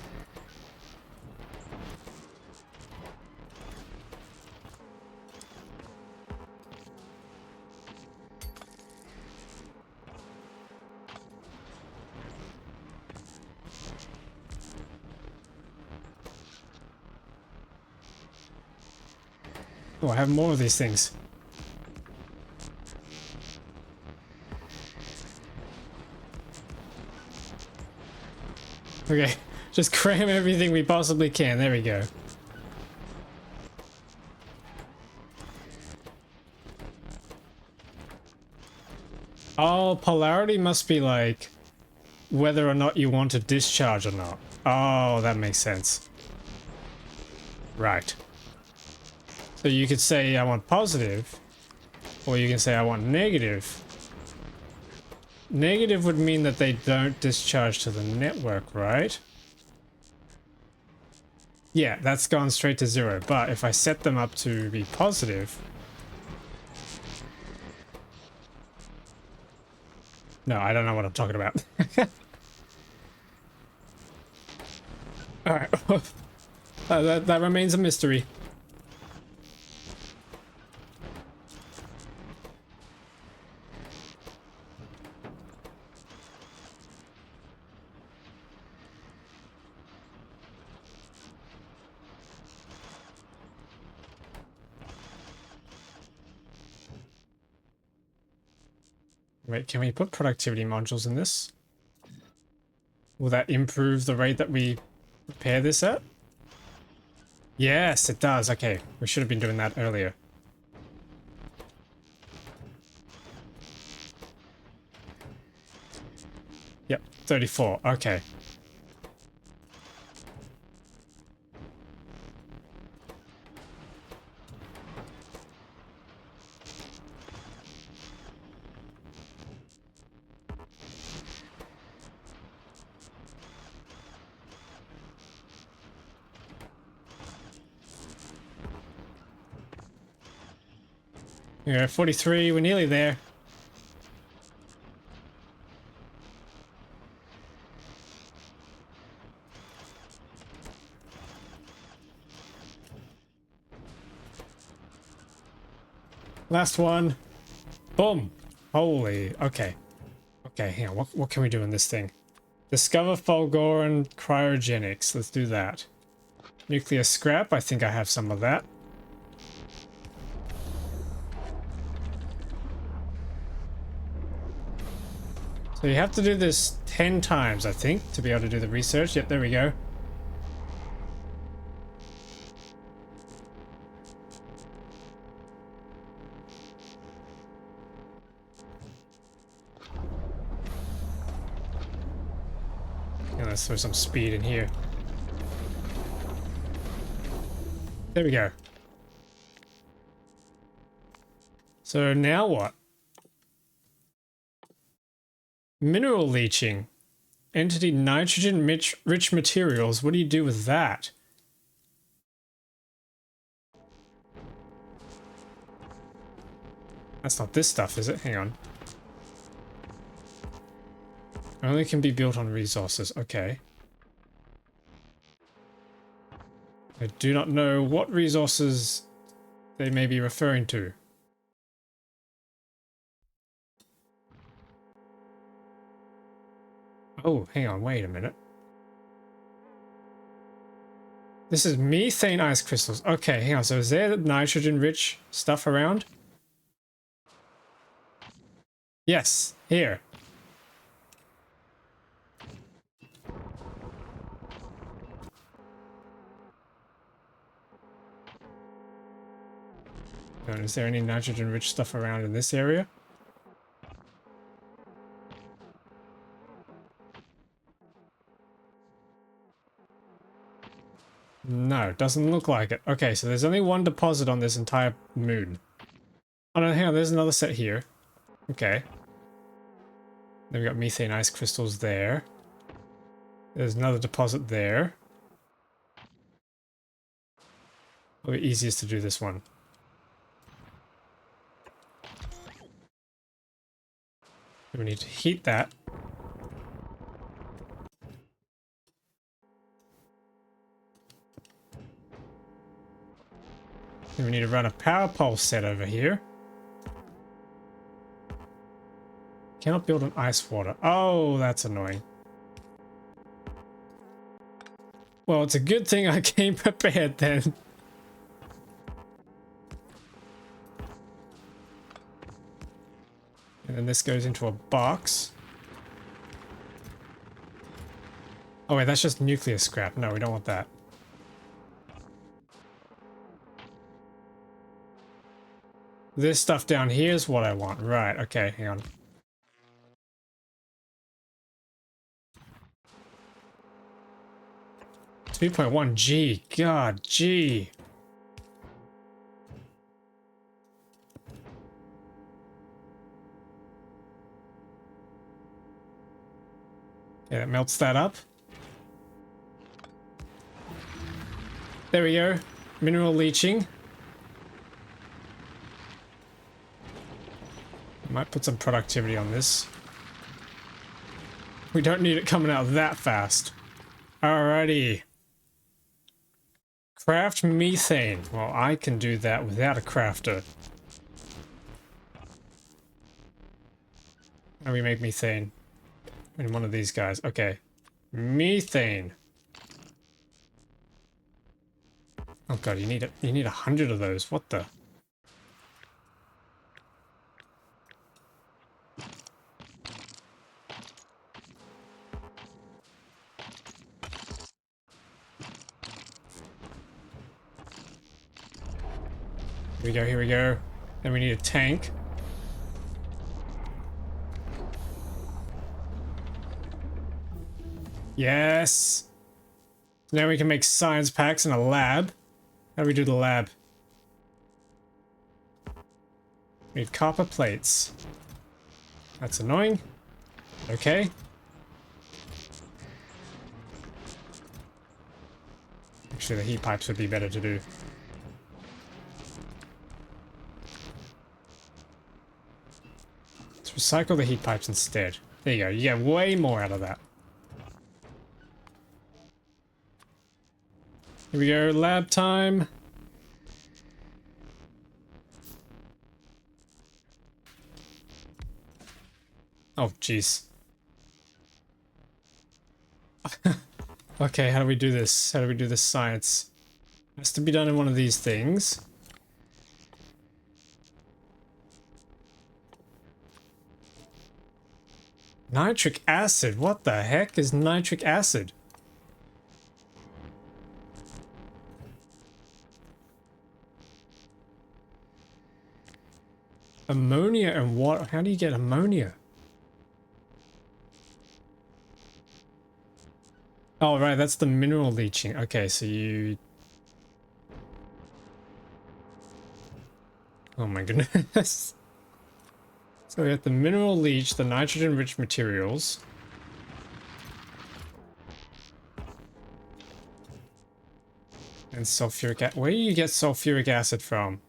A: Oh, I have more of these things. Okay, just cram everything we possibly can. There we go. Oh, polarity must be like whether or not you want to discharge or not. Oh, that makes sense. Right. So you could say I want positive, or you can say I want negative. Negative would mean that they don't discharge to the network, right? Yeah, that's gone straight to 0. But if I set them up to be positive... No, I don't know what I'm talking about. Alright. That remains a mystery. Wait, can we put productivity modules in this? Will that improve the rate that we repair this at? Yes, it does. Okay, we should have been doing that earlier. Yep, 34. Okay. Yeah, 43, we're nearly there. Last one. Boom. Holy, okay. Okay, hang on, what can we do in this thing? Discover Fulgoran cryogenics. Let's do that. Nuclear scrap, I think I have some of that. So you have to do this 10 times, I think, to be able to do the research. Yep, there we go. And let's throw some speed in here. There we go. So now what? Mineral leaching. Entity nitrogen rich materials. What do you do with that? That's not this stuff, is it? Hang on. Only can be built on resources. Okay. I do not know what resources they may be referring to. Oh, hang on, wait a minute. This is methane ice crystals. Okay, hang on. So is there nitrogen-rich stuff around? Yes, here. And is there any nitrogen-rich stuff around in this area? No, doesn't look like it. Okay, so there's only one deposit on this entire moon. Oh no, hang on, there's another set here. Okay. Then we got methane ice crystals there. There's another deposit there. Probably easiest to do this one. We need to heat that. Then we need to run a power pole set over here. Cannot build an ice water. Oh, that's annoying. Well, it's a good thing I came prepared then. And then this goes into a box. Oh wait, that's just nuclear scrap. No, we don't want that. This stuff down here is what I want. Right, okay, hang on. $3.1 G. God, G. Okay, that melts that up. There we go. Mineral leaching. Might put some productivity on this. We don't need it coming out that fast. Alrighty. Craft methane. Well, I can do that without a crafter. How do we make methane? In one of these guys. Okay. Methane. Oh god, you need 100 of those. What the? Here we go, here we go. Then we need a tank. Yes! Now we can make science packs in a lab. How do we do the lab? We need copper plates. That's annoying. Okay. Actually, the heat pipes would be better to do. Let's recycle the heat pipes instead. There you go. You get way more out of that. Here we go. Lab time. Oh, jeez. Okay, how do we do this? How do we do this science? It has to be done in one of these things. Nitric acid? What the heck is nitric acid? Ammonia and water. How do you get ammonia? Oh, right, that's the mineral leaching. Okay, so you... Oh my goodness. So we have the mineral leach, the nitrogen-rich materials. And sulfuric acid. Where do you get sulfuric acid from?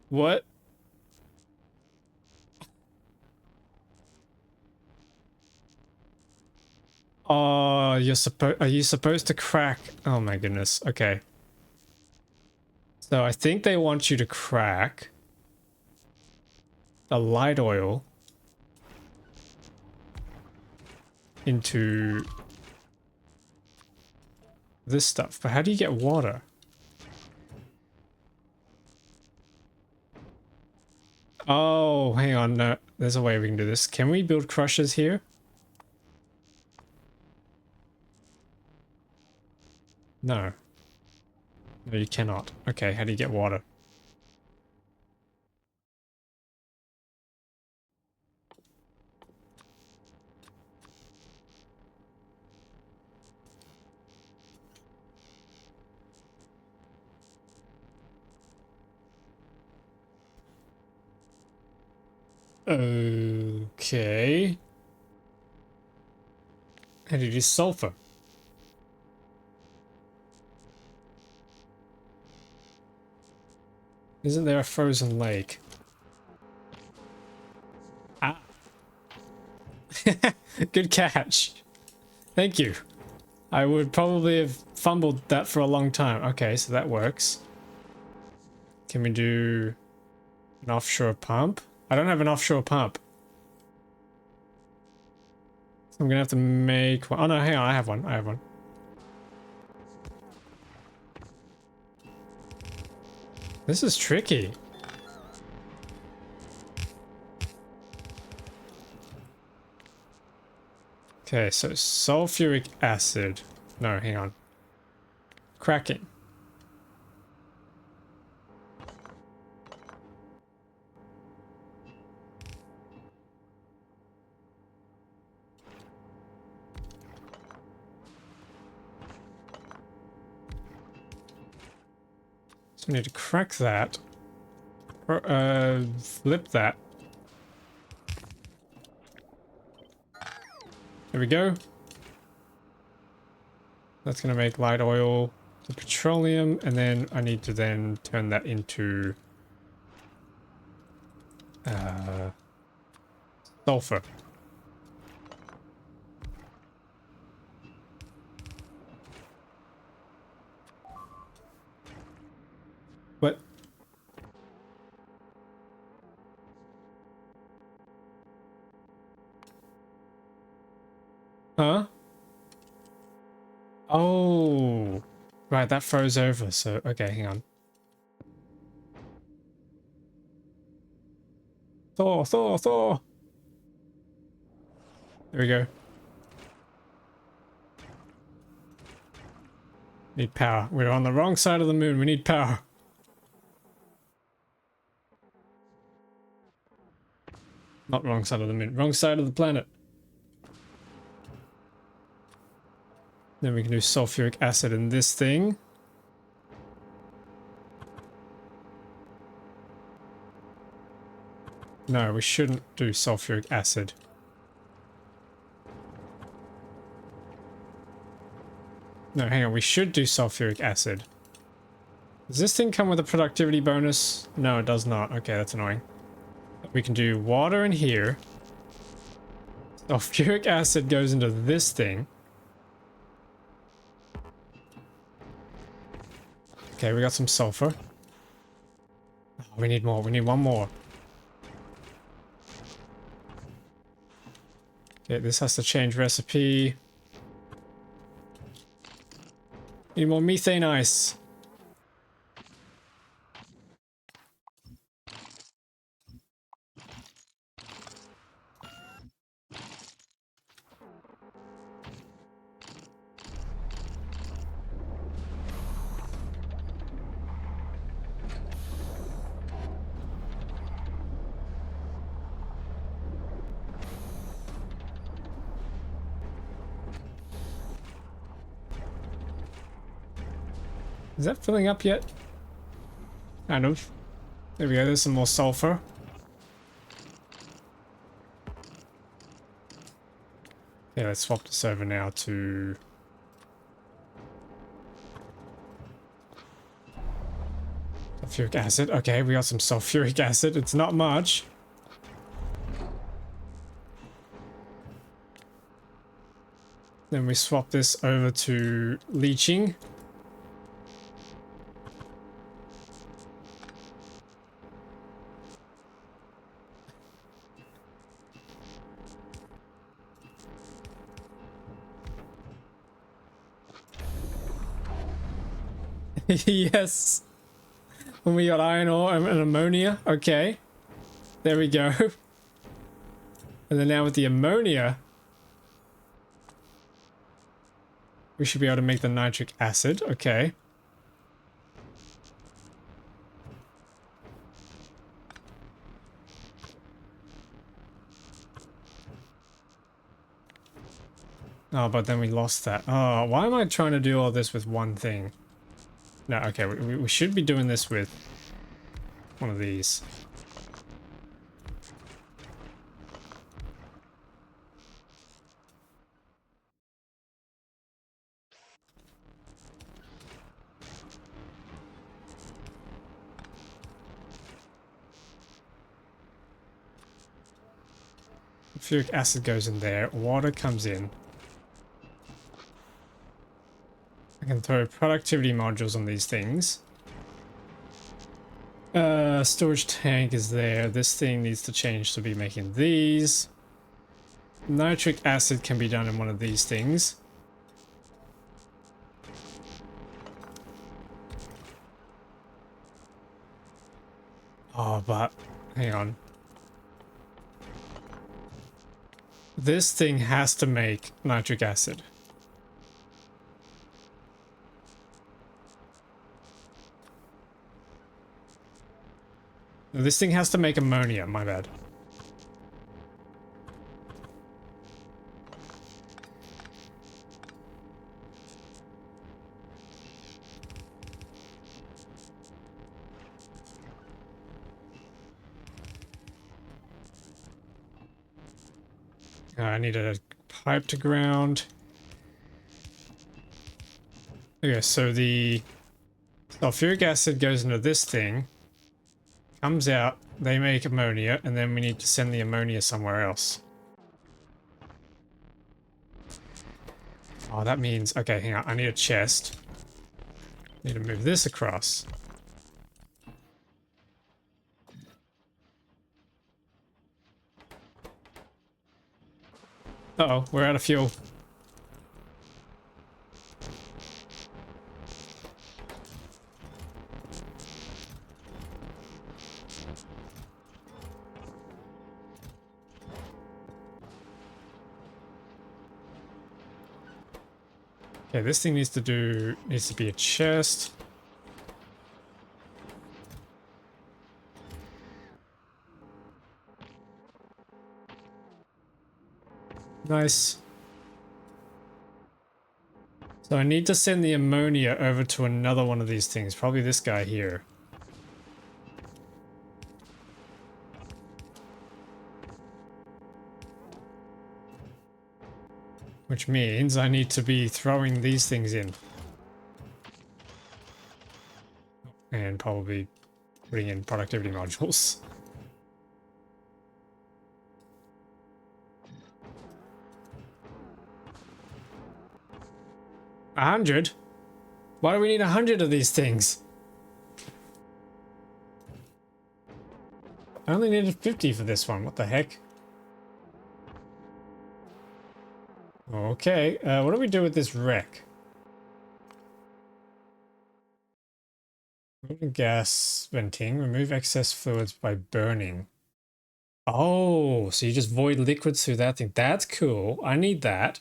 A: What? Oh, are you supposed to crack? Oh my goodness. Okay. So I think they want you to crack the light oil into this stuff. But how do you get water? Oh, hang on. No, there's a way we can do this. Can we build crushers here? No. No, you cannot. Okay, how do you get water? Okay. How do you do sulfur? Isn't there a frozen lake? Ah. Good catch. Thank you. I would probably have fumbled that for a long time. Okay, so that works. Can we do an offshore pump? I don't have an offshore pump. So I'm gonna have to make one. Oh no, hang on, I have one. I have one. This is tricky. Okay, so sulfuric acid. No, hang on. Cracking. So we need to crack that. Or, flip that. There we go. That's gonna make light oil to petroleum, and then I need to then turn that into sulfur. What? Huh? Oh, right, that froze over, so, okay, hang on. Thor, Thor, Thor! There we go. Need power. We're on the wrong side of the moon, we need power. Not wrong side of the moon, wrong side of the planet. Then we can do sulfuric acid in this thing. No, we shouldn't do sulfuric acid. No, hang on, we should do sulfuric acid. Does this thing come with a productivity bonus? No, it does not. Okay, that's annoying. We can do water in here. Sulfuric acid goes into this thing. Okay, we got some sulfur. Oh, we need more. We need one more. Okay, this has to change recipe. Need more methane ice. Is that filling up yet? Kind of. There we go, there's some more sulfur. Yeah, let's swap this over now to... Sulfuric acid. Okay, we got some sulfuric acid. It's not much. Then we swap this over to leaching. Yes. When we got iron ore and ammonia. Okay. There we go. And then now with the ammonia, we should be able to make the nitric acid. Okay. Oh, but then we lost that. Oh, why am I trying to do all this with one thing? No, okay, we should be doing this with one of these. Sulfuric acid goes in there, water comes in. I can throw productivity modules on these things. Storage tank is there. This thing needs to change to be making these. Nitric acid can be done in one of these things. Oh, but hang on. This thing has to make nitric acid. This thing has to make ammonia, my bad. I need a pipe to ground. Okay, so the sulfuric acid goes into this thing, comes out, they make ammonia, and then we need to send the ammonia somewhere else. Oh, that means... Okay, hang on, I need a chest. Need to move this across. Uh-oh, we're out of fuel. Okay, this thing needs to be a chest. Nice. So I need to send the ammonia over to another one of these things, probably this guy here. Which means I need to be throwing these things in. And probably putting in productivity modules. 100? Why do we need 100 of these things? I only needed 50 for this one. What the heck? Okay, what do we do with this wreck? Gas venting. Remove excess fluids by burning. Oh, so you just void liquids through that thing. That's cool. I need that.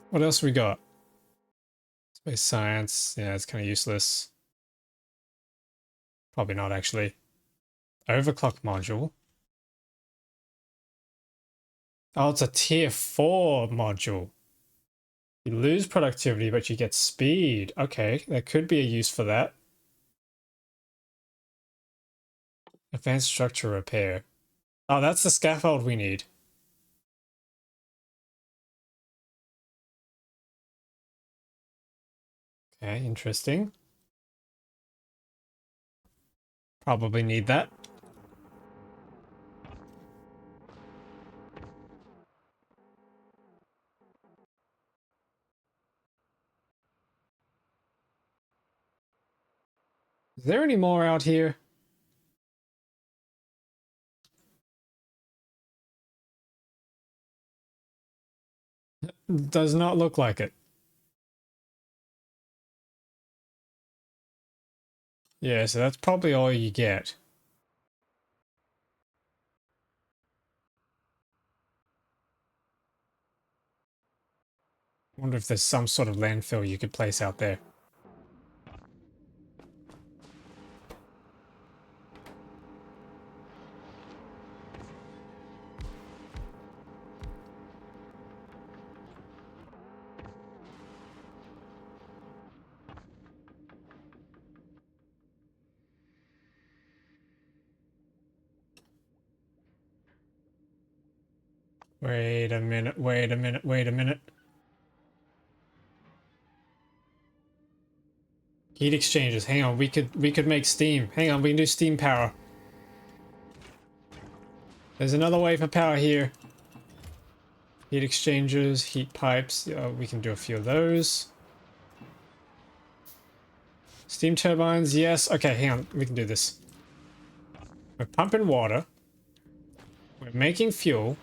A: What else we got? Space science. Yeah, it's kind of useless. Probably not, actually. Overclock module. Oh, it's a tier 4 module. You lose productivity, but you get speed. Okay, there could be a use for that. Advanced structure repair. Oh, that's the scaffold we need. Okay, interesting. Probably need that. Is there any more out here? Does not look like it. Yeah, so that's probably all you get. I wonder if there's some sort of landfill you could place out there. Wait a minute, wait a minute, wait a minute. Heat exchangers. Hang on, we could make steam. Hang on, we can do steam power. There's another way for power here. Heat exchangers, heat pipes. We can do a few of those. Steam turbines, yes. Okay, hang on, we can do this. We're pumping water. We're making fuel.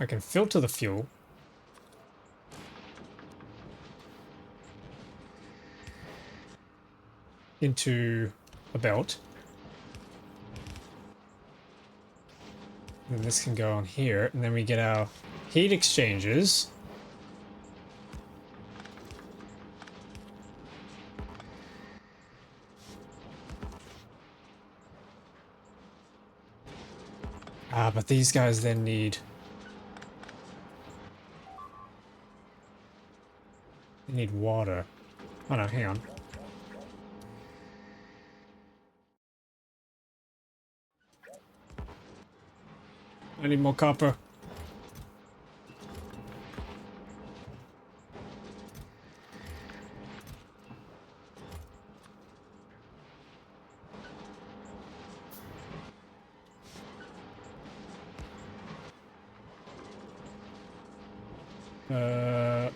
A: I can filter the fuel. Into a belt. And this can go on here, and then we get our heat exchangers. Ah, but these guys then need... They need water. Oh no, hang on. I need more copper.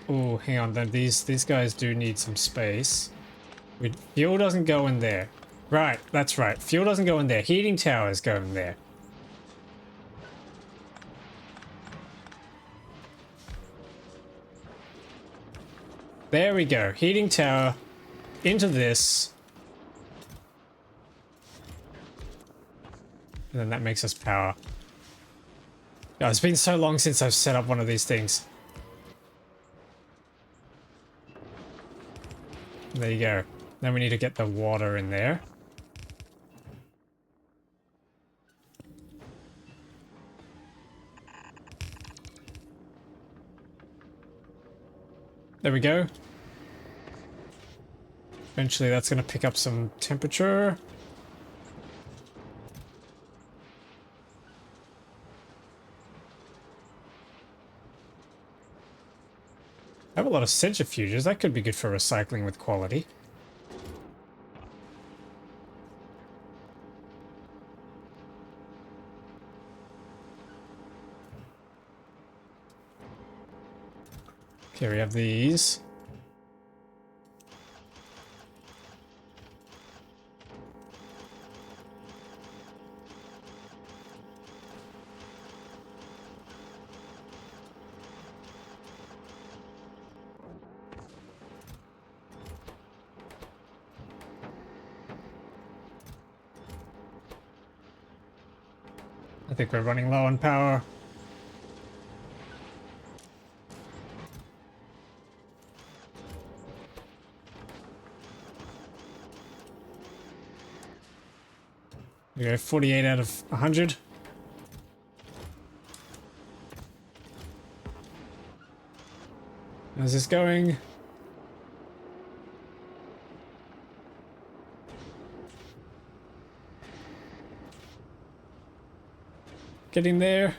A: Oh, hang on. Then these guys do need some space. Fuel doesn't go in there. Right, that's right. Fuel doesn't go in there. Heating towers go in there. There we go. Heating tower into this. And then that makes us power. Oh, it's been so long since I've set up one of these things. There you go. Then we need to get the water in there. There we go. Eventually that's going to pick up some temperature. I have a lot of centrifuges. That could be good for recycling with quality. Okay, we have these. I think we're running low on power. We go 48 out of 100. How's this going? Getting there.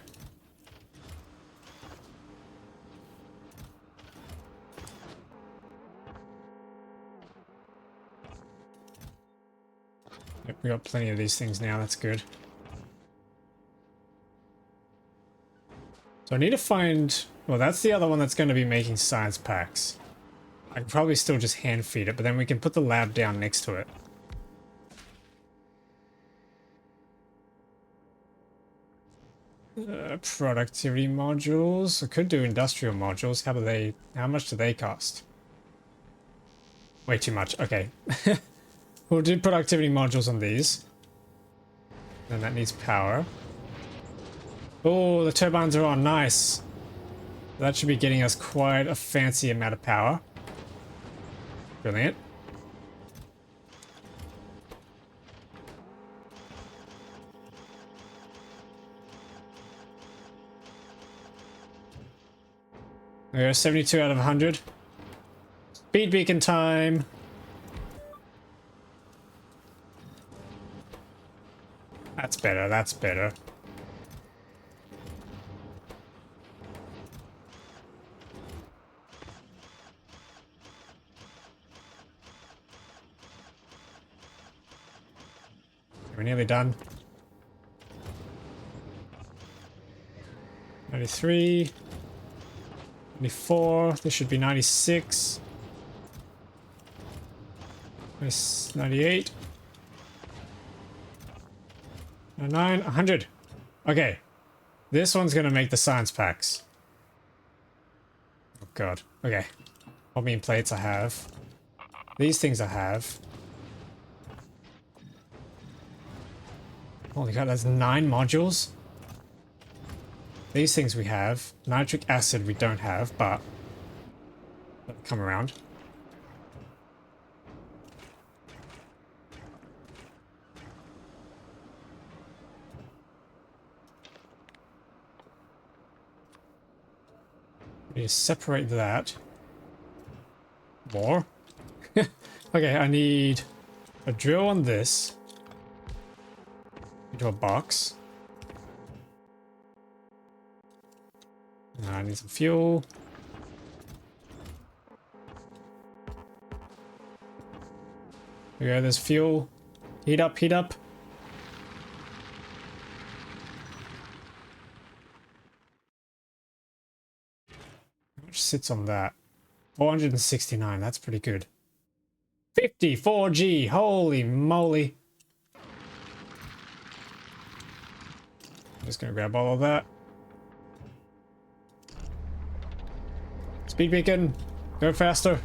A: We got plenty of these things now, that's good. So I need to find... Well, that's the other one that's going to be making science packs. I can probably still just hand feed it, but then we can put the lab down next to it. Productivity modules. I could do industrial modules. How much do they cost? Way too much. Okay. We'll do productivity modules on these. And that needs power. Oh, the turbines are on. Nice. That should be getting us quite a fancy amount of power. Brilliant. There we go, 72 out of 100. Speed beacon time. That's better, that's better. We're nearly done. 93. 94. This should be 96. 98. 99. 100. Okay. This one's gonna make the science packs. Oh god. Okay. What mean plates I have. These things I have. Holy god, that's 9 modules. These things we have. Nitric acid we don't have, but that'll come around. We need to separate that. More. Okay, I need a drill on this. Into a box. I need some fuel. There we go, there's fuel. Heat up, heat up. How much sits on that? 469, that's pretty good. 54G, holy moly. I'm just gonna grab all of that. Speed beacon, go faster.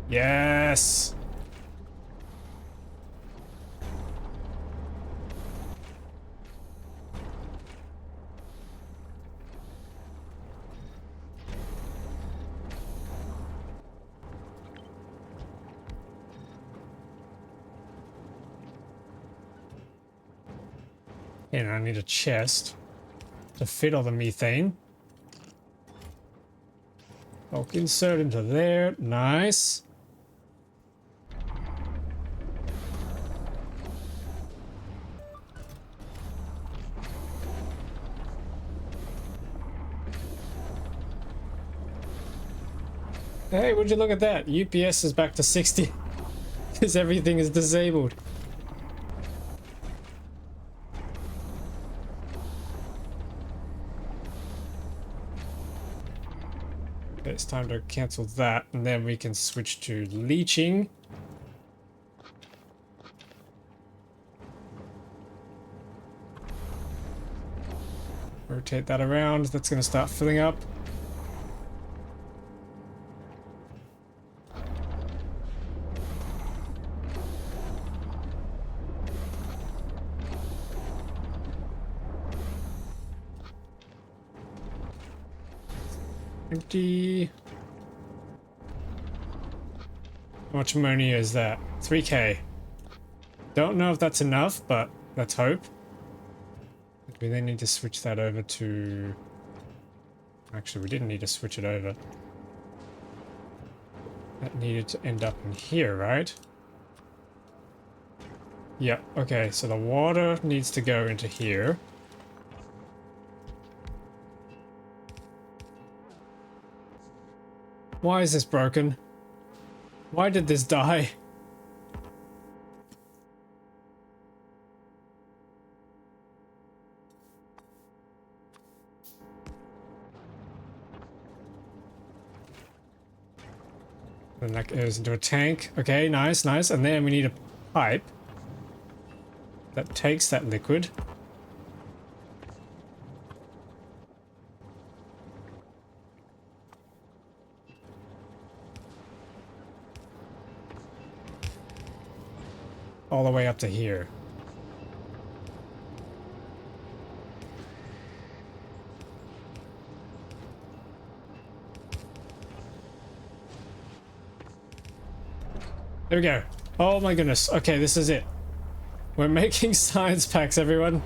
A: Yes. And I need a chest to fit all the methane. Bulk insert into there. Nice. Hey, would you look at that? UPS is back to 60 because everything is disabled. It's time to cancel that, and then we can switch to leaching. Rotate that around. That's going to start filling up. Empty. How much ammonia is that? 3k. Don't know if that's enough, but let's hope. We then need to switch that over to... Actually, we didn't need to switch it over. That needed to end up in here, right? Yep, okay, so the water needs to go into here. Why is this broken? Why did this die? Then that goes into a tank. Okay, nice, nice. And then we need a pipe that takes that liquid. All the way up to here. There we go. Oh my goodness. Okay, this is it. We're making science packs, everyone.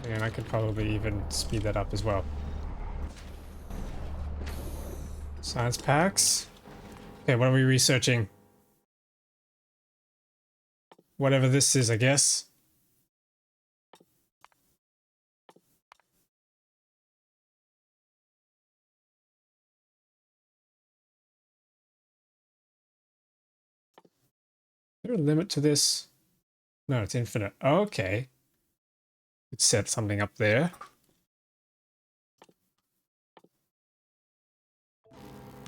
A: And I could probably even speed that up as well. Science packs. Okay, what are we researching? Whatever this is, I guess. Is there a limit to this? No, it's infinite. Okay. Let's set something up there.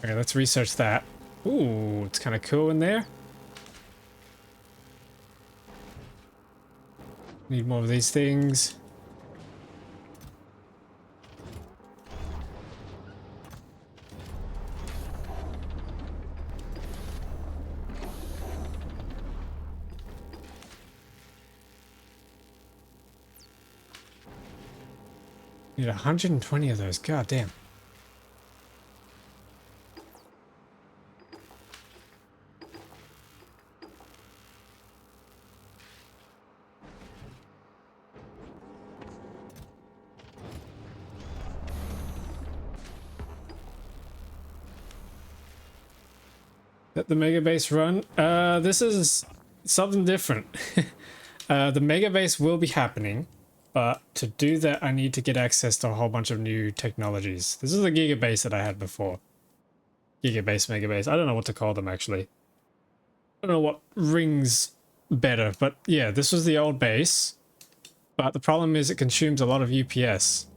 A: Okay, let's research that. Ooh, it's kind of cool in there. Need more of these things. Need 120 of those. God damn. Let the Megabase run. This is something different. The Megabase will be happening, but to do that I need to get access to a whole bunch of new technologies. This is the Gigabase that I had before. Gigabase, Megabase. I don't know what to call them actually. I don't know what rings better, but yeah, this was the old base. But the problem is it consumes a lot of UPS.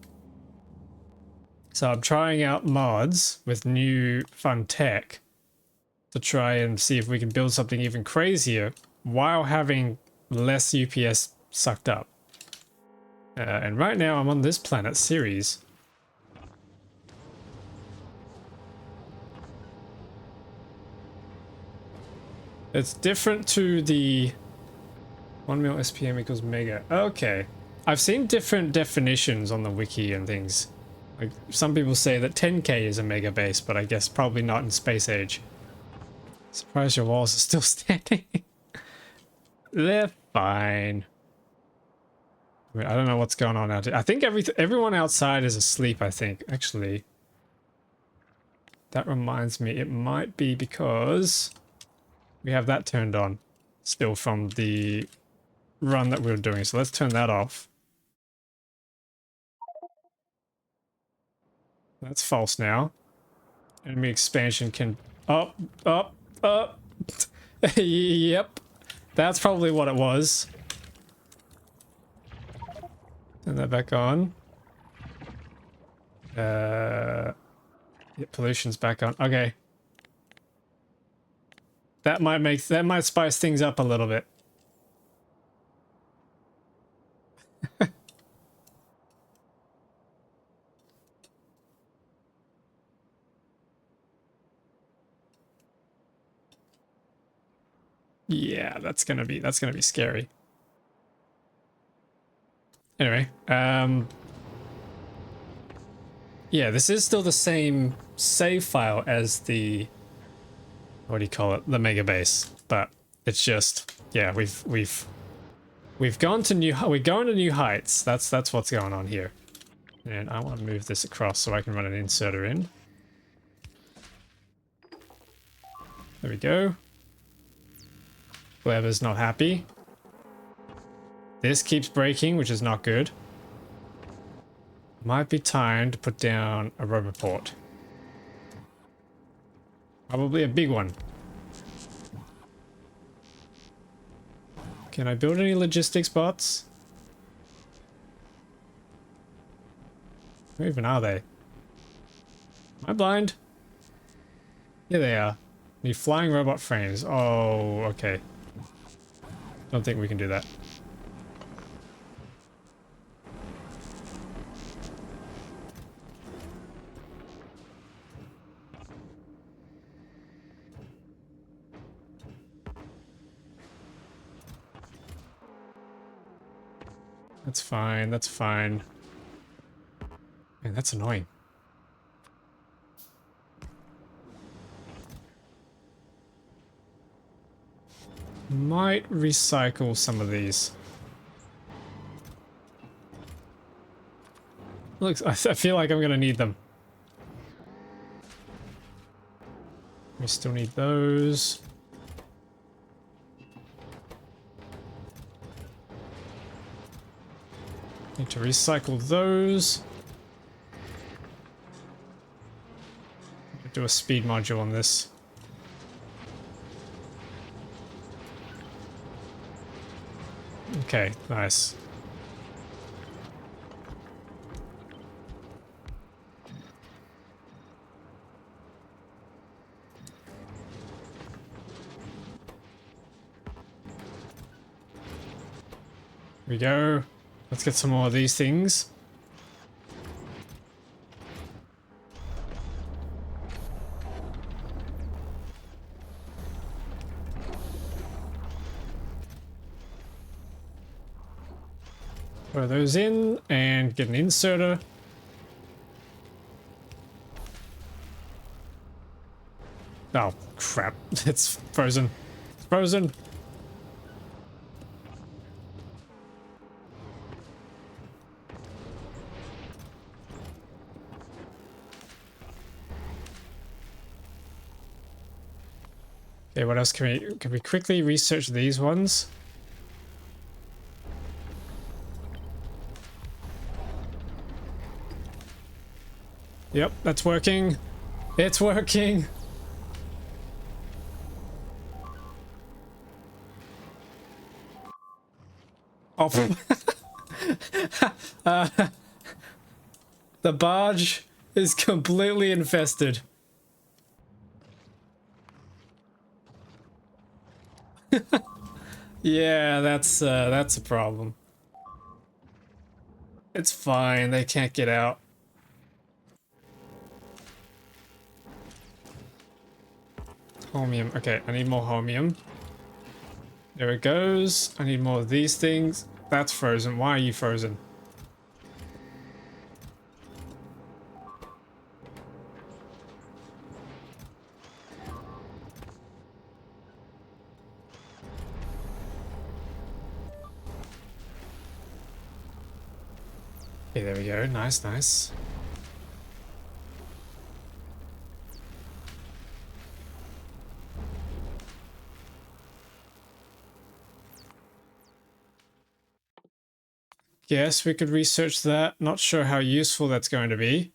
A: So I'm trying out mods with new fun tech to try and see if we can build something even crazier while having less UPS sucked up. And right now I'm on this planet series. It's different to the 1 mil SPM equals mega. Okay. I've seen different definitions on the wiki and things. Like some people say that 10k is a mega base, but I guess probably not in space age. Surprised your walls are still standing. They're fine. I mean, I don't know what's going on out here. I think everyone outside is asleep, I think. Actually, that reminds me, it might be because we have that turned on still from the run that we were doing. So let's turn that off. That's false now. Enemy expansion can... Up, up, up. Yep. That's probably what it was. Turn that back on. Yeah, pollution's back on. Okay. That might spice things up a little bit. Yeah, that's gonna be scary. Anyway, yeah, this is still the same save file as the, what do you call it, the Megabase, but it's just, yeah, we're going to new heights. That's what's going on here. And I want to move this across so I can run an inserter in. There we go. Whoever's not happy. This keeps breaking, which is not good. Might be time to put down a roboport. Probably a big one. Can I build any logistics bots? Where even are they? Am I blind? Here they are. Need flying robot frames. Oh, okay. Don't think we can do that. That's fine, that's fine. Man, that's annoying. Might recycle some of these. Looks, I feel like I'm gonna need them. We still need those. Need to recycle those. Do a speed module on this. Okay, nice. Here we go. Let's get some more of these things. Throw those in and get an inserter. Oh, crap. It's frozen. It's frozen. Okay, what else can we quickly research these ones? Yep, that's working. It's working. Oh. The barge is completely infested. Yeah, that's a problem. It's fine, they can't get out. Holmium. Okay, I need more holmium. There it goes. I need more of these things. That's frozen. Why are you frozen? Okay, there we go. Nice, nice. Yes, we could research that. Not sure how useful that's going to be.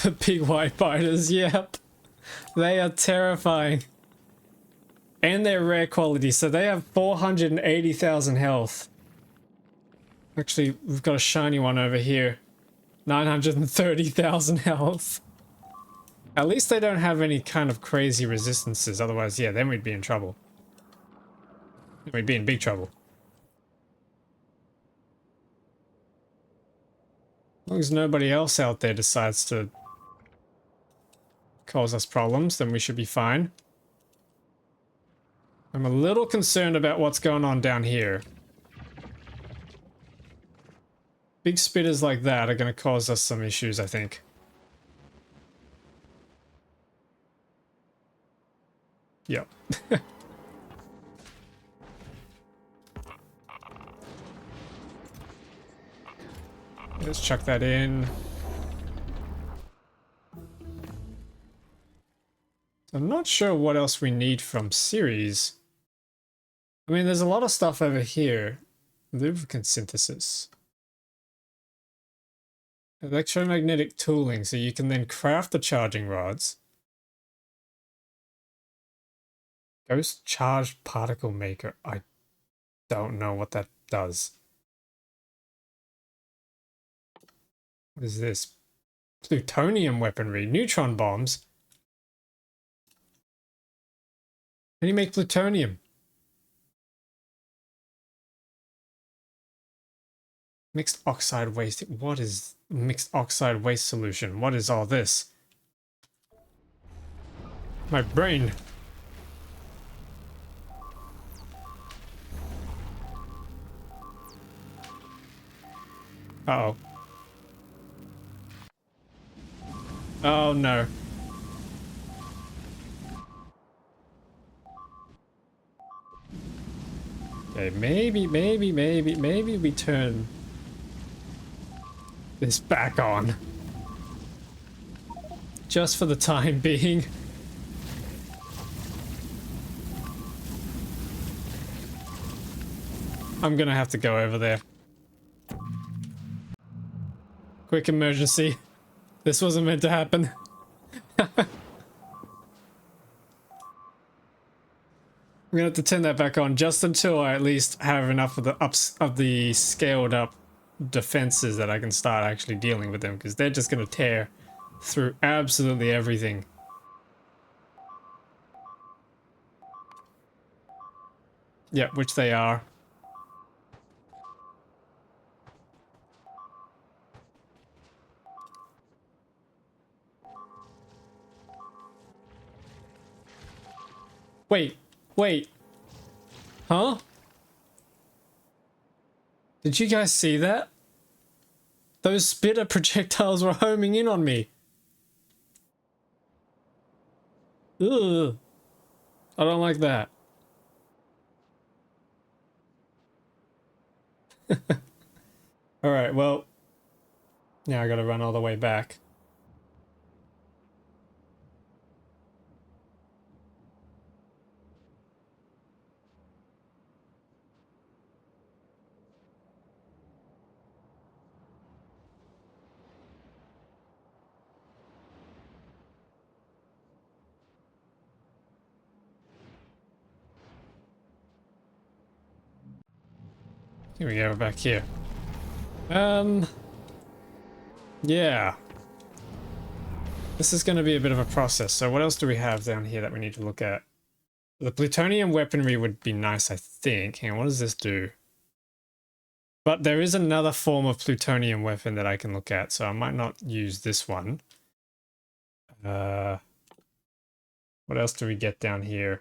A: The big white biters, yep. They are terrifying. And they're rare quality, so they have 480,000 health. Actually, we've got a shiny one over here. 930,000 health. At least they don't have any kind of crazy resistances, otherwise, yeah, then we'd be in trouble. We'd be in big trouble. As long as nobody else out there decides to cause us problems, then we should be fine. I'm a little concerned about what's going on down here. Big spitters like that are going to cause us some issues, I think. Yep. Let's chuck that in. I'm not sure what else we need from series. I mean, there's a lot of stuff over here. Lubricant synthesis. Electromagnetic tooling, so you can then craft the charging rods. Ghost charged particle maker. I don't know what that does. What is this? Plutonium weaponry, neutron bombs. How do you make plutonium? Mixed oxide waste. What is mixed oxide waste solution? What is all this? My brain. Uh-oh. Oh no. Okay, maybe we turn this back on. Just for the time being. I'm gonna have to go over there. Quick emergency. This wasn't meant to happen. I'm gonna have to turn that back on just until I at least have enough of the scaled up defenses that I can start actually dealing with them, because they're just gonna tear through absolutely everything. Yep, which they are. Wait. Huh? Did you guys see that? Those spitter projectiles were homing in on me. Ugh. I don't like that. Alright, well. Now I gotta run all the way back. Here we go, back here. Yeah. This is going to be a bit of a process. So what else do we have down here that we need to look at? The plutonium weaponry would be nice, I think. Hang on, what does this do? But there is another form of plutonium weapon that I can look at, so I might not use this one. What else do we get down here?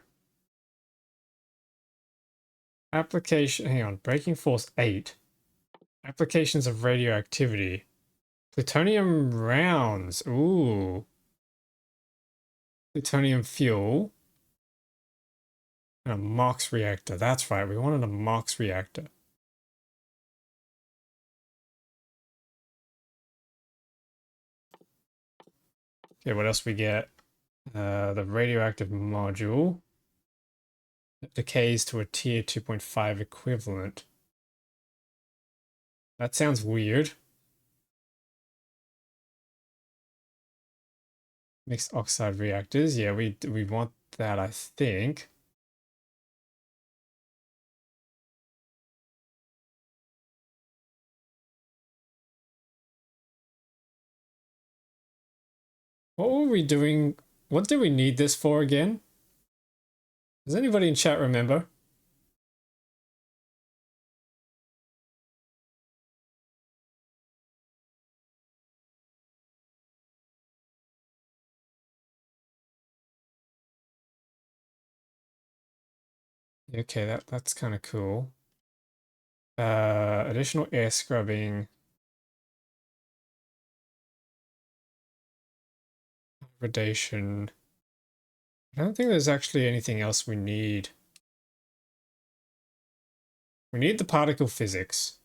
A: Application, hang on, breaking force 8. Applications of radioactivity. Plutonium rounds, ooh. Plutonium fuel. And a MOX reactor, that's right, we wanted a MOX reactor. Okay, what else we get? The radioactive module. It decays to a tier 2.5 equivalent. That sounds weird. Mixed oxide reactors. Yeah, we want that, I think. What were we doing? What do we need this for again? Does anybody in chat remember? Okay, that's kind of cool. Additional air scrubbing. Predation. I don't think there's actually anything else we need. We need the particle physics,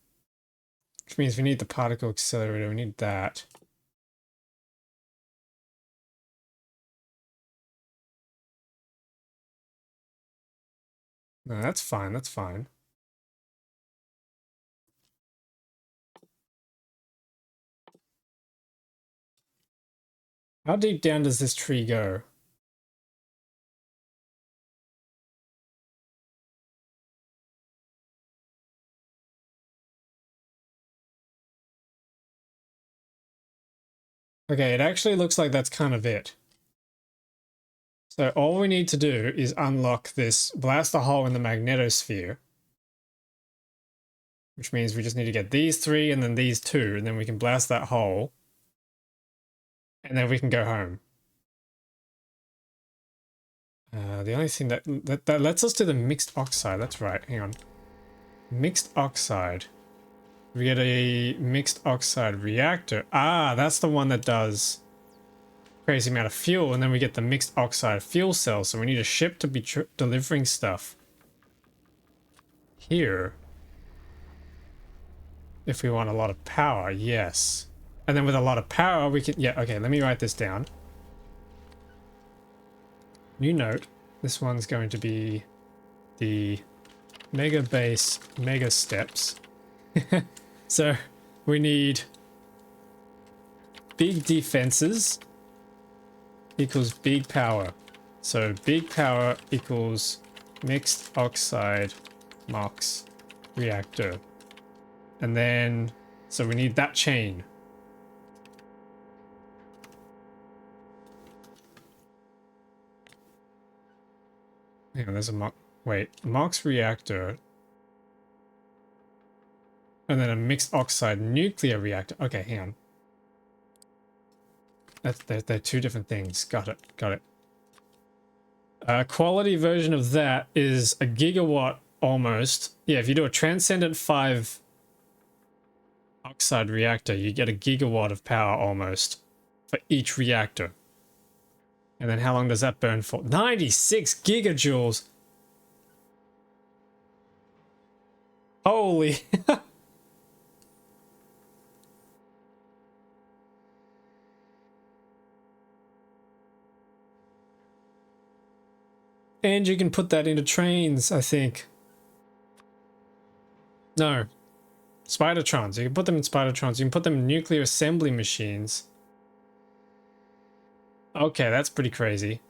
A: which means we need the particle accelerator. We need that. No, that's fine. That's fine. How deep down does this tree go? Okay, it actually looks like that's kind of it. So all we need to do is unlock this, blast a hole in the magnetosphere. Which means we just need to get these 3 and then these 2, and then we can blast that hole. And then we can go home. The only thing that lets us do the mixed oxide. That's right. Hang on. Mixed oxide. We get a mixed oxide reactor. Ah, that's the one that does crazy amount of fuel, and then we get the mixed oxide fuel cell. So we need a ship to be delivering stuff here. If we want a lot of power, yes. And then with a lot of power, we can... Yeah, okay, let me write this down. New note. This one's going to be the Megabase Mega Steps. So we need big defenses equals big power. So big power equals mixed oxide MOX reactor. And then, so we need that chain. Hang on, there's a MOX reactor. And then a mixed oxide nuclear reactor. Okay, hang on. They're 2 different things. Got it, got it. Quality version of that is a gigawatt almost. Yeah, if you do a Transcendent 5 oxide reactor, you get a gigawatt of power almost for each reactor. And then how long does that burn for? 96 gigajoules! Holy! And you can put that into trains, I think. No. Spidertrons. You can put them in Spidertrons. You can put them in nuclear assembly machines. Okay, that's pretty crazy.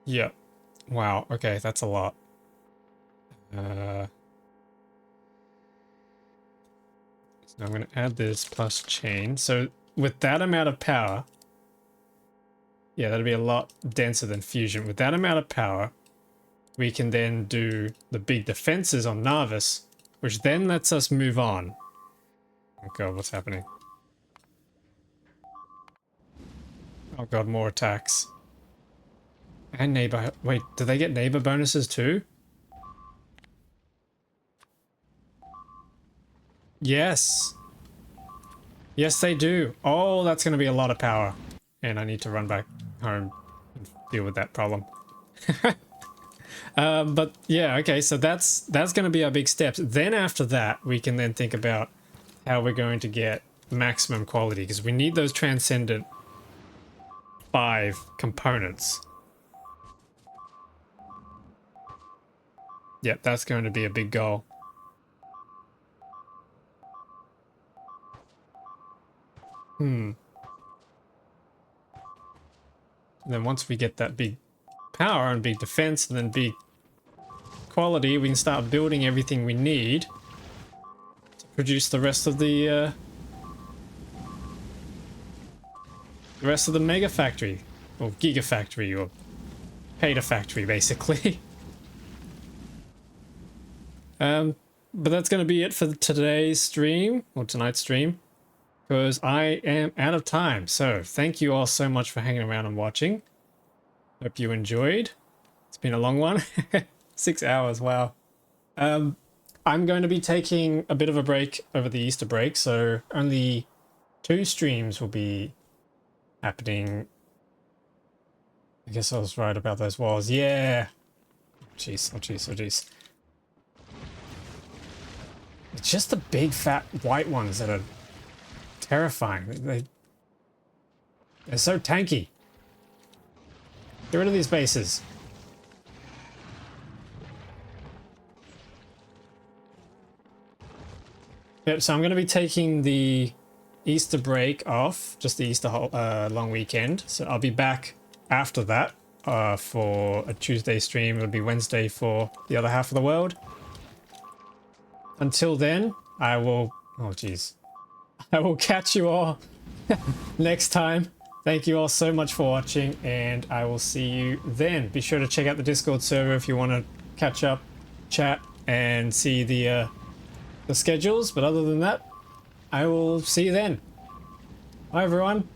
A: Yeah. Wow, okay, that's a lot. So I'm going to add this plus chain. So with that amount of power... Yeah, that'll be a lot denser than fusion. With that amount of power, we can then do the big defenses on Narvis, which then lets us move on. Oh god, what's happening? Oh god, more attacks. And neighbor... Wait, do they get neighbor bonuses too? Yes. Yes, they do. Oh, that's going to be a lot of power. And I need to run back home and deal with that problem. But yeah, okay, so that's going to be our big steps. Then after that, we can then think about how we're going to get maximum quality, because we need those Transcendent 5 components. Yep, that's going to be a big goal. And then once we get that big power and big defense and then big quality, we can start building everything we need to produce the rest of the mega factory, or giga factory, or peta factory, basically. But that's going to be it for today's stream, or tonight's stream, because I am out of time. So thank you all so much for hanging around and watching. Hope you enjoyed. It's been a long one. 6 hours, wow. I'm going to be taking a bit of a break over the Easter break, so only 2 streams will be happening. I guess I was right about those walls. Yeah. Jeez, oh jeez, oh jeez. It's just the big fat white ones that are terrifying. They're so tanky. Get rid of these bases. Yep, so I'm going to be taking the Easter break off, just the Easter long weekend. So I'll be back after that for a Tuesday stream. It'll be Wednesday for the other half of the world. until then, I will... Oh, jeez. I will catch you all next time. Thank you all so much for watching, and I will see you then. Be sure to check out the Discord server if you want to catch up, chat, and see the schedules. But other than that, I will see you then. Bye, everyone.